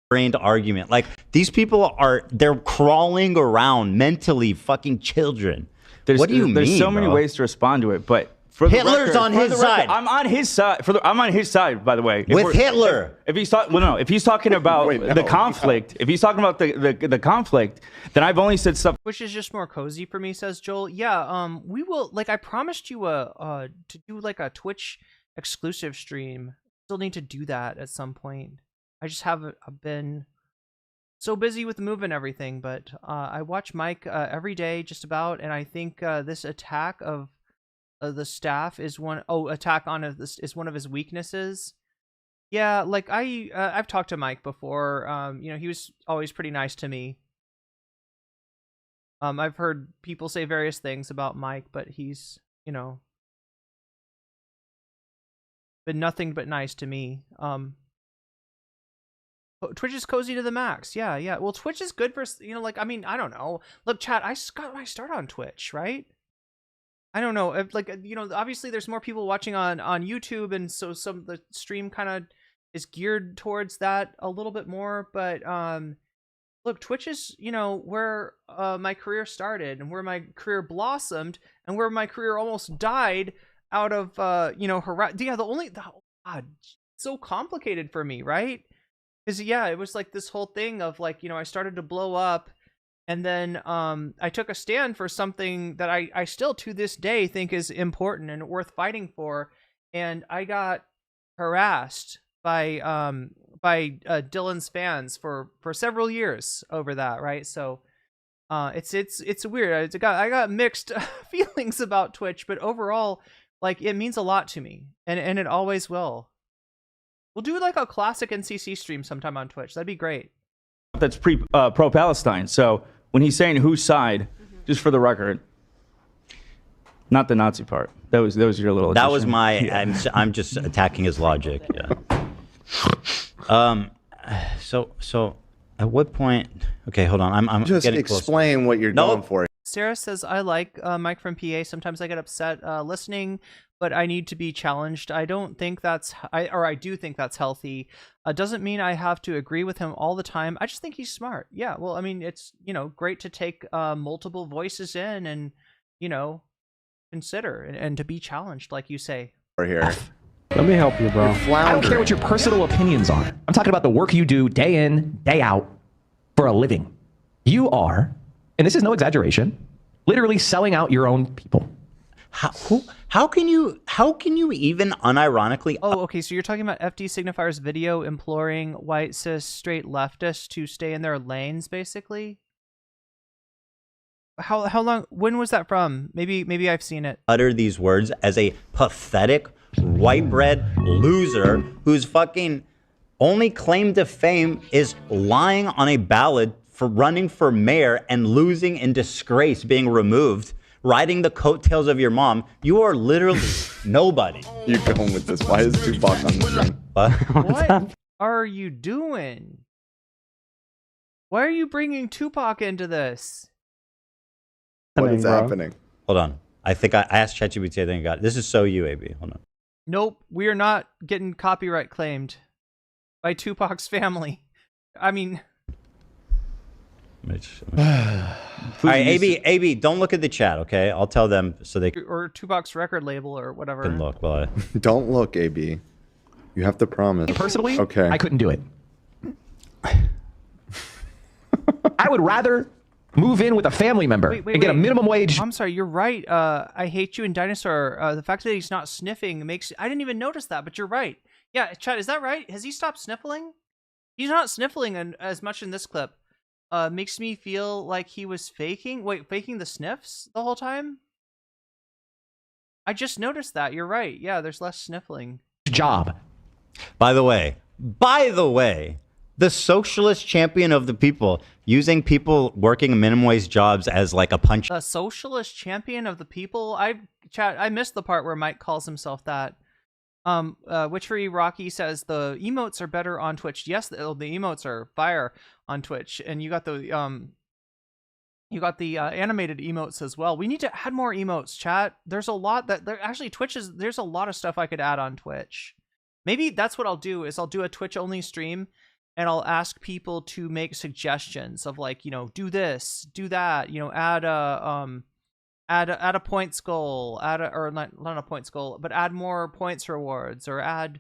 Brained argument. Like, these people they're crawling around mentally, fucking children. What do you mean? There's so many ways to respond to it, but for Hitler's on his side. I'm on his side. I'm on his side, by the way. With Hitler. If he's talking about the conflict, if he's talking about the conflict, then I've only said stuff. Which is just more cozy for me, says Joel. Yeah, we will, like, I promised you to do like a Twitch exclusive stream. Still need to do that at some point. I just haven't been so busy with the move and everything, but I watch Mike every day just about, and I think this attack of the staff is attack on this is one of his weaknesses. Yeah, like I've talked to Mike before. You know, he was always pretty nice to me. I've heard people say various things about Mike, but he's, you know, been nothing but nice to me. Twitch is cozy to the max. Yeah. Well, Twitch is good for, you know, like, I mean, I don't know. Look, chat, I got my start on Twitch, right? I don't know. If, like, you know, obviously there's more people watching on YouTube, and so some of the stream kind of is geared towards that a little bit more. But look, Twitch is, you know, where my career started and where my career blossomed and where my career almost died out of, you know, God, so complicated for me, right? Because, yeah, it was like this whole thing of, like, you know, I started to blow up, and then I took a stand for something that I still to this day think is important and worth fighting for, and I got harassed by Dylan's fans for several years over that, right? So it's weird. I got mixed feelings about Twitch, but overall, like, it means a lot to me, and it always will. We'll do like a classic NCC stream sometime on Twitch. That'd be great. That's pro-Palestine. So when he's saying whose side, just for the record. Not the Nazi part. That was your little. That was addition. my. Yeah. I'm just attacking his logic. Yeah. So at what point? Okay, hold on. I'm just getting explain what you're going for. Sarah says, I like Mike from PA. Sometimes I get upset listening, but I need to be challenged. I don't think that's, I do think that's healthy. Doesn't mean I have to agree with him all the time. I just think he's smart. Yeah, well, I mean, it's, great to take multiple voices in and, consider and to be challenged, like you say. Here. Let me help you, bro. I don't care what your personal opinions are. I'm talking about the work you do day in, day out for a living. You are, and this is no exaggeration, literally selling out your own people. How can you even unironically? Oh, okay. So you're talking about FD Signifier's video imploring white cis straight leftists to stay in their lanes, basically. How long? When was that from? Maybe I've seen it. Utter these words as a pathetic white bread loser whose fucking only claim to fame is lying on a ballot for running for mayor and losing in disgrace, being removed, riding the coattails of your mom. You are literally nobody. You're going with this. Why is Tupac on the screen? What are you doing? Why are you bringing Tupac into this? What is happening? Hold on. I think I asked ChatGPT. I think I got it. This is so you, AB. Hold on. Nope, we are not getting copyright claimed by Tupac's family. I mean... All right, AB, don't look at the chat, okay? I'll tell them so they or Tupac's record label or whatever. can look. Well, don't look, AB. You have to promise. Personally, okay. I couldn't do it. I would rather move in with a family member and get a minimum wage. I'm sorry, you're right. I hate you and Dinosaur. The fact that he's not sniffing makes... I didn't even notice that, but you're right. Yeah, chat, is that right? Has he stopped sniffling? He's not sniffling as much in this clip. Makes me feel like he was faking the sniffs the whole time. I just noticed that. You're right. Yeah, there's less sniffling. Job. By the way, the socialist champion of the people using people working minimum wage jobs as like a punch. A socialist champion of the people. I missed the part where Mike calls himself that. Witchery Rocky says the emotes are better on Twitch. Yes, the emotes are fire on Twitch, and you got the animated emotes as well. We need to add more emotes, chat. There's a lot that there's a lot of stuff I could add on Twitch. Maybe that's what I'll do is I'll do a Twitch only stream and I'll ask people to make suggestions of like, do this, do that, add a points goal, or not a points goal, but add more points rewards, or add,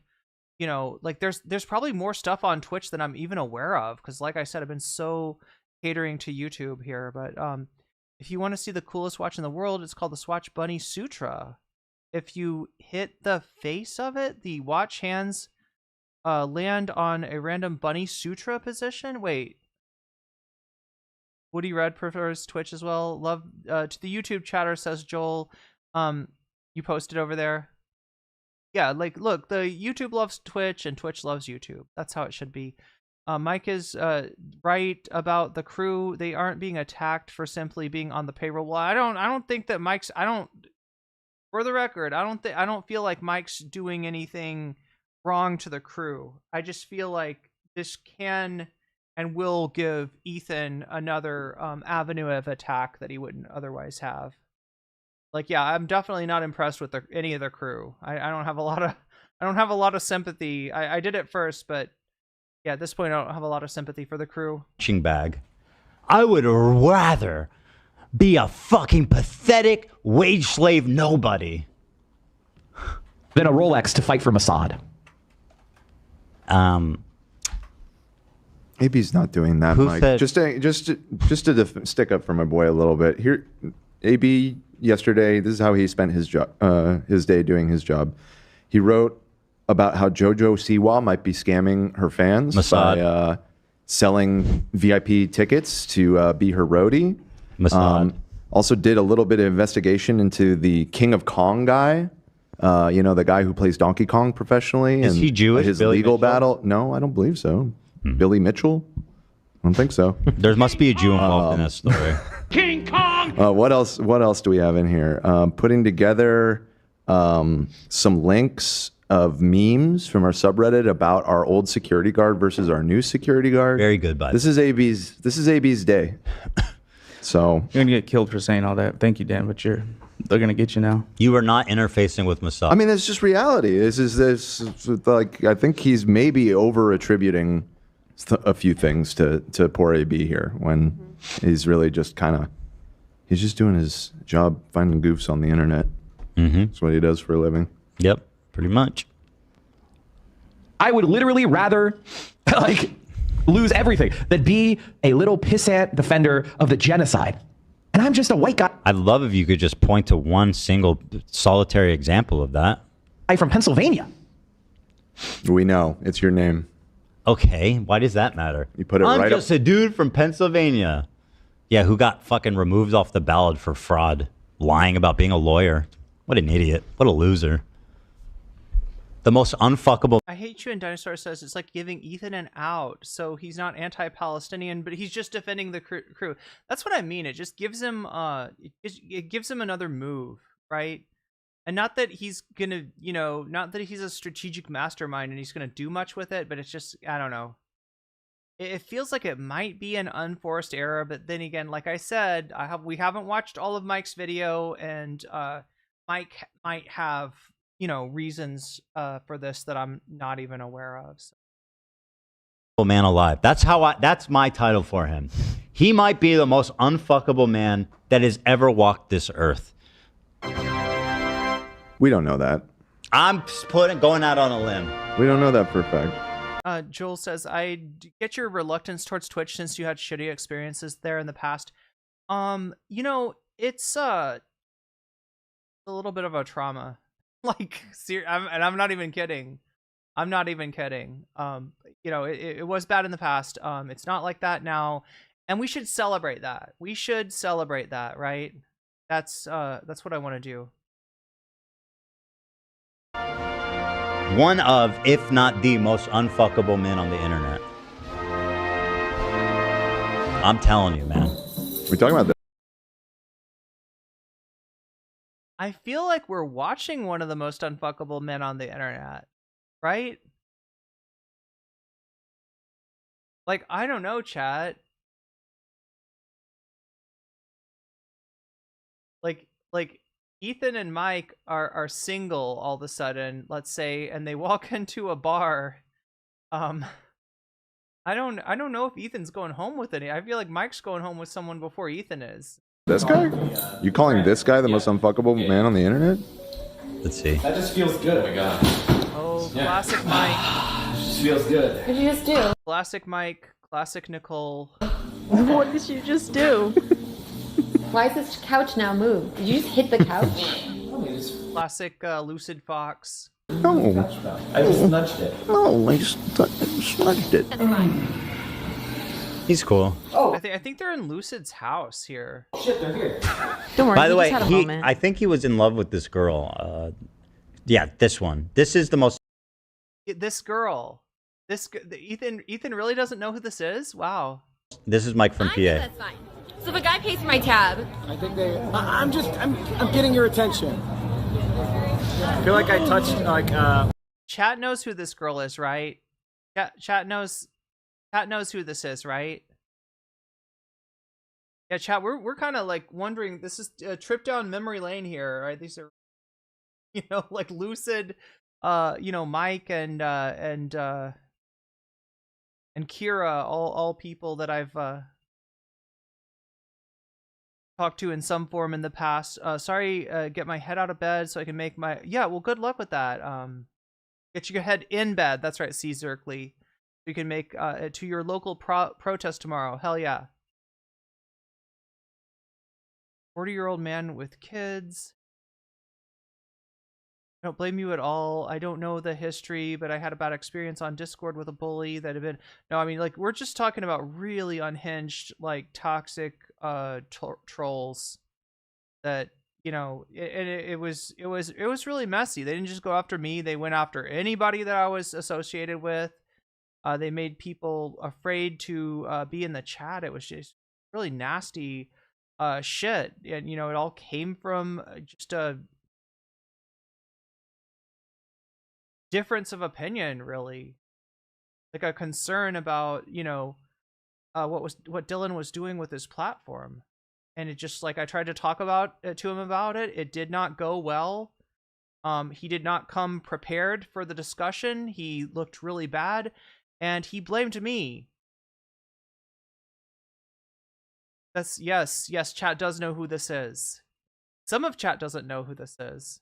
like there's probably more stuff on Twitch than I'm even aware of, because like I said, I've been so catering to YouTube here. But if you want to see the coolest watch in the world, it's called the Swatch Bunny Sutra. If you hit the face of it, the watch hands land on a random bunny sutra position. Wait. Woody Red prefers Twitch as well. Love to the YouTube chatter, says Joel. You posted over there. Yeah, like look, the YouTube loves Twitch and Twitch loves YouTube. That's how it should be. Mike is right about the crew. They aren't being attacked for simply being on the payroll. Well, I don't think that Mike's. For the record, I don't feel like Mike's doing anything wrong to the crew. I just feel like this can and will give Ethan another avenue of attack that he wouldn't otherwise have. Like, yeah, I'm definitely not impressed with any of the crew. I don't have a lot of sympathy. I did it first, but yeah, at this point, I don't have a lot of sympathy for the crew. Bag. I would rather be a fucking pathetic wage slave nobody than a Rolex to fight for Mossad. AB's not doing that, Mike. Just to stick up for my boy a little bit. Here, AB yesterday, this is how he spent his day doing his job. He wrote about how JoJo Siwa might be scamming her fans by selling VIP tickets to be her roadie. Also did a little bit of investigation into the King of Kong guy. The guy who plays Donkey Kong professionally. Is he Jewish? His Billy legal Mitchell? battle. No, I don't believe so. Billy Mitchell? I don't think so. There must be a Jew involved in this story. King Kong! What else? What else do we have in here? Putting together some links of memes from our subreddit about our old security guard versus our new security guard. Very good, bud. This is AB's day. So you're gonna get killed for saying all that. Thank you, Dan, but they're gonna get you now. You are not interfacing with Masad. I mean, it's just reality. This like I think he's maybe over attributing a few things to poor AB here when he's really just he's just doing his job, finding goofs on the internet. That's what he does for a living. Yep, pretty much. I would literally rather like lose everything than be a little pissant defender of the genocide. And I'm just a white guy. I'd love if you could just point to one single solitary example of that. I'm from Pennsylvania. We know. It's your name. Okay, why does that matter? You put it I'm right just a dude from Pennsylvania. Yeah, who got fucking removed off the ballot for fraud, lying about being a lawyer. What an idiot. What a loser. The most unfuckable. I hate you, and Dinosaur says it's like giving Ethan an out, so he's not anti-Palestinian, but he's just defending the crew. That's what I mean. It just gives him it gives him another move, right? And not that he's gonna, not that he's a strategic mastermind and he's gonna do much with it, but it's just, I don't know. It feels like it might be an unforced error, but then again, like I said, we haven't watched all of Mike's video, and Mike might have reasons for this that I'm not even aware of. So. Man alive. That's my title for him. He might be the most unfuckable man that has ever walked this earth. We don't know that. I'm going out on a limb. We don't know that for a fact. Joel says, I get your reluctance towards Twitch since you had shitty experiences there in the past. It's a little bit of a trauma. Like, and I'm not even kidding. I'm not even kidding. It was bad in the past. It's not like that now, and we should celebrate that. We should celebrate that, right? That's what I want to do. One of, if not the most unfuckable men on the internet. I'm telling you, man. We're talking about that. I feel like we're watching one of the most unfuckable men on the internet, right? Like, I don't know, chat. Like Ethan and Mike are single all of a sudden, let's say, and they walk into a bar. I don't know if Ethan's going home with any. I feel like Mike's going home with someone before Ethan is. This guy? You calling this guy the most unfuckable man on the internet? Let's see. That just feels good, oh my god. Oh, classic Mike. It just feels good. What did you just do? Classic Mike, classic Nicole. What did you just do? Why is this couch now moved? Did you just hit the couch? Classic Lucid Fox. No. I just nudged it. No, I just nudged it. He's cool. Oh, I think they're in Lucid's house here. Shit, they're here. Don't worry. By the way, just had a moment. I think he was in love with this girl. Yeah, this one. This is the most. This girl. Ethan really doesn't know who this is? Wow. This is Mike from PA. That's fine. So if a guy pays for my tab, I think I'm getting your attention. I feel like I touched Chat knows who this girl is, right? Chat knows who this is, right? Yeah, chat, we're kind of like wondering, this is a trip down memory lane here, right? These are like Lucid, Mike and Kira, all people that I've talked to in some form in the past. Sorry, get my head out of bed so I can make my... Yeah, well, good luck with that. Get your head in bed. That's right, C. Zerkley. You can make it to your local protest tomorrow. Hell yeah. 40-year-old man with kids. I don't blame you at all. I don't know the history, but I had a bad experience on Discord with a bully that had been... No, I mean, like, we're just talking about really unhinged, like, toxic trolls that, it was really messy. They didn't just go after me. They went after anybody that I was associated with. They made people afraid to be in the chat. It was just really nasty. shit, and it all came from just a difference of opinion, really, like a concern about what Dylan was doing with his platform. And it just, like, I tried to talk to him about it. It did not go well. He did not come prepared for the discussion. He looked really bad, and he blamed me. Yes, chat does know who this is. Some of chat doesn't know who this is.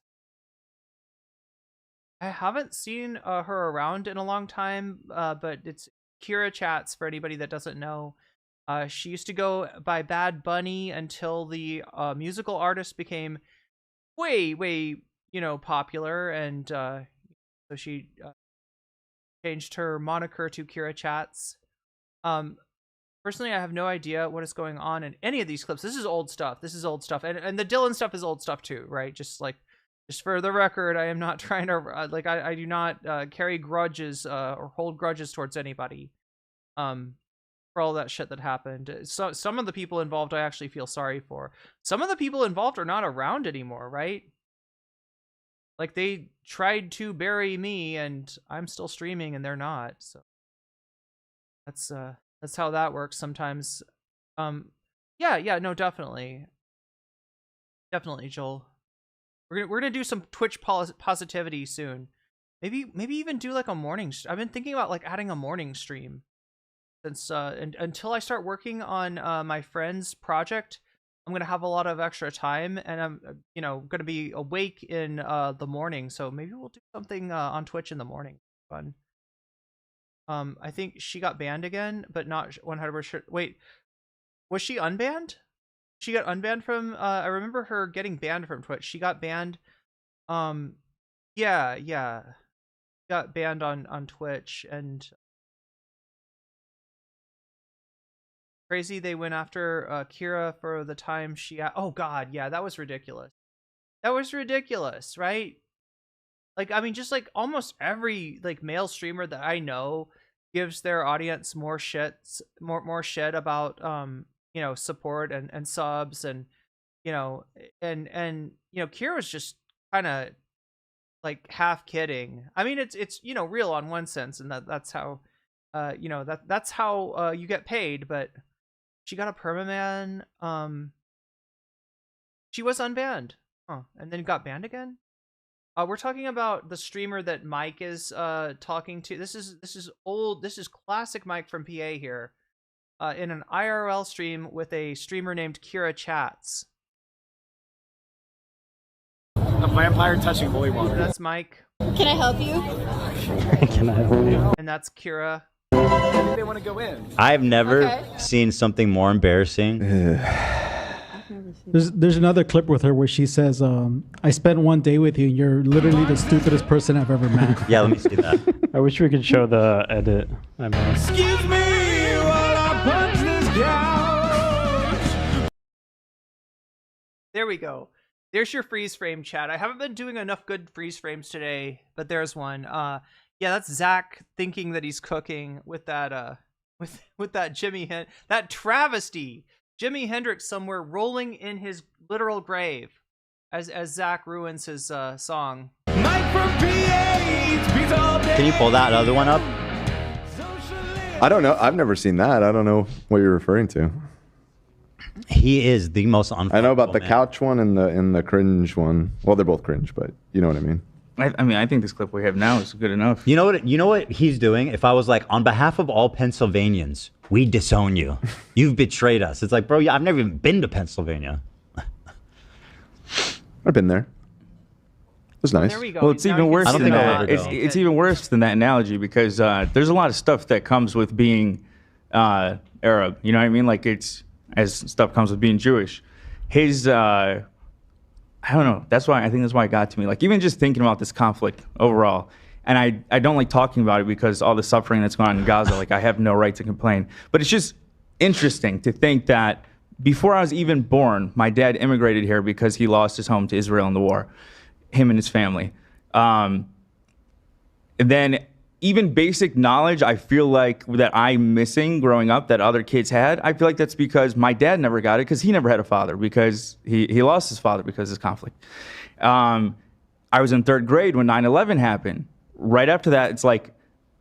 I haven't seen her around in a long time, but it's Kira Chats for anybody that doesn't know. She used to go by Bad Bunny until the musical artist became way popular, and so she changed her moniker to Kira Chats. Personally, I have no idea what is going on in any of these clips. This is old stuff. And the Dylan stuff is old stuff too, right? Just for the record, I am not trying to I do not carry grudges or hold grudges towards anybody. For all that shit that happened. So some of the people involved I actually feel sorry for. Some of the people involved are not around anymore, right? Like, they tried to bury me, and I'm still streaming and they're not. So that's how that works sometimes. Yeah, no, definitely, Joel. We're gonna do some Twitch positivity soon. Maybe even do like a morning. I've been thinking about like adding a morning stream. Since until I start working on my friend's project, I'm gonna have a lot of extra time, and I'm gonna be awake in the morning. So maybe we'll do something on Twitch in the morning. Fun. I think she got banned again, but not 100%. Wait, was she unbanned? She got unbanned from. I remember her getting banned from Twitch. She got banned. Yeah, got banned on Twitch, and. Crazy they went after Kira for the time she oh god, yeah, that was ridiculous, right? Like, I mean, just like almost every like male streamer that I know gives their audience more shit about support and subs, and Kira was just kind of like half kidding. I mean, it's real on one sense, and that's how that's how you get paid, but she got a permaban. She was unbanned, and then got banned again. We're talking about the streamer that Mike is talking to. This is old. This is classic Mike from PA here, in an IRL stream with a streamer named Kira Chats. A vampire touching holy water. That's Mike. Can I help you? Can I help you? And that's Kira. They want to go in. I've never seen something more embarrassing. There's another clip with her where she says, I spent one day with you and you're literally the stupidest person I've ever met. Yeah, let me see that. I wish we could show the edit. I mean. Excuse me while I punch this couch. There we go. There's your freeze frame, chat. I haven't been doing enough good freeze frames today, but there's one. Yeah, that's Zach thinking that he's cooking with that with that that travesty. Jimi Hendrix somewhere rolling in his literal grave as Zach ruins his song. Can you pull that other one up? I don't know. I've never seen that. I don't know what you're referring to. He is the most I know about the couch one and the cringe one. Well, they're both cringe, but you know what I mean. I mean, I think this clip we have now is good enough. You know what he's doing? If I was like, on behalf of all Pennsylvanians, we disown you. You've betrayed us. It's like, bro, I've never even been to Pennsylvania. I've been there. It was nice. There we go. Well, it's even worse than that. It's It's even worse than that analogy because there's a lot of stuff that comes with being Arab. You know what I mean? Like as stuff comes with being Jewish. His I don't know. That's why it got to me. Like even just thinking about this conflict overall, and I don't like talking about it because all the suffering that's going on in Gaza. Like I have no right to complain, but it's just interesting to think that before I was even born, my dad immigrated here because he lost his home to Israel in the war, him and his family. And then even basic knowledge I feel like that I'm missing growing up that other kids had. I feel like that's because my dad never got it because he never had a father because he lost his father because of conflict. I was in 3rd grade when 9/11 happened. Right after that, it's like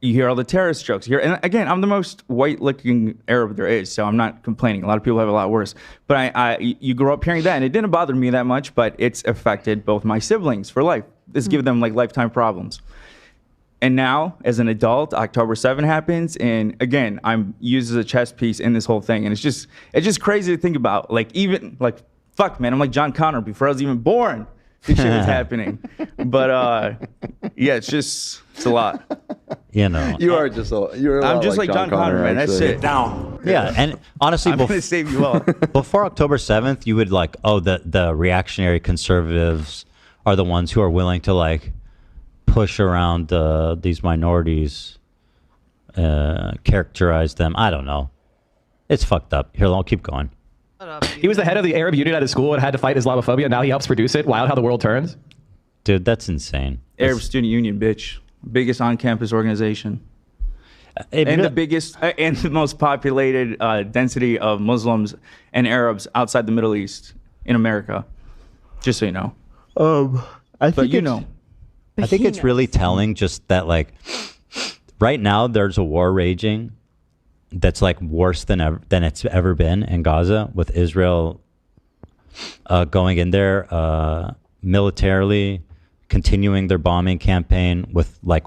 you hear all the terrorist jokes. And again, I'm the most white-looking Arab there is, so I'm not complaining. A lot of people have a lot worse. But you grow up hearing that, and it didn't bother me that much, but it's affected both my siblings for life. It's given them like lifetime problems. And now, as an adult, October 7 happens, and again, I'm used as a chess piece in this whole thing. And it's just crazy to think about. Like, even, like, fuck, man, I'm like John Connor before I was even born. This shit was happening. But, yeah, it's a lot. You know. You're I'm just like John Connor, man. That's it. Down. Yeah, and honestly, I'm going to save you all. Before October 7th, you would like, oh, the reactionary conservatives are the ones who are willing to, like, push around these minorities, characterize them. I don't know. It's fucked up. Here, I'll keep going. He was the head of the Arab Union at his school and had to fight Islamophobia. Now he helps produce it. Wild how the world turns. Dude, that's insane. Arab Student Union, bitch. Biggest on-campus organization. And the biggest and the most populated density of Muslims and Arabs outside the Middle East in America. Just so you know. I think it's really telling just that, like, right now there's a war raging that's like worse than it's ever been in Gaza, with Israel going in there militarily, continuing their bombing campaign with like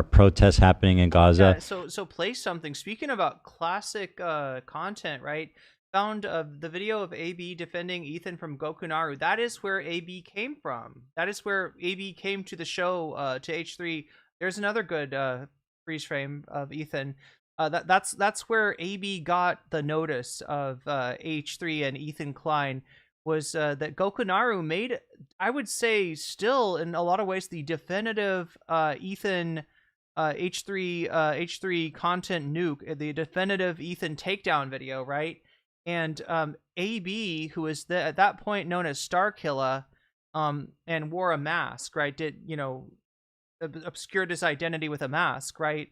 protests happening in Gaza. Yeah, so play something. Speaking about classic content, right? Found the video of AB defending Ethan from Gokunaru. That is where AB came from. That is where AB came to the show, to H3. There's another good freeze frame of Ethan. That's where AB got the notice of H3 and Ethan Klein, was that Gokunaru made, I would say, still in a lot of ways the definitive Ethan H3 content nuke, the definitive Ethan takedown video, right? And AB, who was at that point known as Starkiller, and wore a mask, right? Obscured his identity with a mask, right?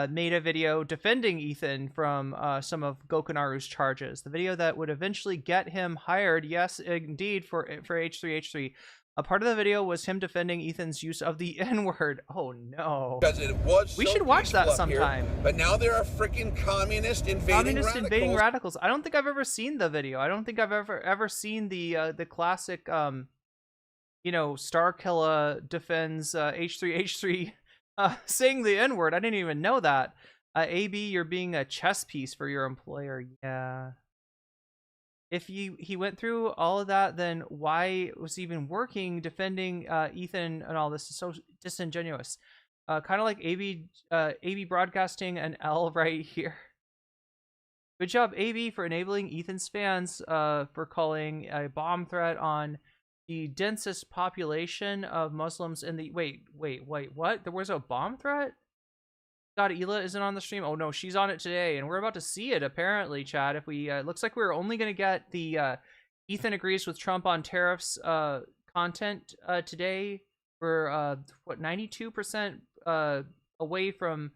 Made a video defending Ethan from some of Gokunaru's charges. The video that would eventually get him hired, yes, indeed, for H3. A part of the video was him defending Ethan's use of the N-word. Oh no! Because it was we should watch that sometime. Here, but now there are freaking communist invading radicals. I don't think I've ever seen the video. I don't think I've ever seen the classic Starkiller defends H3 saying the N-word. I didn't even know that. AB, you're being a chess piece for your employer. Yeah. If he went through all of that, then why was he even working defending Ethan and all this? Is so disingenuous. Kind of like AB broadcasting an L right here. Good job, AB, for enabling Ethan's fans for calling a bomb threat on the densest population of Muslims in the... Wait, what? There was a bomb threat? God, Ela isn't on the stream. Oh no, she's on it today, and we're about to see it, apparently, Chad. If we... looks like we're only going to get the Ethan agrees with Trump on tariffs content today. We're, 92% away from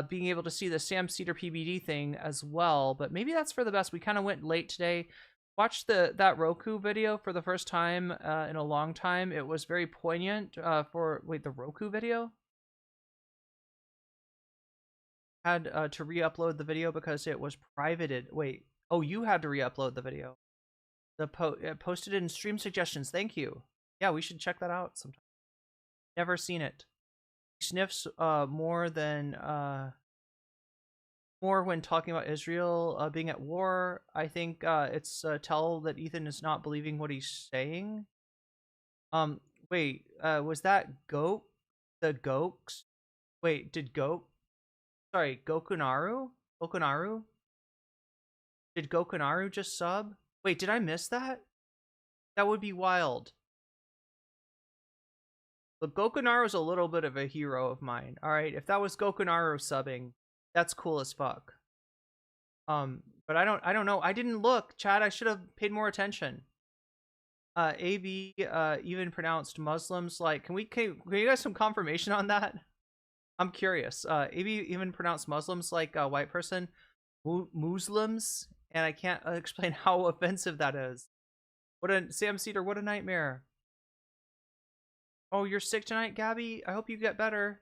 being able to see the Sam Cedar PBD thing as well, but maybe that's for the best. We kind of went late today. Watched that Roku video for the first time in a long time. It was very poignant the Roku video? Had to re-upload the video because it was privated. Wait, oh, you had to re-upload the video. Posted in stream suggestions. Thank you. Yeah, we should check that out sometime. Never seen it. Sniffs more when talking about Israel being at war. I think it's a tell that Ethan is not believing what he's saying. Wait, was that the Gokes? Wait, Gokunaru? Did Gokunaru just sub? Wait, did I miss that? That would be wild. Look, Gokunaru's a little bit of a hero of mine. Alright, if that was Gokunaru subbing, that's cool as fuck. But I don't know. I didn't look, Chad. I should have paid more attention. AB even pronounced Muslims like... Can we get some confirmation on that? I'm curious. AB even pronounced Muslims like a white person, Muslims, and I can't explain how offensive that is. What a Sam Cedar, what a nightmare. Oh, you're sick tonight, Gabby? I hope you get better.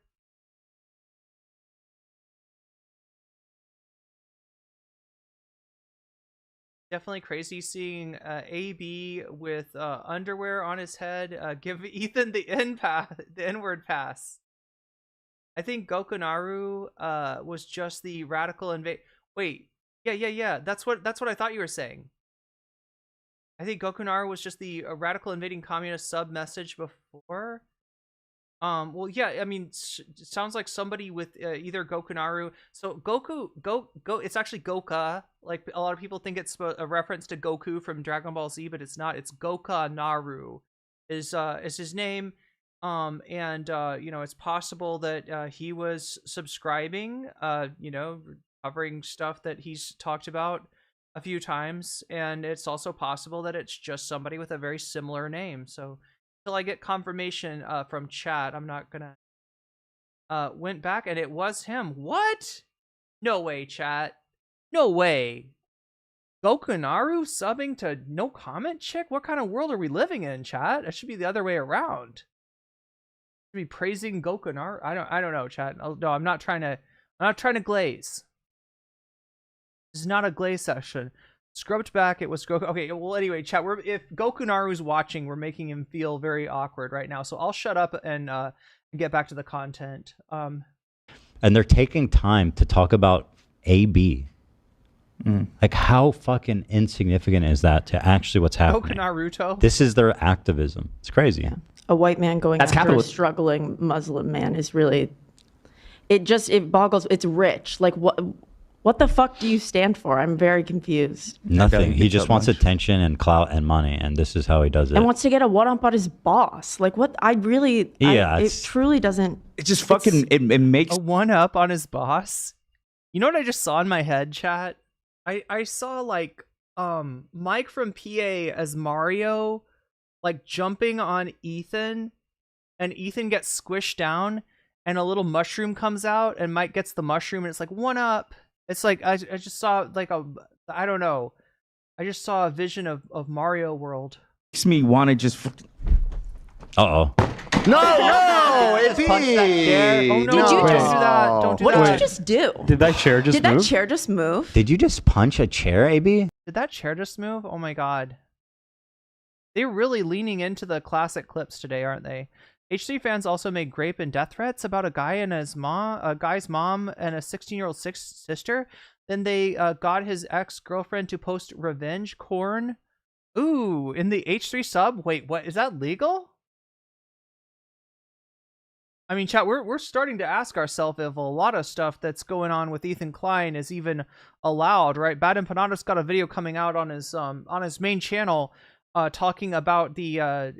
Definitely crazy seeing AB with underwear on his head. Give Ethan the N-word pass. I think Gokunaru was just the radical invade. Wait, yeah. That's what I thought you were saying. I think Gokunaru was just the radical invading communist sub message before. Well, yeah. I mean, it sounds like somebody with either Gokunaru. So Go. It's actually Goka. Like a lot of people think it's a reference to Goku from Dragon Ball Z, but it's not. It's Gokunaru is his name. And it's possible that he was subscribing, covering stuff that he's talked about a few times, and it's also possible that it's just somebody with a very similar name. So until I get confirmation from chat, I'm not gonna went back and it was him. What? No way, chat. No way. Gokunaru subbing to No Comment Chick? What kind of world are we living in, chat? It should be the other way around. Be praising Gokunaru. I don't know, chat. No, I'm not trying to glaze. This is not a glaze session. Scrubbed back, it was Goku. Okay, well anyway, chat, if Gokunaru's watching, we're making him feel very awkward right now. So I'll shut up and get back to the content. And they're taking time to talk about AB. Like, how fucking insignificant is that to actually what's happening? Gokunaruto. This is their activism. It's crazy. Yeah. A white man going after a struggling Muslim man is really, it boggles. It's rich. Like, what the fuck do you stand for? I'm very confused. Nothing. He just wants attention and clout and money, and this is how he does it. And wants to get a one-up on his boss. Like, what? It truly doesn't. It just fucking, it makes a one-up on his boss. You know what I just saw in my head, chat? I saw like Mike from PA as Mario, like jumping on Ethan, and Ethan gets squished down, and a little mushroom comes out, and Mike gets the mushroom, and it's like, one up. It's like I just saw like I don't know. I just saw a vision of Mario World. Makes me want to just. No, AP! Oh, no. Did you just do that? Don't do what that. Did you just do? Did that chair just move? Did that chair just move? Did you just punch a chair, AB? Did that chair just move? Oh my god. They're really leaning into the classic clips today, aren't they? H3 fans also made grape and death threats about a guy and a guy's mom and a 16-year-old sister. Then they got his ex-girlfriend to post revenge corn. Ooh, in the H3 sub? Wait, what? Is that legal? I mean, chat, we're starting to ask ourselves if a lot of stuff that's going on with Ethan Klein is even allowed, right? Bad Empanada's got a video coming out on his main channel talking about the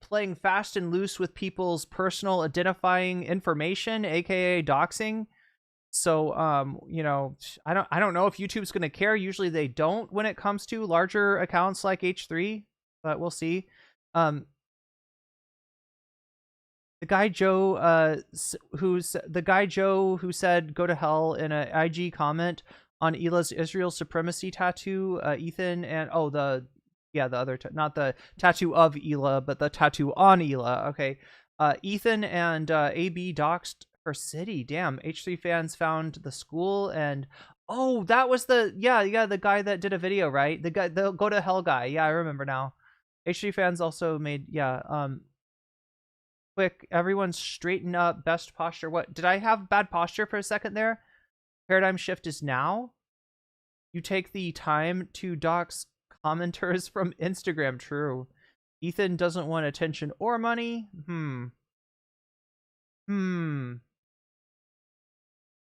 playing fast and loose with people's personal identifying information, aka doxing. So I don't know if YouTube's going to care. Usually they don't when it comes to larger accounts like H3, but we'll see. The guy Joe who said go to hell in a IG comment on Hila's Israel supremacy tattoo, Ethan, and the other not the tattoo of Hila, but the tattoo on Hila. Okay. Ethan and AB doxed her city. Damn. H3 fans found the school, and that was the guy that did a video, right? The go to hell guy. Yeah, I remember now. H3 fans also made quick, everyone straighten up, best posture. What, did I have bad posture for a second there? Paradigm shift is now. You take the time to dox commenters from Instagram. True. Ethan doesn't want attention or money.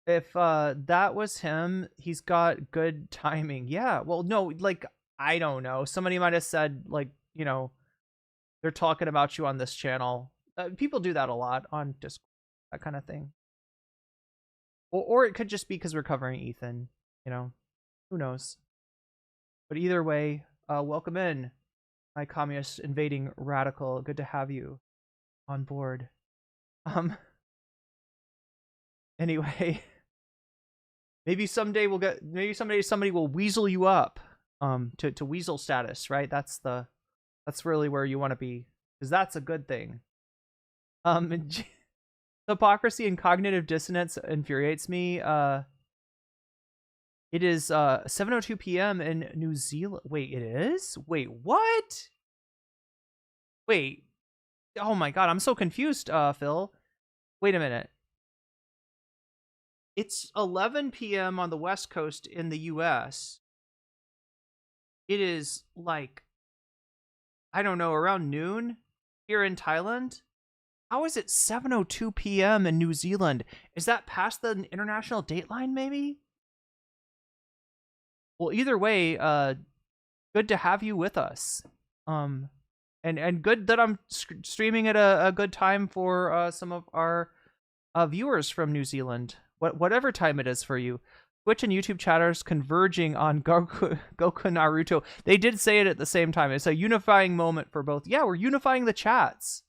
If that was him, he's got good timing. Yeah, well, no, like, I don't know. Somebody might have said, like, they're talking about you on this channel. People do that a lot on Discord, that kind of thing. Or it could just be because we're covering Ethan, who knows. But either way, welcome in, my communist invading radical. Good to have you on board. Anyway, maybe someday we'll get. Maybe someday somebody will weasel you up, to weasel status, right? That's really where you want to be, because that's a good thing. Hypocrisy and cognitive dissonance infuriates me. It is 7:02 p.m. in New Zealand. Wait, it is? Wait, what? Wait. Oh my god, I'm so confused, Phil. Wait a minute. It's 11 p.m. on the West Coast in the US. It is like, I don't know, around noon here in Thailand. How is it 7:02 p.m. in New Zealand? Is that past the international dateline, maybe? Well, either way, good to have you with us. And good that I'm streaming at a good time for some of our viewers from New Zealand. Whatever time it is for you. Twitch and YouTube chatters converging on Goku Naruto. They did say it at the same time. It's a unifying moment for both. Yeah, we're unifying the chats.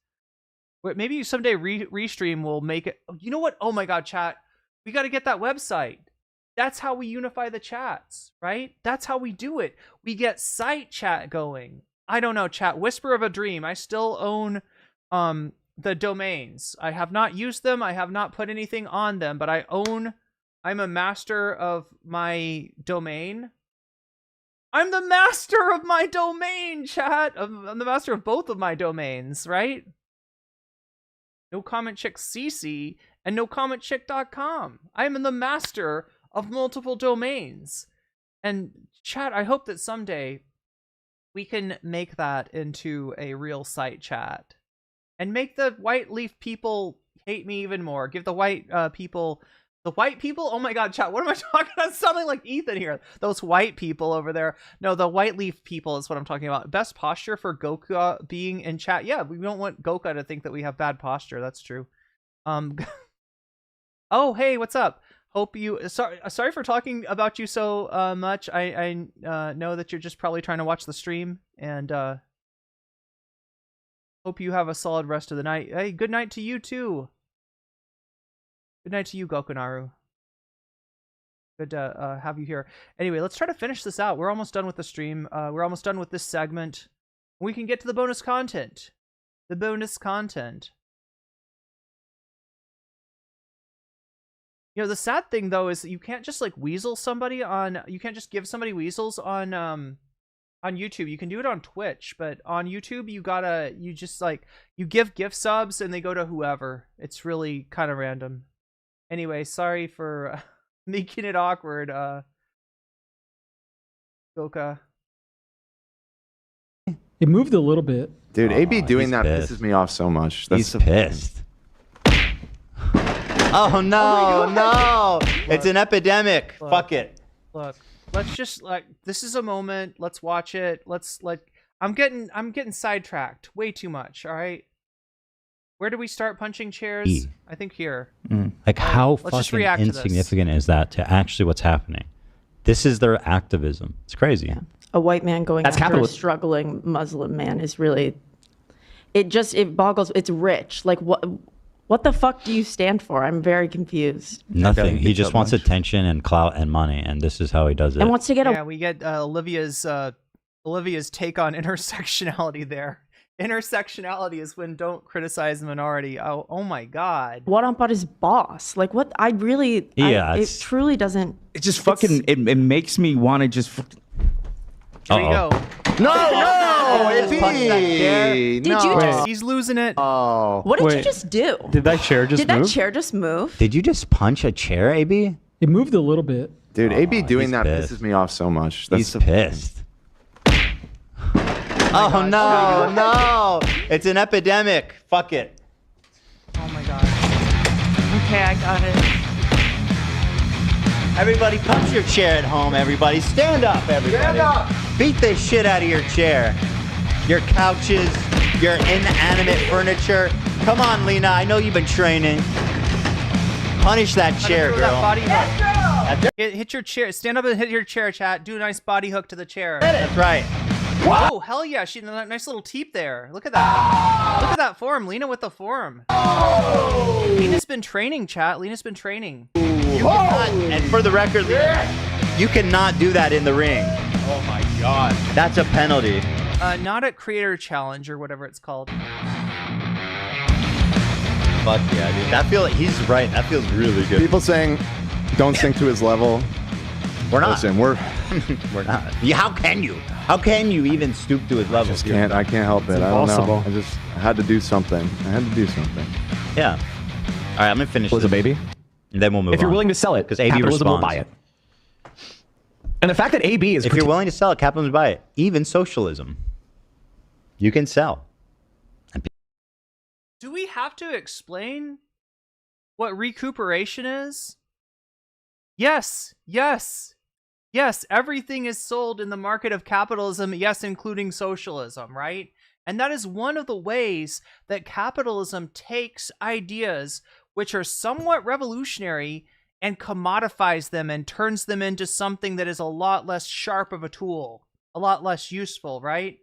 Maybe someday Restream will make it. You know what? Oh my god, chat. We got to get that website. That's how we unify the chats, right? That's how we do it. We get site chat going. I don't know, chat. Whisper of a Dream. I still own the domains. I have not used them. I have not put anything on them, but I'm a master of my domain. I'm the master of my domain, chat. I'm the master of both of my domains, right? nocommentchick CC and nocommentchick.com. I am the master of multiple domains. And chat, I hope that someday we can make that into a real site, chat, and make the white leaf people hate me even more. Give the white people, oh my god, chat, what am I talking about? Something like Ethan here. Those white people over there. No, the white leaf people is what I'm talking about. Best posture for Goku being in chat. Yeah, we don't want Goku to think that we have bad posture. That's true. Oh, hey, what's up? Hope you, sorry for talking about you so much. I know that you're just probably trying to watch the stream, and hope you have a solid rest of the night. Hey, good night to you too. Good night to you, Gokunaru. Good to have you here. Anyway, let's try to finish this out. We're almost done with the stream. We're almost done with this segment. We can get to the bonus content. The bonus content. You know, the sad thing though is that you can't just like weasel somebody on. You can't just give somebody weasels on YouTube. You can do it on Twitch, but on YouTube you just like you give gift subs and they go to whoever. It's really kind of random. Anyway, sorry for making it awkward, Goka. It moved a little bit. Dude, AB doing that pisses me off so much. He's pissed. Oh no, no! It's an epidemic. Look, fuck it. Look, let's just like this is a moment. Let's watch it. Let's like I'm getting sidetracked way too much. All right. Where do we start punching chairs? I think here. Like how let's just fucking react to this. insignificant is that to actually what's happening? This is their activism. It's crazy. Yeah. A white man going after a struggling Muslim man is really, it boggles. It's rich. Like what the fuck do you stand for? I'm very confused. Nothing. He just wants attention and clout and money, and this is how he does it. And wants to get yeah, we get Olivia's take on intersectionality there. Intersectionality is when don't criticize the minority. Oh my god. What about his boss? Like what? I really, yeah, it truly doesn't. It just fucking it makes me want to just. Here you go. No, Did you just? He's losing it. Oh. What did you just do? Did that chair just move? Did that chair just move? Did you just punch a chair, AB? It moved a little bit. Dude, AB doing he's that pissed. pisses me off so much. He's pissed. Oh no, no! It's an epidemic. Fuck it. Oh my god. Okay, I got it. Everybody, punch your chair at home. Everybody, stand up. Everybody, Stand up. Beat the shit out of your chair, your couches, your inanimate furniture. Come on, Lena. I know you've been training. Punish that chair, girl. That body hook. Hit your chair. Stand up and hit your chair, chat. Do a nice body hook to the chair. That's right. Oh, hell yeah. She had a nice little teep there. Look at that. Look at that form. Lena with the form. Lena's been training, chat. Lena's been training. You cannot, and for the record, you cannot do that in the ring. Oh my god. That's a penalty. Not at Creator Challenge or whatever it's called. Fuck yeah, dude. He's right. That feels really good. People saying, don't sink to his level. We're not. Listen, we're not. Yeah, how can you? How can you even stoop to his level? I can't help it. It's I don't know. impossible. I had to do something. Yeah. All right, I'm gonna finish. Was a baby? And then we'll move on. If you're willing to sell it, because AB capitalism will responds. buy it. And the fact that AB is... If you're willing to sell it, capitalism will buy it. Even socialism. You can sell. Do we have to explain what recuperation is? Yes, yes, yes. Everything is sold in the market of capitalism, yes, including socialism, right? And that is one of the ways that capitalism takes ideas which are somewhat revolutionary and commodifies them and turns them into something that is a lot less sharp of a tool, a lot less useful, right?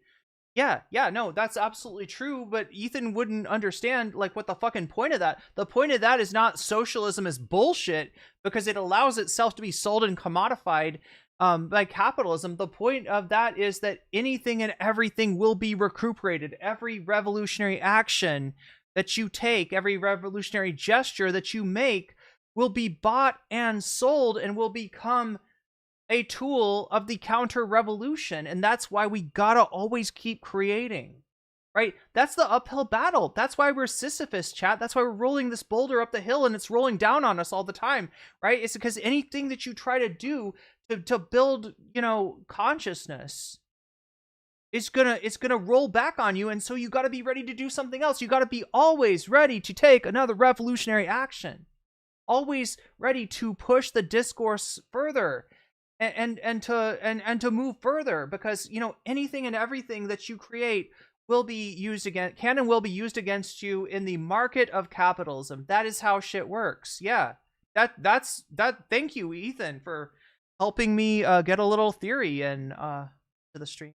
Yeah, no, that's absolutely true, but Ethan wouldn't understand, like, what the fucking point of that. The point of that is not socialism is bullshit, because it allows itself to be sold and commodified by capitalism. The point of that is that anything and everything will be recuperated. Every revolutionary action that you take, every revolutionary gesture that you make will be bought and sold and will become a tool of the counter-revolution, and that's why we gotta always keep creating, right? That's the uphill battle. That's why we're Sisyphus, chat. That's why we're rolling this boulder up the hill and it's rolling down on us all the time, right? It's because anything that you try to do to build, you know, consciousness, it's gonna roll back on you, and so you gotta be ready to do something else. You gotta be always ready to take another revolutionary action, always ready to push the discourse further. And to move further, because, you know, anything and everything that you create will be used against, can and will be used against you in the market of capitalism. That is how shit works. Yeah, that's thank you, Ethan, for helping me get a little theory in to the stream.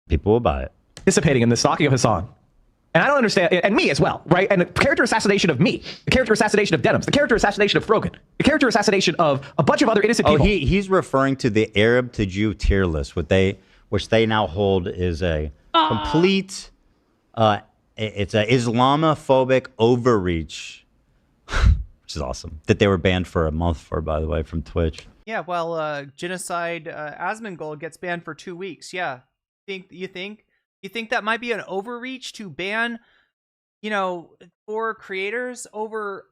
People will buy it. Participating in the stalking of Hassan. And I don't understand, and me as well, right? And the character assassination of me, the character assassination of Denims, the character assassination of Frogan, the character assation of a bunch of other innocent people. He's referring to the Arab to Jew tier list, which they now hold is a complete, it's a Islamophobic overreach, which is awesome. That they were banned for a month for, by the way, from Twitch. Yeah, well, genocide Asmongold gets banned for 2 weeks. Yeah, you think that might be an overreach to ban, you know, for creators over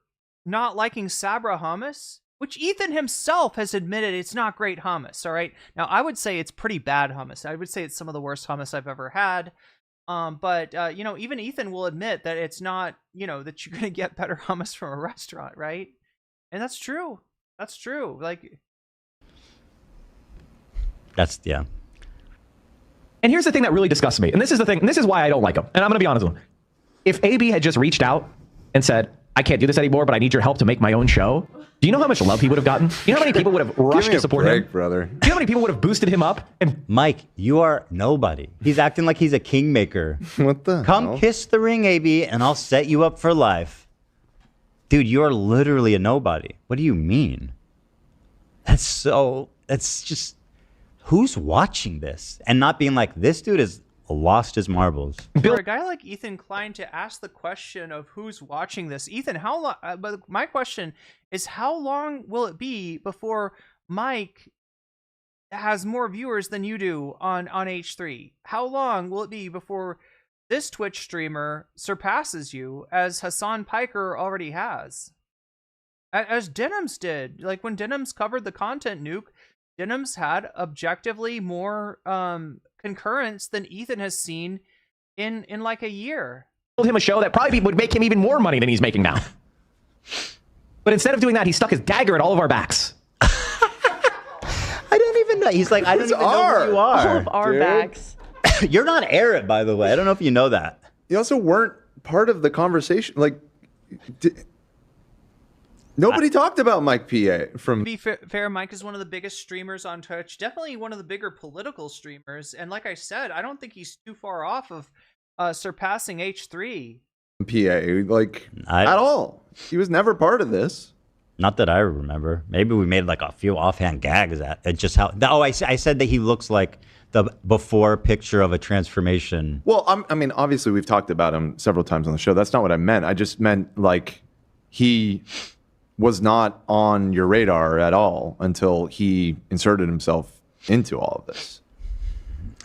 not liking Sabra hummus, which Ethan himself has admitted it's not great hummus, all right? Now, I would say it's pretty bad hummus. I would say it's some of the worst hummus I've ever had. But, you know, even Ethan will admit that it's not, you know, that you're going to get better hummus from a restaurant, right? And that's true. That's true. Like, yeah. And here's the thing that really disgusts me. And this is the thing, and this is why I don't like him. And I'm going to be honest with him. If AB had just reached out and said, I can't do this anymore, but I need your help to make my own show, do you know how much love he would have gotten? You know how many people would have rushed to support him? Brother. Do you know how many people would have boosted him up? And Mike, you are nobody. He's acting like he's a kingmaker. What the Come hell? kiss the ring, AB, and I'll set you up for life. Dude, you are literally a nobody. What do you mean? That's just... Who's watching this and not being like, this dude has lost his marbles? For a guy like Ethan Klein to ask the question of who's watching this, Ethan, how long? But my question is, how long will it be before Mike has more viewers than you do on H3? How long will it be before this Twitch streamer surpasses you, as Hassan Piker already has, as Denims did? Like when Denims covered the content nuke, Denims had objectively more concurrence than Ethan has seen in like a year. Told him a show that probably would make him even more money than he's making now. But instead of doing that, he stuck his dagger at all of our backs. I don't even know. He's like, I don't even know who you are. All of our backs. You're not Arab, by the way. I don't know if you know that. You also weren't part of the conversation. Like, Nobody talked about Mike PA from. To be fair, Mike is one of the biggest streamers on Twitch. Definitely one of the bigger political streamers. And like I said, I don't think he's too far off of surpassing H3. PA, like, at all. He was never part of this. Not that I remember. Maybe we made like a few offhand gags at just how. Oh, I said that he looks like the before picture of a transformation. Well, I mean, obviously we've talked about him several times on the show. That's not what I meant. I just meant like he was not on your radar at all until he inserted himself into all of this.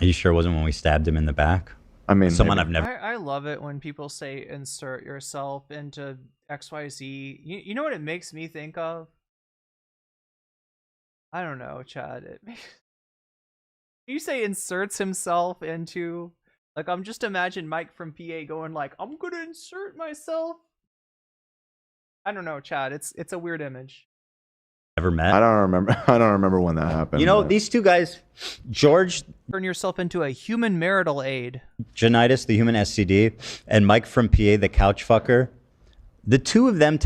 Are you sure it wasn't when we stabbed him in the back? I mean, someone I've never. I love it when people say insert yourself into XYZ. You know what it makes me think of? I don't know, Chad. You say inserts himself into, like, I'm just imagine Mike from PA going like, I'm gonna insert myself. I don't know, Chad. It's a weird image. Never met. I don't remember when that happened. You know, these two guys, George. Turn yourself into a human marital aid. Janitis, the human STD, and Mike from PA, the couch fucker. The two of them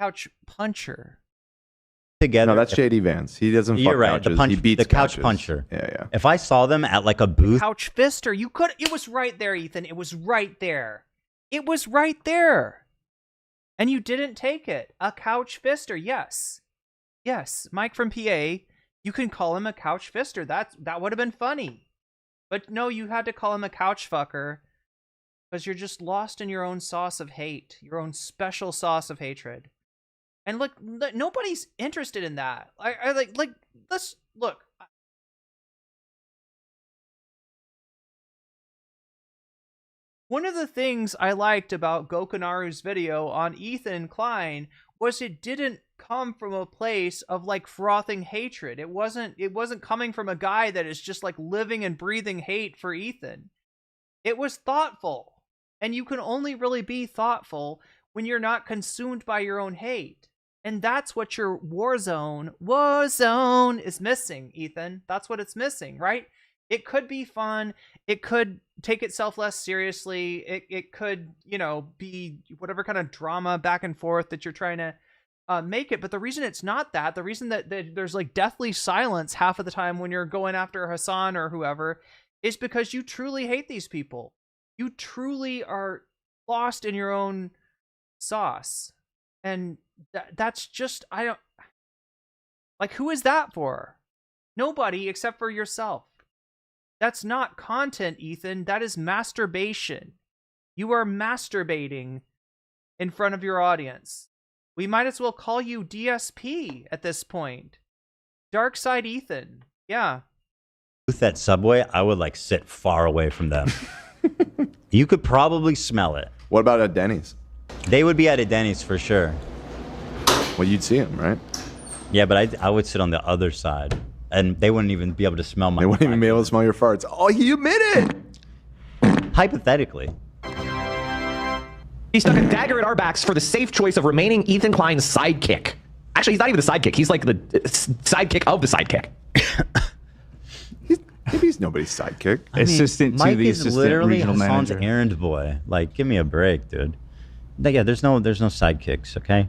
Couch puncher. Together. No, that's JD Vance. He doesn't fuck You're right. couches. He beats the couch couches. puncher. Yeah. If I saw them at like a booth. Couch fister. You could. It was right there, Ethan. It was right there. It was right there. And you didn't take it. A couch fister. Yes. Yes. Mike from PA. You can call him a couch fister. That would have been funny. But no, you had to call him a couch fucker. Because you're just lost in your own sauce of hate. Your own special sauce of hatred. And look, nobody's interested in that. I like, let's look. One of the things I liked about Gokanaru's video on Ethan Klein was it didn't come from a place of like frothing hatred. It wasn't coming from a guy that is just like living and breathing hate for Ethan. It was thoughtful. And you can only really be thoughtful when you're not consumed by your own hate. And that's what your war zone is missing, Ethan. That's what it's missing, right? It could be fun. It could take itself less seriously. It could, be whatever kind of drama back and forth that you're trying to make it. But the reason it's not that, the reason that there's like deathly silence half of the time when you're going after Hassan or whoever, is because you truly hate these people. You truly are lost in your own sauce. And that's just, who is that for? Nobody except for yourself. That's not content, Ethan. That is masturbation. You are masturbating in front of your audience. We might as well call you DSP at this point. Dark Side Ethan. Yeah. Booth at Subway, I would like sit far away from them. You could probably smell it. What about at Denny's? They would be at a Denny's for sure. Well, you'd see them, right? Yeah, but I would sit on the other side, and they wouldn't even be able to smell my. They wouldn't even be able to smell your farts. Oh, he admitted. Hypothetically. He stuck a dagger in our backs for the safe choice of remaining Ethan Klein's sidekick. Actually, he's not even the sidekick. He's like the sidekick of the sidekick. Maybe he's nobody's sidekick. Assistant to Mike the is assistant literally regional Hassan's manager. errand boy. Like, give me a break, dude. Yeah, there's no sidekicks, okay?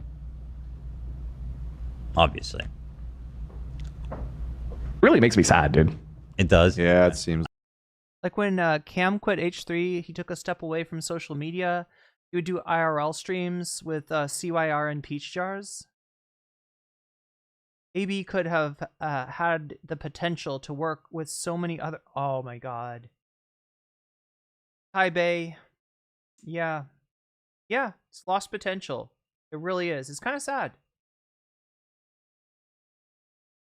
Obviously. Really makes me sad, dude. It does. Yeah, it seems. Like when Cam quit H3, he took a step away from social media. He would do IRL streams with CYR and Peach Jars. AB could have had the potential to work with so many other... Oh my god. Hi, Bay. Yeah. Yeah, it's lost potential. It really is. It's kind of sad.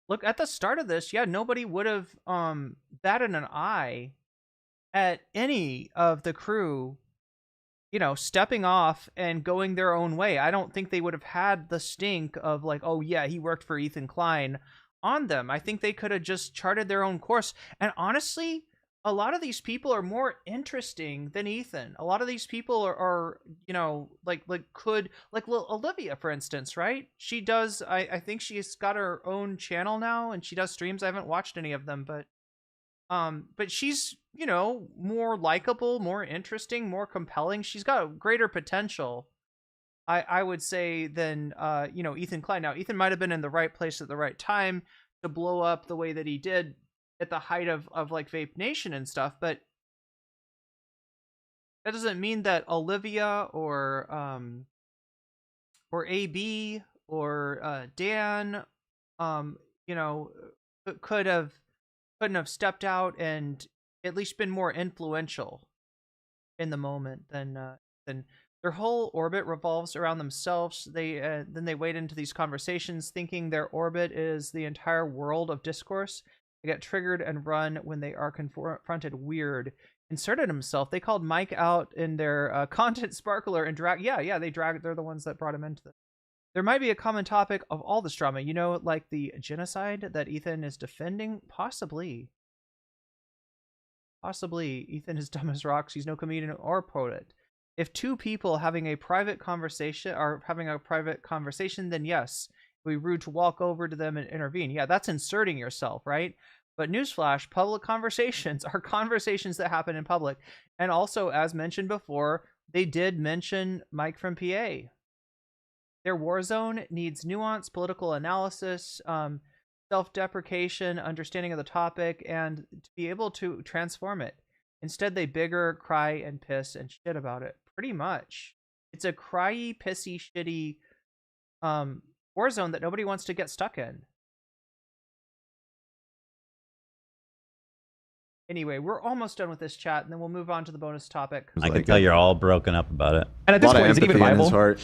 Look, at the start of this, yeah, nobody would have batted an eye at any of the crew, stepping off and going their own way. I don't think they would have had the stink of like, oh yeah, he worked for Ethan Klein on them. I think they could have just charted their own course. And honestly, a lot of these people are more interesting than Ethan. A lot of these people are like Olivia, for instance, right? She does, I think she's got her own channel now and she does streams. I haven't watched any of them, but she's, more likable, more interesting, more compelling. She's got greater potential. I would say then, you know, Ethan Klein. Now, Ethan might have been in the right place at the right time to blow up the way that he did at the height of like Vape Nation and stuff, but that doesn't mean that Olivia or AB or Dan, you know, couldn't have stepped out and at least been more influential in the moment than their whole orbit revolves around themselves. Then they wade into these conversations thinking their orbit is the entire world of discourse. They get triggered and run when they are confronted. Weird. Inserted himself. They called Mike out in their content sparkler and drag. Yeah, they're the ones that brought him into this. There might be a common topic of all this drama, you know, like the genocide that Ethan is defending. Possibly. Ethan is dumb as rocks. He's no comedian or poet. If two people having a private conversation are having a private conversation, then yes, it would be rude to walk over to them and intervene. Yeah, that's inserting yourself, right? But newsflash, public conversations are conversations that happen in public. And also, as mentioned before, they did mention Mike from PA. Their war zone needs nuance, political analysis, self-deprecation, understanding of the topic, and to be able to transform it. Instead, they bigger, cry, and piss and shit about it. Pretty much. It's a cryy, pissy, shitty war zone that nobody wants to get stuck in. Anyway, we're almost done with this chat, and then we'll move on to the bonus topic. I can tell you're all broken up about it. And at this point, is it even viable?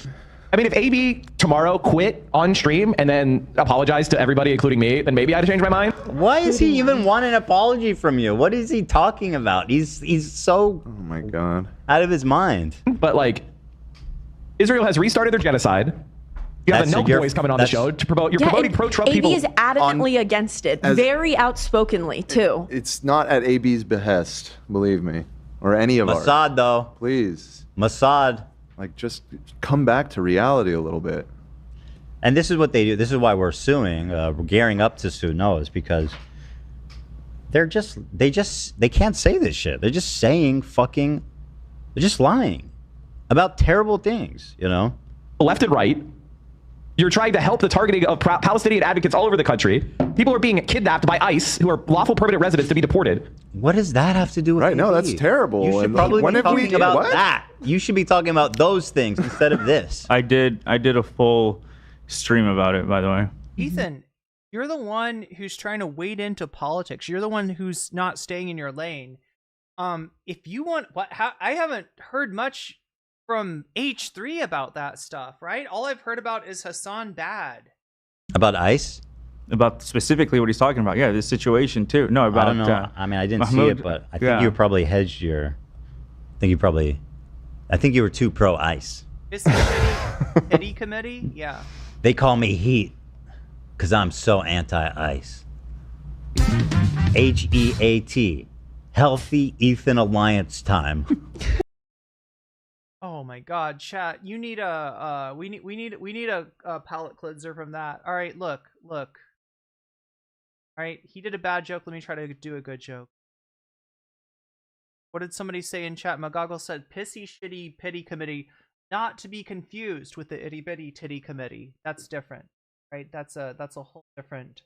I mean, if AB tomorrow quit on stream and then apologized to everybody, including me, then maybe I'd change my mind. Why is he even want an apology from you? What is he talking about? He's so oh my god out of his mind. But like, Israel has restarted their genocide. You have the Milk Boys coming on the show to promote. You're promoting pro-Trump people. AB is adamantly against it, very outspokenly too. It's not at AB's behest, believe me, or any of ours. Mossad, though. Please. Mossad. Like, just come back to reality a little bit. And this is what they do. This is why we're suing. We're gearing up to sue Noah's because they can't say this shit. They're just saying they're just lying about terrible things, you know? Left and right. You're trying to help the targeting of Palestinian advocates all over the country. People are being kidnapped by ICE, who are lawful permanent residents, to be deported. What does that have to do with Right, no, that's terrible. You should probably be talking about that. You should be talking about those things instead of this. I did a full stream about it, by the way. Ethan, you're the one who's trying to wade into politics. You're the one who's not staying in your lane. If you want, I haven't heard much from H3 about that stuff, right? All I've heard about is Hassan Bad. About ICE? About specifically what he's talking about. Yeah, this situation too. No, about I don't know. I mean, I didn't see it, but I think you probably hedged your. I think you were too pro ICE. Pity committee? Yeah. They call me Heat because I'm so anti-ICE. HEAT. Healthy Ethan Alliance time. Oh my God, chat! You need a we need a palate cleanser from that. All right, look. All right, he did a bad joke. Let me try to do a good joke. What did somebody say in chat? McGoggle said, "Pissy, shitty, pity committee, not to be confused with the itty bitty titty committee. That's different, right? That's a whole different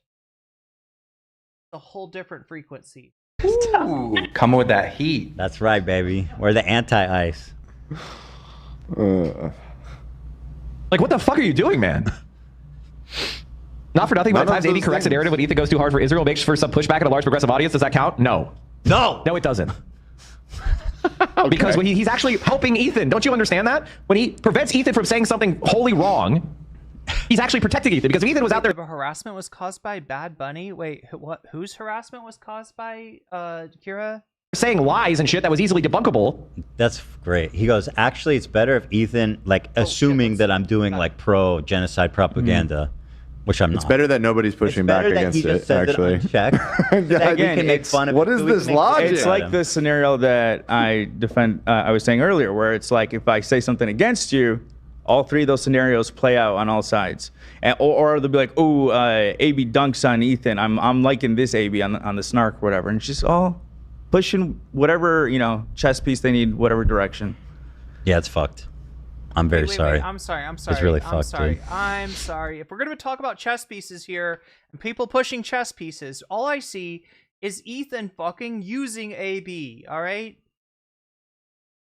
frequency." Ooh, coming with that heat. That's right, baby. We're the anti-ICE. Like, what the fuck are you doing, man? Not for nothing, but at times AB corrects a narrative when Ethan goes too hard for Israel, makes for some pushback in a large progressive audience. Does that count? No. No, it doesn't. Because when he's actually helping Ethan, don't you understand that? When he prevents Ethan from saying something wholly wrong, he's actually protecting Ethan. Because if Ethan was out there, harassment was caused by Bad Bunny. Wait, what? Whose harassment was caused by Kira? Saying lies and shit that was easily debunkable. That's great. He goes, actually, it's better if Ethan, assuming that I'm doing pro genocide propaganda, which I'm not. It's better that nobody's pushing back against it. Actually, Again, can make fun of. What is this logic? It's like the scenario that I was saying earlier, where it's like if I say something against you, all three of those scenarios play out on all sides, or they'll be like, "Oh, AB dunks on Ethan. I'm liking this AB on the snark, or whatever," and it's just all pushing whatever chess piece they need, whatever direction. Yeah, it's fucked. I'm very sorry. I'm sorry. I'm sorry. It's really I'm fucked, sorry. dude. I'm sorry. If we're gonna talk about chess pieces here and people pushing chess pieces, all I see is Ethan fucking using AB. All right.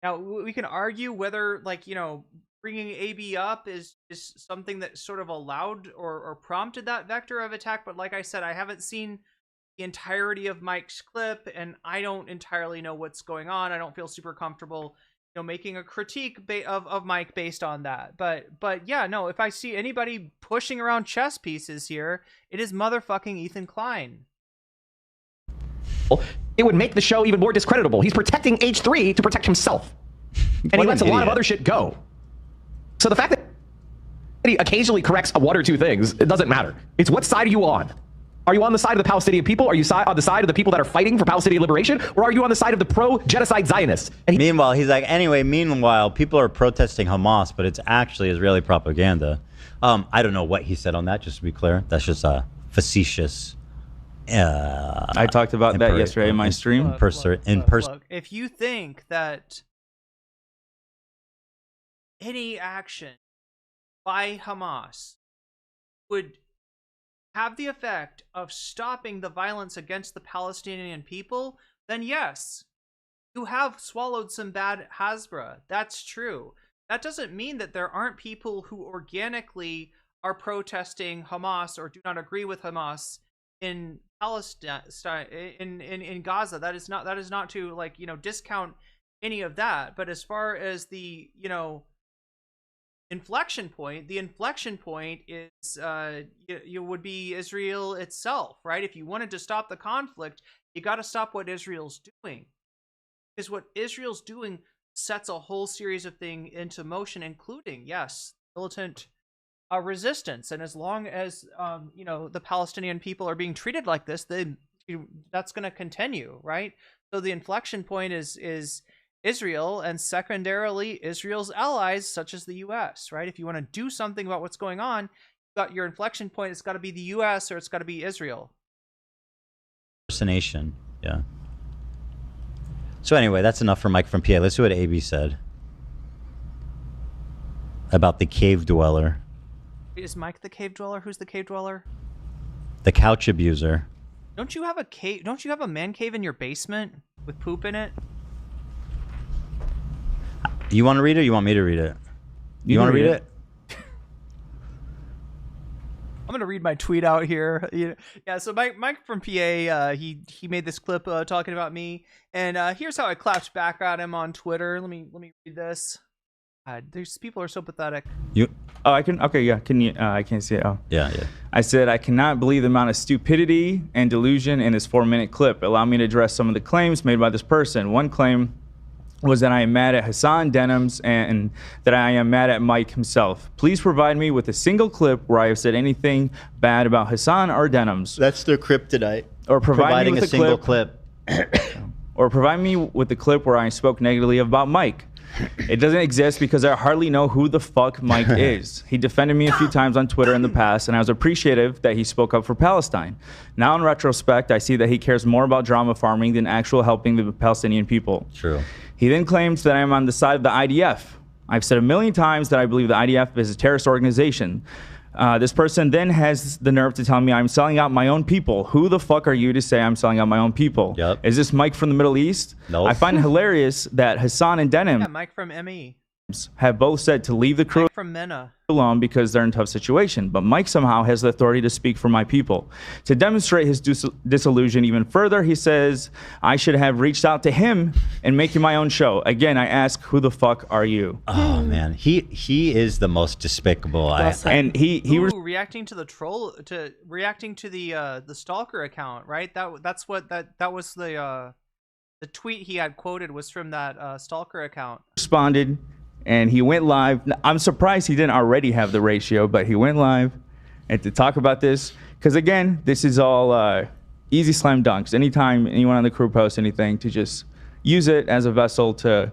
Now we can argue whether, like, you know, bringing AB up is something that sort of allowed or prompted that vector of attack. But like I said, I haven't seen the entirety of Mike's clip, and I don't entirely know what's going on. I don't feel super comfortable, you know, making a critique of Mike based on that. But yeah, no, if I see anybody pushing around chess pieces here, it is motherfucking Ethan Klein. It would make the show even more discreditable. He's protecting H3 to protect himself. And he lets a lot of other shit go. So the fact that he occasionally corrects one or two things, it doesn't matter. It's what side are you on? Are you on the side of the Palestinian people? Are you on the side of the people that are fighting for Palestinian liberation? Or are you on the side of the pro-genocide Zionists? And meanwhile, he's like, anyway, meanwhile, people are protesting Hamas, but it's actually Israeli propaganda. I don't know what he said on that, just to be clear. That's just a facetious... I talked about that yesterday in my stream. Look, if you think that any action by Hamas would have the effect of stopping the violence against the Palestinian people, then yes, you have swallowed some bad Hasbra. That's true. That doesn't mean that there aren't people who organically are protesting Hamas or do not agree with Hamas in Palestine, in Gaza. That is not to, like, you know, discount any of that. But as far as the, you know, inflection point, the inflection point is you would be Israel itself, right? If you wanted to stop the conflict, you got to stop what Israel's doing, because what Israel's doing sets a whole series of things into motion, including, yes, militant resistance. And as long as you know, the Palestinian people are being treated like this, then that's going to continue, right? So the inflection point is Israel, and secondarily Israel's allies such as the US, right? If you want to do something about what's going on, you've got your inflection point. It's got to be the US or it's got to be Israel. Impersonation, yeah. So anyway, that's enough for Mike from PA. Let's see what AB said about the cave dweller. Is Mike the cave dweller? Who's the cave dweller? The couch abuser. Don't you have a cave? Don't you have a man cave in your basement with poop in it? You want to read it or you want me to read it? You want to read it? I'm going to read my tweet out here. Yeah, so Mike from PA, he made this clip talking about me, and here's how I clapped back at him on Twitter. Let me read this. These people are so pathetic. Oh, I can. Okay, yeah. Can you? I can't see it. Oh, yeah. I said I cannot believe the amount of stupidity and delusion in this 4-minute clip. Allow me to address some of the claims made by this person. One claim was that I am mad at Hassan Denims and that I am mad at Mike himself. Please provide me with a single clip where I have said anything bad about Hassan or Denims. That's their kryptonite. Or providing me with a single clip. Or provide me with the clip where I spoke negatively about Mike. It doesn't exist because I hardly know who the fuck Mike is. He defended me a few times on Twitter in the past, and I was appreciative that he spoke up for Palestine. Now, in retrospect, I see that he cares more about drama farming than actual helping the Palestinian people. True. He then claims that I am on the side of the IDF. I've said a million times that I believe the IDF is a terrorist organization. This person then has the nerve to tell me I'm selling out my own people. Who the fuck are you to say I'm selling out my own people? Yep. Is this Mike from the Middle East? No. I find it hilarious that Hassan and Denim Mike from ME have both said to leave the crew Mike from MENA alone because they're in a tough situation. But Mike somehow has the authority to speak for my people. To demonstrate his disillusion even further, he says I should have reached out to him and making my own show. Again, I ask, who the fuck are you? Oh man, he is the most despicable. And he reacting to the troll, reacting to the stalker account, right? That was the tweet he had quoted was from that stalker account. Responded. And he went live. I'm surprised he didn't already have the ratio, but he went live and to talk about this. Because again, this is all easy slam dunks. Anytime anyone on the crew posts anything, to just use it as a vessel to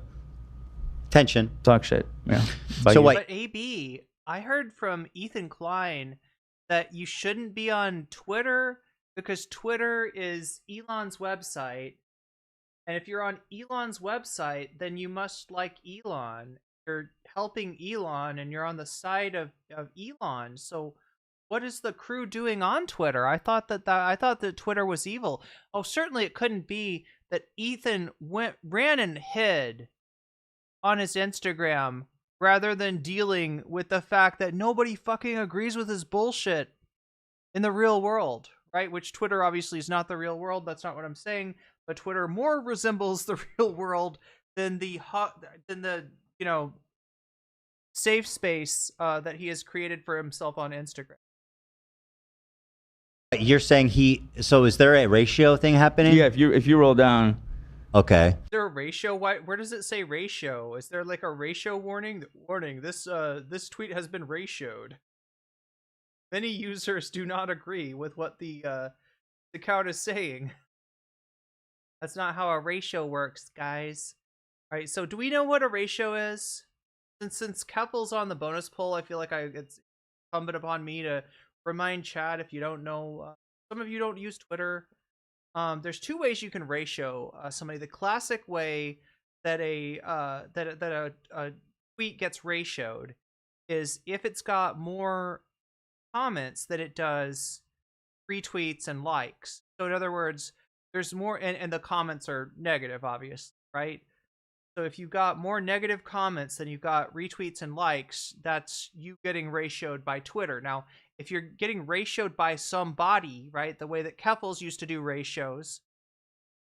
talk shit. Yeah. But AB, I heard from Ethan Klein that you shouldn't be on Twitter because Twitter is Elon's website. And if you're on Elon's website, then you must like Elon. you're helping Elon and you're on the side of Elon. So what is the crew doing on Twitter? I thought that Twitter was evil. Oh, certainly it couldn't be that Ethan ran and hid on his Instagram rather than dealing with the fact that nobody fucking agrees with his bullshit in the real world, right? Which Twitter obviously is not the real world. That's not what I'm saying. But Twitter more resembles the real world than the safe space that he has created for himself on Instagram. You're saying so is there a ratio thing happening? Yeah, if you roll down. Okay. Is there a ratio? Where does it say ratio? Is there like a ratio warning? Warning, this tweet has been ratioed. Many users do not agree with what the account is saying. That's not how a ratio works, guys. All right, so do we know what a ratio is? Since Keppel's on the bonus poll, I feel like it's incumbent upon me to remind Chad if you don't know. Some of you don't use Twitter. There's two ways you can ratio somebody. The classic way that a tweet gets ratioed is if it's got more comments than it does retweets and likes. So in other words, there's more, and the comments are negative, obviously, right? So if you've got more negative comments than you've got retweets and likes, that's you getting ratioed by Twitter. Now, if you're getting ratioed by somebody, right, the way that Keppels used to do ratios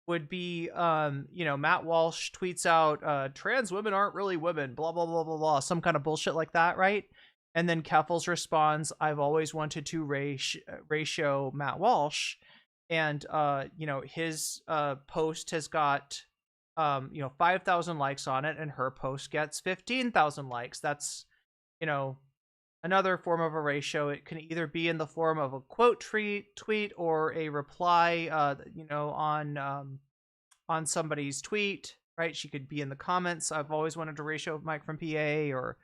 would be, Matt Walsh tweets out, trans women aren't really women, blah, blah, blah, blah, blah, some kind of bullshit like that, right? And then Keppels responds, I've always wanted to ratio Matt Walsh. And, his post has got, 5,000 likes on it, and her post gets 15,000 likes. That's, another form of a ratio. It can either be in the form of a quote tweet or a reply, on somebody's tweet, right? She could be in the comments. I've always wanted to ratio Mike from PA, or,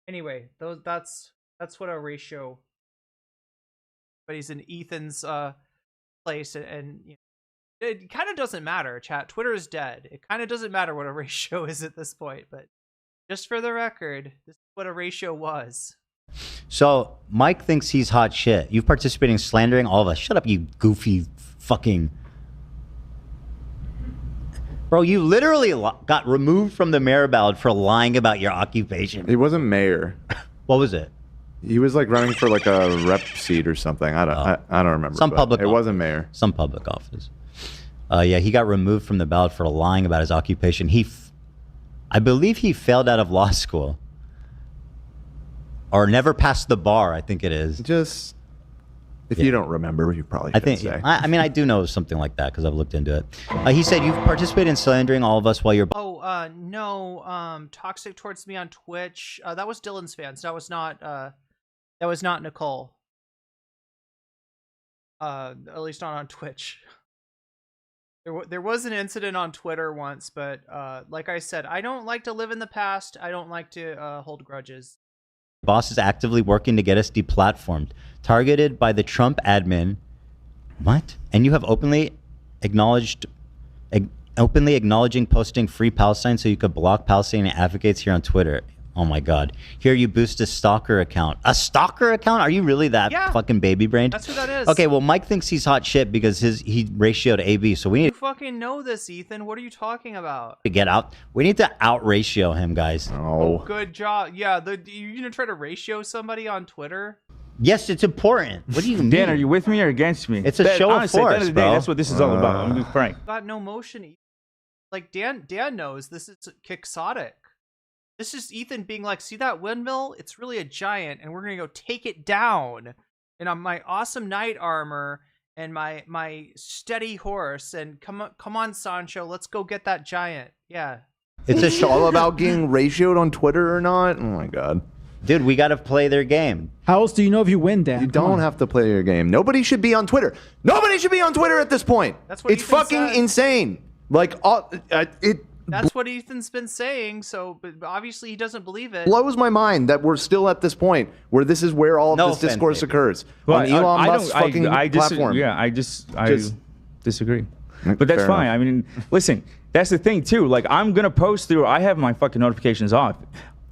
Anyway, that's what a ratio. But he's in Ethan's place, and it kind of doesn't matter, chat. Twitter is dead. It kind of doesn't matter what a ratio is at this point, but just for the record, this is what a ratio was. So Mike thinks he's hot shit. You've participated in slandering all of us. Shut up, you goofy fucking... Bro, you literally got removed from the mayor ballot for lying about your occupation. He wasn't mayor. What was it? He was like running for like a rep seat or something. I don't remember. Some public. It wasn't mayor. Some public office. Yeah, he got removed from the ballot for lying about his occupation. I believe he failed out of law school, or never passed the bar. I think it is. Just if you don't remember, you probably. I mean, I do know something like that because I've looked into it. He said you've participated in slandering all of us while you're. No. Toxic towards me on Twitch. That was Dylan's fans. That was not. That was not Nicole. At least not on Twitch. There was an incident on Twitter once, but like I said, I don't like to live in the past. I don't like to hold grudges. Boss is actively working to get us deplatformed, targeted by the Trump admin. What? And you have openly acknowledging posting free Palestine so you could block Palestinian advocates here on Twitter. Oh my God. Here you boost a stalker account. A stalker account? Are you really that fucking baby brained? That's who that is. Okay, well, Mike thinks he's hot shit because he ratioed AB, so we need You fucking know this, Ethan. What are you talking about? to get out. We need to out ratio him, guys. Oh. Good job. Yeah, you gonna try to ratio somebody on Twitter? Yes, it's important. What do you mean? Dan, are you with me or against me? It's a show honestly, of force, at the end of the day, bro. that's what this is all about. I'm being frank. Got no motion. Like Dan knows this is quixotic. This is Ethan being like, see that windmill? It's really a giant, and we're gonna go take it down. And on my awesome knight armor and my steady horse, and come on, Sancho, let's go get that giant. Yeah. It's all about getting ratioed on Twitter or not. Oh my God. Dude, we gotta play their game. How else do you know if you win, Dan? You don't have to play your game. Nobody should be on Twitter. Nobody should be on Twitter at this point. That's what it's Ethan fucking said. insane. Like, That's what Ethan's been saying, so but obviously he doesn't believe it. blows my mind that we're still at this point where this is where all of this discourse occurs on Elon Musk's fucking platform. I disagree. But that's fair fine. enough. I mean, listen, That's the thing too. Like, I'm gonna post through. I have my fucking notifications off.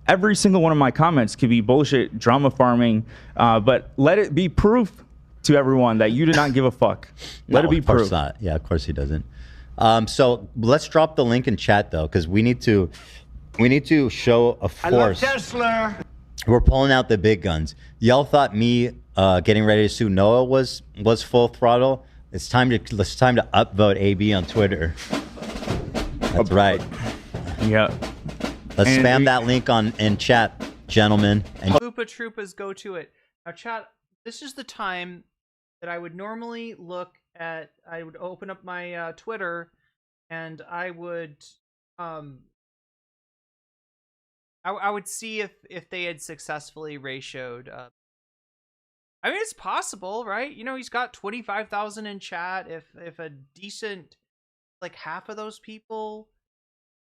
Every single one of my comments could be bullshit, drama farming, but let it be proof to everyone that you do not give a fuck. Let it be proof. Of course not. Yeah, of course he doesn't. So let's drop the link in chat though, because we need to show a force. I love Tesla. We're pulling out the big guns. Y'all thought me getting ready to sue Noah was full throttle. It's time to upvote AB on Twitter. That's right. Yeah. Let's spam that link in chat, gentlemen. And Koopa Troopas, go to it. Now, chat, this is the time that I would normally look at. I would open up my Twitter, and I would I would see if they had successfully ratioed. I mean, it's possible, right? You know, he's got 25,000 in chat. If a decent, like, half of those people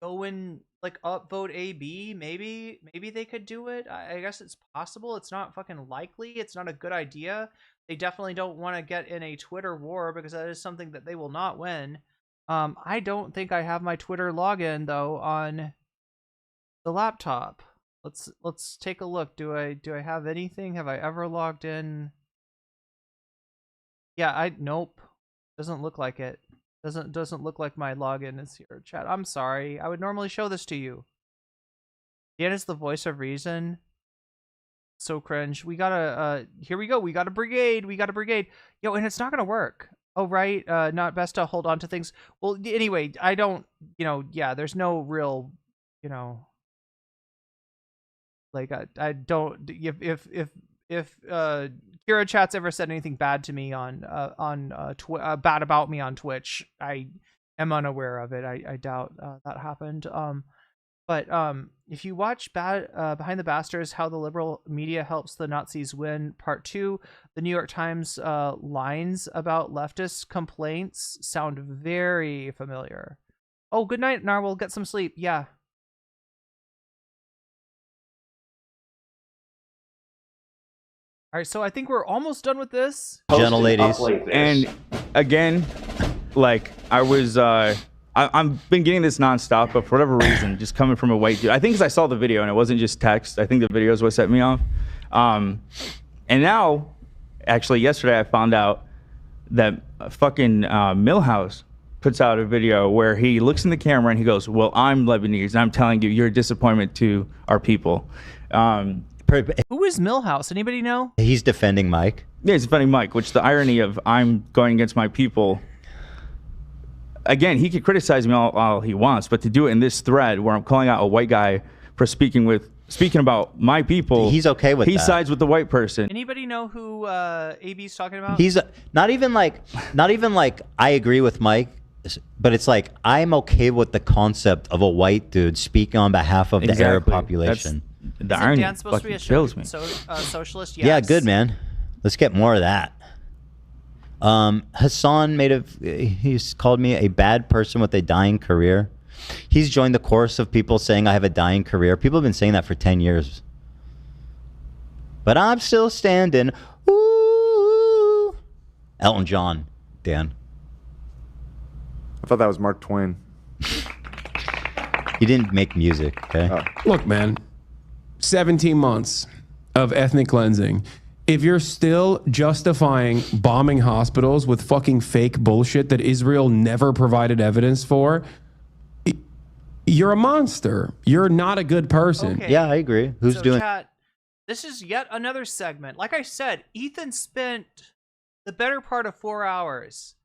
go and like upvote AB, maybe they could do it. I guess it's possible. It's not fucking likely. It's not a good idea. They definitely don't want to get in a Twitter war because that is something that they will not win. I don't think I have my Twitter login though on the laptop. Let's take a look. Do I have anything? Have I ever logged in? Yeah, nope. Doesn't look like it. Doesn't look like my login is here. Chat, I'm sorry. I would normally show this to you. Dan is the voice of reason. So cringe. We gotta here we go. We got a brigade. Yo, and it's not gonna work. Oh right. Not best to hold on to things. Well, anyway, I don't, yeah, there's no real, like I don't, if Kira Chat's ever said anything bad to me on bad about me on Twitch, I am unaware of it. I doubt that happened. But if you watch Behind the Bastards, How the Liberal Media Helps the Nazis Win, Part 2, the New York Times lines about leftist complaints sound very familiar. Oh, good night, Narwhal. Get some sleep. Yeah. All right, so I think we're almost done with this. Gentle ladies. And again, like, I was, I've been getting this nonstop, but for whatever reason, just coming from a white dude. I think because I saw the video and it wasn't just text. I think the video is what set me off. And now, actually, yesterday I found out that fucking Milhouse puts out a video where he looks in the camera and he goes, "Well, I'm Lebanese, and I'm telling you, you're a disappointment to our people." Who is Milhouse? Anybody know? He's defending Mike. Yeah, he's defending Mike, which the irony of I'm going against my people. Again, he could criticize me all he wants, but to do it in this thread where I'm calling out a white guy for speaking about my people, he's okay with that. He sides with the white person. Anybody know who AB's talking about? He's not even like I agree with Mike, but it's like I'm okay with the concept of a white dude speaking on behalf of the Arab population. The irony Dan's supposed to be a socialist. Yes. Yeah, good man. Let's get more of that. Hassan he's called me a bad person with a dying career. He's joined the chorus of people saying I have a dying career. People have been saying that for 10 years. But I'm still standing. Ooh. Elton John, Dan. I thought that was Mark Twain. He didn't make music, okay? Look, man. 17 months of ethnic cleansing. If you're still justifying bombing hospitals with fucking fake bullshit that Israel never provided evidence for, you're a monster. You're not a good person. Okay. Yeah, I agree. Who's doing chat, this is yet another segment. Like I said, Ethan spent the better part of 4 hours,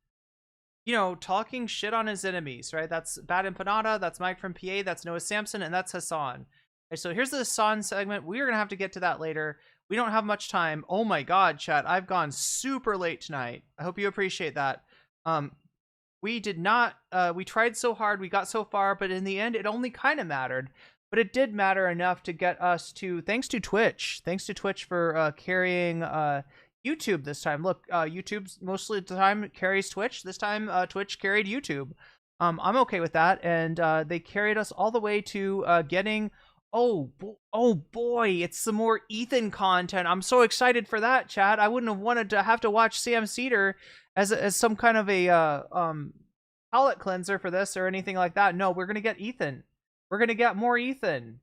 talking shit on his enemies, right? That's Bad Empanada, that's Mike from PA, that's Noah Sampson, and that's Hassan. Okay, so here's the Hassan segment. We're going to have to get to that later. We don't have much time. Oh my God, chat. I've gone super late tonight. I hope you appreciate that. We did not, we tried so hard. We got so far, but in the end, it only kind of mattered. But it did matter enough to get us to, thanks to Twitch for carrying YouTube this time. Look, YouTube mostly the time carries Twitch. This time, Twitch carried YouTube. I'm okay with that. And they carried us all the way to getting... Oh boy, it's some more Ethan content. I'm so excited for that, chat. I wouldn't have wanted to have to watch Sam Cedar as some kind of a palate cleanser for this or anything like that. No, we're gonna get Ethan. We're gonna get more Ethan.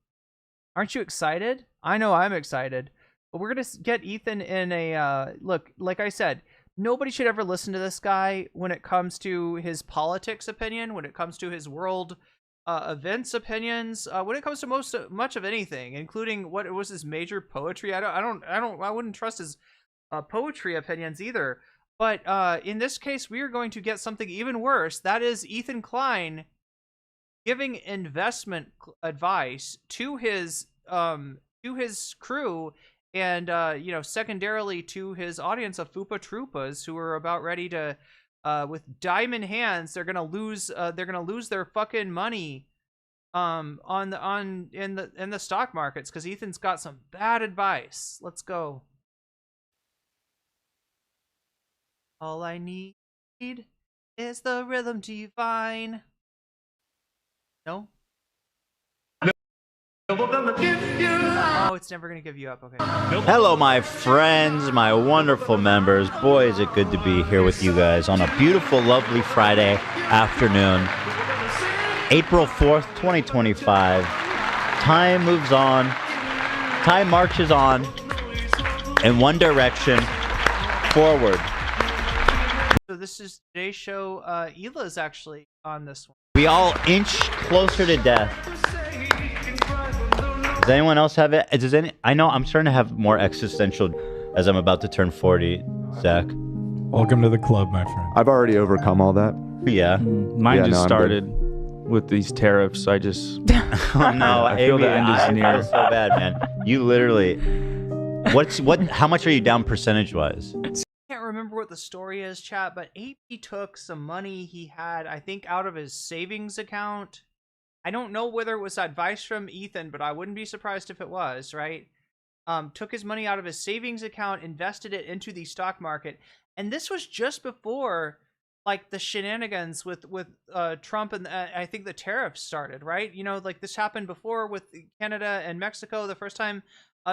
Aren't you excited? I know I'm excited. But we're gonna get Ethan in a look. Like I said, nobody should ever listen to this guy when it comes to his politics opinion, when it comes to his world events opinions, when it comes to much of anything, including what was his major poetry. I wouldn't trust his poetry opinions either. But in this case, we are going to get something even worse. That is Ethan Klein giving investment advice to his crew, and secondarily to his audience of Fupa Troopas who are about ready to, with diamond hands, they're gonna lose their fucking money in the stock markets because Ethan's got some bad advice. Let's go. All I need is the rhythm divine. No? Oh, it's never gonna give you up. Okay. Hello, my friends, my wonderful members. Boy, is it good to be here with you guys on a beautiful, lovely Friday afternoon. April 4th, 2025. Time moves on. Time marches on in one direction, forward. So this is today's show. Hila's actually on this one. We all inch closer to death. Does anyone else have it? I know I'm starting to have more existential as I'm about to turn 40, Zach. Welcome to the club, my friend. I've already overcome all that. Yeah. Mine just started with these tariffs. I just... Oh, no. I feel the end is near. I feel so bad, man. You literally... How much are you down percentage-wise? I can't remember what the story is, chat, but AP took some money he had, I think, out of his savings account. I don't know whether it was advice from Ethan, but I wouldn't be surprised if it was, right? Took his money out of his savings account, invested it into the stock market. And this was just before, like, the shenanigans with Trump and I think the tariffs started, right? You know, like, this happened before with Canada and Mexico. The first time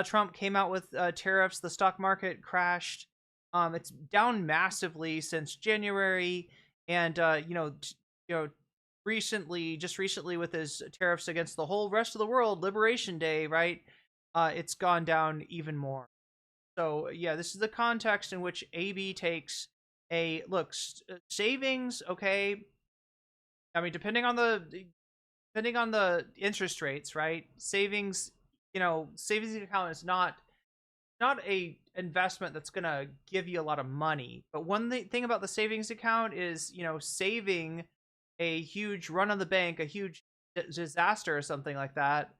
Trump came out with tariffs, the stock market crashed. It's down massively since January. And, recently with his tariffs against the whole rest of the world, Liberation Day, right? It's gone down even more. So yeah, this is the context in which AB takes a look. Savings, okay. I mean, depending on the interest rates, right? Savings account is not a investment that's gonna give you a lot of money. But one thing about the savings account is, saving a huge run on the bank, a huge disaster or something like that,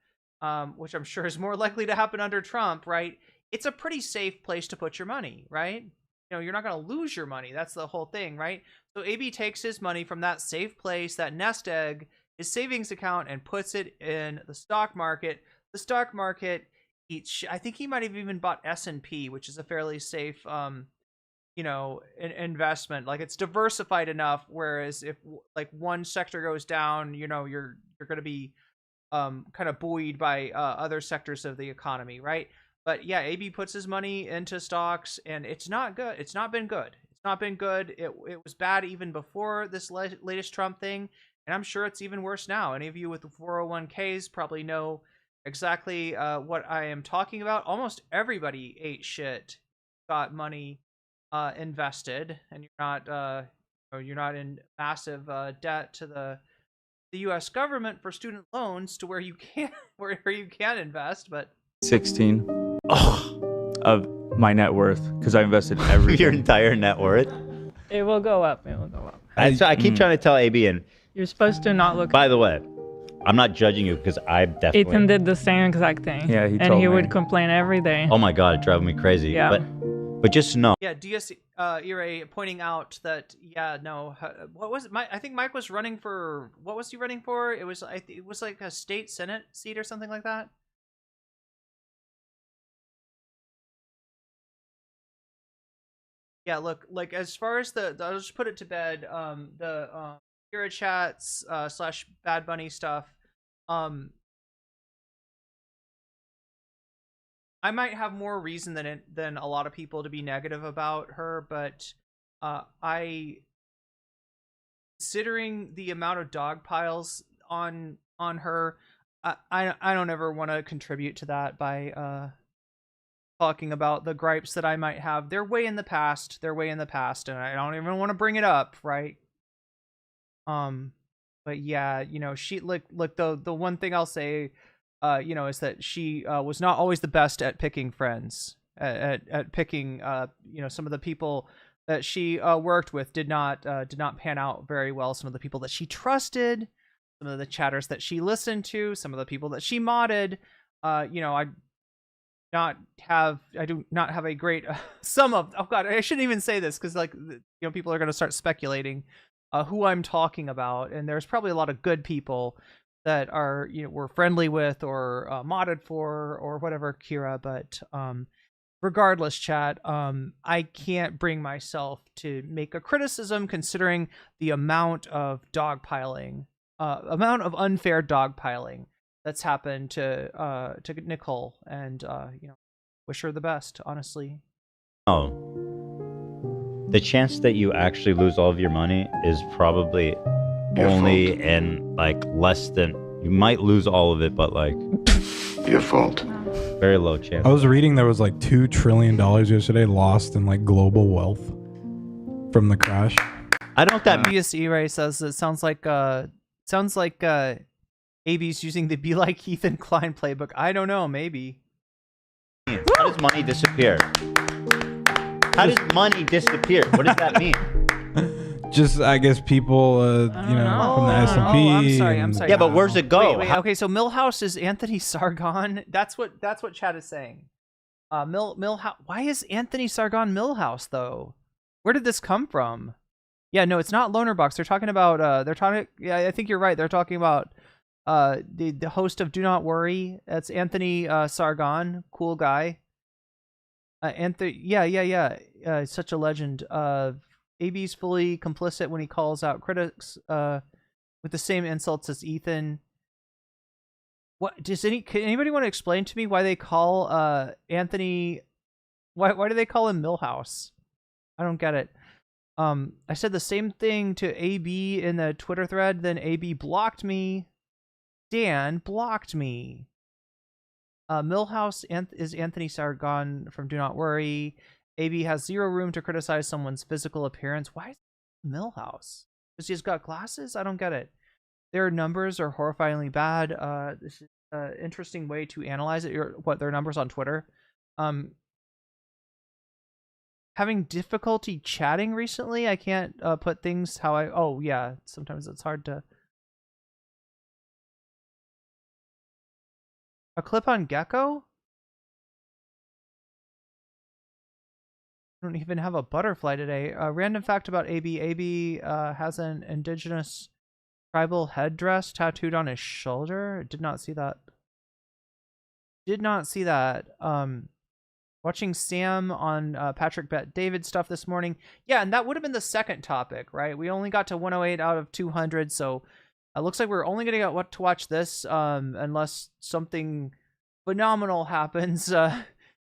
which I'm sure is more likely to happen under Trump, right? It's a pretty safe place to put your money, right? You're not going to lose your money. That's the whole thing, right? So AB takes his money from that safe place, that nest egg, his savings account, and puts it in the stock market. The stock market, I think he might have even bought S&P, which is a fairly safe investment. Like, it's diversified enough, whereas if like one sector goes down, you're going to be kind of buoyed by other sectors of the economy, right? But yeah, AB puts his money into stocks, and it's not good. It's not been good. It was bad even before this latest Trump thing, and I'm sure it's even worse now. Any of you with 401ks probably know exactly what I am talking about. Almost everybody ate shit, got money invested, and you're not in massive debt to the U.S. government for student loans to where you can invest. But 16 of my net worth, because I invested everything. Your entire net worth? It will go up. I keep trying to tell AB, and you're supposed to not look. By the way, I'm not judging you because I definitely... Ethan did the same exact thing. Yeah, he would complain every day. Oh my god, it drove me crazy. Yeah. But just know. Yeah, DS Ira pointing out that what was it? I think Mike was running for, what was he running for? It was like a state senate seat or something like that. Yeah, look, like, as far as I'll just put it to bed, the Kira chats / Bad Bunny stuff, I might have more reason than a lot of people to be negative about her, but considering the amount of dog piles on her, I don't ever want to contribute to that by talking about the gripes that I might have. They're way in the past. And I don't even want to bring it up, right? But yeah, you know, she look the one thing I'll say, you know, is that she was not always the best at picking friends, at picking, you know, some of the people that she worked with did not pan out very well. Some of the people that she trusted, some of the chatters that she listened to, some of the people that she modded, you know, I do not have a great oh god, I shouldn't even say this because, like, you know, people are going to start speculating who I'm talking about, and there's probably a lot of good people that are, you know, we're friendly with or modded for or whatever, Kira, but regardless, chat, I can't bring myself to make a criticism considering the amount of dogpiling, amount of unfair dogpiling that's happened to Nicole, and you know, wish her the best, honestly. Oh, the chance that you actually lose all of your money is probably only in like less than, you might lose all of it, but like your fault. Very low chance. I was reading there was like $2 trillion yesterday lost in like global wealth from the crash. I don't know if that BSE Ray says it sounds like AB's using the Be Like Ethan Klein playbook. I don't know, maybe. How does money disappear? How does money disappear? What does that mean? Just, I guess, people, you know, from the S&P. I'm sorry. Yeah, but where's it go? Wait, okay, so Millhouse is Anthony Sargon. That's what chat is saying. Millhouse. Why is Anthony Sargon Millhouse though? Where did this come from? Yeah, no, it's not Lonerbox. They're talking about. Yeah, I think you're right. They're talking about the host of Do Not Worry. That's Anthony Sargon. Cool guy. Anthony. Yeah. Such a legend. AB's fully complicit when he calls out critics with the same insults as Ethan. What can anybody want to explain to me why they call Anthony? Why do they call him Millhouse? I don't get it. I said the same thing to AB in the Twitter thread, then AB blocked me. Dan blocked me. Millhouse is Anthony Sargon from Do Not Worry. AB has zero room to criticize someone's physical appearance. Why is it Millhouse? Because he's got glasses? I don't get it. Their numbers are horrifyingly bad. This is an interesting way to analyze it. Their numbers on Twitter. Having difficulty chatting recently. I can't put things how I... Oh, yeah. Sometimes it's hard to... A clip on Gecko? I don't even have a butterfly today. A random fact about AB. AB has an indigenous tribal headdress tattooed on his shoulder. Did not see that. Watching Sam on Patrick Bet David stuff this morning. Yeah, and that would have been the second topic, right? We only got to 108 out of 200, so it looks like we're only going to get to watch this unless something phenomenal happens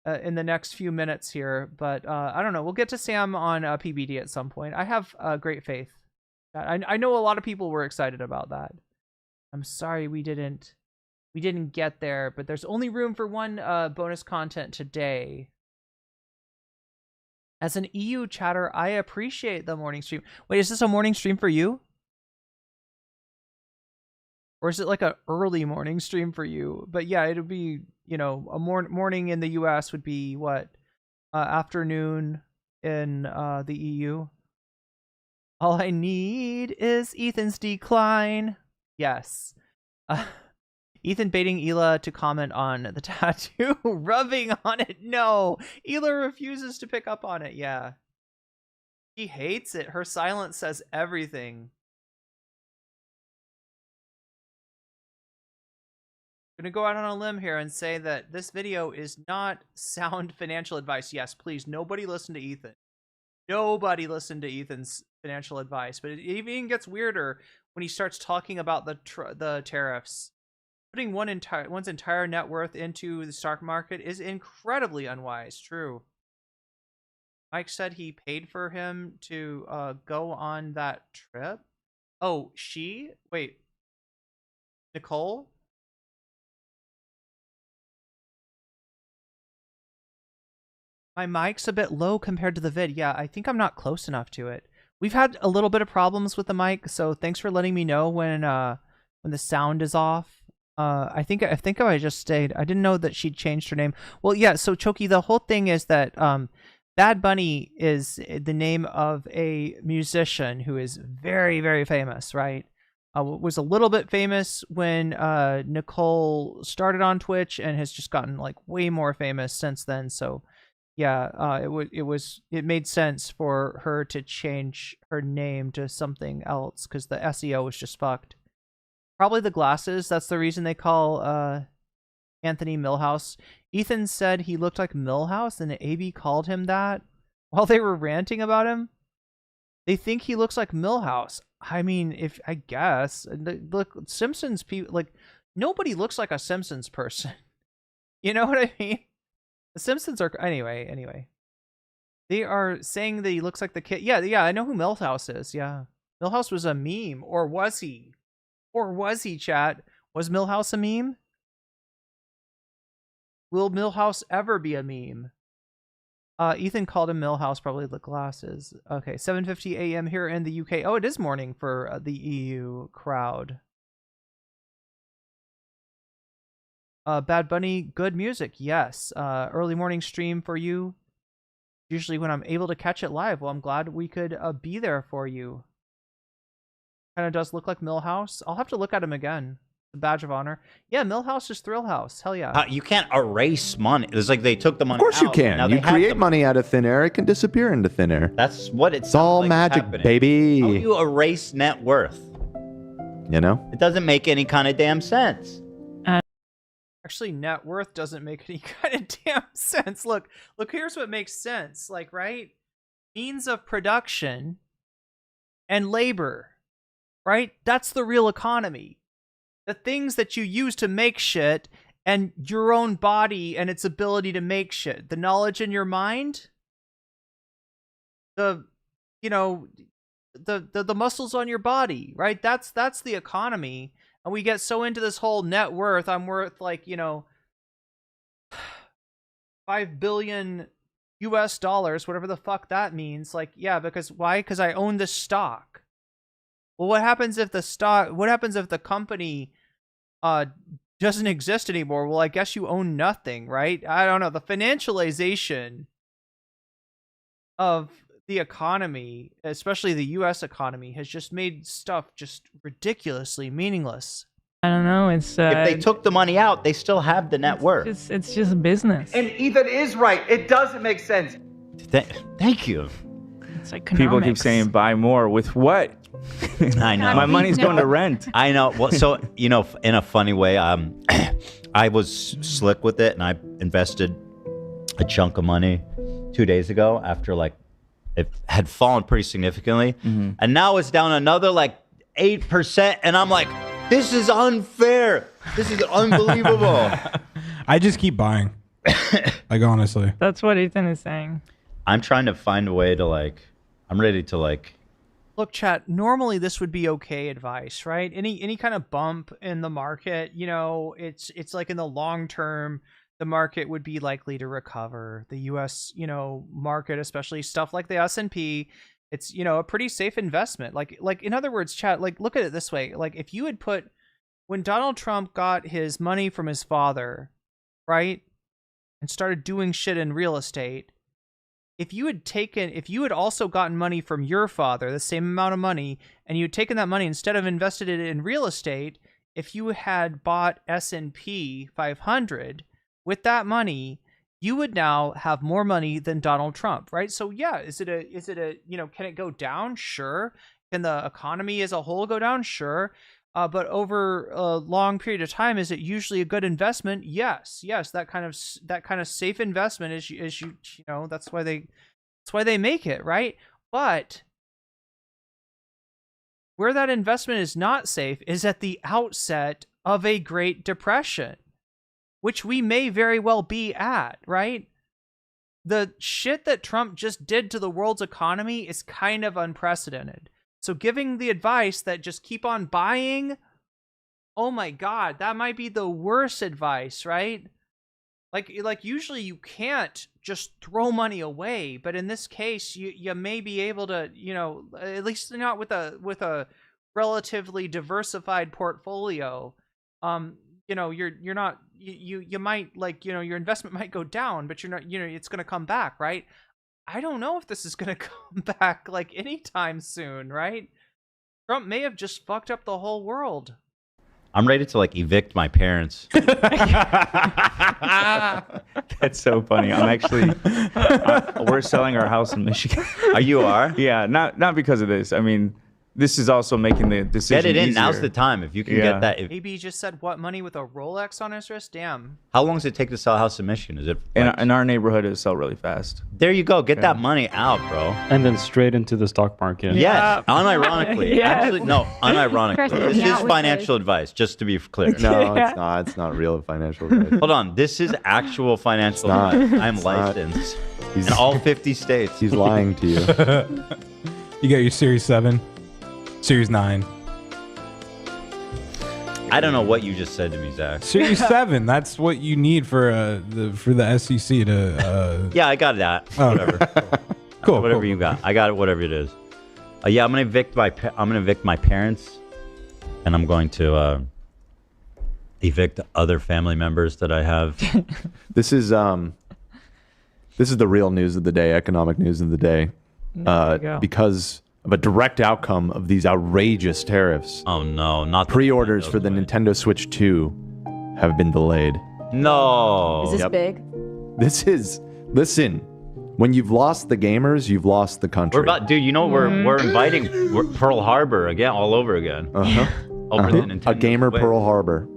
in the next few minutes here. But I don't know. We'll get to Sam on PBD at some point. I have great faith. I know a lot of people were excited about that. I'm sorry we didn't get there, but there's only room for one bonus content today. As an EU chatter, I appreciate the morning stream. Wait, is this a morning stream for you? Or is it like a early morning stream for you? But yeah, it'll be, you know, a morning in the US would be what? Afternoon in the EU. All I need is Ethan's decline. Yes. Ethan baiting Hila to comment on the tattoo, rubbing on it. No, Hila refuses to pick up on it. Yeah. She hates it. Her silence says everything. I'm going to go out on a limb here and say that this video is not sound financial advice. Yes, please, nobody listen to Ethan. Nobody listen to Ethan's financial advice. But it even gets weirder when he starts talking about the tariffs. Putting one's entire net worth into the stock market is incredibly unwise. True. Mike said he paid for him to go on that trip. Oh, wait, Nicole? My mic's a bit low compared to the vid. Yeah, I think I'm not close enough to it. We've had a little bit of problems with the mic, so thanks for letting me know when the sound is off. I think I just stayed. I didn't know that she'd changed her name. Well, yeah. So Choki, the whole thing is that Bad Bunny is the name of a musician who is very, very famous, right? Was a little bit famous when Nicole started on Twitch and has just gotten like way more famous since then. So yeah, it made sense for her to change her name to something else because the SEO was just fucked. Probably the glasses. That's the reason they call Anthony Millhouse. Ethan said he looked like Millhouse, and AB called him that while they were ranting about him. They think he looks like Millhouse. I mean, I guess. Look, Simpsons people, like, nobody looks like a Simpsons person. You know what I mean? The Simpsons are... Anyway. They are saying that he looks like the kid. Yeah, I know who Millhouse is, yeah. Millhouse was a meme, or was he? Or was he, chat? Was Millhouse a meme? Will Millhouse ever be a meme? Ethan called him Millhouse, probably the glasses. Okay, 7:50 a.m. here in the UK. Oh, it is morning for the EU crowd. Bad Bunny, good music, yes. Early morning stream for you. Usually when I'm able to catch it live. Well, I'm glad we could be there for you. Kind of does look like Millhouse. I'll have to look at him again. The badge of honor. Yeah, Millhouse is Thrill House. Hell yeah. You can't erase money. It's like they took the money. Of course out. you can. Now You create money out of thin air. It can disappear into thin air. That's what it's all like magic, happening. baby. How do you erase net worth? You know? It doesn't make any kind of damn sense. Actually, net worth doesn't make any kind of damn sense. Look, here's what makes sense. Like, right? Means of production and labor, right? That's the real economy. The things that you use to make shit and your own body and its ability to make shit. The knowledge in your mind, the muscles on your body, right? That's the economy. And we get so into this whole net worth. I'm worth like, $5 billion US dollars, whatever the fuck that means. Like, yeah, because why? Because I own this stock. Well, what happens if the company doesn't exist anymore? Well, I guess you own nothing, right? I don't know. The financialization of the economy, especially the US economy, has just made stuff just ridiculously meaningless. I don't know. It's if they took the money out, they still have the net worth. It's just business. And Ethan is right. It doesn't make sense. Thank you. It's like People keep saying buy more. With what? I know. My money's going to rent. I know. Well, so, in a funny way, I was slick with it, and I invested a chunk of money 2 days ago after, like, it had fallen pretty significantly. Mm-hmm. And now it's down another, like, 8%, and I'm like, this is unfair. This is unbelievable. I just keep buying. Like, honestly. That's what Ethan is saying. I'm trying to find a way to, like, I'm ready to, like... Look, chat, normally this would be okay advice, right? Any kind of bump in the market, it's like in the long term, the market would be likely to recover. The US, market, especially stuff like the S&P, it's, a pretty safe investment. Like in other words, chat, like, look at it this way. Like, if you had when Donald Trump got his money from his father, right, and started doing shit in real estate, if you had also gotten money from your father, the same amount of money, and you had taken that money instead of invested it in real estate, if you had bought S&P 500 with that money, you would now have more money than Donald Trump, right? So yeah, is it a can it go down? Sure. Can the economy as a whole go down? Sure. But over a long period of time, is it usually a good investment? Yes. That kind of safe investment is that's why they make it, right? But where that investment is not safe is at the outset of a Great Depression, which we may very well be at, right? The shit that Trump just did to the world's economy is kind of unprecedented. So giving the advice that just keep on buying, oh my God, that might be the worst advice, right? Like usually you can't just throw money away, but in this case, you may be able to, at least not with a relatively diversified portfolio. You're not you might your investment might go down, but you're not it's going to come back, right? I don't know if this is going to come back like anytime soon, right? Trump may have just fucked up the whole world. I'm ready to evict my parents. That's so funny. I'm actually we're selling our house in Michigan. You are? Yeah, not because of this. I mean, this is also making the decision Get it in. easier. Now's the time. If you can get that. AB just said what, money with a Rolex on his wrist? Damn. How long does it take to sell a house in Michigan? Is it in our neighborhood? It sell really fast. There you go. Get that money out, bro. And then straight into the stock market. Yes, unironically. Yes. Actually, no, unironically. Chris, This yeah, is with financial advice, just to be clear. No, it's not. It's not real financial advice. Hold on. This is actual financial advice. I'm licensed in all 50 states. He's lying to you. You got your Series 7, Series 9. I don't know what you just said to me, Zach. Series 7, that's what you need for the SEC to... Yeah, I got that. Oh. Whatever. Cool. Whatever you got. I got it, whatever it is. Yeah, I'm gonna evict my parents, and I'm going to evict other family members that I have. This is the real news of the day, economic news of the day, because of a direct outcome of these outrageous tariffs. Oh no, not pre-orders for the Nintendo Switch 2 have been delayed. No. Is this big? This is, listen, when you've lost the gamers, you've lost the country. We're about, dude. We're inviting Pearl Harbor again, all over again. Over the Nintendo. A gamer Wait. Pearl Harbor.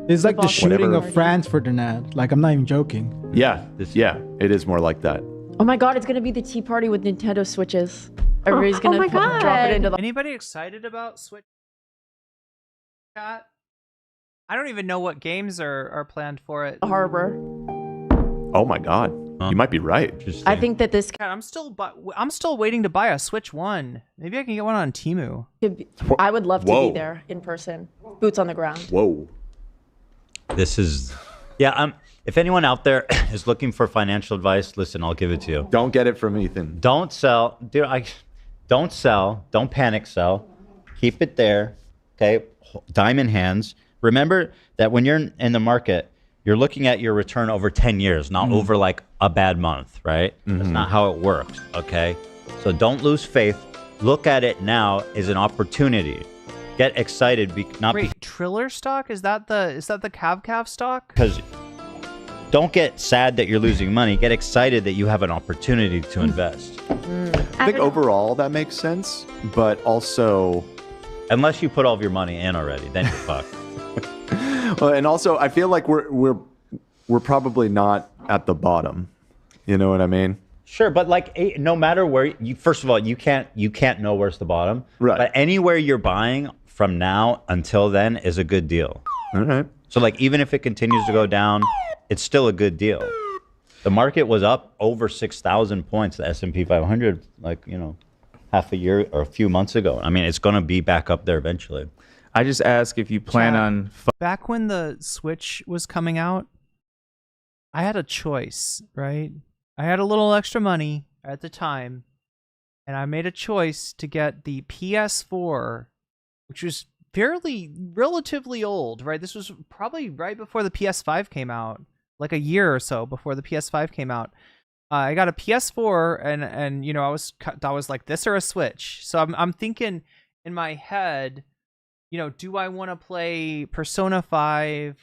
It's like the shooting Whatever. of France Ferdinand. Like, I'm not even joking. Yeah, it is more like that. Oh my God, it's gonna be the tea party with Nintendo Switches. Everybody's gonna drop it into the. Anybody excited about Switch? Chat? I don't even know what games are planned for it. Harbor. Oh my God, you might be right. I think that this. I'm still waiting to buy a Switch 1. Maybe I can get one on Temu. I would love to Whoa. be there in person, boots on the ground. Whoa. This is, yeah. If anyone out there is looking for financial advice, listen, I'll give it to you. Don't get it from Ethan. Don't sell, dude. Don't sell. Don't panic sell. Keep it there. Okay, diamond hands. Remember that when you're in the market, you're looking at your return over 10 years, not over like a bad month, right? That's not how it works. Okay, so don't lose faith. Look at it now as an opportunity. Get excited. Wait, Triller stock? Is that the Cav stock? Because don't get sad that you're losing money. Get excited that you have an opportunity to invest. I think overall that makes sense, but also, unless you put all of your money in already, then you're fucked. Well, and also I feel like we're probably not at the bottom. You know what I mean? Sure, but like no matter where you, first of all, you can't know where's the bottom. Right. But anywhere you're buying from now until then is a good deal. All right. So like even if it continues to go down, it's still a good deal. The market was up over 6,000 points, the S&P 500, half a year or a few months ago. I mean, it's going to be back up there eventually. I just ask if you plan on. Back when the Switch was coming out, I had a choice, right? I had a little extra money at the time, and I made a choice to get the PS4, which was relatively old, right? This was probably right before the PS5 came out, like a year or so before the PS5 came out. I got a PS4, and I was like, this or a Switch. So I'm thinking in my head, do I want to play Persona 5,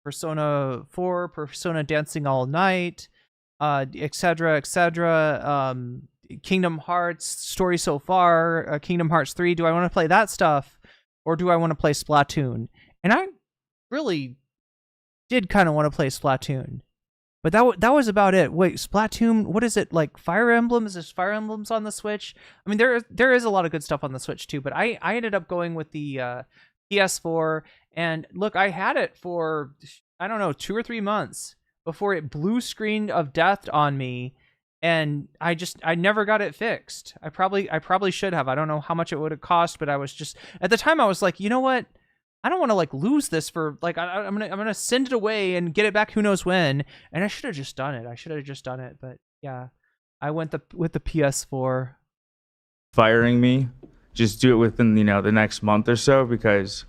Persona 4, Persona Dancing All Night, etc., etc. Kingdom Hearts story so far, Kingdom Hearts 3. Do I want to play that stuff, or do I want to play Splatoon? And I really did kind of want to play Splatoon, but that was about it. Wait, Splatoon? What is it like? Fire Emblems? Is Fire Emblems on the Switch? I mean, there is a lot of good stuff on the Switch too, but I ended up going with the PS4. And look, I had it for, I don't know, 2 or 3 months before it blue screened of death on me. and I never got it fixed. I probably should have. I don't know how much it would have cost, but I was just, at the time I was like, you know what? I don't want to like lose this for like, I'm gonna send it away and get it back who knows when. And I should have just done it. But yeah, I went with the PS4. Firing me, just do it within the next month or so, because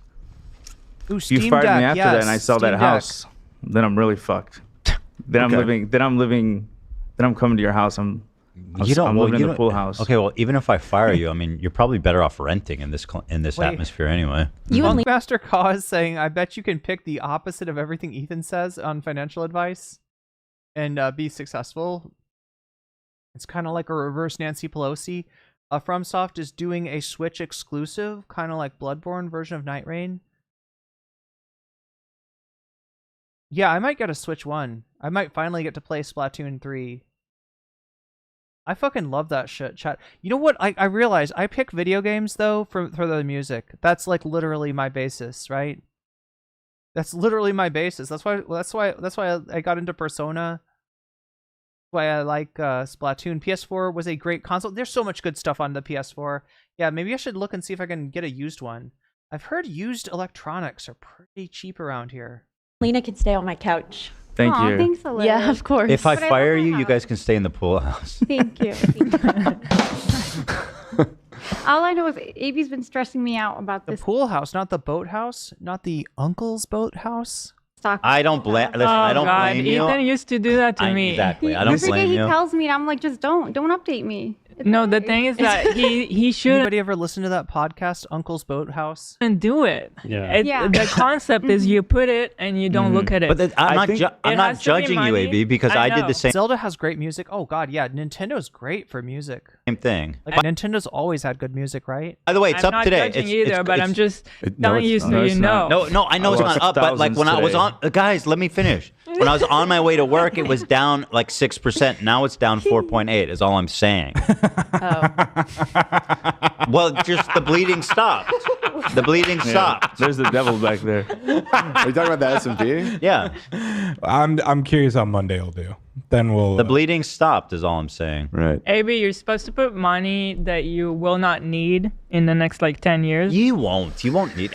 Ooh, if you Steam fired Deck, me after yes, that and I sell Steam that Deck. house, then I'm really fucked. Then I'm coming to your house. I'm living in the pool house. Okay, well, even if I fire you, I mean, you're probably better off renting in this Wait. atmosphere anyway. Master Cause is saying, I bet you can pick the opposite of everything Ethan says on financial advice and be successful. It's kind of like a reverse Nancy Pelosi. FromSoft is doing a Switch exclusive, kind of like Bloodborne version of Night Rain. Yeah, I might get a Switch 1. I might finally get to play Splatoon 3. I fucking love that shit, chat. You know what? I realize I pick video games though for the music. That's like literally my basis, right? That's literally my basis. That's why I got into Persona. Why I like Splatoon. PS4 was a great console. There's so much good stuff on the PS4. Yeah, maybe I should look and see if I can get a used one. I've heard used electronics are pretty cheap around here. Lena can stay on my couch. Thank you. Thanks, Alyssa. Yeah, of course. If I fire you, you guys can stay in the pool house. Thank you. All I know is AB's been stressing me out about The this. pool house, not the boat house, not the uncle's boat house. I don't blame. Listen, I don't blame you. Ethan used to do that to me. Exactly. I don't Every day blame he you. tells me, and I'm like, just don't update me. No, the thing is that he should Anybody ever listen to that podcast, Uncle's Boathouse? and do it. Yeah. Yeah. The concept is you put it and you don't look at it. But I'm not it has to be judging you, money. AB, because I did know. the same Zelda has great music. Oh god, yeah, Nintendo's great for music. thing. Like Nintendo's always had good music, right? By the way, it's I'm up not today. judging It's- either, but I'm just No, telling you it's so not. No, you it's know. not. No, I know it's not up, but like when I was on, guys, let me finish. When I was on my way to work, it was down like 6%. Now it's down 4.8. Is all I'm saying. Well, just the bleeding stopped. The bleeding stopped. There's the devil back there. Are you talking about the S&P? Yeah. I'm curious how Monday will do. Then we'll. The bleeding stopped. Is all I'm saying. Right. AB, you're supposed to put money that you will not need in the next like 10 years. You won't. You won't need.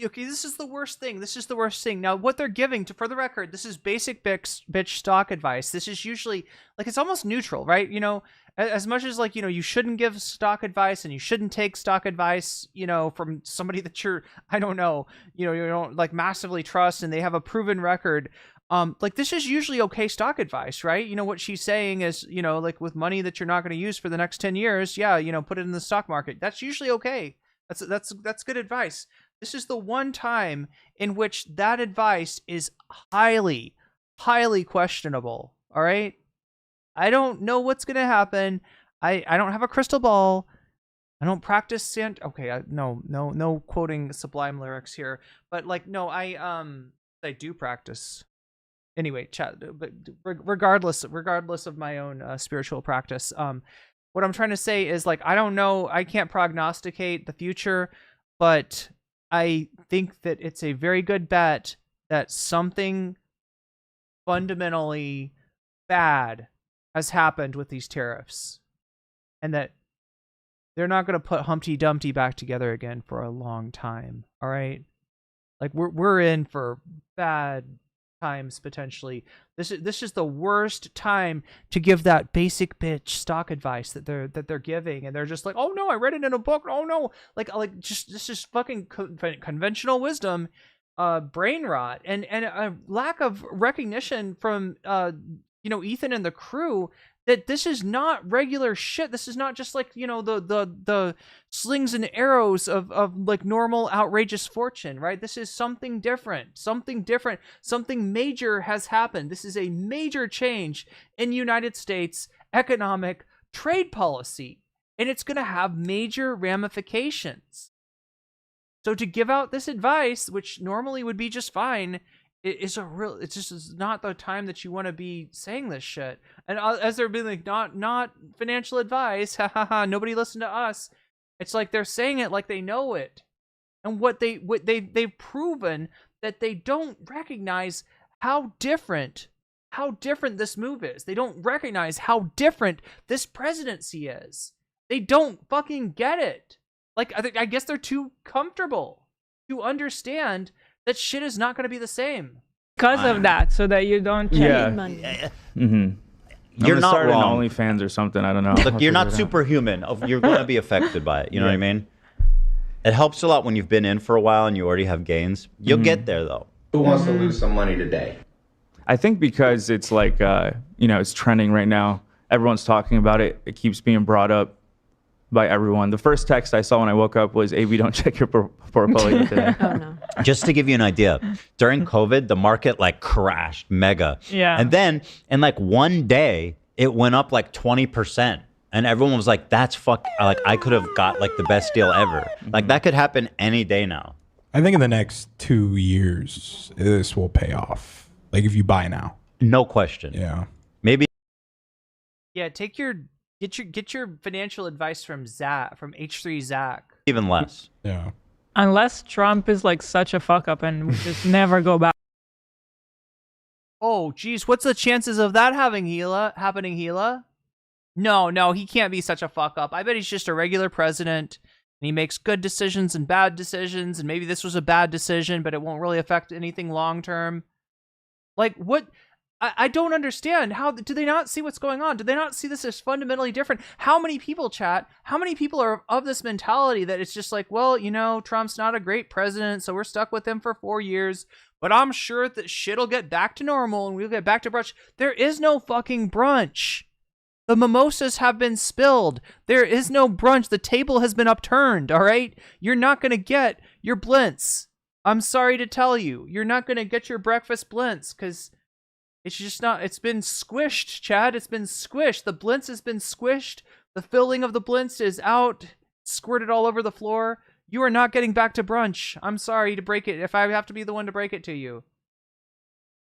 Okay, this is the worst thing. Now, what they're giving for the record, this is basic bitch stock advice. This is usually like it's almost neutral, right? You know, as much as like, you know, you shouldn't give stock advice and you shouldn't take stock advice, you know, from somebody that you don't like massively trust and they have a proven record. Like this is usually okay stock advice, right? You know, what she's saying is, you know, like with money that you're not going to use for the next 10 years, yeah, you know, put it in the stock market. That's usually okay. That's good advice. This is the one time in which that advice is highly, highly questionable. All right. I don't know what's going to happen. I don't have a crystal ball. I don't practice no quoting Sublime lyrics here, but like, no, I do practice. Anyway, chat, but regardless of my own spiritual practice, what I'm trying to say is like, I don't know, I can't prognosticate the future, but I think that it's a very good bet that something fundamentally bad has happened with these tariffs and that they're not going to put Humpty Dumpty back together again for a long time. All right. Like we're in for bad times potentially. This is the worst time to give that basic bitch stock advice that they're giving, and they're just like, oh no, I read it in a book. Oh no, like just this is fucking conventional wisdom, brain rot, and a lack of recognition from Ethan and the crew that this is not regular shit. This is not just like, you know, the slings and arrows of like normal outrageous fortune, right? This is something different. Something major has happened. This is a major change in United States economic trade policy, and it's going to have major ramifications. So to give out this advice, which normally would be just fine, it's just not the time that you want to be saying this shit. And as they're being like, not financial advice, nobody listened to us. It's like they're saying it like they know it, and they've proven that they don't recognize how different how different this move is. They don't recognize how different this presidency is. They don't fucking get it. Like, I guess they're too comfortable to understand that shit is not going to be the same. Because of that, so that you don't change money. You're not start wrong. An OnlyFans or something. I don't know. Look, you're not superhuman. You're going to be affected by it. You know what I mean? It helps a lot when you've been in for a while and you already have gains. You'll get there, though. Who wants to lose some money today? I think because it's like, it's trending right now. Everyone's talking about it. It keeps being brought up by everyone. The first text I saw when I woke up was, "AB, don't check your portfolio today." Oh, no. Just to give you an idea, during COVID, the market like crashed mega. Yeah. And then in like one day, it went up like 20%. And everyone was like, that's like, I could have got like the best deal ever. Like that could happen any day now. I think in the next 2 years, this will pay off. Like if you buy now. No question. Yeah. Maybe. Yeah, get your financial advice from H3 Zach. Even less. Yeah. Unless Trump is like such a fuck up and we just never go back. Oh, geez, what's the chances of that happening, Gila? No, he can't be such a fuck up. I bet he's just a regular president, and he makes good decisions and bad decisions, and maybe this was a bad decision, but it won't really affect anything long term. Like, what? I don't understand. How do they not see what's going on? Do they not see this as fundamentally different? How many people, chat? How many people are of this mentality that it's just like, well, Trump's not a great president, so we're stuck with him for 4 years, but I'm sure that shit'll get back to normal and we'll get back to brunch. There is no fucking brunch. The mimosas have been spilled. There is no brunch. The table has been upturned, all right? You're not going to get your blintz. I'm sorry to tell you. You're not going to get your breakfast blintz because it's just not. It's been squished, Chad. It's been squished. The blintz has been squished. The filling of the blintz is out, squirted all over the floor. You are not getting back to brunch. I'm sorry to break it if I have to be the one to break it to you.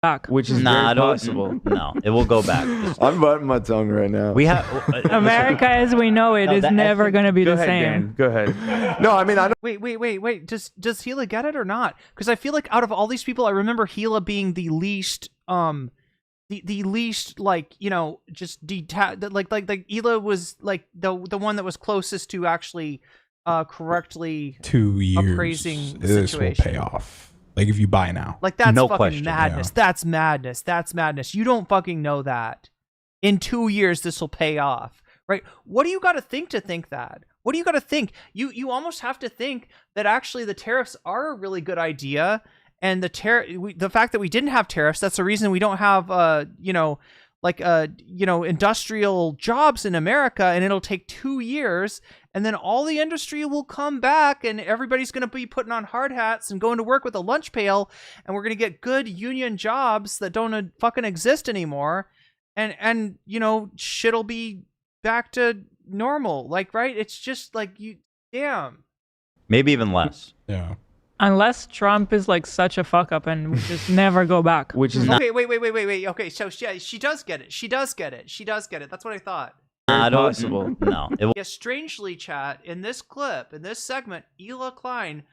Back. Which is very possible. No, it will go back. I'm biting my tongue right now. We have America as we know it is never going to be the same. Dan, go ahead. No, I mean, I don't. Wait. Does Gila get it or not? Because I feel like out of all these people, I remember Gila being the least, the least like just like Gila was like the one that was closest to actually correctly 2 years appraising the this situation. will pay off. Like if you buy now. Like that's No fucking question. madness. Yeah. That's madness. That's madness. You don't fucking know that. In 2 years, this will pay off, right? What do you got to think that? What do you got to think? You almost have to think that actually the tariffs are a really good idea, and the fact that we didn't have tariffs, that's the reason we don't have industrial jobs in America, and it'll take 2 years, and then all the industry will come back, and everybody's going to be putting on hard hats and going to work with a lunch pail, and we're going to get good union jobs that don't fucking exist anymore, and shit'll be back to normal, like, right? It's just like, damn. Maybe even less. Yeah. Unless Trump is like such a fuck up and we just never go back. Which is not Okay, wait. Okay, so she does get it. She does get it. That's what I thought. Possible. No. It will. Yeah, strangely, chat, in this clip, in this segment, Ethan Klein,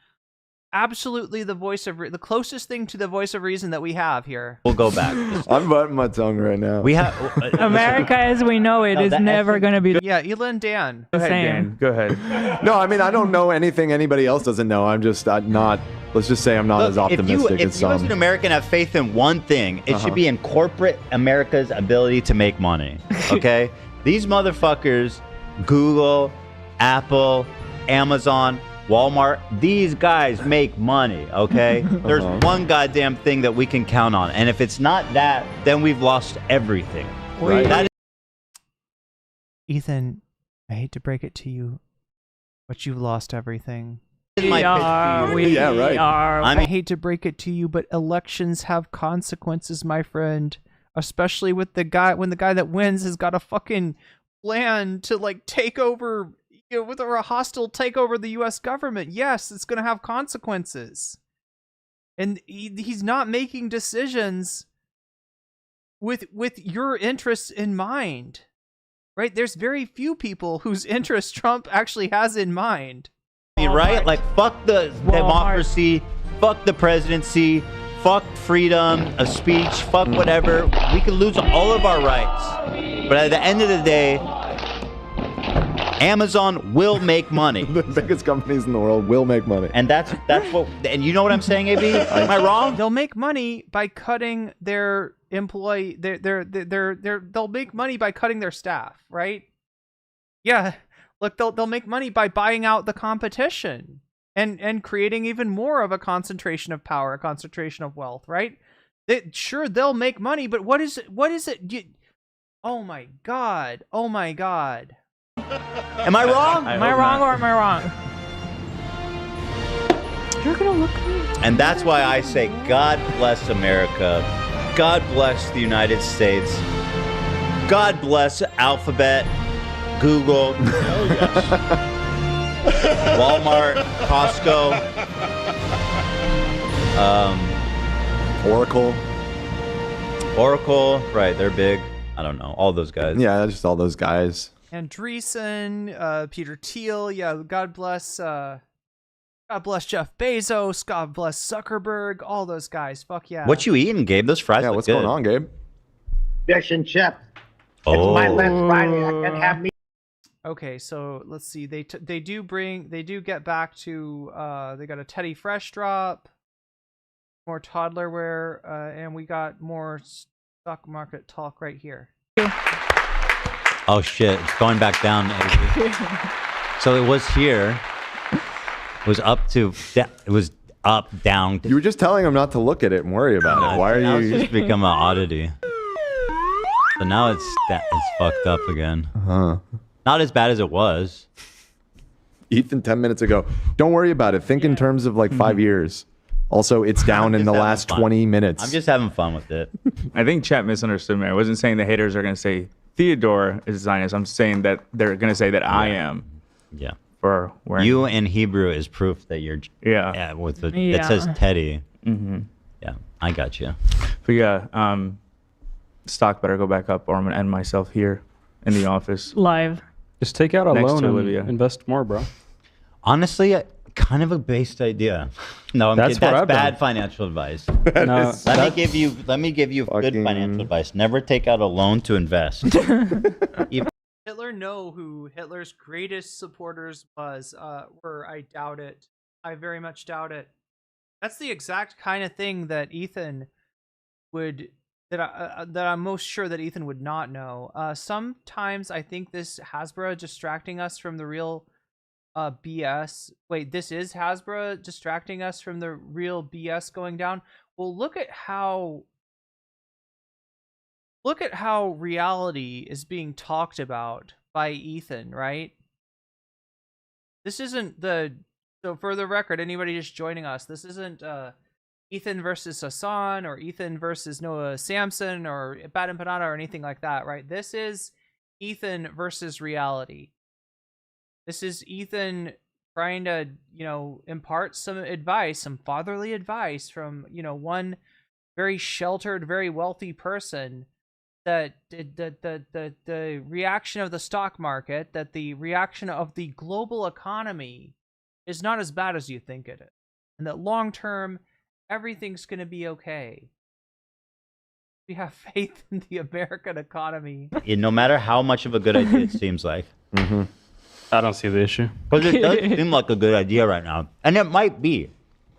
absolutely the closest thing to the voice of reason that we have here. We'll go back. I'm biting my tongue right now. We have America as we know it is never going to be Yeah, Elon Dan. Go ahead, same. Dan. Go ahead. No, I mean, I don't know anything anybody else doesn't know. I'm just not. Let's just say I'm not as optimistic if as you as some. an American have faith in one thing, it should be in corporate America's ability to make money. Okay? These motherfuckers, Google, Apple, Amazon, Walmart, these guys make money, okay? There's one goddamn thing that we can count on. And if it's not that, then we've lost everything. Right? That Ethan, I hate to break it to you, but you've lost everything. is my pitch to you. Yeah, right. I hate to break it to you, but elections have consequences, my friend. Especially with the guy that wins has got a fucking plan to like take over, with a hostile takeover the U.S. government. Yes, it's going to have consequences, and he's not making decisions with your interests in mind, right? There's very few people whose interests Trump actually has in mind. Right? Like, fuck the democracy, fuck the presidency, fuck freedom of speech, fuck whatever. We could lose all of our rights. But at the end of the day, Amazon will make money. The biggest companies in the world will make money. And that's what, and you know what I'm saying, AB? Am I wrong? They'll make money by cutting their employee, they'll make money by cutting their staff, right? Yeah. Look, they'll make money by buying out the competition and creating even more of a concentration of power, a concentration of wealth, right? Sure, they'll make money, but what is it? Oh my God. Oh my God. Am I wrong? Am I wrong or am I wrong? You're gonna look at me. And that's why I say, God bless America. God bless the United States. God bless Alphabet, Google, Walmart, Costco, Oracle. Right, they're big. I don't know. All those guys. Yeah, just all those guys. Andreessen, Peter Thiel. Yeah, God bless Jeff Bezos. God bless Zuckerberg. All those guys. Fuck yeah. What you eating, Gabe? Those fries. Yeah, look what's good. going on, Gabe? Fish and chips. Oh. It's my last Friday. I can have meat. Okay, so let's see. They do get back to they got a Teddy Fresh drop, more toddler wear, and we got more stock market talk right here. Oh shit! It's going back down. So it was here. It was up to. It was up, down. You were just telling him not to look at it and worry about it. Why are now you? It's just become an oddity. So now it's fucked up again. Not as bad as it was. Ethan 10 minutes ago. Don't worry about it. Think in terms of like 5 years. Also, it's down in the last 20 minutes. I'm just having fun with it. I think chat misunderstood me. I wasn't saying the haters are going to say Theodore is a Zionist. I'm saying that they're going to say that I am. Yeah. For wearing You in Hebrew is proof that you're. Yeah. With the it says Teddy. Mm-hmm. Yeah, I got you. But yeah, stock better go back up, or I'm gonna end myself here in the office. Live. Just take out a Next loan to and Olivia. invest more, bro. Honestly, kind of a based idea. No, I'm That's kidding. what That's I've bad done. financial advice. No, Let me give you good financial advice. Never take out a loan to invest. Hitler know who Hitler's greatest supporters were. I doubt it. I very much doubt it. That's the exact kind of thing that Ethan would that I'm most sure that Ethan would not know. Sometimes I think this Hasbro distracting us from the real BS. Wait, this is Hasbro distracting us from the real BS going down. Well, look at how reality is being talked about by Ethan, right? This isn't so for the record, anybody just joining us, this isn't Ethan versus Hassan or Ethan versus Noah Samson or Bad Empanada or anything like that, right? This is Ethan versus reality. This is Ethan trying to, impart some advice, some fatherly advice from, one very sheltered, very wealthy person, that the reaction of the stock market, that the reaction of the global economy is not as bad as you think it is. And that long term, everything's going to be okay. We have faith in the American economy. No matter how much of a good idea it seems like. Mm-hmm. I don't see the issue. Because it does seem like a good idea right now. And it might be.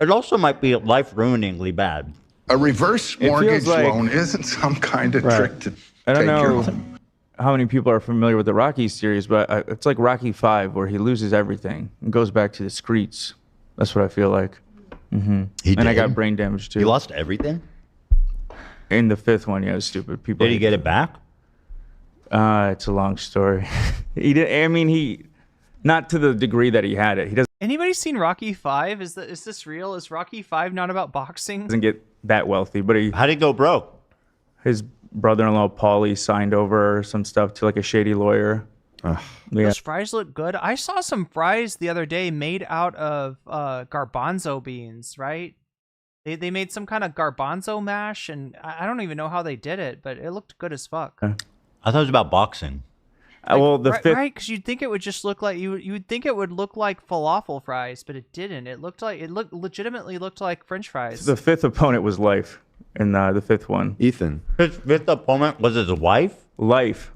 It also might be life-ruiningly bad. A reverse mortgage loan isn't some kind of trick to I don't take know your how many people are familiar with the Rocky series, but it's like Rocky 5, where he loses everything and goes back to the streets. That's what I feel like. Mm-hmm. And I got brain damage too. He lost everything? In the 5th one, yeah, it was stupid. People. Did he get it back? It's a long story. He did. I mean, he not to the degree that he had it. He doesn't. Anybody seen Rocky 5? Is this real? Is Rocky 5 not about boxing? Doesn't get that wealthy, but he. How'd he go broke? His brother-in-law Paulie signed over some stuff to like a shady lawyer. Yeah. Those fries look good. I saw some fries the other day made out of garbanzo beans, right? They made some kind of garbanzo mash, and I don't even know how they did it, but it looked good as fuck. I thought it was about boxing. well, the fifth, right, because you'd think it would just look like you would think it would look like falafel fries, but it didn't. It legitimately looked like French fries. the fifth opponent was Life, in the fifth one. Ethan. His fifth opponent was his wife. Life.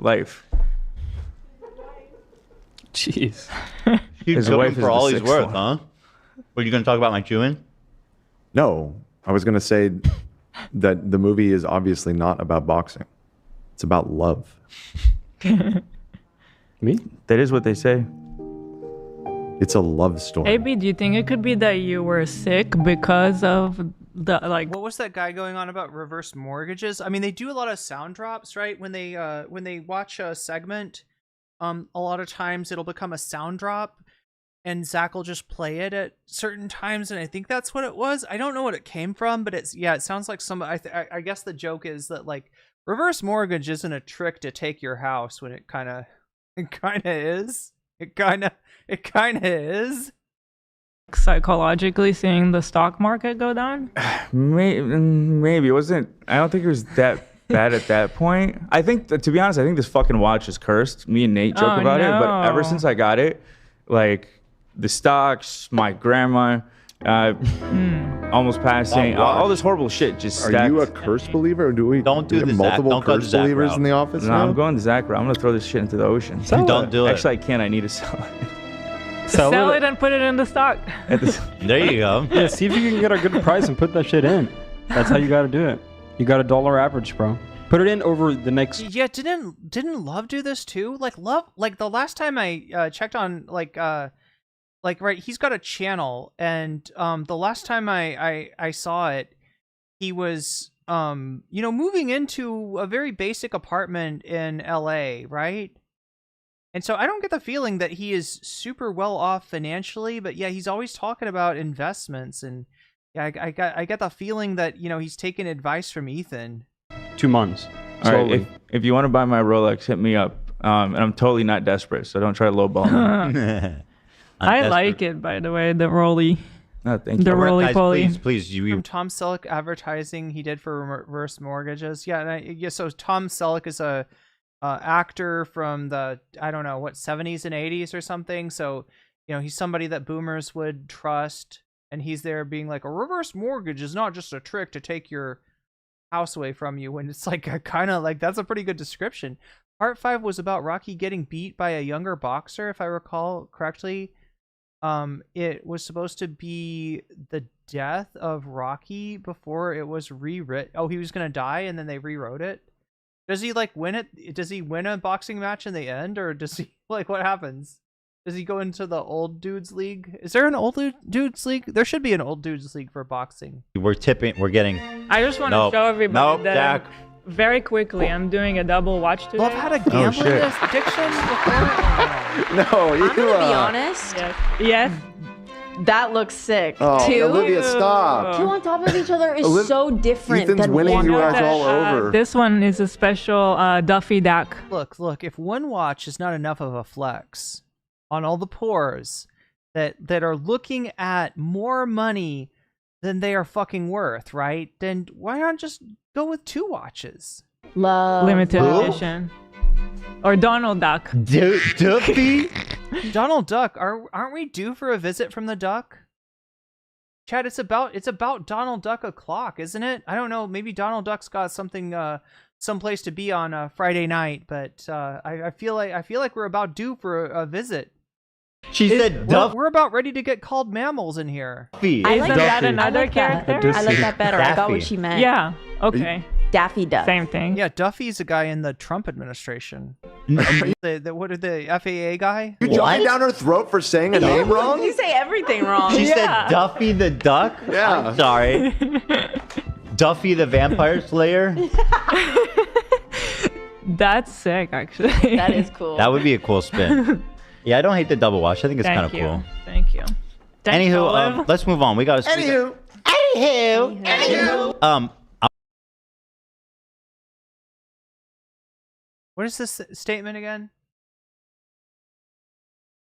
Jeez. His wife for all he's worth, huh? Were you going to talk about my chewing? No, I was going to say that the movie is obviously not about boxing. It's about love. Me? That is what they say. It's a love story. AB, do you think it could be that you were sick because of the What was that guy going on about reverse mortgages? I mean, they do a lot of sound drops, right? When they watch a segment, a lot of times it'll become a sound drop, and Zach will just play it at certain times, and I think that's what it was. I don't know what it came from, but it sounds like some. I guess the joke is that like reverse mortgage isn't a trick to take your house when it kind of is. It kind of is. Psychologically seeing the stock market go down? Maybe it wasn't. I don't think it was that bad at that point. I think, to be honest, I think this fucking watch is cursed. Me and Nate joke about it, but ever since I got it, like the stocks, my grandma almost passing, all this horrible shit just stacked. Are you a curse believer, or do we don't do the multiple Zach, don't curse believers in the office? No, I'm going the Zach route. I'm gonna throw this shit into the ocean. Don't do it. Actually, I can't. I need to sell it. Sell it and put it in the stock. There you go. Yeah, see if you can get a good price and put that shit in. That's how you got to do it. You got $1 average, bro. Put it in over the next. Yeah, didn't Love do this too? Like Love, like the last time I checked on right, he's got a channel, and the last time I saw it, he was moving into a very basic apartment in LA, right? And so I don't get the feeling that he is super well off financially, but yeah, he's always talking about investments, and yeah, I get the feeling that he's taking advice from Ethan. 2 months. All right, if you want to buy my Rolex, hit me up. And I'm totally not desperate, so don't try to lowball me. I like it, by the way, the Rolly. No, thank you. The roly-poly. Please, from Tom Selleck advertising he did for reverse mortgages. Yeah, so Tom Selleck is a actor from the, I don't know, what, 70s and 80s or something. So, he's somebody that boomers would trust, and he's there being like, a reverse mortgage is not just a trick to take your house away from you. And it's like, that's a pretty good description. Part 5 was about Rocky getting beat by a younger boxer, if I recall correctly. It was supposed to be the death of Rocky before it was rewritten. Oh, he was going to die, and then they rewrote it. Does he win it? Does he win a boxing match in the end, or does he what happens? Does he go into the old dudes league? Is there an old dudes league? There should be an old dudes league for boxing. We're getting. I just want to show everybody that very quickly I'm doing a double watch today. Love had a gambling addiction before. No, you. I'm gonna be honest. Yes. That looks sick. Oh, Two, Olivia, stop. Two on top of each other is so different. Ethan's than winning one. you guys all over. This one is a special Duffy Duck. Look, if one watch is not enough of a flex on all the poors that are looking at more money than they are fucking worth, right? Then why not just go with 2 watches? Limited edition. Or Donald Duck. Duffy? Donald Duck, aren't we due for a visit from the Duck? Chad, it's about Donald Duck o'clock, isn't it? I don't know. Maybe Donald Duck's got something, someplace to be on a Friday night, but I feel like we're about due for a visit. She said Duff. We're about ready to get called mammals in here. I like that. Another character? I like that better. I got what she meant. Yeah. Okay. Daffy Duck. Same thing. Yeah, Duffy's a guy in the Trump administration. What are the FAA guy? You jumping down her throat for saying a name wrong? You say everything wrong. She said Duffy the Duck? Yeah. I'm sorry. Duffy the Vampire Slayer? That's sick, actually. That is cool. That would be a cool spin. Yeah, I don't hate the double watch. I think it's kind of cool. Thank you. Anywho, let's move on. We got to. Anywho. What is this statement again?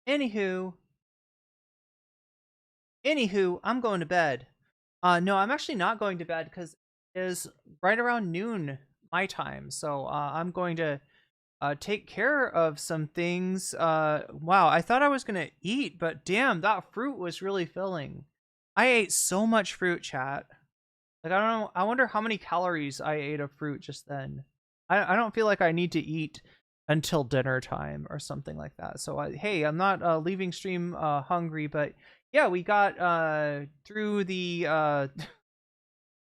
Anywho, I'm going to bed. No, I'm actually not going to bed because it is right around noon my time. So I'm going to take care of some things. Wow, I thought I was gonna eat, but damn, that fruit was really filling. I ate so much fruit, chat. Like, I don't know. I wonder how many calories I ate of fruit just then. I don't feel like I need to eat until dinner time or something like that. So, hey, I'm not leaving stream hungry, but yeah, we got through the...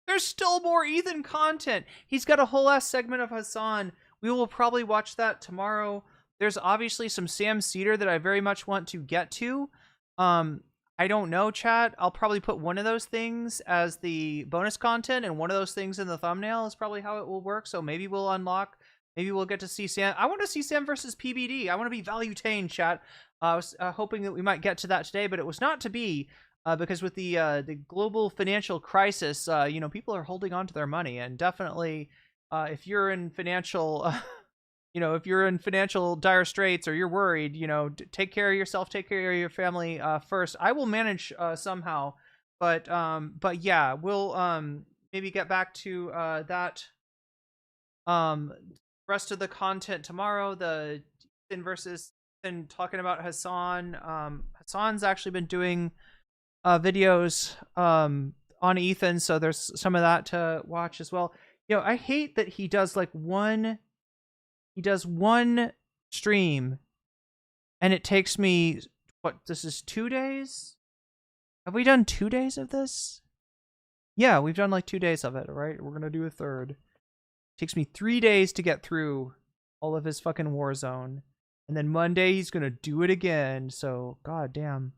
There's still more Ethan content. He's got a whole ass segment of Hassan. We will probably watch that tomorrow. There's obviously some Sam Cedar that I very much want to get to. I don't know, chat. I'll probably put one of those things as the bonus content and one of those things in the thumbnail is probably how it will work. So maybe we'll unlock, maybe we'll get to see Sam. I want to see Sam versus PBD. I want to be Valutain, chat. I was hoping that we might get to that today, but it was not to be because with the global financial crisis, you know, people are holding on to their money, and definitely if you're in financial you know, if you're in financial dire straits or you're worried, you know, take care of yourself, take care of your family first. I will manage somehow, but yeah, we'll maybe get back to that rest of the content tomorrow. The Ethan versus Ethan talking about Hassan. Hassan's actually been doing videos on Ethan, so there's some of that to watch as well. You know, I hate that he does like one stream and it takes me, what, this is 2 days? Have we done 2 days of this? Yeah, we've done like 2 days of it, all right? We're gonna do a third. It takes me 3 days to get through all of his fucking Warzone. And then Monday he's gonna do it again, so god damn.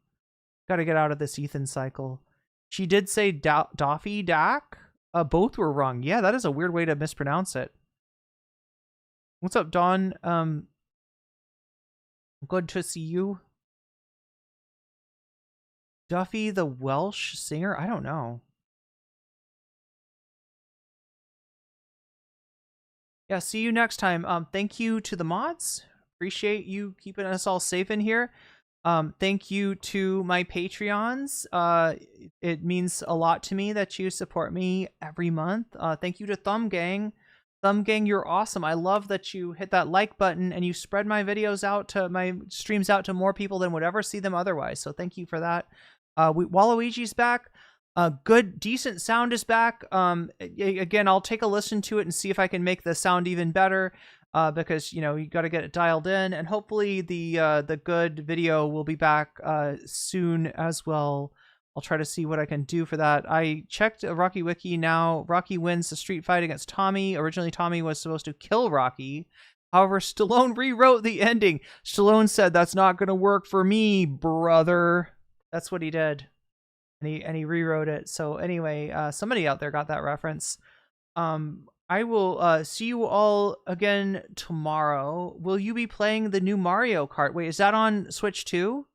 Gotta get out of this Ethan cycle. She did say Daffy Dak. Both were wrong. Yeah, that is a weird way to mispronounce it. What's up, Dawn? Good to see you. Duffy the Welsh singer? I don't know. Yeah, see you next time. Thank you to the mods. Appreciate you keeping us all safe in here. Thank you to my Patreons. It means a lot to me that you support me every month. Thank you to Thumb Gang. Thumb Gang, you're awesome. I love that you hit that like button and you spread my videos out to my streams out to more people than would ever see them otherwise. So thank you for that. Waluigi's back. Good, decent sound is back. Again, I'll take a listen to it and see if I can make the sound even better. Because, you know, you got to get it dialed in, and hopefully the good video will be back soon as well. I'll try to see what I can do for that. I checked Rocky Wiki now. Rocky wins the street fight against Tommy. Originally, Tommy was supposed to kill Rocky. However, Stallone rewrote the ending. Stallone said, "That's not going to work for me, brother." That's what he did. And he rewrote it. So anyway, somebody out there got that reference. I will see you all again tomorrow. Will you be playing the new Mario Kart? Wait, is that on Switch too?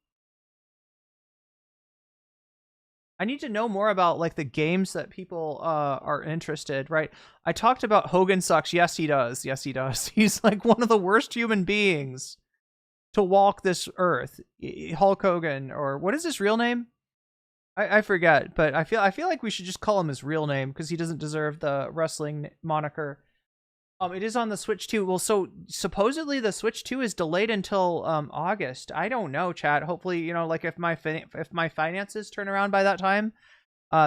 I need to know more about like the games that people are interested, right? I talked about Hogan sucks. Yes, he does. Yes, he does. He's like one of the worst human beings to walk this earth. Hulk Hogan, or what is his real name? I forget, but I feel like we should just call him his real name because he doesn't deserve the wrestling moniker. It is on the Switch 2. Well, so supposedly the Switch 2 is delayed until August. I don't know, chat. Hopefully, you know, like if my finances turn around by that time,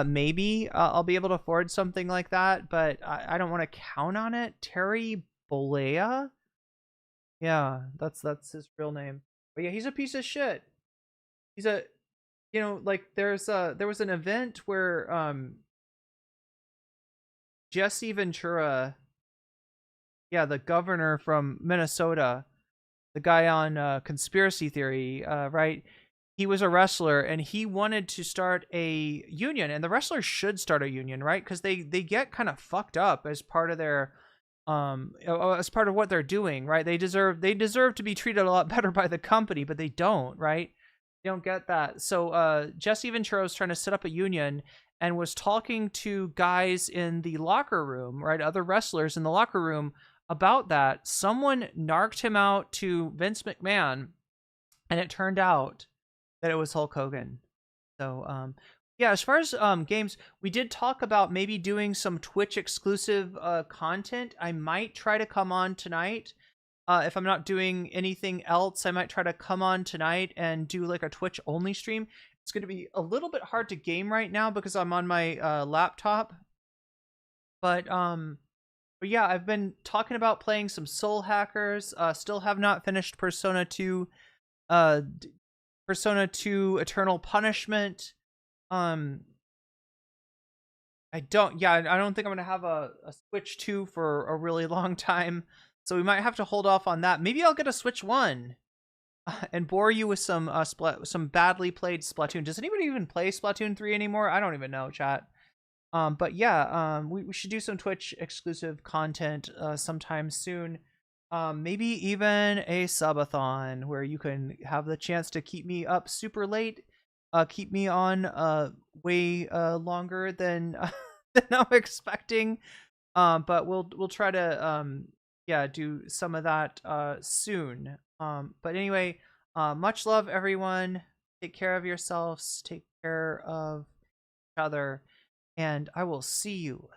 maybe I'll be able to afford something like that. But I don't want to count on it. Terry Bollea, yeah, that's his real name. But yeah, he's a piece of shit. He's a, you know, like there was an event where Jesse Ventura, yeah, the governor from Minnesota, the guy on Conspiracy Theory, right? He was a wrestler and he wanted to start a union, and the wrestlers should start a union, right? Because they get kind of fucked up as part of their as part of what they're doing, right? They deserve to be treated a lot better by the company, but they don't, right? They don't get that. So Jesse Ventura was trying to set up a union and was talking to guys in the locker room, right? Other wrestlers in the locker room about that. Someone narked him out to Vince McMahon, and it turned out that it was Hulk Hogan. So yeah, as far as games, we did talk about maybe doing some Twitch exclusive content. I might try to come on tonight If I'm not doing anything else, I might try to come on tonight and do like a Twitch only stream. It's going to be a little bit hard to game right now because I'm on my laptop. But yeah, I've been talking about playing some Soul Hackers. Still have not finished Persona 2 Eternal Punishment. I don't think I'm gonna have a Switch 2 for a really long time, so we might have to hold off on that. Maybe I'll get a Switch 1 and bore you with some badly played Splatoon. Does anybody even play Splatoon 3 anymore? I don't even know, chat. But yeah, we should do some Twitch exclusive content sometime soon. Maybe even a subathon where you can have the chance to keep me up super late, keep me on way longer than than I'm expecting. But we'll try to yeah, do some of that soon. But anyway, much love everyone. Take care of yourselves, take care of each other, and I will see you